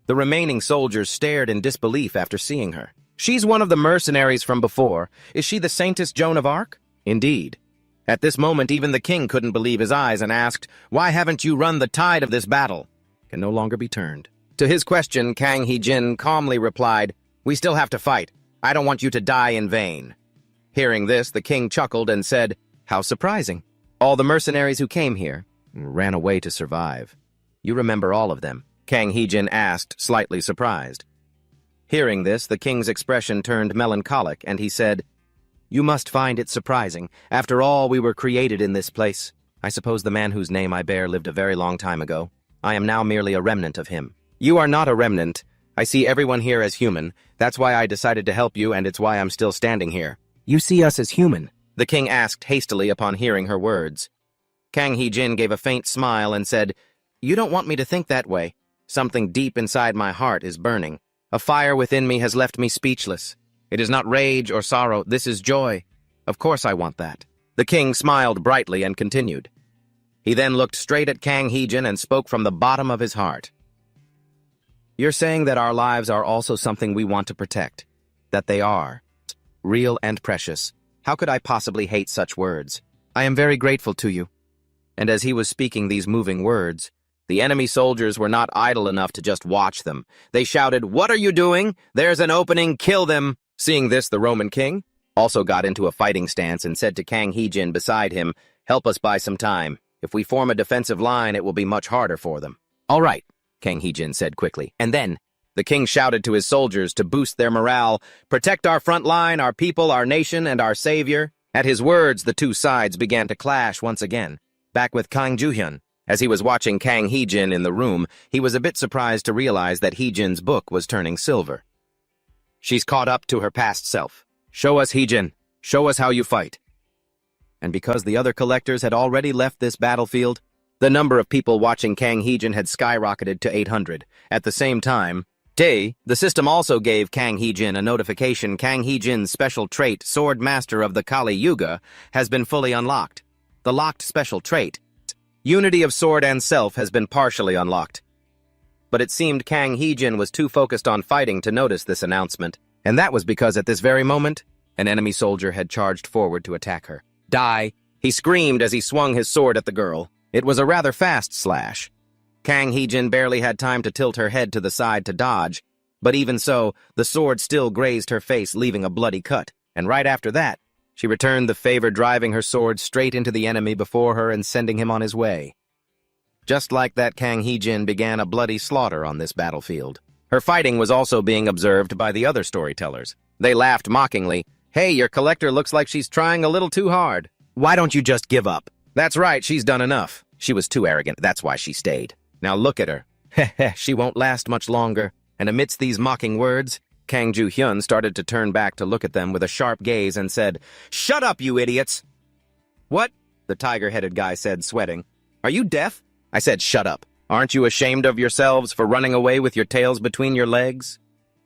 The remaining soldiers stared in disbelief after seeing her. "She's one of the mercenaries from before. Is she the Saintess Joan of Arc?" Indeed. At this moment, even the king couldn't believe his eyes and asked, "Why haven't you run the tide of this battle?" Can no longer be turned. To his question, Kang Hyjin calmly replied, "We still have to fight. I don't want you to die in vain." Hearing this, the king chuckled and said, "How surprising. All the mercenaries who came here ran away to survive. You remember all of them?" Kang Hyjin asked, slightly surprised. Hearing this, the king's expression turned melancholic, and he said, "You must find it surprising. After all, we were created in this place. I suppose the man whose name I bear lived a very long time ago. I am now merely a remnant of him. You are not a remnant. I see everyone here as human. That's why I decided to help you, and it's why I'm still standing here." "You see us as human?" the king asked hastily upon hearing her words. Kang Hyjin gave a faint smile and said, "You don't want me to think that way. Something deep inside my heart is burning. A fire within me has left me speechless. It is not rage or sorrow, this is joy. Of course I want that." The king smiled brightly and continued. He then looked straight at Kang Hyjin and spoke from the bottom of his heart. "You're saying that our lives are also something we want to protect. That they are real and precious. How could I possibly hate such words? I am very grateful to you." And as he was speaking these moving words, the enemy soldiers were not idle enough to just watch them. They shouted, "What are you doing? There's an opening, kill them!" Seeing this, the Roman king also got into a fighting stance and said to Kang Hyjin beside him, "Help us buy some time. If we form a defensive line, it will be much harder for them." "All right," Kang Hyjin said quickly. And then the king shouted to his soldiers to boost their morale, "Protect our front line, our people, our nation, and our savior." At his words, the two sides began to clash once again. Back with Kang Ju-hyun, as he was watching Kang Hyjin in the room, he was a bit surprised to realize that Hyjin's book was turning silver. She's caught up to her past self. "Show us, Hyjin. Show us how you fight." And because the other collectors had already left this battlefield, the number of people watching Kang Hyjin had skyrocketed to 800. At the same time, the system also gave Kang Hyjin a notification. Kang Hyjin's special trait, Sword Master of the Kali Yuga, has been fully unlocked. The locked special trait, Unity of Sword and Self, has been partially unlocked. But it seemed Kang Hyjin was too focused on fighting to notice this announcement, and that was because at this very moment, an enemy soldier had charged forward to attack her. "Die!" he screamed as he swung his sword at the girl. It was a rather fast slash. Kang Hyjin barely had time to tilt her head to the side to dodge, but even so, the sword still grazed her face, leaving a bloody cut, and right after that, she returned the favor, driving her sword straight into the enemy before her and sending him on his way. Just like that, Kang Hyjin began a bloody slaughter on this battlefield. Her fighting was also being observed by the other storytellers. They laughed mockingly. "Hey, your collector looks like she's trying a little too hard. Why don't you just give up?" "That's right, she's done enough. She was too arrogant, that's why she stayed. Now look at her. Heh, she won't last much longer." And amidst these mocking words, Kang Ju-hyun started to turn back to look at them with a sharp gaze and said, "Shut up, you idiots!" "What?" the tiger-headed guy said, sweating. "Are you deaf?" I said, "Shut up. Aren't you ashamed of yourselves for running away with your tails between your legs?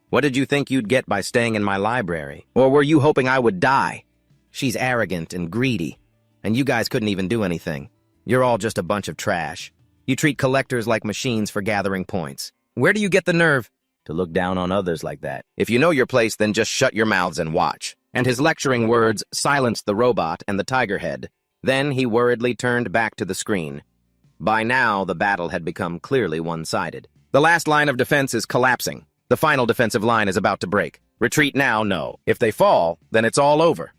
What did you think you'd get by staying in my library? Or were you hoping I would die? She's arrogant and greedy, and you guys couldn't even do anything. You're all just a bunch of trash. You treat collectors like machines for gathering points. Where do you get the nerve to look down on others like that? If you know your place, then just shut your mouths and watch. And his lecturing words silenced the robot and the tiger head. Then he worriedly turned back to the screen. By now, the battle had become clearly one-sided. The last line of defense is collapsing. The final defensive line is about to break. Retreat now, no. If they fall, then it's all over.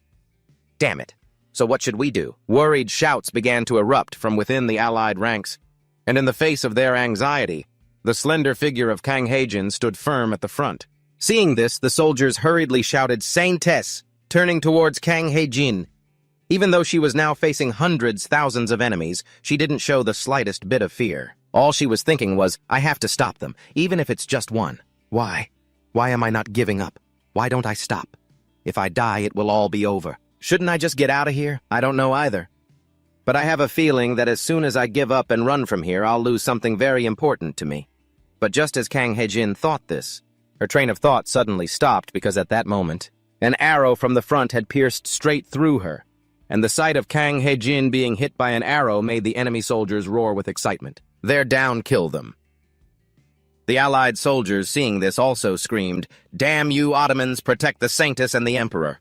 Damn it. So what should we do? Worried shouts began to erupt from within the Allied ranks, and in the face of their anxiety, the slender figure of Kang Haejin stood firm at the front. Seeing this, the soldiers hurriedly shouted "Saintess," turning towards Kang Haejin. Even though she was now facing thousands of enemies, she didn't show the slightest bit of fear. All she was thinking was, I have to stop them, even if it's just one. Why? Why am I not giving up? Why don't I stop? If I die, it will all be over. Shouldn't I just get out of here? I don't know either. But I have a feeling that as soon as I give up and run from here, I'll lose something very important to me. But just as Kang Haejin thought this, her train of thought suddenly stopped because at that moment, an arrow from the front had pierced straight through her, and the sight of Kang Haejin being hit by an arrow made the enemy soldiers roar with excitement. They're down, kill them. The Allied soldiers, seeing this, also screamed, "Damn you, Ottomans, protect the Saintess and the Emperor."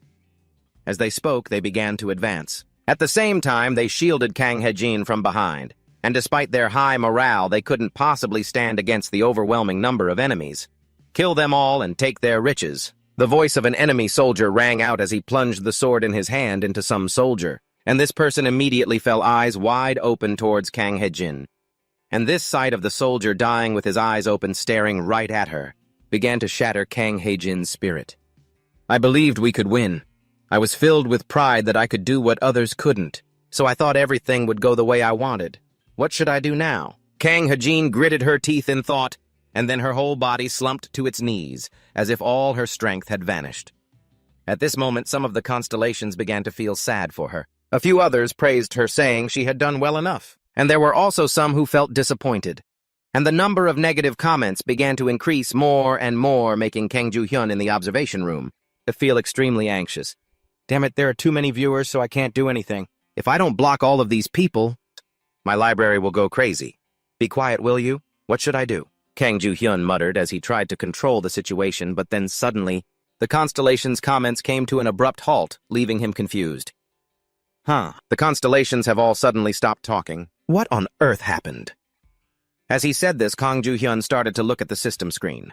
As they spoke, they began to advance. At the same time, they shielded Kang Haejin from behind, and despite their high morale, they couldn't possibly stand against the overwhelming number of enemies. Kill them all and take their riches. The voice of an enemy soldier rang out as he plunged the sword in his hand into some soldier, and this person immediately fell eyes wide open towards Kang Haejin. And this sight of the soldier dying with his eyes open staring right at her began to shatter Kang Haejin's spirit. I believed we could win. I was filled with pride that I could do what others couldn't, so I thought everything would go the way I wanted. What should I do now? Kang Haejin gritted her teeth in thought, and then her whole body slumped to its knees, as if all her strength had vanished. At this moment, some of the constellations began to feel sad for her. A few others praised her, saying she had done well enough, and there were also some who felt disappointed. And the number of negative comments began to increase more and more, making Kang Ju-hyun in the observation room to feel extremely anxious. Damn it, there are too many viewers, so I can't do anything. If I don't block all of these people, my library will go crazy. Be quiet, will you? What should I do? Kang Ju-hyun muttered as he tried to control the situation, but then suddenly, the constellation's comments came to an abrupt halt, leaving him confused. The constellations have all suddenly stopped talking. What on earth happened? As he said this, Kang Ju-hyun started to look at the system screen.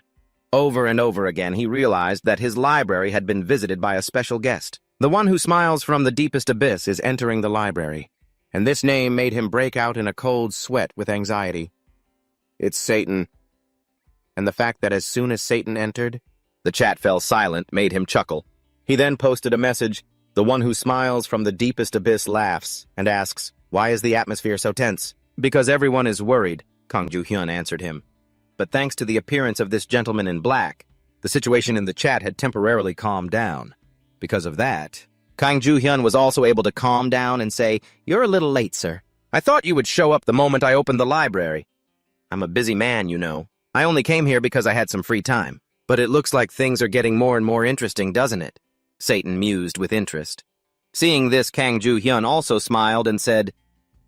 Over and over again, he realized that his library had been visited by a special guest. The one who smiles from the deepest abyss is entering the library, and this name made him break out in a cold sweat with anxiety. It's Satan. And the fact that as soon as Satan entered, the chat fell silent made him chuckle. He then posted a message, "The one who smiles from the deepest abyss laughs," and asks, "Why is the atmosphere so tense?" "Because everyone is worried," Kang Ju-hyun answered him. But thanks to the appearance of this gentleman in black, the situation in the chat had temporarily calmed down. Because of that, Kang Ju-hyun was also able to calm down and say, "You're a little late, sir. I thought you would show up the moment I opened the library. I'm a busy man, you know. I only came here because I had some free time. But it looks like things are getting more and more interesting, doesn't it?" Satan mused with interest. Seeing this, Kang Ju-hyun also smiled and said,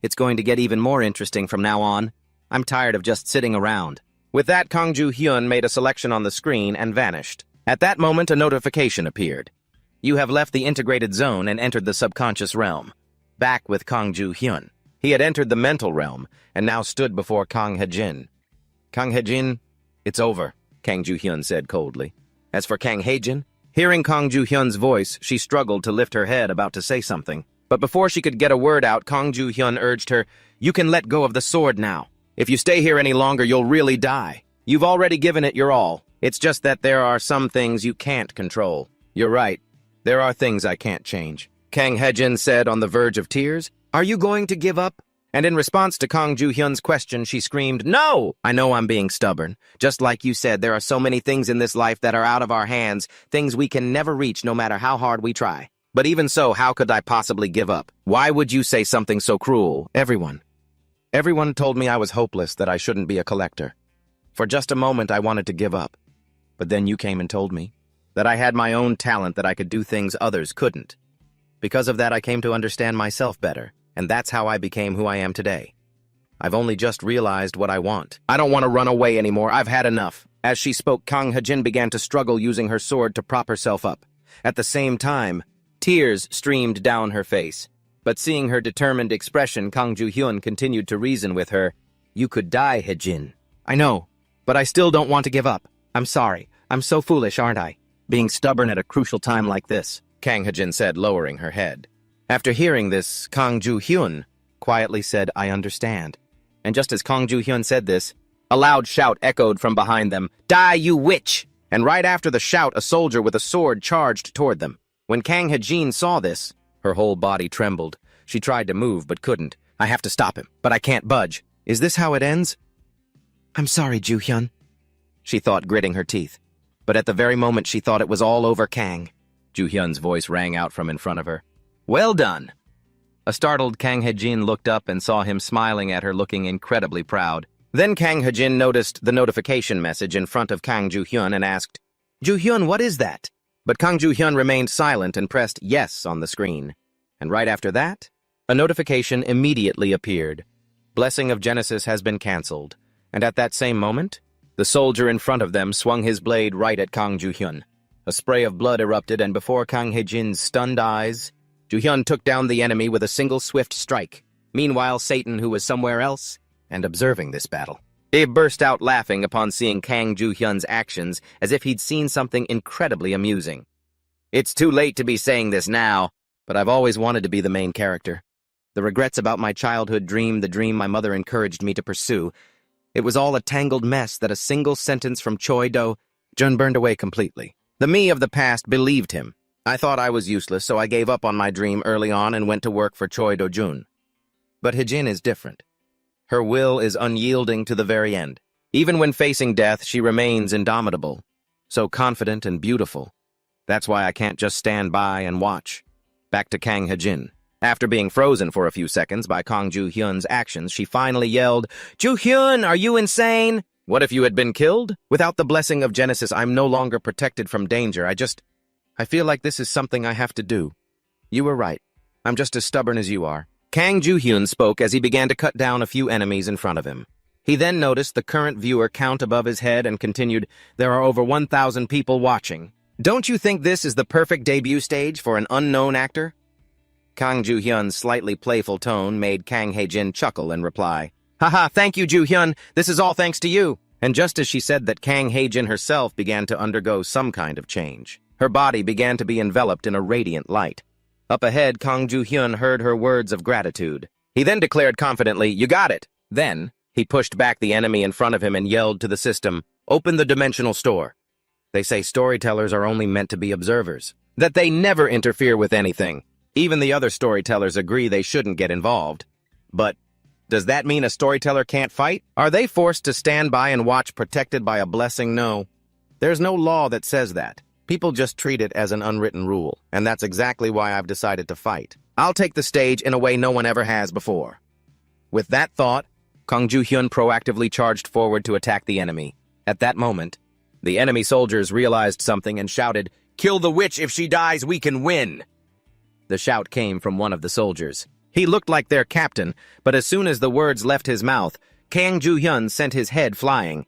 "It's going to get even more interesting from now on. I'm tired of just sitting around." With that, Kang Ju-hyun made a selection on the screen and vanished. At that moment, a notification appeared. "You have left the integrated zone and entered the subconscious realm." Back with Kang Ju-hyun. He had entered the mental realm and now stood before Kang Haejin. "Kang Haejin, it's over," Kang Ju-hyun said coldly. As for Kang Haejin, hearing Kang Ju-hyun's voice, she struggled to lift her head, about to say something. But before she could get a word out, Kang Ju-hyun urged her, "You can let go of the sword now. If you stay here any longer, you'll really die. You've already given it your all. It's just that there are some things you can't control." "You're right. There are things I can't change," Kang Haejin said on the verge of tears. "Are you going to give up?" And in response to Kang Ju-hyun's question, she screamed, "No! I know I'm being stubborn. Just like you said, there are so many things in this life that are out of our hands, things we can never reach no matter how hard we try. But even so, how could I possibly give up? Why would you say something so cruel, everyone? Everyone told me I was hopeless, that I shouldn't be a collector. For just a moment, I wanted to give up. But then you came and told me that I had my own talent, that I could do things others couldn't. Because of that, I came to understand myself better, and that's how I became who I am today. I've only just realized what I want. I don't want to run away anymore. I've had enough. As she spoke, Kang Hejin began to struggle, using her sword to prop herself up. At the same time, tears streamed down her face. But seeing her determined expression, Kang Ju-hyun continued to reason with her. You could die, Hejin. I know, but I still don't want to give up. I'm sorry. I'm so foolish, aren't I? Being stubborn at a crucial time like this, Kang Hejin said, lowering her head. After hearing this, Kang Ju-hyun quietly said, I understand. And just as Kang Ju-hyun said this, a loud shout echoed from behind them, Die, you witch! And right after the shout, a soldier with a sword charged toward them. When Kang Hejin saw this, her whole body trembled. She tried to move, but couldn't. I have to stop him, but I can't budge. Is this how it ends? I'm sorry, Ju-hyun, she thought, gritting her teeth. But at the very moment she thought it was all over, Kang, Ju-hyun's voice rang out from in front of her. Well done! A startled Kang Hejin looked up and saw him smiling at her, looking incredibly proud. Then Kang Hejin noticed the notification message in front of Kang Ju-hyun and asked, Ju-hyun, what is that? But Kang Ju-hyun remained silent and pressed yes on the screen. And right after that, a notification immediately appeared. Blessing of Genesis has been cancelled. And at that same moment, the soldier in front of them swung his blade right at Kang Ju-hyun. A spray of blood erupted, and before Kang Hejin's stunned eyes, Ju-hyun took down the enemy with a single swift strike. Meanwhile, Satan, who was somewhere else and observing this battle, he burst out laughing upon seeing Kang Ju-hyun's actions, as if he'd seen something incredibly amusing. It's too late to be saying this now, but I've always wanted to be the main character. The regrets about my childhood dream, the dream my mother encouraged me to pursue, it was all a tangled mess that a single sentence from Choi Do-jun burned away completely. The me of the past believed him. I thought I was useless, so I gave up on my dream early on and went to work for Choi Do-jun. But Hejin is different. Her will is unyielding to the very end. Even when facing death, she remains indomitable, so confident and beautiful. That's why I can't just stand by and watch. Back to Kang Hejin. After being frozen for a few seconds by Kang Ju-hyun's actions, she finally yelled, Ju-hyun, are you insane? What if you had been killed? Without the blessing of Genesis, I'm no longer protected from danger. I feel like this is something I have to do. You were right. I'm just as stubborn as you are. Kang Ju-hyun spoke as he began to cut down a few enemies in front of him. He then noticed the current viewer count above his head and continued, There are over 1,000 people watching. Don't you think this is the perfect debut stage for an unknown actor? Kang Ju-hyun's slightly playful tone made Kang Hejin chuckle and reply, Haha, thank you, Ju-hyun. This is all thanks to you. And just as she said that, Kang Hejin herself began to undergo some kind of change. Her body began to be enveloped in a radiant light. Up ahead, Kang Ju-hyun heard her words of gratitude. He then declared confidently, You got it. Then, he pushed back the enemy in front of him and yelled to the system, Open the dimensional store. They say storytellers are only meant to be observers, that they never interfere with anything. Even the other storytellers agree they shouldn't get involved. But does that mean a storyteller can't fight? Are they forced to stand by and watch, protected by a blessing? No. There's no law that says that. People just treat it as an unwritten rule, and that's exactly why I've decided to fight. I'll take the stage in a way no one ever has before. With that thought, Kang Ju-hyun proactively charged forward to attack the enemy. At that moment, the enemy soldiers realized something and shouted, Kill the witch! If she dies, we can win! The shout came from one of the soldiers. He looked like their captain, but as soon as the words left his mouth, Kang Ju-hyun sent his head flying.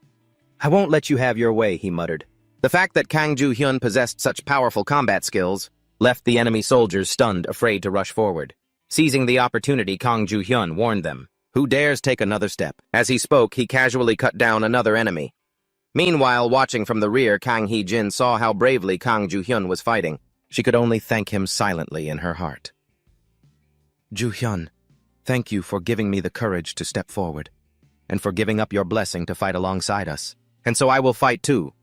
I won't let you have your way, he muttered. The fact that Kang Ju-hyun possessed such powerful combat skills left the enemy soldiers stunned, afraid to rush forward. Seizing the opportunity, Kang Ju-hyun warned them, Who dares take another step? As he spoke, he casually cut down another enemy. Meanwhile, watching from the rear, Kang Hee-jin saw how bravely Kang Ju-hyun was fighting. She could only thank him silently in her heart. Ju-hyun, thank you for giving me the courage to step forward, and for giving up your blessing to fight alongside us. And so I will fight too.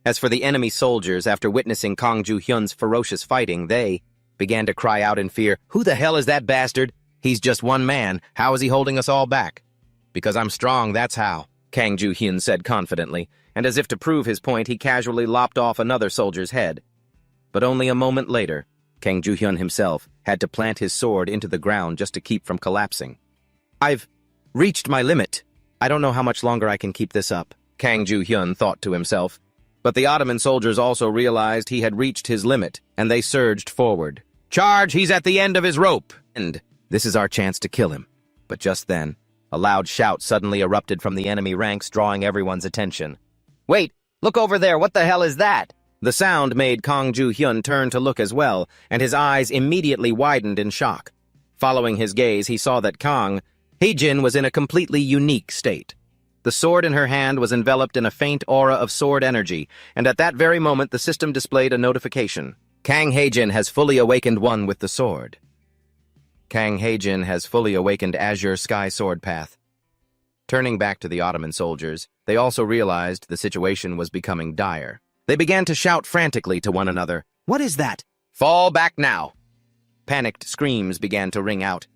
As for the enemy soldiers, after witnessing Kang Ju-hyun's ferocious fighting, they began to cry out in fear, Who the hell is that bastard? He's just one man. How is he holding us all back? Because I'm strong, that's how, Kang Ju-hyun said confidently, and as if to prove his point, he casually lopped off another soldier's head. But only a moment later, Kang Ju-hyun himself had to plant his sword into the ground just to keep from collapsing. Reached my limit. I don't know how much longer I can keep this up, Kang Ju-hyun thought to himself. But the Ottoman soldiers also realized he had reached his limit, and they surged forward. Charge! He's at the end of his rope! And this is our chance to kill him. But just then, a loud shout suddenly erupted from the enemy ranks, drawing everyone's attention. Wait! Look over there! What the hell is that? The sound made Kang Ju-hyun turn to look as well, and his eyes immediately widened in shock. Following his gaze, he saw that Kang Hae-jin was in a completely unique state. The sword in her hand was enveloped in a faint aura of sword energy, and at that very moment the system displayed a notification. Kang Hae-jin has fully awakened one with the sword. Kang Hae-jin has fully awakened Azure Sky Sword Path. Turning back to the Ottoman soldiers, they also realized the situation was becoming dire. They began to shout frantically to one another. What is that? Fall back now! Panicked screams began to ring out.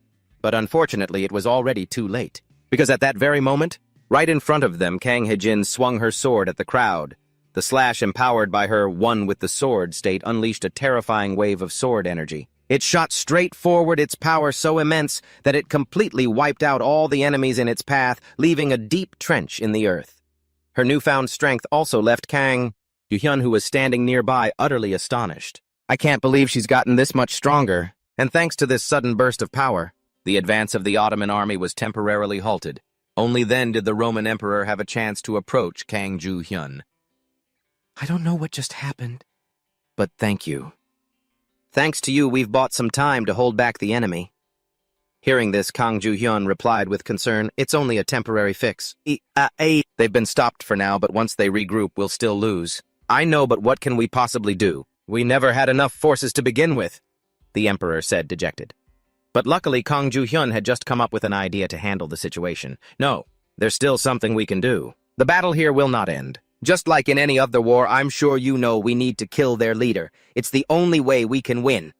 But unfortunately, it was already too late. Because at that very moment, right in front of them, Kang Hae-jin swung her sword at the crowd. The slash empowered by her one with the sword state unleashed a terrifying wave of sword energy. It shot straight forward, its power so immense that it completely wiped out all the enemies in its path, leaving a deep trench in the earth. Her newfound strength also left Kang Ju-hyun, who was standing nearby, utterly astonished. I can't believe she's gotten this much stronger. And thanks to this sudden burst of power, the advance of the Ottoman army was temporarily halted. Only then did the Roman emperor have a chance to approach Kang Ju-hyun. I don't know what just happened, but thank you. Thanks to you, we've bought some time to hold back the enemy. Hearing this, Kang Ju-hyun replied with concern, it's only a temporary fix. They've been stopped for now, but once they regroup, we'll still lose. I know, but what can we possibly do? We never had enough forces to begin with, the emperor said, dejected. But luckily, Kang Ju-hyun had just come up with an idea to handle the situation. No, there's still something we can do. The battle here will not end. Just like in any other war, I'm sure you know we need to kill their leader. It's the only way we can win.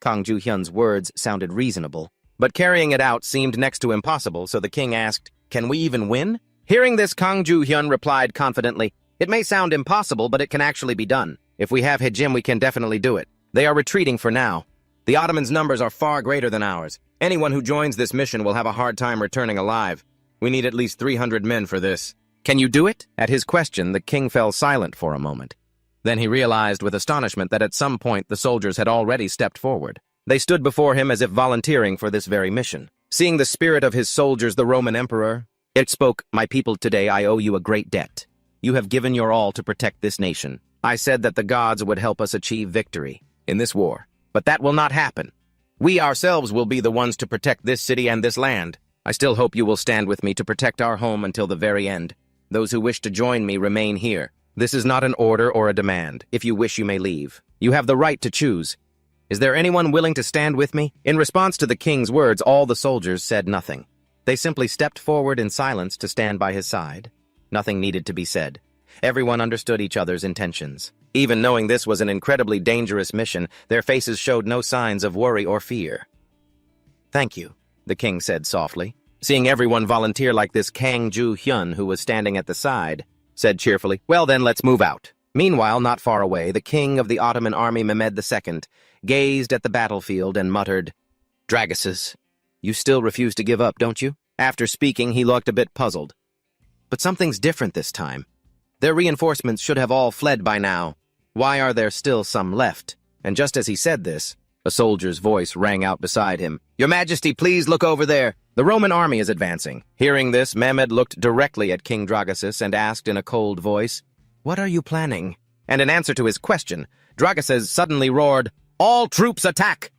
Kang Ju-hyun's words sounded reasonable, but carrying it out seemed next to impossible, so the king asked, can we even win? Hearing this, Kang Ju-hyun replied confidently, it may sound impossible, but it can actually be done. If we have Hae-jin, we can definitely do it. They are retreating for now. The Ottomans' numbers are far greater than ours. Anyone who joins this mission will have a hard time returning alive. We need at least 300 men for this. Can you do it? At his question, the king fell silent for a moment. Then he realized with astonishment that at some point the soldiers had already stepped forward. They stood before him as if volunteering for this very mission. Seeing the spirit of his soldiers, the Roman emperor, it spoke, my people, today I owe you a great debt. You have given your all to protect this nation. I said that the gods would help us achieve victory in this war, but that will not happen. We ourselves will be the ones to protect this city and this land. I still hope you will stand with me to protect our home until the very end. Those who wish to join me remain here. This is not an order or a demand. If you wish, you may leave. You have the right to choose. Is there anyone willing to stand with me? In response to the king's words, all the soldiers said nothing. They simply stepped forward in silence to stand by his side. Nothing needed to be said. Everyone understood each other's intentions. Even knowing this was an incredibly dangerous mission, their faces showed no signs of worry or fear. Thank you, the king said softly. Seeing everyone volunteer like this, Kang Ju-hyun, who was standing at the side, said cheerfully, well then, let's move out. Meanwhile, not far away, the king of the Ottoman army, Mehmed II, gazed at the battlefield and muttered, Draguses, you still refuse to give up, don't you? After speaking, he looked a bit puzzled. But something's different this time. Their reinforcements should have all fled by now. Why are there still some left? And just as he said this, a soldier's voice rang out beside him. Your Majesty, please look over there. The Roman army is advancing. Hearing this, Mehmed looked directly at King Dragusis and asked in a cold voice, What are you planning? And in answer to his question, Dragusis suddenly roared, All troops attack!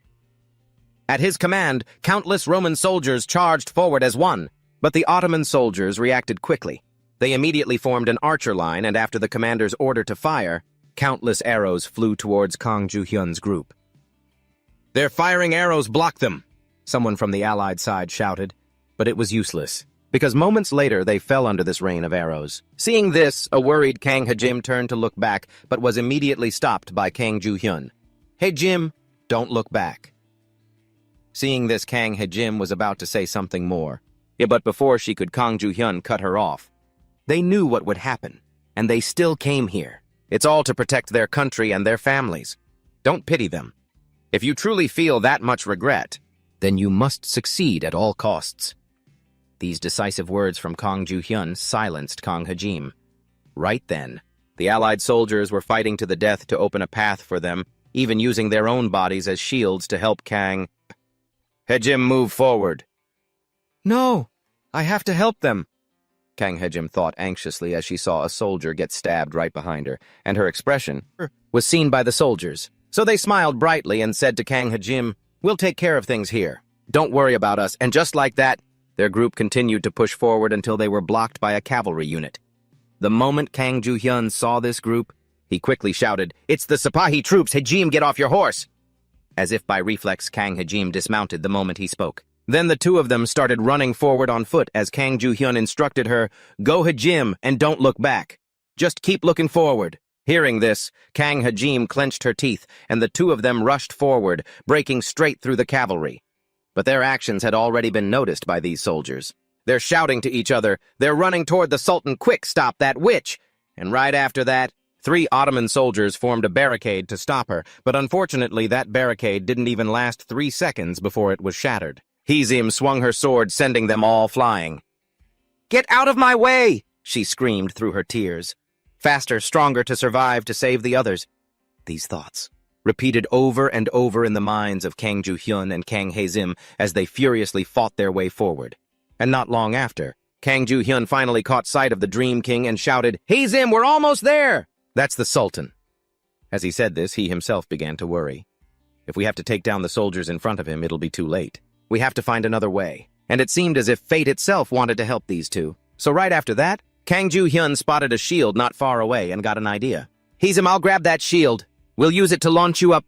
At his command, countless Roman soldiers charged forward as one, but the Ottoman soldiers reacted quickly. They immediately formed an archer line, and after the commander's order to fire, countless arrows flew towards Kang Ju-hyun's group. They're firing arrows, block them! Someone from the Allied side shouted, but it was useless, because moments later they fell under this rain of arrows. Seeing this, a worried Kang Hae-jin turned to look back, but was immediately stopped by Kang Ju-hyun. Hey Jim, don't look back. Seeing this, Kang Hae-jin was about to say something more, but before she could, Kang Ju-hyun cut her off. They knew what would happen, and they still came here. It's all to protect their country and their families. Don't pity them. If you truly feel that much regret, then you must succeed at all costs. These decisive words from Kang Ju-hyun silenced Kang Hajim. Right then, the Allied soldiers were fighting to the death to open a path for them, even using their own bodies as shields to help Kang Hajim move forward. No, I have to help them, Kang Hajim thought anxiously as she saw a soldier get stabbed right behind her, and her expression was seen by the soldiers. So they smiled brightly and said to Kang Hajim, "We'll take care of things here. Don't worry about us." And just like that, their group continued to push forward until they were blocked by a cavalry unit. The moment Kang Ju-hyun saw this group, he quickly shouted, "It's the Sipahi troops! Hajim, get off your horse!" As if by reflex, Kang Hajim dismounted the moment he spoke. Then the two of them started running forward on foot as Kang Ju-hyun instructed her, "Go Hajim, and don't look back. Just keep looking forward." Hearing this, Kang Hajim clenched her teeth, and the two of them rushed forward, breaking straight through the cavalry. But their actions had already been noticed by these soldiers. They're shouting to each other, "They're running toward the Sultan! Quick, stop that witch!" And right after that, 3 Ottoman soldiers formed a barricade to stop her, but unfortunately that barricade didn't even last 3 seconds before it was shattered. Hizim swung her sword, sending them all flying. "Get out of my way!" she screamed through her tears. Faster, stronger to survive, to save the others. These thoughts, repeated over and over in the minds of Kang Ju-hyun and Kang Hezim as they furiously fought their way forward. And not long after, Kang Ju-hyun finally caught sight of the Dream King and shouted, "Hezim, we're almost there!" That's the Sultan. As he said this, he himself began to worry. If we have to take down the soldiers in front of him, it'll be too late. We have to find another way. And it seemed as if fate itself wanted to help these two. So right after that, Kang Ju-hyun spotted a shield not far away and got an idea. "Hezim, I'll grab that shield. We'll use it to launch you up."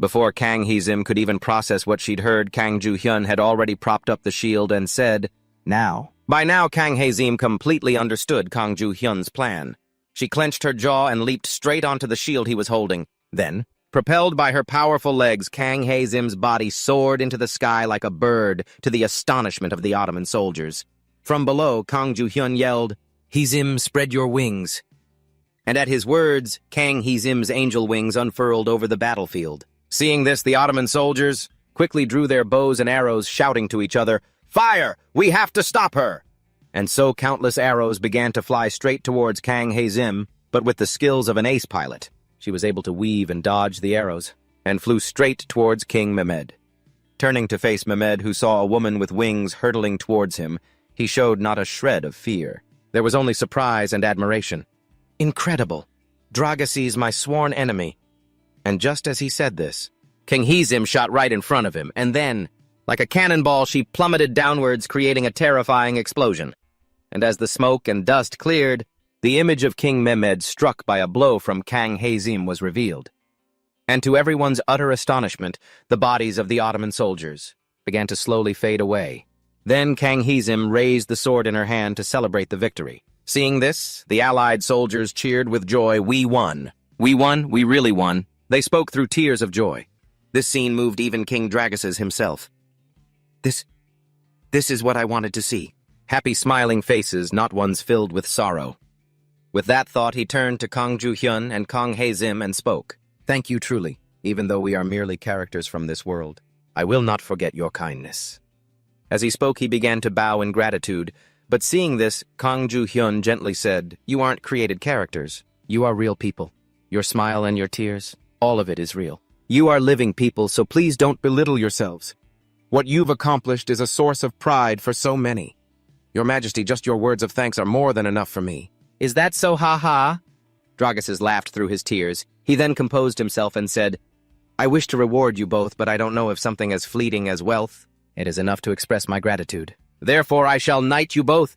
Before Kang Hezim could even process what she'd heard, Kang Ju-hyun had already propped up the shield and said, "Now." By now, Kang Hezim completely understood Kang Ju-hyun's plan. She clenched her jaw and leaped straight onto the shield he was holding. Then, propelled by her powerful legs, Kang Hezim's body soared into the sky like a bird, to the astonishment of the Ottoman soldiers. From below, Kang Ju-hyun yelled, "Hezim, spread your wings." And at his words, Kang Hezim's angel wings unfurled over the battlefield. Seeing this, the Ottoman soldiers quickly drew their bows and arrows, shouting to each other, "Fire! We have to stop her!" And so countless arrows began to fly straight towards Kang Hezim, but with the skills of an ace pilot, she was able to weave and dodge the arrows, and flew straight towards King Mehmed. Turning to face Mehmed, who saw a woman with wings hurtling towards him, he showed not a shred of fear. There was only surprise and admiration. "Incredible! Dragacy's my sworn enemy." And just as he said this, King Hezim shot right in front of him, and then, like a cannonball, she plummeted downwards, creating a terrifying explosion. And as the smoke and dust cleared, the image of King Mehmed struck by a blow from Kang Hezim was revealed. And to everyone's utter astonishment, the bodies of the Ottoman soldiers began to slowly fade away. Then Kang Hezim raised the sword in her hand to celebrate the victory. Seeing this, the Allied soldiers cheered with joy. "We won! We won! We really won!" They spoke through tears of joy. This scene moved even King Dragaces himself. This is what I wanted to see. Happy, smiling faces, not ones filled with sorrow. With that thought, he turned to Kang Ju-hyun and Kang Hezim and spoke. "Thank you truly, even though we are merely characters from this world. I will not forget your kindness." As he spoke, he began to bow in gratitude, but seeing this, Kang Ju-hyun gently said, "You aren't created characters. You are real people. Your smile and your tears, all of it is real. You are living people, so please don't belittle yourselves. What you've accomplished is a source of pride for so many. Your Majesty, just your words of thanks are more than enough for me." "Is that so, ha-ha?" Dragaces laughed through his tears. He then composed himself and said, "I wish to reward you both, but I don't know if something as fleeting as wealth. It is enough to express my gratitude. Therefore, I shall knight you both."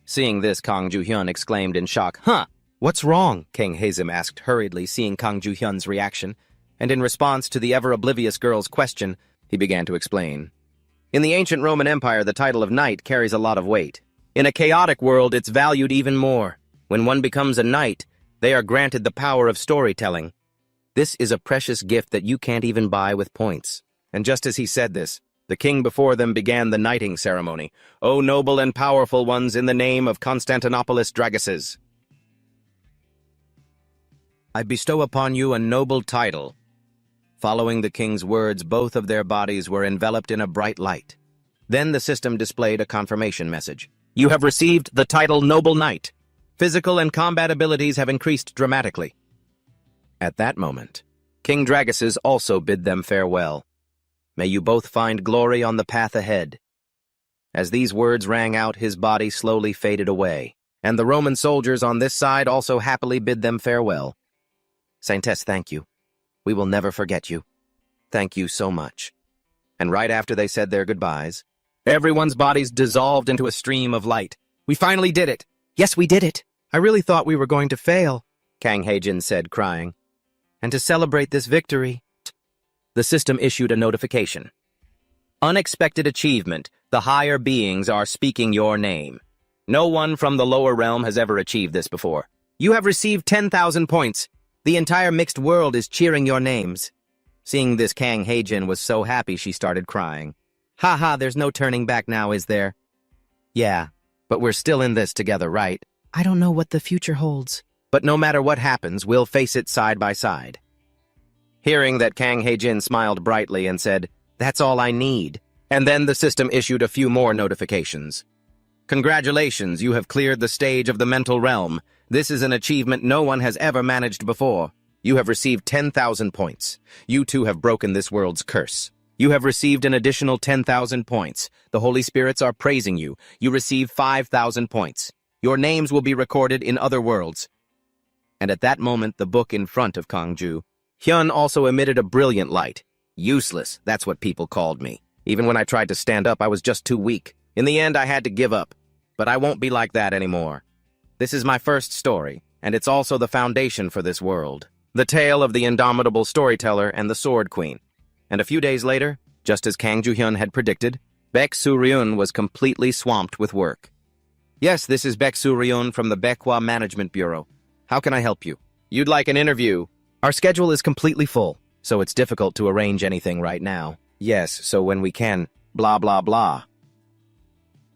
Seeing this, Kang Ju-hyun exclaimed in shock, "Huh? What's wrong?" King Hezim asked hurriedly, seeing Kang Ju-hyun's reaction. And in response to the ever-oblivious girl's question, he began to explain. In the ancient Roman Empire, the title of knight carries a lot of weight. In a chaotic world, it's valued even more. When one becomes a knight, they are granted the power of storytelling. This is a precious gift that you can't even buy with points. And just as he said this, the king before them began the knighting ceremony. "O noble and powerful ones, in the name of Constantinopolis Dragaces, I bestow upon you a noble title." Following the king's words, both of their bodies were enveloped in a bright light. Then the system displayed a confirmation message. You have received the title Noble Knight. Physical and combat abilities have increased dramatically. At that moment, King Draguses also bid them farewell. May you both find glory on the path ahead. As these words rang out, his body slowly faded away, and the Roman soldiers on this side also happily bid them farewell. Saintess, thank you. We will never forget you. Thank you so much. And right after they said their goodbyes, everyone's bodies dissolved into a stream of light. We finally did it. Yes, we did it. I really thought we were going to fail, Kang Heijin said, crying. And to celebrate this victory, the system issued a notification. Unexpected achievement. The higher beings are speaking your name. No one from the lower realm has ever achieved this before. You have received 10,000 points. The entire mixed world is cheering your names. Seeing this, Kang Heijin was so happy she started crying. Haha, there's no turning back now, is there? Yeah, but we're still in this together, right? I don't know what the future holds. But no matter what happens, we'll face it side by side. Hearing that, Kang Heijin smiled brightly and said, That's all I need. And then the system issued a few more notifications. Congratulations, you have cleared the stage of the mental realm. This is an achievement no one has ever managed before. You have received 10,000 points. You too have broken this world's curse. You have received an additional 10,000 points. The Holy Spirits are praising you. You receive 5,000 points. Your names will be recorded in other worlds. And at that moment, the book in front of Kangju Hyun also emitted a brilliant light. Useless, that's what people called me. Even when I tried to stand up, I was just too weak. In the end, I had to give up. But I won't be like that anymore. This is my first story, and it's also the foundation for this world. The tale of the indomitable storyteller and the Sword Queen. And a few days later, just as Kang Ju-hyun had predicted, Baek Soo-ryun was completely swamped with work. Yes, this is Baek Soo-ryun from the Baekhwa Management Bureau. How can I help you? You'd like an interview? Our schedule is completely full, so it's difficult to arrange anything right now. Yes, so when we can, blah blah blah.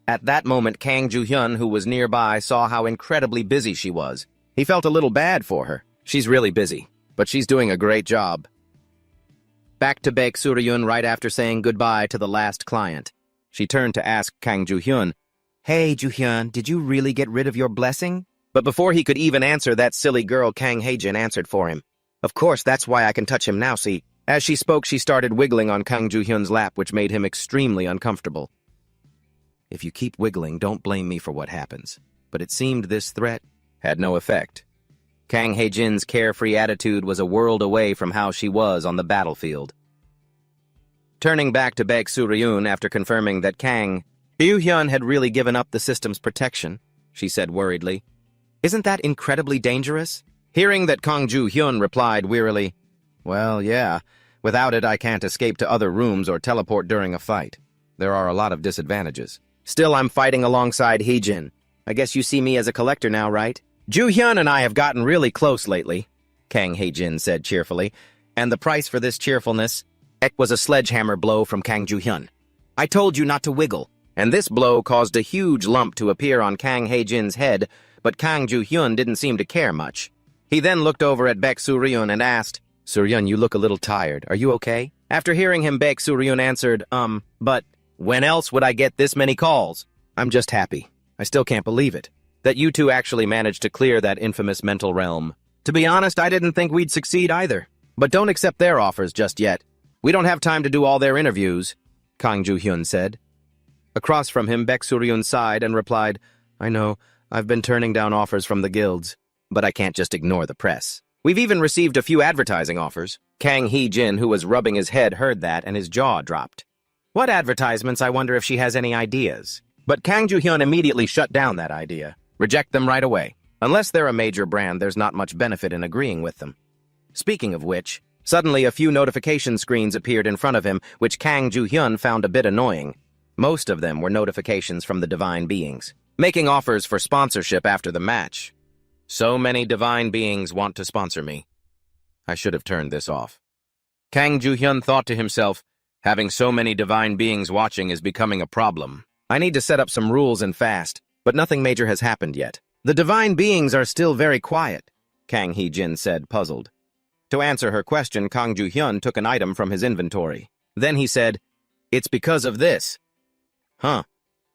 At that moment, Kang Ju-hyun, who was nearby, saw how incredibly busy she was. He felt a little bad for her. She's really busy, but she's doing a great job. Back to Baek Soo-ryun right after saying goodbye to the last client. She turned to ask Kang Ju-hyun, Hey, Ju-hyun, did you really get rid of your blessing? But before he could even answer, that silly girl Kang Heijin answered for him. Of course, that's why I can touch him now, see. As she spoke, she started wiggling on Kang Ju-hyun's lap, which made him extremely uncomfortable. If you keep wiggling, don't blame me for what happens. But it seemed this threat had no effect. Kang Heijin's carefree attitude was a world away from how she was on the battlefield. Turning back to Baek Soo-ryun after confirming that Kang Ju-hyun had really given up the system's protection, she said worriedly, Isn't that incredibly dangerous? Hearing that, Kang Ju-hyun replied wearily, Well, yeah. Without it, I can't escape to other rooms or teleport during a fight. There are a lot of disadvantages. Still, I'm fighting alongside Heijin. I guess you see me as a collector now, right? Ju-hyun and I have gotten really close lately, Kang Heijin said cheerfully, and the price for this cheerfulness was a sledgehammer blow from Kang Ju-hyun. I told you not to wiggle, and this blow caused a huge lump to appear on Kang Heijin's head, but Kang Ju-hyun didn't seem to care much. He then looked over at Baek Soo-ryun and asked, Soo-ryun, you look a little tired. Are you okay? After hearing him, Baek Soo-ryun answered, but when else would I get this many calls? I'm just happy. I still can't believe it. That you two actually managed to clear that infamous mental realm. To be honest, I didn't think we'd succeed either. But don't accept their offers just yet. We don't have time to do all their interviews, Kang Ju-hyun said. Across from him, Baek Soo-ryun sighed and replied, I know, I've been turning down offers from the guilds, but I can't just ignore the press. We've even received a few advertising offers. Kang Hee-jin, who was rubbing his head, heard that and his jaw dropped. What advertisements? I wonder if she has any ideas. But Kang Ju-hyun immediately shut down that idea. Reject them right away. Unless they're a major brand, there's not much benefit in agreeing with them. Speaking of which, suddenly a few notification screens appeared in front of him, which Kang Ju-hyun found a bit annoying. Most of them were notifications from the divine beings, making offers for sponsorship after the match. So many divine beings want to sponsor me. I should have turned this off. Kang Ju-hyun thought to himself, having so many divine beings watching is becoming a problem. I need to set up some rules and fast, but nothing major has happened yet. The divine beings are still very quiet, Kang Hee-jin said, puzzled. To answer her question, Kang Ju-hyun took an item from his inventory. Then he said, It's because of this. Huh?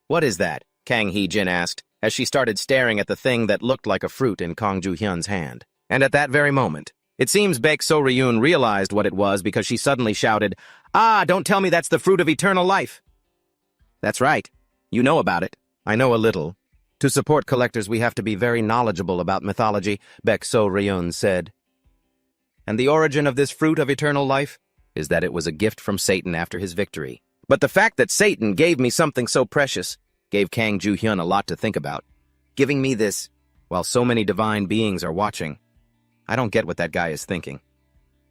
What is that? Kang Hee-jin asked, as she started staring at the thing that looked like a fruit in Kang Joo-hyun's hand. And at that very moment, it seems Baek So-ryun realized what it was because she suddenly shouted, "Ah, don't tell me that's the fruit of eternal life!" That's right. You know about it. I know a little. To support collectors, we have to be very knowledgeable about mythology, Baek So-ryun said. And the origin of this fruit of eternal life is that it was a gift from Satan after his victory. But the fact that Satan gave me something so precious gave Kang Joo-hyun a lot to think about. Giving me this, while so many divine beings are watching. I don't get what that guy is thinking.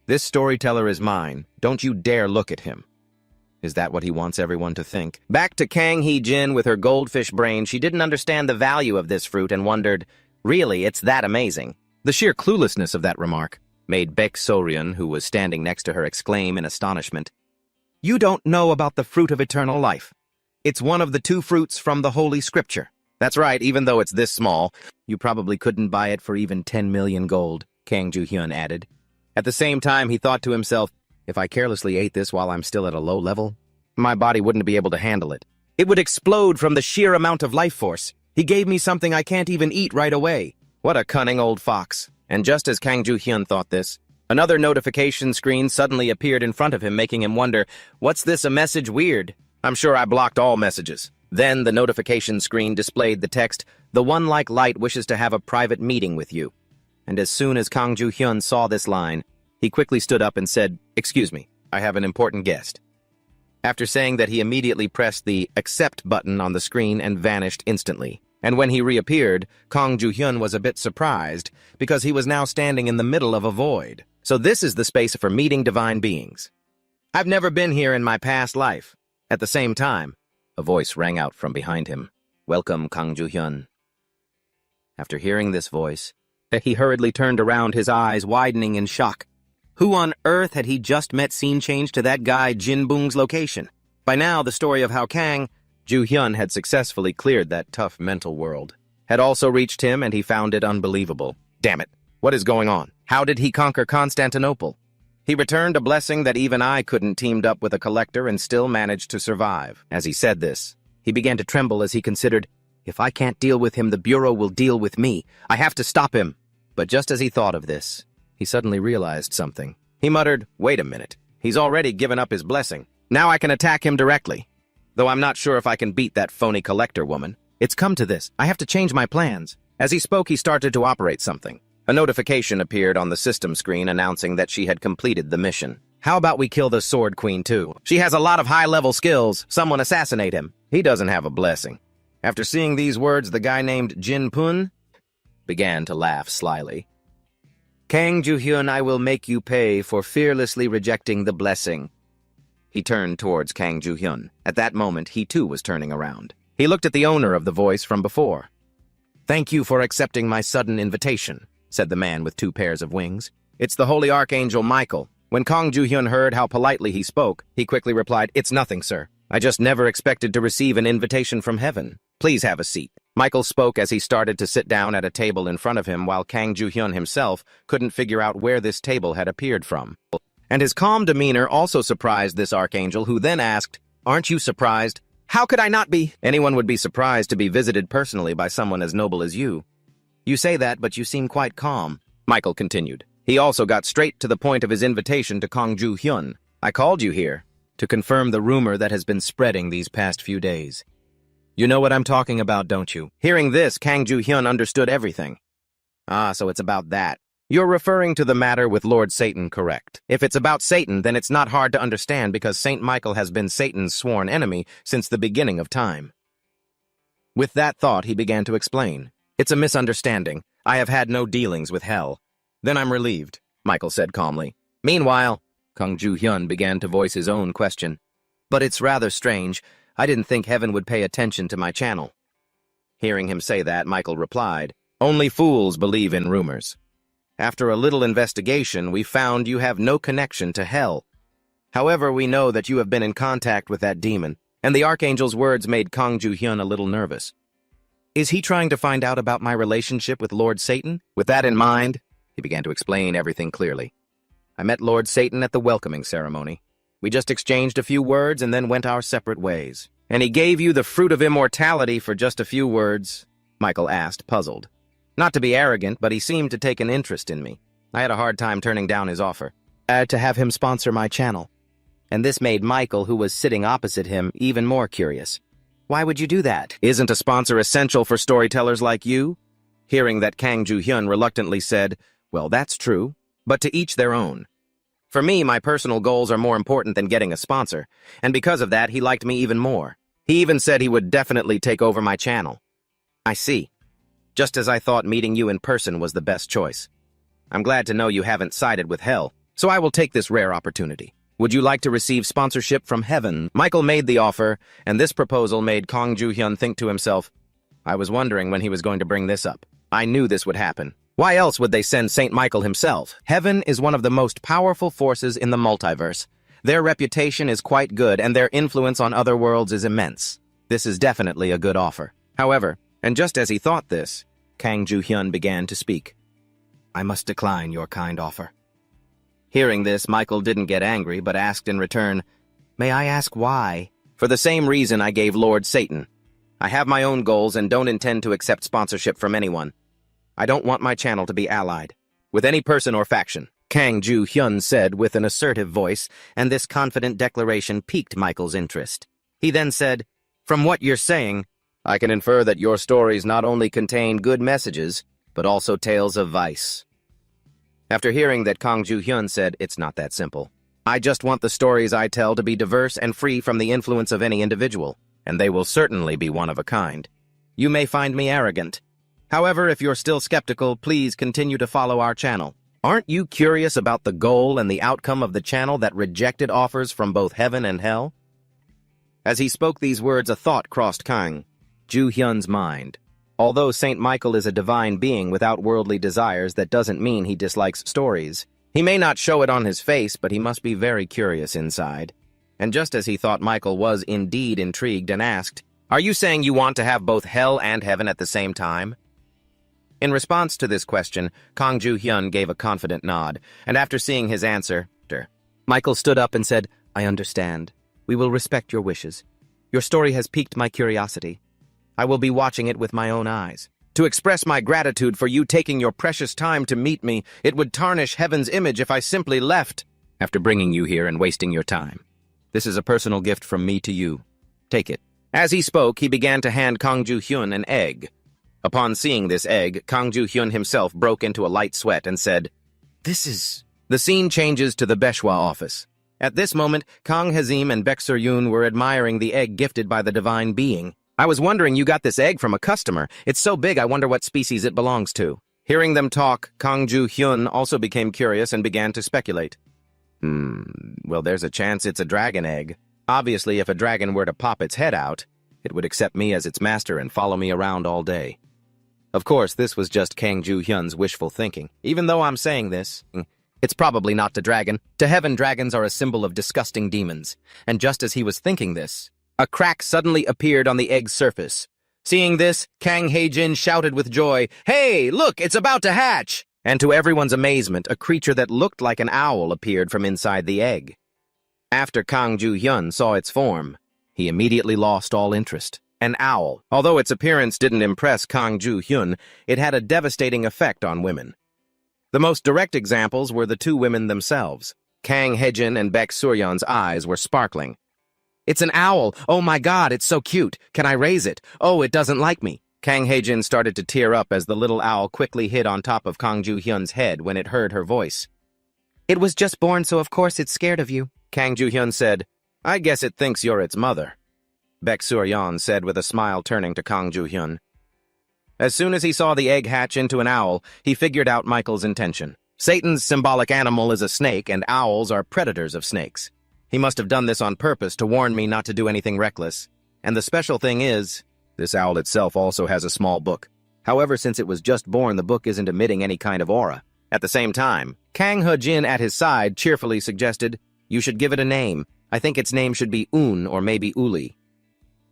This storyteller is mine. Don't you dare look at him. Is that what he wants everyone to think? Back to Kang Hee-jin with her goldfish brain, she didn't understand the value of this fruit and wondered, really, it's that amazing? The sheer cluelessness of that remark made Baek So-ryun, who was standing next to her, exclaim in astonishment. You don't know about the fruit of eternal life. It's one of the 2 fruits from the Holy Scripture. That's right, even though it's this small, you probably couldn't buy it for even 10 million gold, Kang Joo-hyun added. At the same time, he thought to himself, if I carelessly ate this while I'm still at a low level, my body wouldn't be able to handle it. It would explode from the sheer amount of life force. He gave me something I can't even eat right away. What a cunning old fox. And just as Kang Joo-hyun thought this, another notification screen suddenly appeared in front of him, making him wonder, what's this, a message weird? I'm sure I blocked all messages. Then the notification screen displayed the text, the one like light wishes to have a private meeting with you. And as soon as Kang Joo-hyun saw this line, he quickly stood up and said, excuse me, I have an important guest. After saying that, he immediately pressed the accept button on the screen and vanished instantly. And when he reappeared, Kang Joo-hyun was a bit surprised because he was now standing in the middle of a void. So this is the space for meeting divine beings. I've never been here in my past life. At the same time, a voice rang out from behind him. Welcome, Kang Joo-hyun. After hearing this voice, he hurriedly turned around, his eyes widening in shock. Who on earth had he just met scene change to that guy Jin Bung's location? By now, the story of how Kang Joo-hyun had successfully cleared that tough mental world had also reached him, and he found it unbelievable. Damn it, what is going on? How did he conquer Constantinople? He returned a blessing that even I couldn't, teamed up with a collector and still managed to survive. As he said this, he began to tremble as he considered, if I can't deal with him, the Bureau will deal with me. I have to stop him. But just as he thought of this, he suddenly realized something. He muttered, wait a minute. He's already given up his blessing. Now I can attack him directly. Though I'm not sure if I can beat that phony collector woman. It's come to this. I have to change my plans. As he spoke, he started to operate something. A notification appeared on the system screen announcing that she had completed the mission. How about we kill the Sword Queen too? She has a lot of high-level skills. Someone assassinate him. He doesn't have a blessing. After seeing these words, the guy named Jin Pun began to laugh slyly. Kang Joo-hyun, I will make you pay for fearlessly rejecting the blessing. He turned towards Kang Joo-hyun. At that moment, he too was turning around. He looked at the owner of the voice from before. Thank you for accepting my sudden invitation, said the man with 2 pairs of wings. It's the Holy Archangel Michael. When Kang Joo-hyun heard how politely he spoke, he quickly replied, It's nothing, sir. I just never expected to receive an invitation from heaven. Please have a seat. Michael spoke as he started to sit down at a table in front of him, while Kang Joo-hyun himself couldn't figure out where this table had appeared from. And his calm demeanor also surprised this archangel, who then asked, Aren't you surprised? How could I not be? Anyone would be surprised to be visited personally by someone as noble as you. You say that, but you seem quite calm, Michael continued. He also got straight to the point of his invitation to Kang Joo-hyun. I called you here to confirm the rumor that has been spreading these past few days. You know what I'm talking about, don't you? Hearing this, Kang Joo-hyun understood everything. Ah, so it's about that. You're referring to the matter with Lord Satan, correct? If it's about Satan, then it's not hard to understand because Saint Michael has been Satan's sworn enemy since the beginning of time. With that thought, he began to explain. It's a misunderstanding. I have had no dealings with hell. Then I'm relieved, Michael said calmly. Meanwhile, Kang Joo-hyun began to voice his own question. But it's rather strange. I didn't think heaven would pay attention to my channel. Hearing him say that, Michael replied, Only fools believe in rumors. After a little investigation, we found you have no connection to hell. However, we know that you have been in contact with that demon, and the Archangel's words made Kang Joo-hyun a little nervous. Is he trying to find out about my relationship with Lord Satan? With that in mind, he began to explain everything clearly. I met Lord Satan at the welcoming ceremony. We just exchanged a few words and then went our separate ways. And he gave you the fruit of immortality for just a few words? Michael asked, puzzled. Not to be arrogant, but he seemed to take an interest in me. I had a hard time turning down his offer. To have him sponsor my channel. And this made Michael, who was sitting opposite him, even more curious. Why would you do that? Isn't a sponsor essential for storytellers like you? Hearing that, Kang Joo-hyun reluctantly said, well, that's true, but to each their own. For me, my personal goals are more important than getting a sponsor, and because of that, he liked me even more. He even said he would definitely take over my channel. I see. Just as I thought meeting you in person was the best choice. I'm glad to know you haven't sided with hell, so I will take this rare opportunity. Would you like to receive sponsorship from heaven? Michael made the offer, and this proposal made Kang Joo-hyun think to himself, I was wondering when he was going to bring this up. I knew this would happen. Why else would they send Saint Michael himself? Heaven is one of the most powerful forces in the multiverse. Their reputation is quite good, and their influence on other worlds is immense. This is definitely a good offer. However, and just as he thought this, Kang Joo-hyun began to speak. I must decline your kind offer. Hearing this, Michael didn't get angry, but asked in return, May I ask why? For the same reason I gave Lord Satan. I have my own goals and don't intend to accept sponsorship from anyone. I don't want my channel to be allied with any person or faction, Kang Joo-hyun said with an assertive voice, and this confident declaration piqued Michael's interest. He then said, From what you're saying, I can infer that your stories not only contain good messages, but also tales of vice. After hearing that, Kang Joo-hyun said, It's not that simple. I just want the stories I tell to be diverse and free from the influence of any individual, and they will certainly be one of a kind. You may find me arrogant. However, if you're still skeptical, please continue to follow our channel. Aren't you curious about the goal and the outcome of the channel that rejected offers from both heaven and hell? As he spoke these words, a thought crossed Kang Joo-hyun's mind. Although Saint Michael is a divine being without worldly desires, that doesn't mean he dislikes stories. He may not show it on his face, but he must be very curious inside. And just as he thought, Michael was indeed intrigued and asked, Are you saying you want to have both hell and heaven at the same time? In response to this question, Kang Joo-hyun gave a confident nod, and after seeing his answer, Michael stood up and said, I understand. We will respect your wishes. Your story has piqued my curiosity. I will be watching it with my own eyes. To express my gratitude for you taking your precious time to meet me, it would tarnish heaven's image if I simply left after bringing you here and wasting your time. This is a personal gift from me to you. Take it. As he spoke, he began to hand Kang Joo-hyun an egg. Upon seeing this egg, Kang Joo-hyun himself broke into a light sweat and said, This is... The scene changes to the Baeshwa office. At this moment, Kang Hazim and Baek Sur-yoon were admiring the egg gifted by the divine being. I was wondering you got this egg from a customer. It's so big I wonder what species it belongs to. Hearing them talk, Kang Joo-hyun also became curious and began to speculate. Well, there's a chance it's a dragon egg. Obviously, if a dragon were to pop its head out, it would accept me as its master and follow me around all day. Of course, this was just Kang Joo-hyun's wishful thinking. Even though I'm saying this, it's probably not the dragon. To heaven, dragons are a symbol of disgusting demons. And just as he was thinking this, a crack suddenly appeared on the egg's surface. Seeing this, Kang Hae-jin shouted with joy, Hey, look, it's about to hatch! And to everyone's amazement, a creature that looked like an owl appeared from inside the egg. After Kang Joo-hyun saw its form, he immediately lost all interest. An owl. Although its appearance didn't impress Kang Joo-hyun, it had a devastating effect on women. The most direct examples were the two women themselves. Kang Hae-jin and Baek Sur-yeon's eyes were sparkling. It's an owl! Oh my god, it's so cute! Can I raise it? Oh, it doesn't like me! Kang Hae-jin started to tear up as the little owl quickly hid on top of Kang Joo-hyun's head when it heard her voice. It was just born, so of course it's scared of you. Kang Joo-hyun said, I guess it thinks you're its mother. Baek Sur-yeon said with a smile, turning to Kang Joo-hyun. As soon as he saw the egg hatch into an owl, he figured out Michael's intention. Satan's symbolic animal is a snake, and owls are predators of snakes. He must have done this on purpose to warn me not to do anything reckless. And the special thing is, this owl itself also has a small book. However, since it was just born, the book isn't emitting any kind of aura. At the same time, Kang Hae-jin at his side cheerfully suggested, You should give it a name. I think its name should be Un or maybe Uli.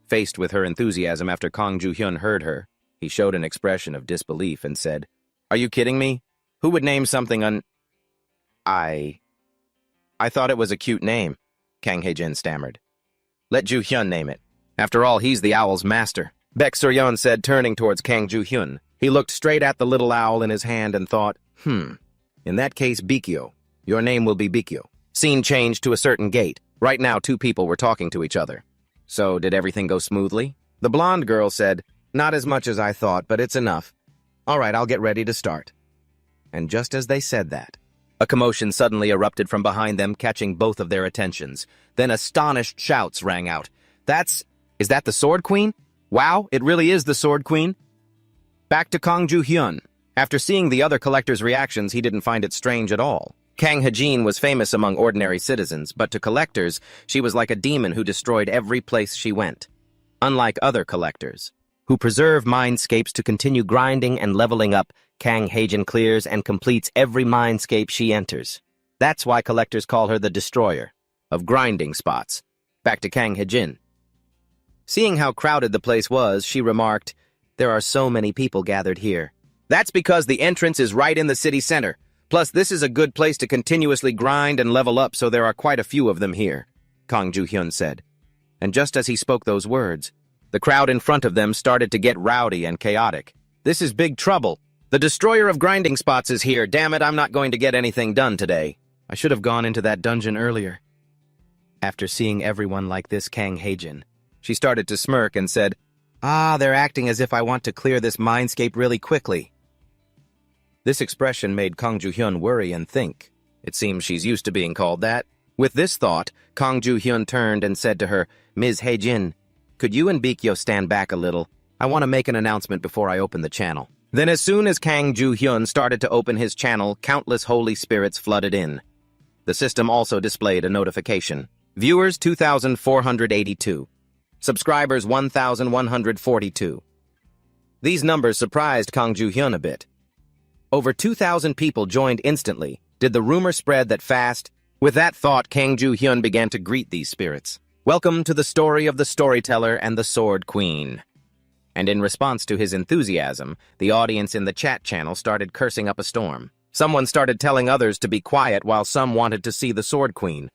Faced with her enthusiasm after Kang Joo-hyun heard her, he showed an expression of disbelief and said, Are you kidding me? Who would name something I thought it was a cute name, Kang Hae-jin stammered. Let Joo-hyun name it. After all, he's the owl's master. Baek Suryeon said, turning towards Kang Joo-hyun. He looked straight at the little owl in his hand and thought, in that case, Bikyo. Your name will be Bikyo. Scene changed to a certain gate. Right now, two people were talking to each other. So, did everything go smoothly? The blonde girl said, not as much as I thought, but it's enough. All right, I'll get ready to start. And just as they said that, a commotion suddenly erupted from behind them, catching both of their attentions. Then astonished shouts rang out. Is that the Sword Queen? Wow, it really is the Sword Queen? Back to Kang Joo-hyun. After seeing the other collectors' reactions, he didn't find it strange at all. Kang Hye-jin was famous among ordinary citizens, but to collectors, she was like a demon who destroyed every place she went. Unlike other collectors, who preserve mindscapes to continue grinding and leveling up, Kang Hye-jin clears and completes every mindscape she enters. That's why collectors call her the Destroyer of grinding spots. Back to Kang Hye-jin. Seeing how crowded the place was, she remarked, there are so many people gathered here. That's because the entrance is right in the city center. Plus, this is a good place to continuously grind and level up, so there are quite a few of them here, Kang Joo-hyun said. And just as he spoke those words, the crowd in front of them started to get rowdy and chaotic. This is big trouble. The Destroyer of grinding spots is here. Damn it, I'm not going to get anything done today. I should have gone into that dungeon earlier. After seeing everyone like this Kang Hye-jin, she started to smirk and said, they're acting as if I want to clear this mindscape really quickly. This expression made Kang Joo-hyun worry and think. It seems she's used to being called that. With this thought, Kang Joo-hyun turned and said to her, Ms. Hye-jin, could you and Bikyo stand back a little? I want to make an announcement before I open the channel. Then as soon as Kang Joo-hyun started to open his channel, countless holy spirits flooded in. The system also displayed a notification. Viewers 2,482. Subscribers 1,142. These numbers surprised Kang Joo-hyun a bit. Over 2,000 people joined instantly. Did the rumor spread that fast? With that thought, Kang Joo-hyun began to greet these spirits. Welcome to the story of the storyteller and the Sword Queen. And in response to his enthusiasm, the audience in the chat channel started cursing up a storm. Someone started telling others to be quiet while some wanted to see the Sword Queen.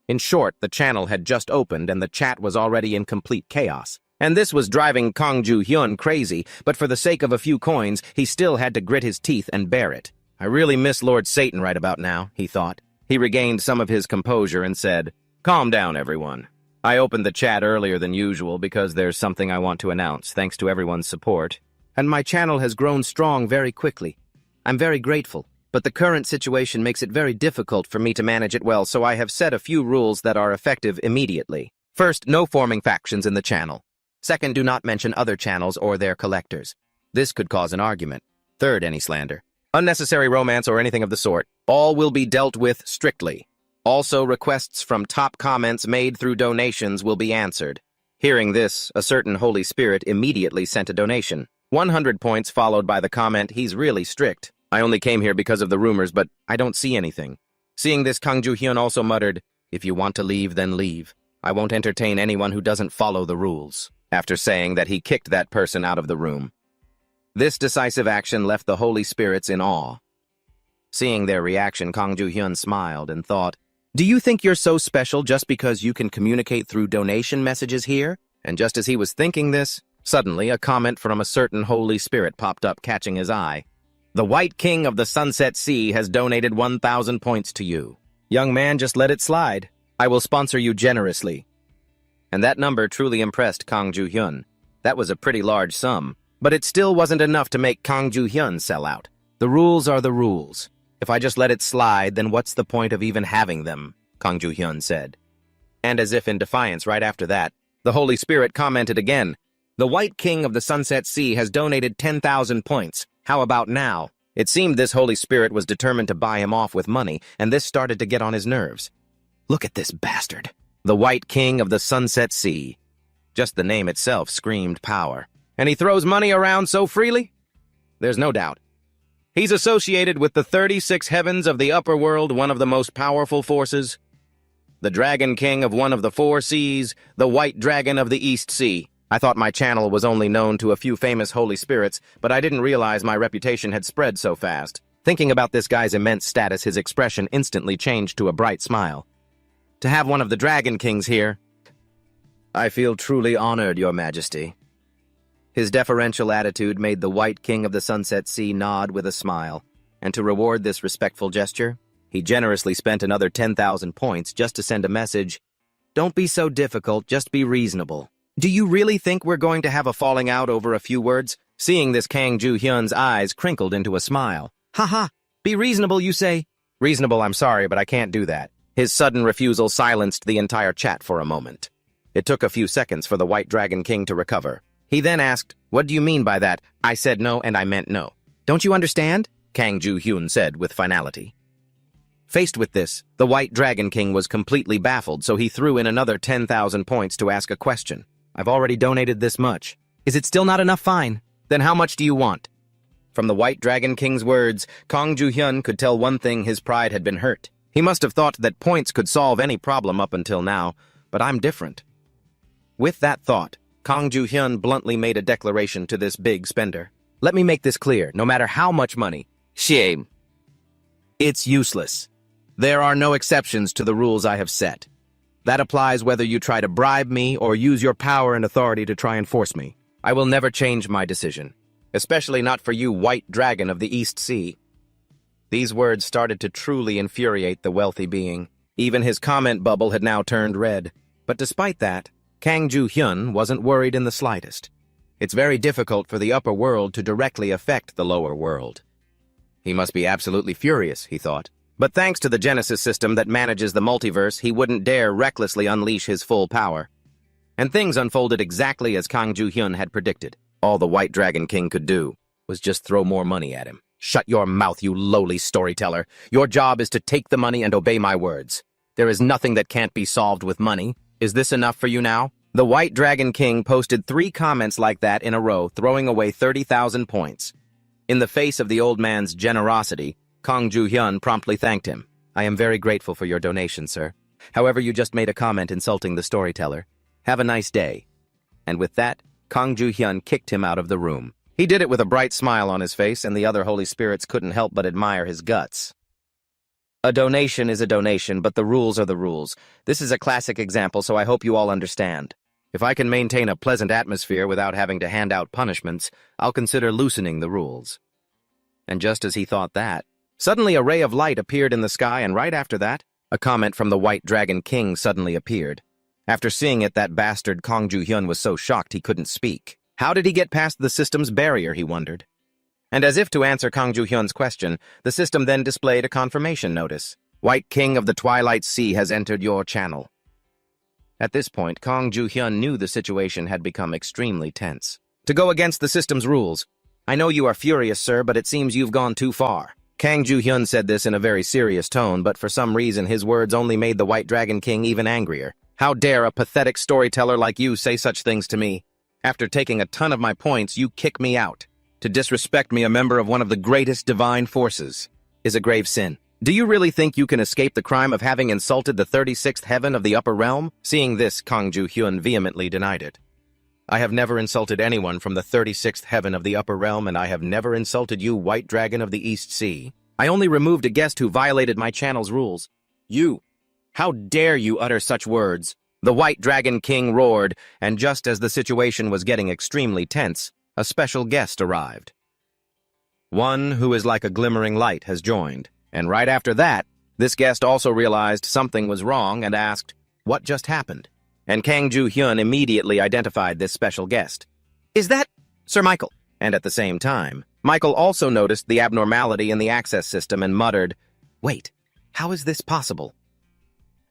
In short, the channel had just opened and the chat was already in complete chaos. And this was driving Kang Joo-hyun crazy, but for the sake of a few coins, he still had to grit his teeth and bear it. I really miss Lord Satan right about now, he thought. He regained some of his composure and said, Calm down, everyone. I opened the chat earlier than usual because there's something I want to announce, thanks to everyone's support. And my channel has grown strong very quickly. I'm very grateful, but the current situation makes it very difficult for me to manage it well, so I have set a few rules that are effective immediately. First, no forming factions in the channel. Second, do not mention other channels or their collectors. This could cause an argument. Third, any slander, unnecessary romance, or anything of the sort. All will be dealt with strictly. Also, requests from top comments made through donations will be answered. Hearing this, a certain Holy Spirit immediately sent a donation. 100 points followed by the comment, he's really strict. I only came here because of the rumors, but I don't see anything. Seeing this, Kang Joo-hyun also muttered, if you want to leave, then leave. I won't entertain anyone who doesn't follow the rules. After saying that, he kicked that person out of the room. This decisive action left the Holy Spirits in awe. Seeing their reaction, Kang Joo-hyun smiled and thought, do you think you're so special just because you can communicate through donation messages here? And just as he was thinking this, suddenly a comment from a certain Holy Spirit popped up, catching his eye. The White King of the Sunset Sea has donated 1,000 points to you. Young man, just let it slide. I will sponsor you generously. And that number truly impressed Kang Joo-hyun. That was a pretty large sum, but it still wasn't enough to make Kang Joo-hyun sell out. The rules are the rules. If I just let it slide, then what's the point of even having them? Kang Joo-hyun said. And as if in defiance right after that, the Holy Spirit commented again. The White King of the Sunset Sea has donated 10,000 points. How about now? It seemed this Holy Spirit was determined to buy him off with money, and this started to get on his nerves. Look at this bastard. The White King of the Sunset Sea. Just the name itself screamed power. And he throws money around so freely? There's no doubt. He's associated with the 36 heavens of the upper world, one of the most powerful forces. The Dragon King of one of the 4 seas, the White Dragon of the East Sea. I thought my channel was only known to a few famous holy spirits, but I didn't realize my reputation had spread so fast. Thinking about this guy's immense status, his expression instantly changed to a bright smile. To have one of the Dragon Kings here. I feel truly honored, Your Majesty. His deferential attitude made the White King of the Sunset Sea nod with a smile, and to reward this respectful gesture, he generously spent another 10,000 points just to send a message. Don't be so difficult, just be reasonable. Do you really think we're going to have a falling out over a few words? Seeing this, Kang Ju-hyun's eyes crinkled into a smile. Ha! Be reasonable, you say? Reasonable, I'm sorry, but I can't do that. His sudden refusal silenced the entire chat for a moment. It took a few seconds for the White Dragon King to recover. He then asked, "What do you mean by that? I said no and I meant no." "Don't you understand?" Kang Ju-hyun said with finality. Faced with this, the White Dragon King was completely baffled, so he threw in another 10,000 points to ask a question. "I've already donated this much. Is it still not enough? Fine. Then how much do you want?" From the White Dragon King's words, Kang Ju-hyun could tell one thing: his pride had been hurt. He must have thought that points could solve any problem up until now, but I'm different. With that thought, Kang Ju-hyun bluntly made a declaration to this big spender. "Let me make this clear, no matter how much money, shame, it's useless. There are no exceptions to the rules I have set. That applies whether you try to bribe me or use your power and authority to try and force me. I will never change my decision, especially not for you, White Dragon of the East Sea." These words started to truly infuriate the wealthy being. Even his comment bubble had now turned red. But despite that, Kang Ju-hyun wasn't worried in the slightest. It's very difficult for the upper world to directly affect the lower world. He must be absolutely furious, he thought. But thanks to the Genesis system that manages the multiverse, he wouldn't dare recklessly unleash his full power. And things unfolded exactly as Kang Ju-hyun had predicted. All the White Dragon King could do was just throw more money at him. "Shut your mouth, you lowly storyteller. Your job is to take the money and obey my words. There is nothing that can't be solved with money. Is this enough for you now?" The White Dragon King posted 3 comments like that in a row, throwing away 30,000 points. In the face of the old man's generosity, Kang Ju-hyun promptly thanked him. "I am very grateful for your donation, sir. However, you just made a comment insulting the storyteller. Have a nice day." And with that, Kang Ju-hyun kicked him out of the room. He did it with a bright smile on his face, and the other holy spirits couldn't help but admire his guts. A donation is a donation, but the rules are the rules. This is a classic example, so I hope you all understand. If I can maintain a pleasant atmosphere without having to hand out punishments, I'll consider loosening the rules. And just as he thought that, suddenly a ray of light appeared in the sky, and right after that, a comment from the White Dragon King suddenly appeared. After seeing it, that bastard Kang Ju-hyun was so shocked he couldn't speak. How did he get past the system's barrier, he wondered. And as if to answer Kang Ju-hyun's question, the system then displayed a confirmation notice. "White King of the Twilight Sea has entered your channel." At this point, Kang Ju-hyun knew the situation had become extremely tense. "To go against the system's rules. I know you are furious, sir, but it seems you've gone too far." Kang Ju-hyun said this in a very serious tone, but for some reason his words only made the White Dragon King even angrier. "How dare a pathetic storyteller like you say such things to me? After taking a ton of my points, you kick me out. To disrespect me, a member of one of the greatest divine forces, is a grave sin. Do you really think you can escape the crime of having insulted the 36th heaven of the upper realm?" Seeing this, Kang Ju-hyun vehemently denied it. "I have never insulted anyone from the 36th heaven of the upper realm, and I have never insulted you, White Dragon of the East Sea. I only removed a guest who violated my channel's rules. You! How dare you utter such words?" The White Dragon King roared, and just as the situation was getting extremely tense, a special guest arrived. One who is like a glimmering light has joined, and right after that, this guest also realized something was wrong and asked, "What just happened?" And Kang Ju-hyun immediately identified this special guest. "Is that Sir Michael?" And at the same time, Michael also noticed the abnormality in the access system and muttered, "Wait, how is this possible?"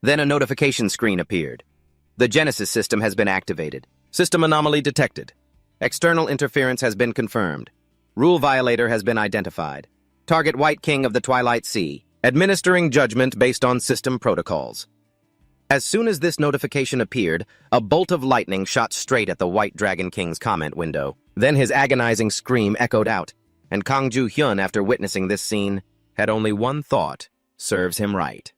Then a notification screen appeared. "The Genesis system has been activated. System anomaly detected. External interference has been confirmed. Rule violator has been identified. Target White King of the Twilight Sea. Administering judgment based on system protocols." As soon as this notification appeared, a bolt of lightning shot straight at the White Dragon King's comment window. Then his agonizing scream echoed out, and Kang Ju-hyun, after witnessing this scene, had only one thought: serves him right.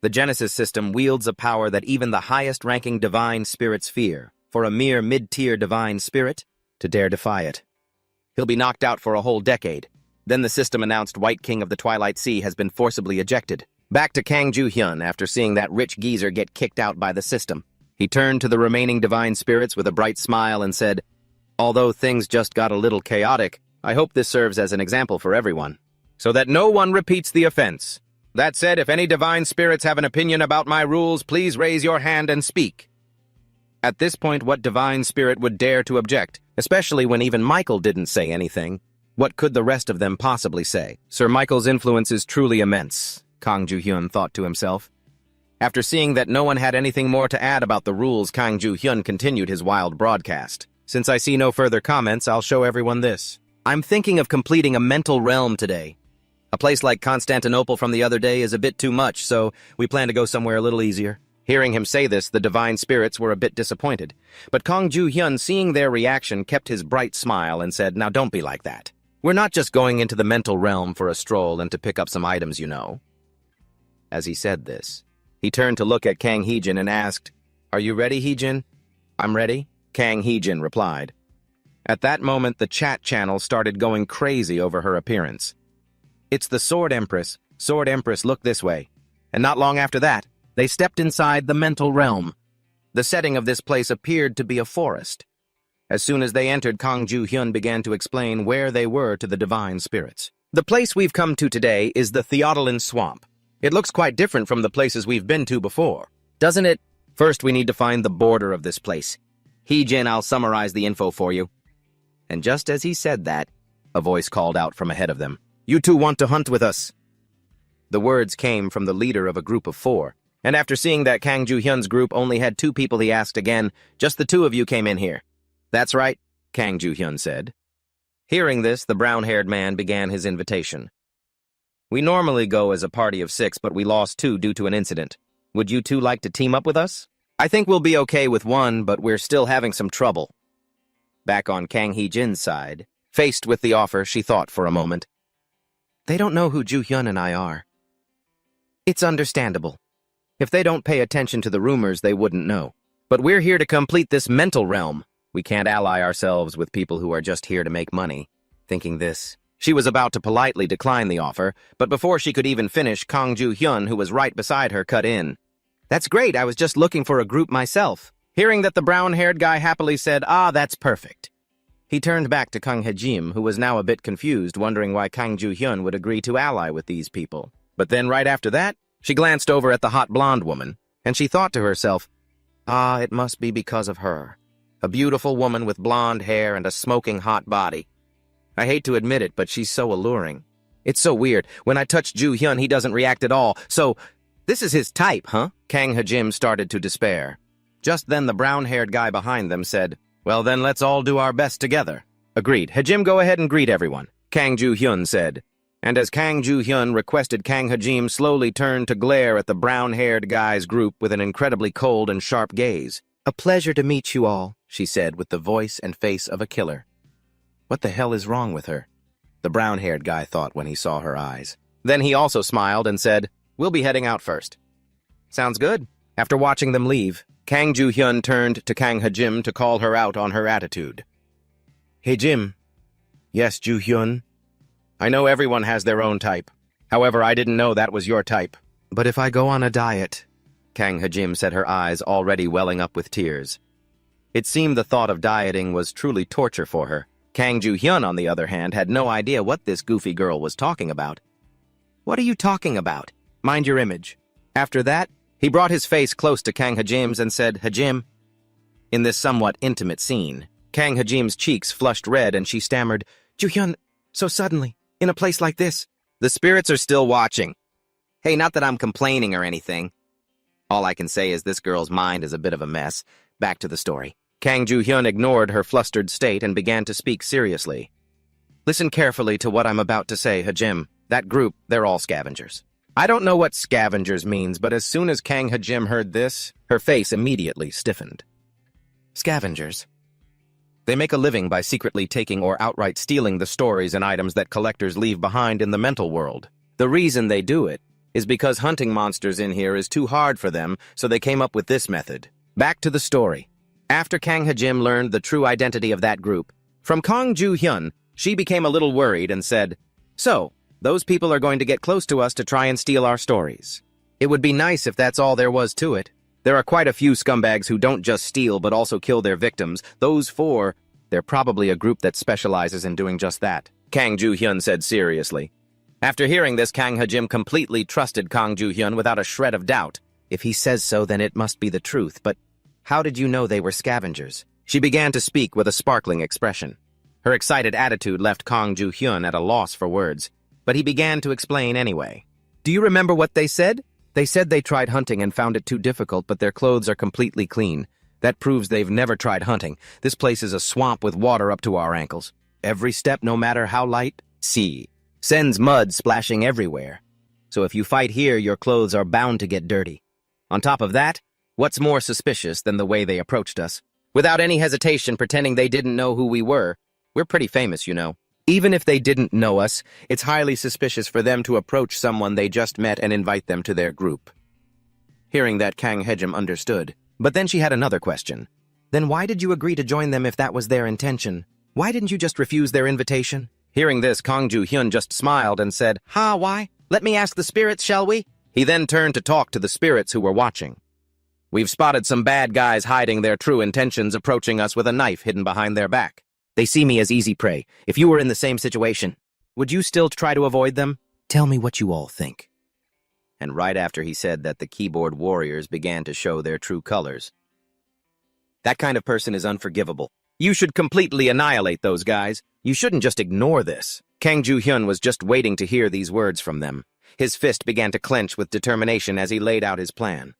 The Genesis system wields a power that even the highest-ranking divine spirits fear. For a mere mid-tier divine spirit to dare defy it, he'll be knocked out for a whole decade. Then the system announced White King of the Twilight Sea has been forcibly ejected. Back to Kang Ju-hyun after seeing that rich geezer get kicked out by the system. He turned to the remaining divine spirits with a bright smile and said, "Although things just got a little chaotic, I hope this serves as an example for everyone, so that no one repeats the offense. That said, if any divine spirits have an opinion about my rules, please raise your hand and speak." At this point, what divine spirit would dare to object, especially when even Michael didn't say anything? What could the rest of them possibly say? Sir Michael's influence is truly immense, Kang Ju-hyun thought to himself. After seeing that no one had anything more to add about the rules, Kang Ju-hyun continued his wild broadcast. "Since I see no further comments, I'll show everyone this. I'm thinking of completing a mental realm today. A place like Constantinople from the other day is a bit too much, so we plan to go somewhere a little easier." Hearing him say this, the divine spirits were a bit disappointed. But Kang Ju-hyun, seeing their reaction, kept his bright smile and said, "Now don't be like that. We're not just going into the mental realm for a stroll and to pick up some items, you know." As he said this, he turned to look at Kang Hee-jin and asked, "Are you ready, Hee-jin?" "I'm ready," Kang Hee-jin replied. At that moment, the chat channel started going crazy over her appearance. "It's the Sword Empress. Sword Empress, look this way." And not long after that, they stepped inside the mental realm. The setting of this place appeared to be a forest. As soon as they entered, Kang Ju-hyun began to explain where they were to the divine spirits. "The place we've come to today is the Theodolin Swamp. It looks quite different from the places we've been to before, doesn't it? First, we need to find the border of this place. Hee-jin, I'll summarize the info for you." And just as he said that, a voice called out from ahead of them, "You two want to hunt with us?" The words came from the leader of a group of 4, and after seeing that Kang Ju-hyun's group only had 2 people, he asked again, "Just the 2 of you came in here?" "That's right," Kang Ju-hyun said. Hearing this, the brown-haired man began his invitation. "We normally go as a party of 6, but we lost 2 due to an incident. Would you 2 like to team up with us? I think we'll be okay with 1, but we're still having some trouble." Back on Kang Hee-jin's side, faced with the offer, she thought for a moment. "They don't know who Ju-hyun and I are. It's understandable. If they don't pay attention to the rumors, they wouldn't know. But we're here to complete this mental realm. We can't ally ourselves with people who are just here to make money." Thinking this, she was about to politely decline the offer, but before she could even finish, Kang Ju-hyun, who was right beside her, cut in. "That's great, I was just looking for a group myself." Hearing that, the brown-haired guy happily said, "Ah, that's perfect." He turned back to Kang Hae-jim, who was now a bit confused, wondering why Kang Ju-hyun would agree to ally with these people. But then right after that, she glanced over at the hot blonde woman, and she thought to herself, "Ah, it must be because of her. A beautiful woman with blonde hair and a smoking hot body. I hate to admit it, but she's so alluring. It's so weird. When I touch Ju-hyun, he doesn't react at all. So, this is his type, huh?" Kang Hae-jim started to despair. Just then, the brown-haired guy behind them said, "Well then, let's all do our best together." "Agreed. Hae-jim, go ahead and greet everyone," Kang Ju-hyun said. And as Kang Ju-hyun requested, Kang Hae-jim slowly turned to glare at the brown-haired guy's group with an incredibly cold and sharp gaze. "A pleasure to meet you all," she said with the voice and face of a killer. What the hell is wrong with her? The brown-haired guy thought when he saw her eyes. Then he also smiled and said, "We'll be heading out first." "Sounds good." After watching them leave, Kang Ju-hyun turned to Kang Hae-jim to call her out on her attitude. "Hey, Jim." "Yes, Ju-hyun." "I know everyone has their own type. However, I didn't know that was your type." "But if I go on a diet," Kang Hae-jim said, her eyes already welling up with tears. It seemed the thought of dieting was truly torture for her. Kang Ju-hyun, on the other hand, had no idea what this goofy girl was talking about. "What are you talking about? Mind your image." After that, he brought his face close to Kang Hae-jim's and said, "Hae-jim." In this somewhat intimate scene, Kang Hae-jim's cheeks flushed red and she stammered, "Ju-hyun, so suddenly, in a place like this." "The spirits are still watching. Hey, not that I'm complaining or anything. All I can say is this girl's mind is a bit of a mess. Back to the story." Kang Ju-hyun ignored her flustered state and began to speak seriously. "Listen carefully to what I'm about to say, Hae-jim. That group, they're all scavengers." I don't know what scavengers means, but as soon as Kang Hae-jim heard this, her face immediately stiffened. Scavengers. They make a living by secretly taking or outright stealing the stories and items that collectors leave behind in the mental world. The reason they do it is because hunting monsters in here is too hard for them, so they came up with this method. Back to the story. After Kang Hae-jim learned the true identity of that group, from Kang Ju-hyun, she became a little worried and said, "So, those people are going to get close to us to try and steal our stories. It would be nice if that's all there was to it." There are quite a few scumbags who don't just steal but also kill their victims. Those four, they're probably a group that specializes in doing just that, Kang Ju-hyun said seriously. After hearing this, Kang Ha-jim completely trusted Kang Ju-hyun without a shred of doubt. If he says so, then it must be the truth, but how did you know they were scavengers? She began to speak with a sparkling expression. Her excited attitude left Kang Ju-hyun at a loss for words, but he began to explain anyway. Do you remember what they said? They said they tried hunting and found it too difficult, but their clothes are completely clean. That proves they've never tried hunting. This place is a swamp with water up to our ankles. Every step, no matter how light, sends mud splashing everywhere. So if you fight here, your clothes are bound to get dirty. On top of that, what's more suspicious than the way they approached us? Without any hesitation, pretending they didn't know who we were. We're pretty famous, you know. Even if they didn't know us, it's highly suspicious for them to approach someone they just met and invite them to their group. Hearing that, Kang Ha-jim understood. But then she had another question. Then why did you agree to join them if that was their intention? Why didn't you just refuse their invitation? Hearing this, Kang Ju-hyun just smiled and said, why? Let me ask the spirits, shall we? He then turned to talk to the spirits who were watching. We've spotted some bad guys hiding their true intentions, approaching us with a knife hidden behind their back. They see me as easy prey. If you were in the same situation, would you still try to avoid them? Tell me what you all think. And right after he said that, the keyboard warriors began to show their true colors. That kind of person is unforgivable. You should completely annihilate those guys. You shouldn't just ignore this. Kang Ju-hyun was just waiting to hear these words from them. His fist began to clench with determination as he laid out his plan.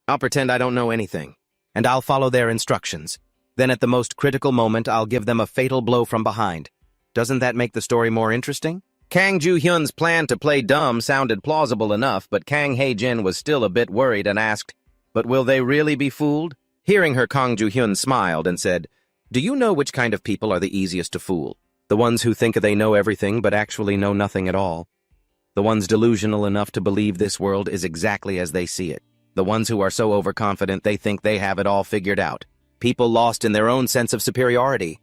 I'll pretend I don't know anything, and I'll follow their instructions. Then at the most critical moment, I'll give them a fatal blow from behind. Doesn't that make the story more interesting? Kang Ju-hyun's plan to play dumb sounded plausible enough, but Kang Ha-jin was still a bit worried and asked, but will they really be fooled? Hearing her, Kang Ju-hyun smiled and said, do you know which kind of people are the easiest to fool? The ones who think they know everything but actually know nothing at all. The ones delusional enough to believe this world is exactly as they see it. The ones who are so overconfident they think they have it all figured out. People lost in their own sense of superiority.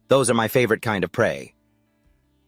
Those are my favorite kind of prey.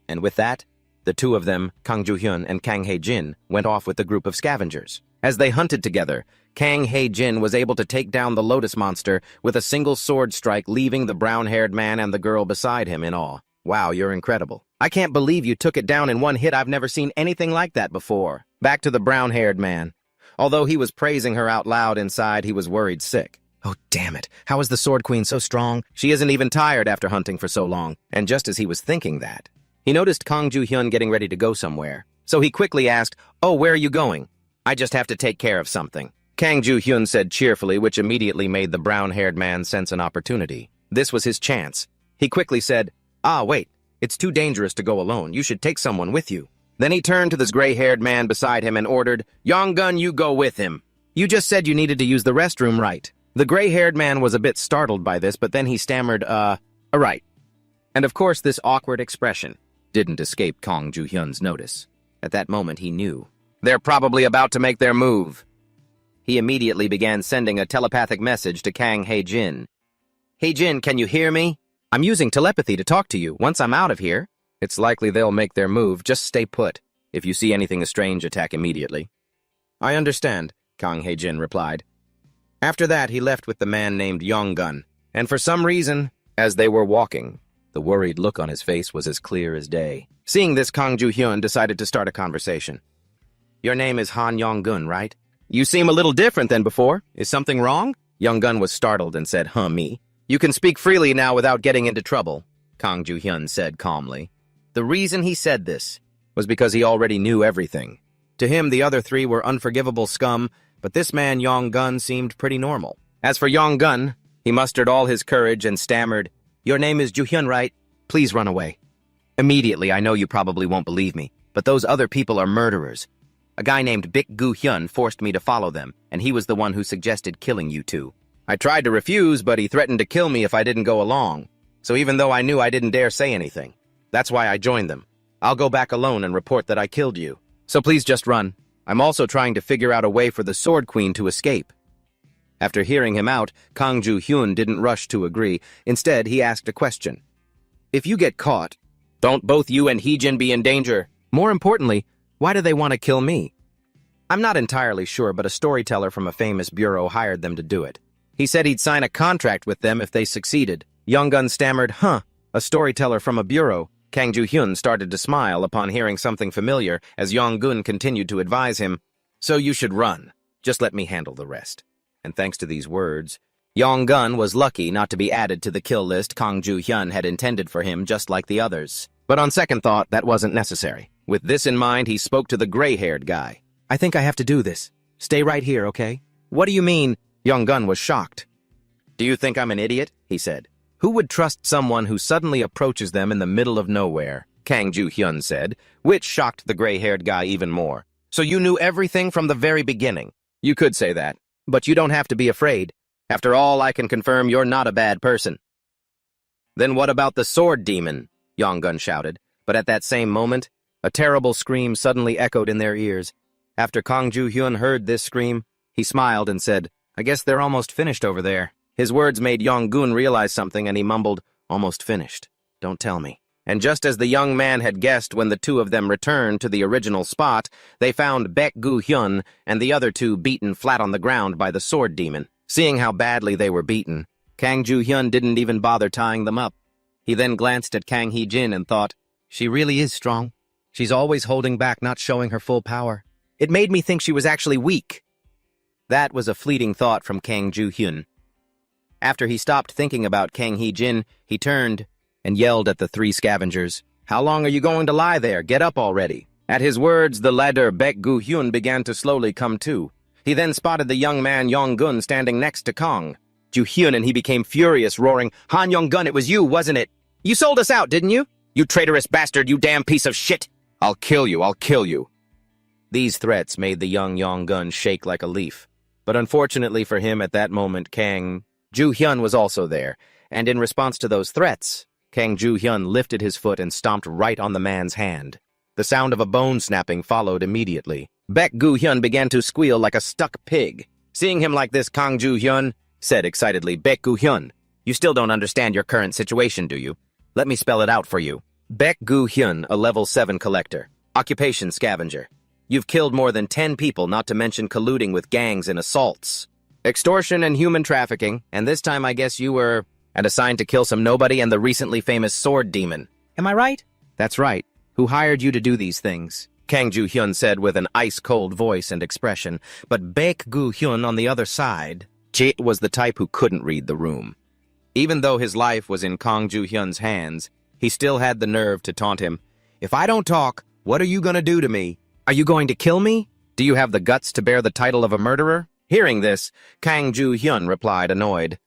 And with that, the two of them, Kang Ju-hyun and Kang Ha-jin, went off with the group of scavengers. As they hunted together, Kang Ha-jin was able to take down the Lotus Monster with a single sword strike, leaving the brown-haired man and the girl beside him in awe. Wow, you're incredible. I can't believe you took it down in one hit. I've never seen anything like that before. Back to the brown-haired man. Although he was praising her out loud, inside he was worried sick. Oh, damn it. How is the Sword Queen so strong? She isn't even tired after hunting for so long. And just as he was thinking that, he noticed Kang Ju-hyun getting ready to go somewhere. So he quickly asked, oh, where are you going? I just have to take care of something. Kang Ju-hyun said cheerfully, which immediately made the brown-haired man sense an opportunity. This was his chance. He quickly said, wait, it's too dangerous to go alone. You should take someone with you. Then he turned to this gray-haired man beside him and ordered, Yong-gun, you go with him. You just said you needed to use the restroom, right? The gray-haired man was a bit startled by this, but then he stammered, right. And of course, this awkward expression didn't escape Kang Ju-hyun's notice. At that moment, he knew. They're probably about to make their move. He immediately began sending a telepathic message to Kang Ha-jin. Hey, Jin, can you hear me? I'm using telepathy to talk to you. Once I'm out of here, it's likely they'll make their move. Just stay put. If you see anything strange, attack immediately. I understand, Kang Ha-jin replied. After that, he left with the man named Yong-gun, and for some reason, as they were walking, the worried look on his face was as clear as day. Seeing this, Kang Ju-hyun decided to start a conversation. Your name is Han Yong-gun, right? You seem a little different than before. Is something wrong? Yong-gun was startled and said, me? You can speak freely now without getting into trouble, Kang Ju-hyun said calmly. The reason he said this was because he already knew everything. To him, the other three were unforgivable scum, but this man Yong-gun seemed pretty normal. As for Yong-gun, he mustered all his courage and stammered, Your name is Ju-hyun, right? Please run away. Immediately, I know you probably won't believe me, but those other people are murderers. A guy named Baek Gu-hyun forced me to follow them, and he was the one who suggested killing you two. I tried to refuse, but he threatened to kill me if I didn't go along. So even though I knew, I didn't dare say anything. That's why I joined them. I'll go back alone and report that I killed you. So please just run. I'm also trying to figure out a way for the Sword Queen to escape. After hearing him out, Kang Ju-hyun didn't rush to agree. Instead, he asked a question. If you get caught, don't both you and Hee-jin be in danger? More importantly, why do they want to kill me? I'm not entirely sure, but a storyteller from a famous bureau hired them to do it. He said he'd sign a contract with them if they succeeded. Yonggun stammered, "Huh, a storyteller from a bureau." Kang Ju-hyun started to smile upon hearing something familiar as Yonggun continued to advise him, "So you should run. Just let me handle the rest." And thanks to these words, Yonggun was lucky not to be added to the kill list Kang Ju-hyun had intended for him, just like the others. But on second thought, that wasn't necessary. With this in mind, he spoke to the gray-haired guy. "I think I have to do this. Stay right here, okay?" "What do you mean?" Yonggun was shocked. "Do you think I'm an idiot?" he said. "Who would trust someone who suddenly approaches them in the middle of nowhere?" Kang Ju-hyun said, which shocked the gray-haired guy even more. "So you knew everything from the very beginning?" "You could say that, but you don't have to be afraid. After all, I can confirm you're not a bad person." "Then what about the sword demon?" Yonggun shouted, but at that same moment, a terrible scream suddenly echoed in their ears. After Kang Ju-hyun heard this scream, he smiled and said, "I guess they're almost finished over there." His words made Yonggun realize something, and he mumbled, "Almost finished. Don't tell me." And just as the young man had guessed, when the two of them returned to the original spot, they found Baek Gu-hyun and the other two beaten flat on the ground by the sword demon. Seeing how badly they were beaten, Kang Ju-hyun didn't even bother tying them up. He then glanced at Kang Hee-jin and thought, "She really is strong. She's always holding back, not showing her full power. It made me think she was actually weak." That was a fleeting thought from Kang Ju-hyun. After he stopped thinking about Kang Hee-jin, he turned and yelled at the three scavengers, "How long are you going to lie there? Get up already." At his words, the ladder Baek Gu-hyun began to slowly come to. He then spotted the young man Yonggun standing next to Kang Ju-hyun, and he became furious, roaring, "Han Yonggun, it was you, wasn't it? You sold us out, didn't you? You traitorous bastard, you damn piece of shit! I'll kill you, I'll kill you." These threats made the young Yonggun shake like a leaf. But unfortunately for him at that moment, Kang Ju-hyun was also there, and in response to those threats, Kang Ju-hyun lifted his foot and stomped right on the man's hand. The sound of a bone snapping followed immediately. Baek Gu-hyun began to squeal like a stuck pig. Seeing him like this, Kang Ju-hyun said excitedly, "Baek Gu-hyun, you still don't understand your current situation, do you? Let me spell it out for you. Baek Gu-hyun, a level 7 collector. Occupation scavenger. You've killed more than 10 people, not to mention colluding with gangs and assaults. Extortion and human trafficking, and this time I guess you were assigned to kill some nobody and the recently famous sword demon. Am I right?" "That's right. Who hired you to do these things?" Kang Ju-hyun said with an ice-cold voice and expression. But Baek Gu-hyun on the other side, Jit was the type who couldn't read the room. Even though his life was in Kang Ju-hyun's hands, he still had the nerve to taunt him. "If I don't talk, what are you going to do to me? Are you going to kill me? Do you have the guts to bear the title of a murderer?" Hearing this, Kang Ju-hyun replied, annoyed,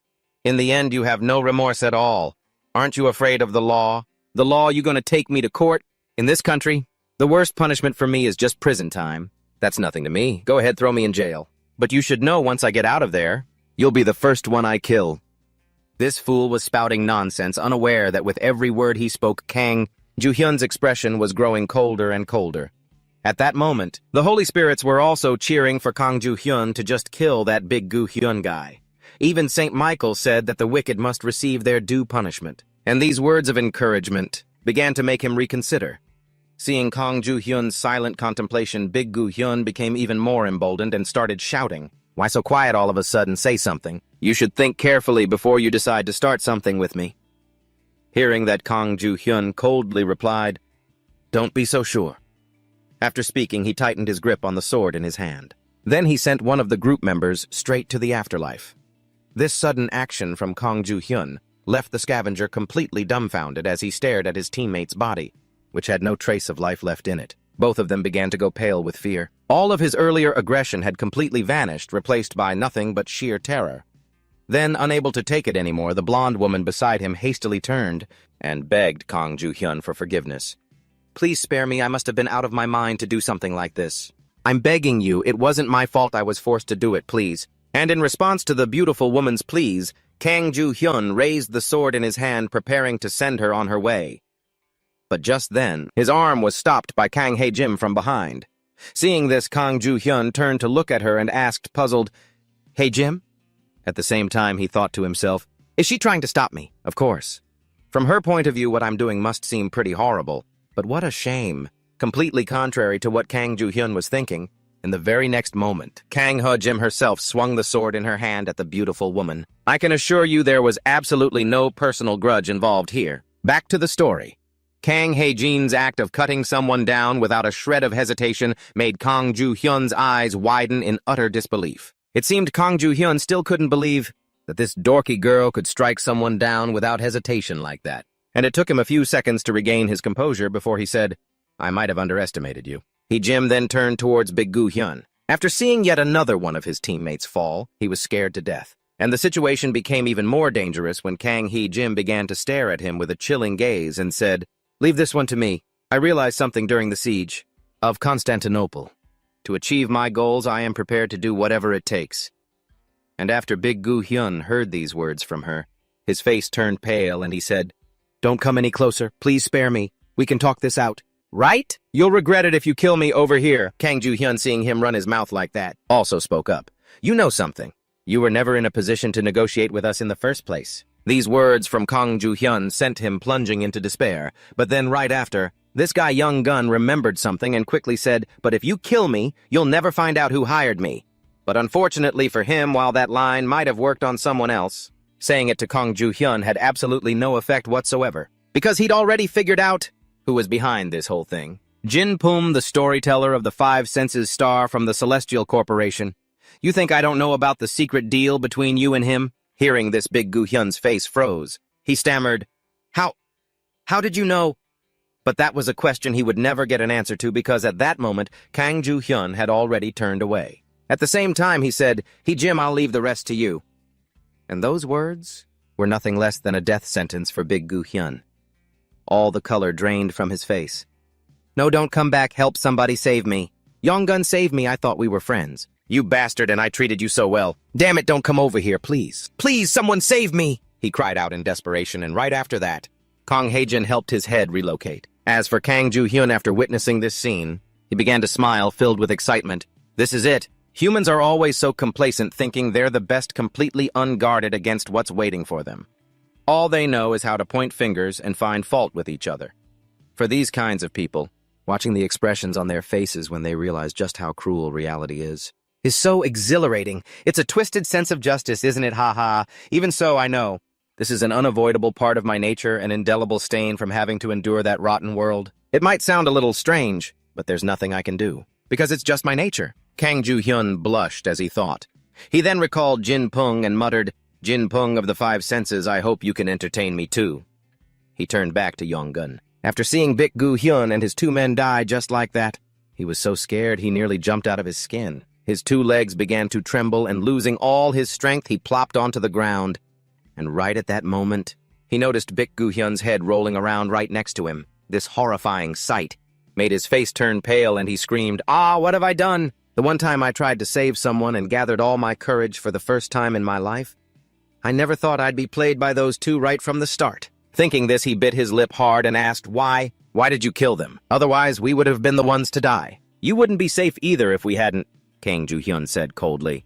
"In the end, you have no remorse at all. Aren't you afraid of the law? The law, you going to take me to court? In this country, the worst punishment for me is just prison time. That's nothing to me. Go ahead, throw me in jail. But you should know once I get out of there, you'll be the first one I kill." This fool was spouting nonsense, unaware that with every word he spoke, Kang Ju-hyun's expression was growing colder and colder. At that moment, the Holy Spirits were also cheering for Kang Ju-hyun to just kill that big Gu-hyun guy. Even St. Michael said that the wicked must receive their due punishment. And these words of encouragement began to make him reconsider. Seeing Kang Ju-hyun's silent contemplation, Big Gu-hyun became even more emboldened and started shouting. "Why so quiet all of a sudden? Say something. You should think carefully before you decide to start something with me." Hearing that, Kang Ju-hyun coldly replied, "Don't be so sure." After speaking, he tightened his grip on the sword in his hand. Then he sent one of the group members straight to the afterlife. This sudden action from Kang Ju-hyun left the scavenger completely dumbfounded as he stared at his teammate's body, which had no trace of life left in it. Both of them began to go pale with fear. All of his earlier aggression had completely vanished, replaced by nothing but sheer terror. Then, unable to take it anymore, the blonde woman beside him hastily turned and begged Kang Ju-hyun for forgiveness. "Please spare me. I must have been out of my mind to do something like this. I'm begging you. It wasn't my fault I was forced to do it, please." And in response to the beautiful woman's pleas, Kang Ju-hyun raised the sword in his hand, preparing to send her on her way. But just then, his arm was stopped by Kang Hae-jim from behind. Seeing this, Kang Ju-hyun turned to look at her and asked, puzzled, "Hae-jim?" At the same time, he thought to himself, "Is she trying to stop me? Of course. From her point of view, what I'm doing must seem pretty horrible. But what a shame." Completely contrary to what Kang Ju-hyun was thinking, In the very next moment, Kang He-jim herself swung the sword in her hand at the beautiful woman. I can assure you there was absolutely no personal grudge involved here. Back to the story. Kang He-jin's act of cutting someone down without a shred of hesitation made Kang Joo-hyun's eyes widen in utter disbelief. It seemed Kang Joo-hyun still couldn't believe that this dorky girl could strike someone down without hesitation like that. And it took him a few seconds to regain his composure before he said, I might have underestimated you. He-jim then turned towards Big Goo-hyun. After seeing yet another one of his teammates fall, he was scared to death. And the situation became even more dangerous when Kang He-jim began to stare at him with a chilling gaze and said, Leave this one to me. I realized something during the siege of Constantinople. To achieve my goals, I am prepared to do whatever it takes. And after Big Goo-hyun heard these words from her, his face turned pale and he said, Don't come any closer. Please spare me. We can talk this out. Right? You'll regret it if you kill me over here. Kang Joo-hyun, seeing him run his mouth like that, also spoke up. You know something. You were never in a position to negotiate with us in the first place. These words from Kang Joo-hyun sent him plunging into despair. But then right after, this guy Young Gun remembered something and quickly said, But if you kill me, you'll never find out who hired me. But unfortunately for him, while that line might have worked on someone else, saying it to Kang Joo-hyun had absolutely no effect whatsoever. Because he'd already figured out who was behind this whole thing. Jin Pum, the storyteller of the Five Senses star from the Celestial Corporation. You think I don't know about the secret deal between you and him? Hearing this, Big Goo-hyun's face froze. He stammered, How did you know? But that was a question he would never get an answer to because at that moment, Kang Joo-hyun had already turned away. At the same time, he said, He-jim, I'll leave the rest to you. And those words were nothing less than a death sentence for Big Goo-hyun. All the color drained from his face. No, don't come back. Help somebody save me. Yonggun, save me. I thought we were friends. You bastard, and I treated you so well. Damn it, don't come over here, please. Please, someone save me, he cried out in desperation, and right after that, Kang He-jin helped his head relocate. As for Kang Joo-hyun, after witnessing this scene, he began to smile, filled with excitement. This is it. Humans are always so complacent, thinking they're the best, completely unguarded against what's waiting for them. All they know is how to point fingers and find fault with each other. For these kinds of people, watching the expressions on their faces when they realize just how cruel reality is so exhilarating. It's a twisted sense of justice, isn't it? Ha. Even so, I know. This is an unavoidable part of my nature, an indelible stain from having to endure that rotten world. It might sound a little strange, but there's nothing I can do, because it's just my nature. Kang Joo-hyun blushed as he thought. He then recalled Jin Pung and muttered, Jin Pung of the Five Senses, I hope you can entertain me too. He turned back to Yonggun. After seeing Big Goo-hyun and his two men die just like that, he was so scared he nearly jumped out of his skin. His two legs began to tremble, and losing all his strength, he plopped onto the ground. And right at that moment, he noticed Big Goo-hyun's head rolling around right next to him. This horrifying sight made his face turn pale, and he screamed, Ah, what have I done? The one time I tried to save someone and gathered all my courage for the first time in my life, I never thought I'd be played by those two right from the start. Thinking this, he bit his lip hard and asked, Why? Why did you kill them? Otherwise, we would have been the ones to die. You wouldn't be safe either if we hadn't, Kang Joo-hyun said coldly.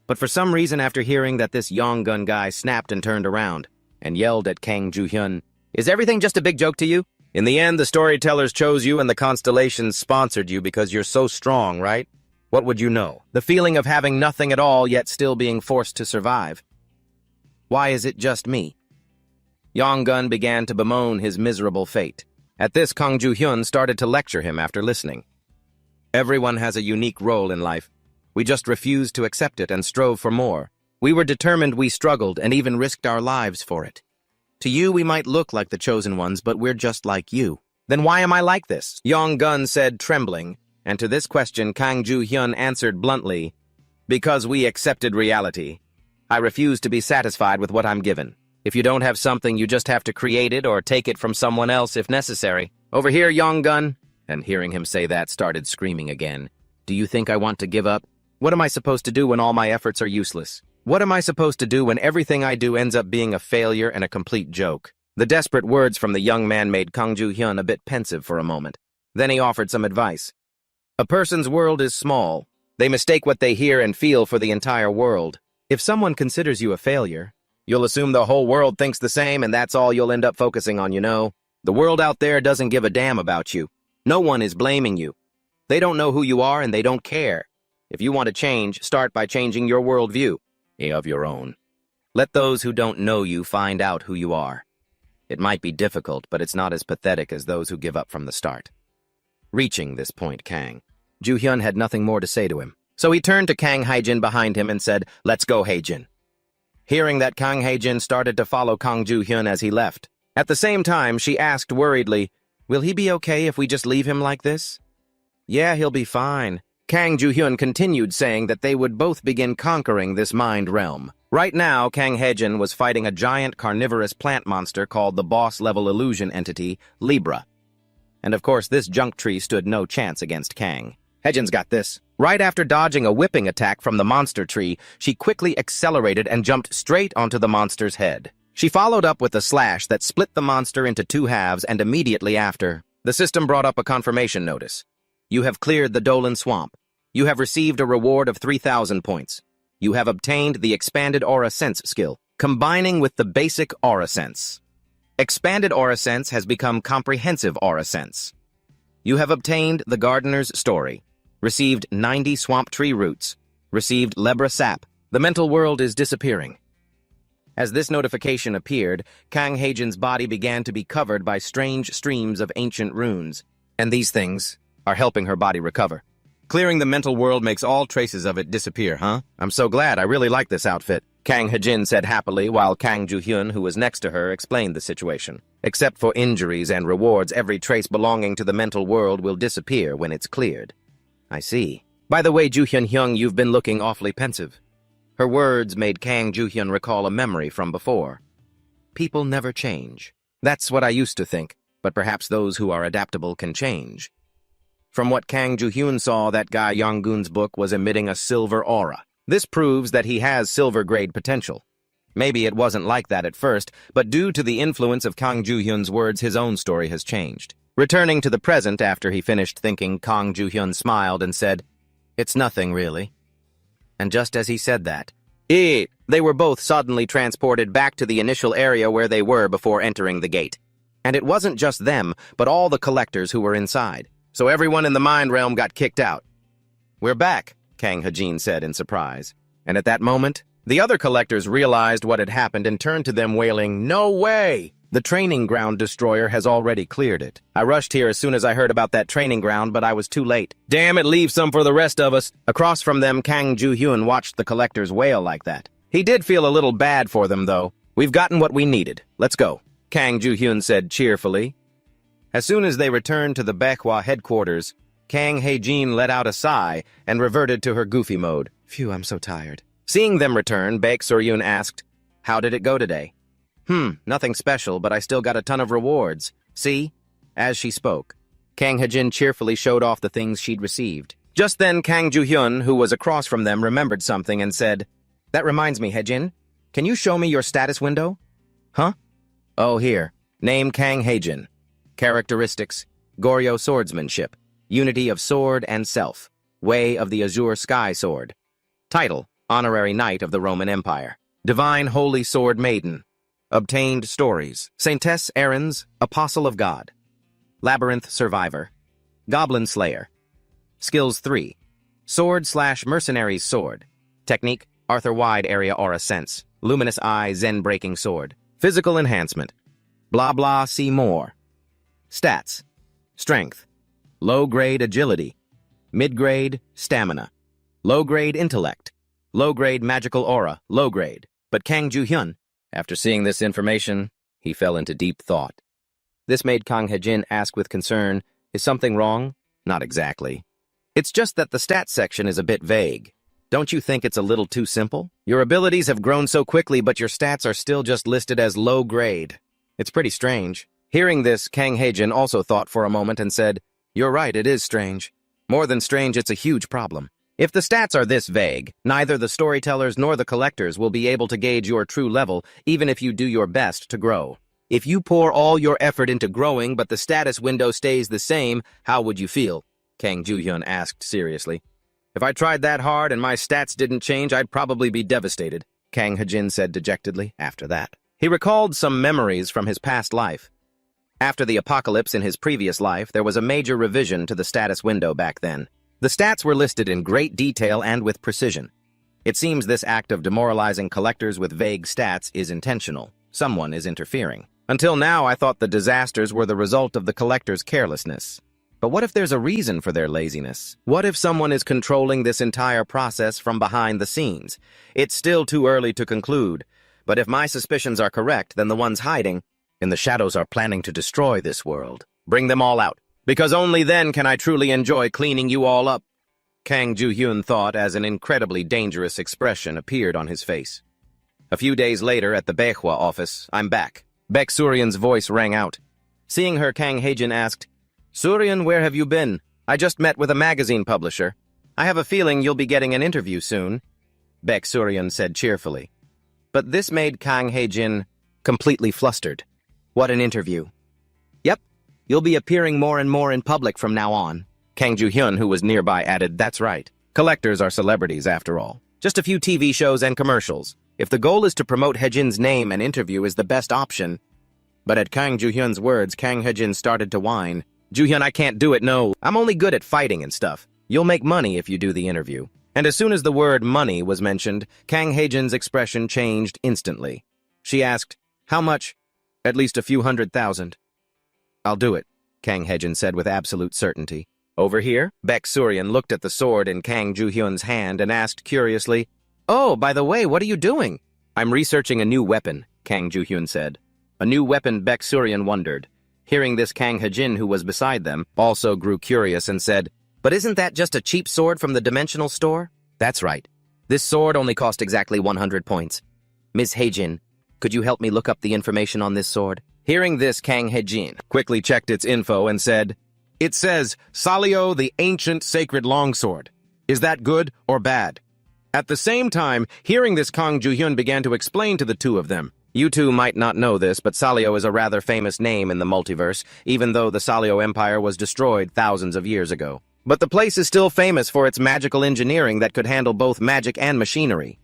But for some reason, after hearing that, this Yonggun guy snapped and turned around and yelled at Kang Joo-hyun, Is everything just a big joke to you? In the end, the storytellers chose you and the constellations sponsored you because you're so strong, right? What would you know? The feeling of having nothing at all yet still being forced to survive. Why is it just me? Yonggun began to bemoan his miserable fate. At this, Kang Joo-hyun started to lecture him after listening. Everyone has a unique role in life. We just refused to accept it and strove for more. We were determined, we struggled, and even risked our lives for it. To you, we might look like the chosen ones, but we're just like you. Then why am I like this? Yonggun said, trembling, and to this question, Kang Joo-hyun answered bluntly, Because we accepted reality. I refuse to be satisfied with what I'm given. If you don't have something, you just have to create it or take it from someone else if necessary. Over here, Yonggun. And hearing him say that, started screaming again. Do you think I want to give up? What am I supposed to do when all my efforts are useless? What am I supposed to do when everything I do ends up being a failure and a complete joke? The desperate words from the young man made Kang Joo-hyun a bit pensive for a moment. Then he offered some advice. A person's world is small. They mistake what they hear and feel for the entire world. If someone considers you a failure, you'll assume the whole world thinks the same, and that's all you'll end up focusing on, you know. The world out there doesn't give a damn about you. No one is blaming you. They don't know who you are and they don't care. If you want to change, start by changing your worldview of your own. Let those who don't know you find out who you are. It might be difficult, but it's not as pathetic as those who give up from the start. Reaching this point, Kang Ju-hyun had nothing more to say to him. So he turned to Kang Hae-jin behind him and said, "Let's go, Hae-jin." Hearing that, Kang Hae-jin started to follow Kang Ju-hyun as he left. At the same time, she asked worriedly, "Will he be okay if we just leave him like this?" "Yeah, he'll be fine." Kang Ju-hyun continued saying that they would both begin conquering this mind realm. Right now, Kang Hae-jin was fighting a giant carnivorous plant monster called the boss-level illusion entity, Libra. And of course, this junk tree stood no chance against Kang. Hae-jin's got this. Right after dodging a whipping attack from the monster tree, she quickly accelerated and jumped straight onto the monster's head. She followed up with a slash that split the monster into two halves, and immediately after, the system brought up a confirmation notice. You have cleared the Dolan Swamp. You have received a reward of 3,000 points. You have obtained the Expanded Aura Sense skill, combining with the basic Aura Sense. Expanded Aura Sense has become Comprehensive Aura Sense. You have obtained the Gardener's Story, received 90 swamp tree roots, received Lebra sap. The mental world is disappearing. As this notification appeared, Kang Hae-jin's body began to be covered by strange streams of ancient runes, and these things are helping her body recover. Clearing the mental world makes all traces of it disappear, huh? I'm so glad. I really like this outfit, Kang Hae-jin said happily, while Kang Ju-hyun, who was next to her, explained the situation. Except for injuries and rewards, every trace belonging to the mental world will disappear when it's cleared. I see. By the way, Ju-hyun, you've been looking awfully pensive. Her words made Kang Ju-hyun recall a memory from before. People never change. That's what I used to think, but perhaps those who are adaptable can change. From what Kang Ju-hyun saw, that guy Yong-gun's book was emitting a silver aura. This proves that he has silver-grade potential. Maybe it wasn't like that at first, but due to the influence of Kang Ju-hyun's words, his own story has changed. Returning to the present after he finished thinking, Kang Ju-hyun smiled and said, "It's nothing, really." And just as he said that, they were both suddenly transported back to the initial area where they were before entering the gate. And it wasn't just them, but all the collectors who were inside. So everyone in the mind realm got kicked out. "We're back," Kang Hae-jin said in surprise. And at that moment, the other collectors realized what had happened and turned to them wailing, "No way! The training ground destroyer has already cleared it. I rushed here as soon as I heard about that training ground, but I was too late. Damn it, leave some for the rest of us." Across from them, Kang Ju-hyun watched the collectors wail like that. He did feel a little bad for them, though. "We've gotten what we needed. Let's go," Kang Ju-hyun said cheerfully. As soon as they returned to the Manhwa headquarters, Kang Hae-jin let out a sigh and reverted to her goofy mode. "Phew, I'm so tired." Seeing them return, Baek Soryun asked, "How did it go today?" Nothing special, but I still got a ton of rewards. See?" As she spoke, Kang Hae-jin cheerfully showed off the things she'd received. Just then, Kang Ju-hyun, who was across from them, remembered something and said, "That reminds me, Hae-jin. Can you show me your status window?" "Huh?" "Oh, here. Name Kang Hae-jin. Characteristics: Goryeo swordsmanship, unity of sword and self, way of the azure sky sword. Title: Honorary Knight of the Roman Empire. Divine Holy Sword Maiden. Obtained stories: Saintess Erin's Apostle of God. Labyrinth Survivor. Goblin Slayer. Skills 3. Sword/Mercenary's Sword. Technique: Arthur Wide Area Aura Sense. Luminous Eye Zen Breaking Sword. Physical Enhancement. Blah blah see more. Stats: Strength. Low-grade Agility. Mid-grade Stamina. Low-grade Intellect. Low-grade Magical Aura. Low-grade. But Kang Ju-hyun, after seeing this information, he fell into deep thought. This made Kang Hae-jin ask with concern, "Is something wrong?" "Not exactly. It's just that the stats section is a bit vague. Don't you think it's a little too simple? Your abilities have grown so quickly, but your stats are still just listed as low-grade. It's pretty strange." Hearing this, Kang Hae-jin also thought for a moment and said, "You're right, it is strange. More than strange, it's a huge problem. If the stats are this vague, neither the storytellers nor the collectors will be able to gauge your true level, even if you do your best to grow. If you pour all your effort into growing but the status window stays the same, how would you feel?" Kang Ju-hyun asked seriously. "If I tried that hard and my stats didn't change, I'd probably be devastated," Kang Hae-jin said dejectedly after that. He recalled some memories from his past life. After the apocalypse in his previous life, there was a major revision to the status window back then. The stats were listed in great detail and with precision. It seems this act of demoralizing collectors with vague stats is intentional. Someone is interfering. Until now, I thought the disasters were the result of the collectors' carelessness. But what if there's a reason for their laziness? What if someone is controlling this entire process from behind the scenes? It's still too early to conclude, but if my suspicions are correct, then the ones hiding in the shadows are planning to destroy this world. Bring them all out, because only then can I truly enjoy cleaning you all up. Kang Ju-hyun thought as an incredibly dangerous expression appeared on his face. A few days later at the Manhwa office, I'm back. Baek Suryan's voice rang out. Seeing her, Kang Hae-jin asked, Suryan, where have you been? I just met with a magazine publisher. I have a feeling you'll be getting an interview soon. Baek Suryan said cheerfully. But this made Kang Hae-jin completely flustered. What an interview. Yep, you'll be appearing more and more in public from now on. Kang Ju-hyun, who was nearby, added, That's right. Collectors are celebrities, after all. Just a few TV shows and commercials. If the goal is to promote Hae-jin's name, an interview is the best option. But at Kang Ju-hyun's words, Kang Hae-jin started to whine. Ju-hyun, I can't do it, no. I'm only good at fighting and stuff. You'll make money if you do the interview. And as soon as the word money was mentioned, Kang Hae-jin's expression changed instantly. She asked, How much? At least a few $100,000. I'll do it, Kang Hae-jin said with absolute certainty. Over here? Baek Suryan looked at the sword in Kang Ju-hyun's hand and asked curiously, Oh, by the way, what are you doing? I'm researching a new weapon, Kang Ju-hyun said. A new weapon, Baek Suryan wondered. Hearing this, Kang Hae-jin, who was beside them, also grew curious and said, But isn't that just a cheap sword from the dimensional store? That's right. This sword only cost exactly 100 points. Ms. Hae-jin, could you help me look up the information on this sword? Hearing this, Kang Hae-jin quickly checked its info and said, It says, Salio the Ancient Sacred Longsword. Is that good or bad? At the same time, hearing this, Kang Ju-hyun began to explain to the two of them. You two might not know this, but Salio is a rather famous name in the multiverse, even though the Salio Empire was destroyed thousands of years ago. But the place is still famous for its magical engineering that could handle both magic and machinery.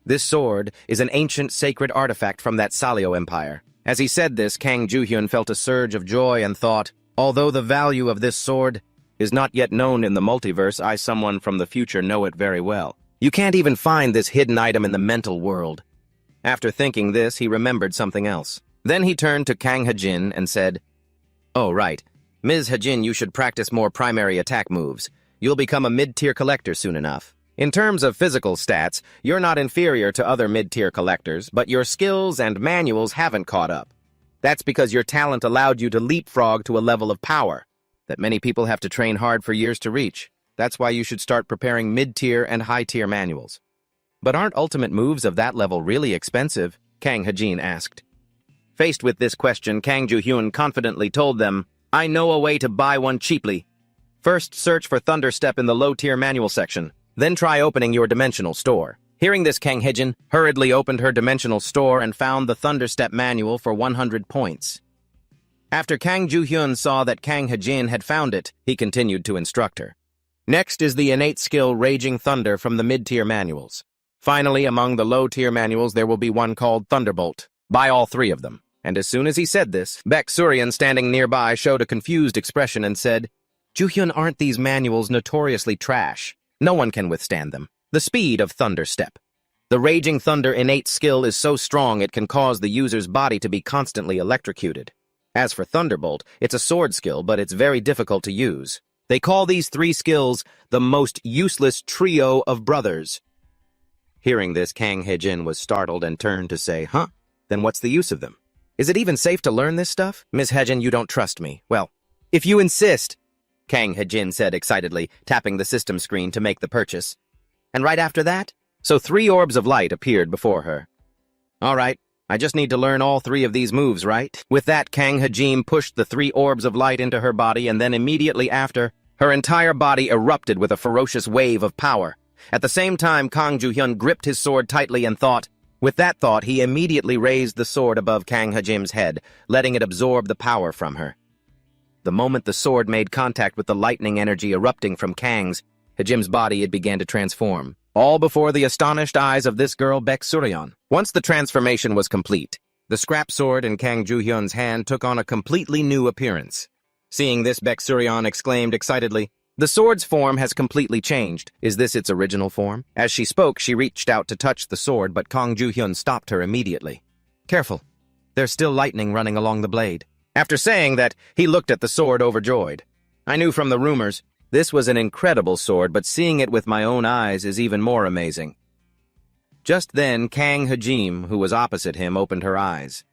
This sword is an ancient sacred artifact from that Salio Empire. As he said this, Kang Ju-hyun felt a surge of joy and thought, Although the value of this sword is not yet known in the multiverse, I, someone from the future, know it very well. You can't even find this hidden item in the mental world. After thinking this, he remembered something else. Then he turned to Kang Hae-jin and said, Oh, right. Ms. Hae-jin, you should practice more primary attack moves. You'll become a mid-tier collector soon enough. In terms of physical stats, you're not inferior to other mid-tier collectors, but your skills and manuals haven't caught up. That's because your talent allowed you to leapfrog to a level of power that many people have to train hard for years to reach. That's why you should start preparing mid-tier and high-tier manuals. But aren't ultimate moves of that level really expensive? Kang Hae-jin asked. Faced with this question, Kang Ju-hyun confidently told them, I know a way to buy one cheaply. First, search for Thunderstep in the low-tier manual section. Then try opening your dimensional store. Hearing this, Kang Hae-jin hurriedly opened her dimensional store and found the Thunderstep manual for 100 points. After Kang Ju-hyun saw that Kang Hae-jin had found it, he continued to instruct her. Next is the innate skill Raging Thunder from the mid-tier manuals. Finally, among the low-tier manuals, there will be one called Thunderbolt. Buy all three of them. And as soon as he said this, Baek Suryan, standing nearby, showed a confused expression and said, Ju-hyun, aren't these manuals notoriously trash? No one can withstand them. The speed of Thunderstep. The Raging Thunder innate skill is so strong it can cause the user's body to be constantly electrocuted. As for Thunderbolt, it's a sword skill, but it's very difficult to use. They call these three skills the most useless trio of brothers. Hearing this, Kang Hae-jin was startled and turned to say, Huh? Then what's the use of them? Is it even safe to learn this stuff? Ms. Hae-jin, you don't trust me. Well, if you insist, Kang Hae-jin said excitedly, tapping the system screen to make the purchase. And right after that, so 3 orbs of light appeared before her. All right, I just need to learn all 3 of these moves, right? With that, Kang Hae-jin pushed the 3 orbs of light into her body, and then immediately after, her entire body erupted with a ferocious wave of power. At the same time, Kang Ju-hyun gripped his sword tightly and thought. With that thought, he immediately raised the sword above Kang Hae-jin's head, letting it absorb the power from her. The moment the sword made contact with the lightning energy erupting from Kang Hae-jin's body, it began to transform, all before the astonished eyes of this girl, Baek Suryan. Once the transformation was complete, The scrap sword in Kang Ju-hyun's hand took on a completely new appearance. Seeing this, Baek Suryeon exclaimed excitedly, "The sword's form has completely changed. Is this its original form?" As she spoke, she reached out to touch the sword, but Kang Ju-hyun stopped her immediately. "Careful. There's still lightning running along the blade." After saying that, he looked at the sword overjoyed. I knew from the rumors, this was an incredible sword, but seeing it with my own eyes is even more amazing. Just then, Kang Hajim, who was opposite him, opened her eyes.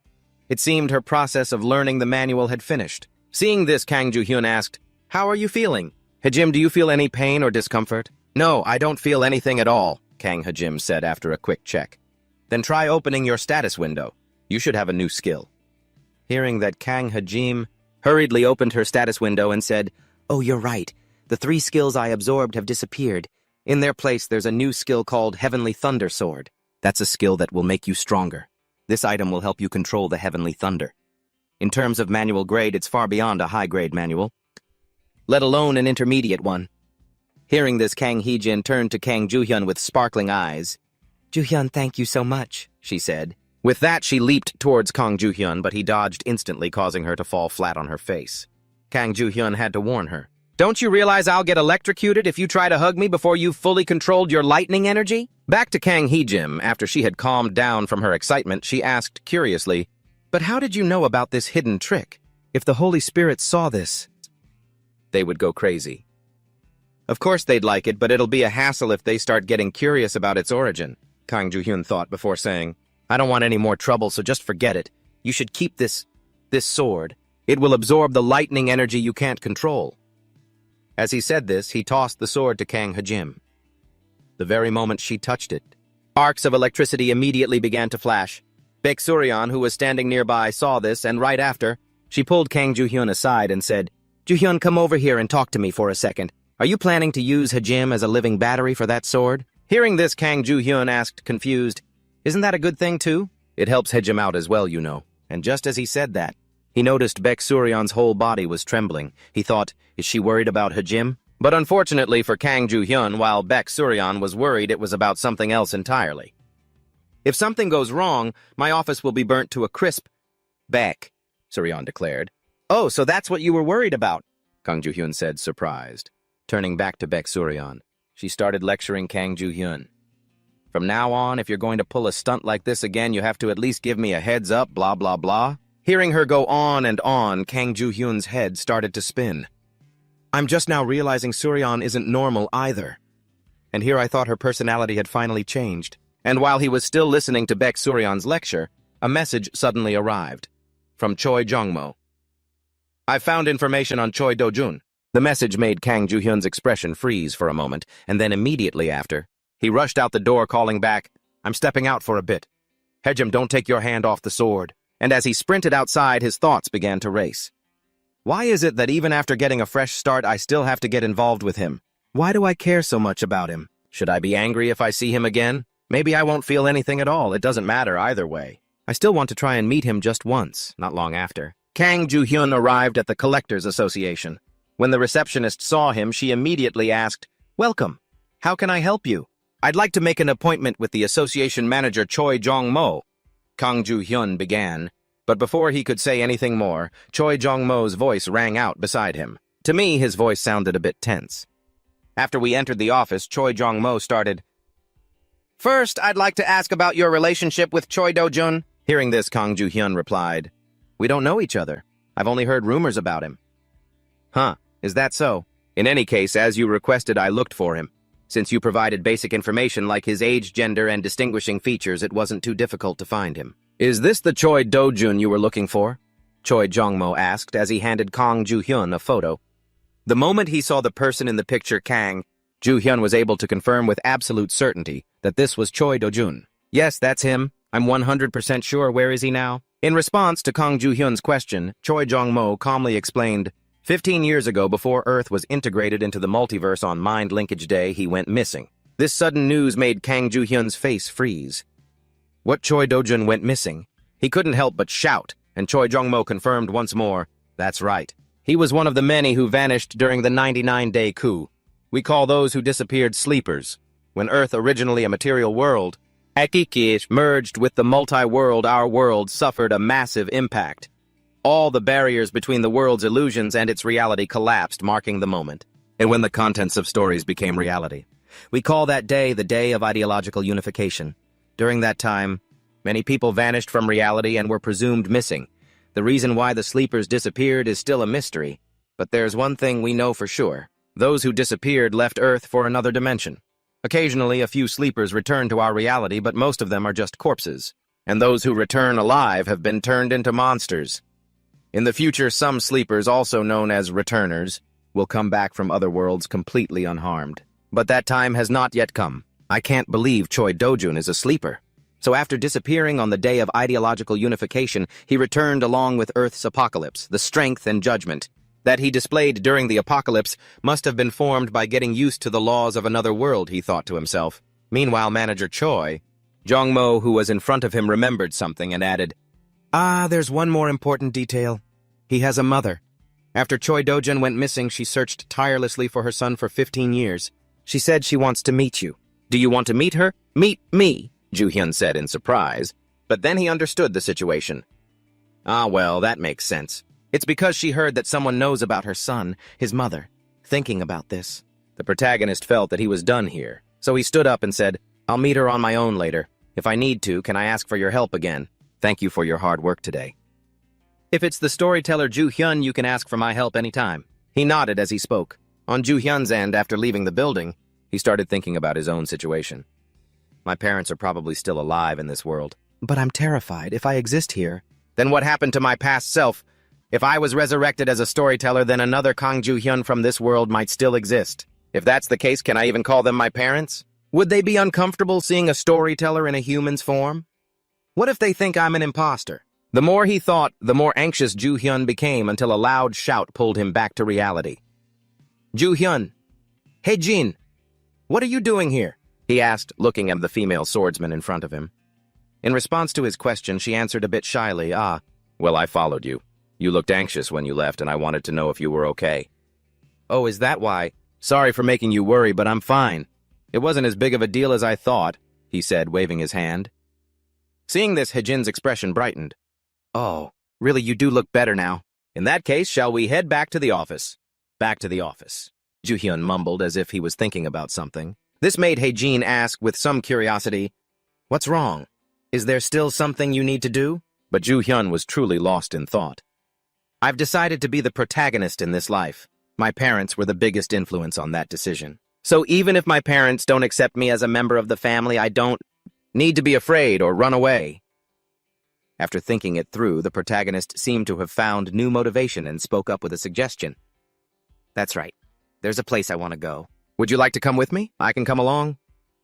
It seemed her process of learning the manual had finished. Seeing this, Kang Ju-hyun asked, "How are you feeling? Hajim, do you feel any pain or discomfort?" "No, I don't feel anything at all," Kang Hajim said after a quick check. "Then try opening your status window. You should have a new skill." Hearing that, Kang Hajim hurriedly opened her status window and said, "Oh, you're right. The 3 skills I absorbed have disappeared. In their place, there's a new skill called Heavenly Thunder Sword. That's a skill that will make you stronger. This item will help you control the Heavenly Thunder. In terms of manual grade, it's far beyond a high-grade manual, let alone an intermediate one." Hearing this, Kang Hee-jin turned to Kang Ju-hyun with sparkling eyes. "Ju-hyun, thank you so much," she said. With that, she leaped towards Kang Ju-hyun, but he dodged instantly, causing her to fall flat on her face. Kang Ju-hyun had to warn her. "Don't you realize I'll get electrocuted if you try to hug me before you've fully controlled your lightning energy?" Back to Kang Hee-jin, after she had calmed down from her excitement, she asked curiously, "But how did you know about this hidden trick? If the Holy Spirit saw this, they would go crazy." "Of course they'd like it, but it'll be a hassle if they start getting curious about its origin," Kang Ju-hyun thought before saying, "I don't want any more trouble, so just forget it. You should keep this sword. It will absorb the lightning energy you can't control." As he said this, he tossed the sword to Kang Hajim. The very moment she touched it, arcs of electricity immediately began to flash. Baek Suryeon, who was standing nearby, saw this, and right after, she pulled Kang Ju-hyun aside and said, "Ju-hyun, come over here and talk to me for a second. Are you planning to use Hajim as a living battery for that sword?" Hearing this, Kang Ju-hyun asked, confused, "Isn't that a good thing, too? It helps Hajim out as well, you know." And just as he said that, he noticed Baek Suryeon's whole body was trembling. He thought, is she worried about Hajim? But unfortunately for Kang Ju-hyun, while Baek Suryeon was worried, it was about something else entirely. "If something goes wrong, my office will be burnt to a crisp." "Baek," Suryeon declared. "Oh, so that's what you were worried about," Kang Ju-hyun said, surprised. Turning back to Baek Suryeon, she started lecturing Kang Ju-hyun. "From now on, if you're going to pull a stunt like this again, you have to at least give me a heads up, blah, blah, blah." Hearing her go on and on, Kang Ju-hyun's head started to spin. "I'm just now realizing Suryeon isn't normal either." And here I thought her personality had finally changed. And while he was still listening to Baek Suryeon's lecture, a message suddenly arrived. From Choi Jong-mo. "I've found information on Choi Do-jun." The message made Kang Ju-hyun's expression freeze for a moment, and then immediately after, he rushed out the door calling back, "I'm stepping out for a bit. Hejim, don't take your hand off the sword." And as he sprinted outside, his thoughts began to race. Why is it that even after getting a fresh start, I still have to get involved with him? Why do I care so much about him? Should I be angry if I see him again? Maybe I won't feel anything at all. It doesn't matter either way. I still want to try and meet him just once, not long after. Kang Ju-hyun arrived at the Collectors Association. When the receptionist saw him, she immediately asked, "Welcome. How can I help you?" "I'd like to make an appointment with the association manager Choi Jong-mo," Kang Ju-hyun began. But before he could say anything more, Choi Jong-mo's voice rang out beside him. To me, his voice sounded a bit tense. After we entered the office, Choi Jong-mo started, "First, I'd like to ask about your relationship with Choi Do-jun." Hearing this, Kang Ju-hyun replied, "We don't know each other. I've only heard rumors about him." "Huh, is that so? In any case, as you requested, I looked for him. Since you provided basic information like his age, gender, and distinguishing features, it wasn't too difficult to find him." "Is this the Choi Do-jun you were looking for?" Choi Jong-mo asked as he handed Kang Ju-hyun a photo. The moment he saw the person in the picture, Kang Ju-hyun was able to confirm with absolute certainty that this was Choi Do-jun. "Yes, that's him. I'm 100% sure. Where is he now?" In response to Kang Ju-hyun's question, Choi Jong-mo calmly explained, 15 years ago, before Earth was integrated into the multiverse on Mind Linkage Day, he went missing. This sudden news made Kang Ju-hyun's face freeze. What, Choi Do-jun went missing? He couldn't help but shout, and Choi Jong-mo confirmed once more, "That's right. He was one of the many who vanished during the 99-day coup. We call those who disappeared sleepers. When Earth, originally a material world, Akiki merged with the multi-world. Our world suffered a massive impact. All the barriers between the world's illusions and its reality collapsed, marking the moment. And when the contents of stories became reality. We call that day the day of ideological unification. During that time, many people vanished from reality and were presumed missing. The reason why the sleepers disappeared is still a mystery. But there's one thing we know for sure. Those who disappeared left Earth for another dimension. Occasionally, a few sleepers return to our reality, but most of them are just corpses. And those who return alive have been turned into monsters. In the future, some sleepers, also known as returners, will come back from other worlds completely unharmed. But that time has not yet come. I can't believe Choi Dojun is a sleeper. So after disappearing on the day of ideological unification, he returned along with Earth's apocalypse, the strength and judgment that he displayed during the apocalypse must have been formed by getting used to the laws of another world, he thought to himself. Meanwhile, manager Choi, Jongmo, who was in front of him, remembered something and added, there's one more important detail. He has a mother. After Choi Dojun went missing, she searched tirelessly for her son for 15 years. She said she wants to meet you. Do you want to meet her? Meet me, Ju-hyun said in surprise. But then he understood the situation. Well, that makes sense. It's because she heard that someone knows about her son, his mother. Thinking about this, the protagonist felt that he was done here. So he stood up and said, I'll meet her on my own later. If I need to, can I ask for your help again? Thank you for your hard work today. If it's the storyteller Ju-hyun, you can ask for my help anytime. He nodded as he spoke. On Ju-hyun's end, after leaving the building, he started thinking about his own situation. My parents are probably still alive in this world. But I'm terrified. If I exist here, then what happened to my past self? If I was resurrected as a storyteller, then another Kang Ju-hyun from this world might still exist. If that's the case, can I even call them my parents? Would they be uncomfortable seeing a storyteller in a human's form? What if they think I'm an imposter? The more he thought, the more anxious Ju-hyun became until a loud shout pulled him back to reality. Ju-hyun! Hey, Jin! What are you doing here? He asked, looking at the female swordsman in front of him. In response to his question, she answered a bit shyly, well, I followed you. You looked anxious when you left, and I wanted to know if you were okay. Oh, is that why? Sorry for making you worry, but I'm fine. It wasn't as big of a deal as I thought, he said, waving his hand. Seeing this, Hejin's expression brightened. Oh, really, you do look better now. In that case, shall we head back to the office? Back to the office. Ju-hyun mumbled as if he was thinking about something. This made Hejin ask with some curiosity, What's wrong? Is there still something you need to do? But Ju-hyun was truly lost in thought. I've decided to be the protagonist in this life. My parents were the biggest influence on that decision. So even if my parents don't accept me as a member of the family, I don't need to be afraid or run away. After thinking it through, the protagonist seemed to have found new motivation and spoke up with a suggestion. That's right. There's a place I want to go. Would you like to come with me? I can come along.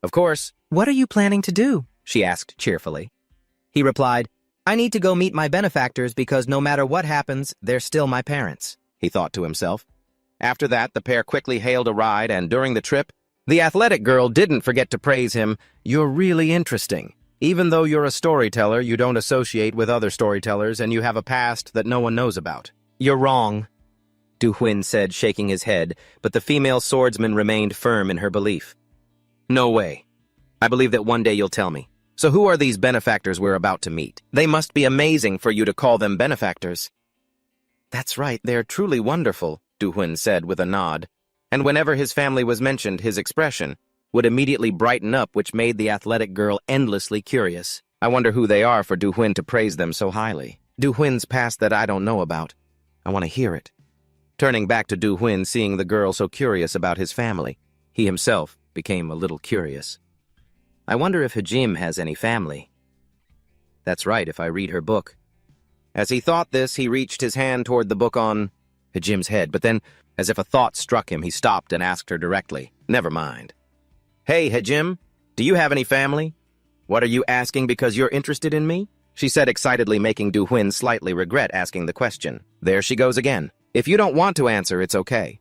Of course. What are you planning to do? She asked cheerfully. He replied, I need to go meet my benefactors because no matter what happens, they're still my parents, he thought to himself. After that, the pair quickly hailed a ride, and during the trip, the athletic girl didn't forget to praise him. You're really interesting. Even though you're a storyteller, you don't associate with other storytellers, and you have a past that no one knows about. You're wrong, Du-hyun said, shaking his head, but the female swordsman remained firm in her belief. No way. I believe that one day you'll tell me. So who are these benefactors we're about to meet? They must be amazing for you to call them benefactors. That's right, they're truly wonderful, Du-hyun said with a nod. And whenever his family was mentioned, his expression would immediately brighten up, which made the athletic girl endlessly curious. I wonder who they are for Du-hyun to praise them so highly. Du-hyun's past that I don't know about. I want to hear it. Turning back to Du-hyun, seeing the girl so curious about his family, he himself became a little curious. I wonder if Hejim has any family. That's right, if I read her book. As he thought this, he reached his hand toward the book on Hejim's head, but then, as if a thought struck him, he stopped and asked her directly. Never mind. Hey, Hejim, do you have any family? What are you asking because you're interested in me? She said excitedly, making Du-hyun slightly regret asking the question. There she goes again. If you don't want to answer, it's okay.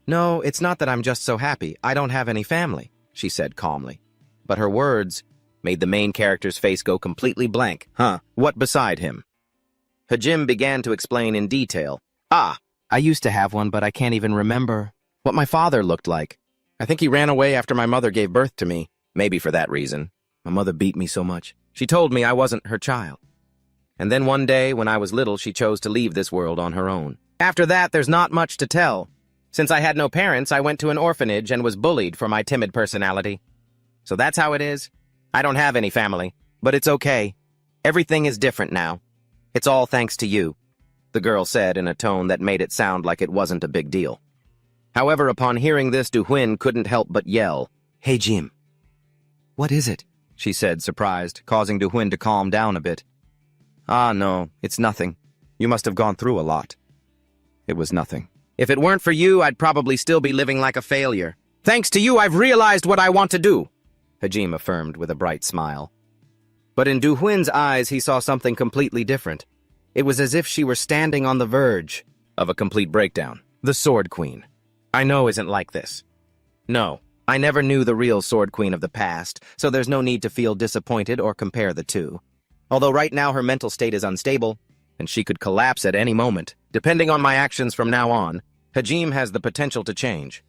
No, it's not that I'm just so happy. I don't have any family, she said calmly. But her words made the main character's face go completely blank. What beside him? Hejim began to explain in detail. I used to have one, but I can't even remember what my father looked like. I think he ran away after my mother gave birth to me. Maybe for that reason. My mother beat me so much. She told me I wasn't her child. And then one day, when I was little, she chose to leave this world on her own. After that, there's not much to tell. Since I had no parents, I went to an orphanage and was bullied for my timid personality. So that's how it is. I don't have any family, but it's okay. Everything is different now. It's all thanks to you, the girl said in a tone that made it sound like it wasn't a big deal. However, upon hearing this, Du-Huynh couldn't help but yell, "Hey, Jim." "What is it?" she said, surprised, causing Du-Huynh to calm down a bit. "Ah, no, it's nothing. You must have gone through a lot." It was nothing. If it weren't for you, I'd probably still be living like a failure. Thanks to you, I've realized what I want to do, Hajime affirmed with a bright smile. But in Du-Huyn's eyes, he saw something completely different. It was as if she were standing on the verge of a complete breakdown. The Sword Queen. I know isn't like this. No, I never knew the real Sword Queen of the past, so there's no need to feel disappointed or compare the two. Although right now her mental state is unstable, and she could collapse at any moment. Depending on my actions from now on, Hajime has the potential to change.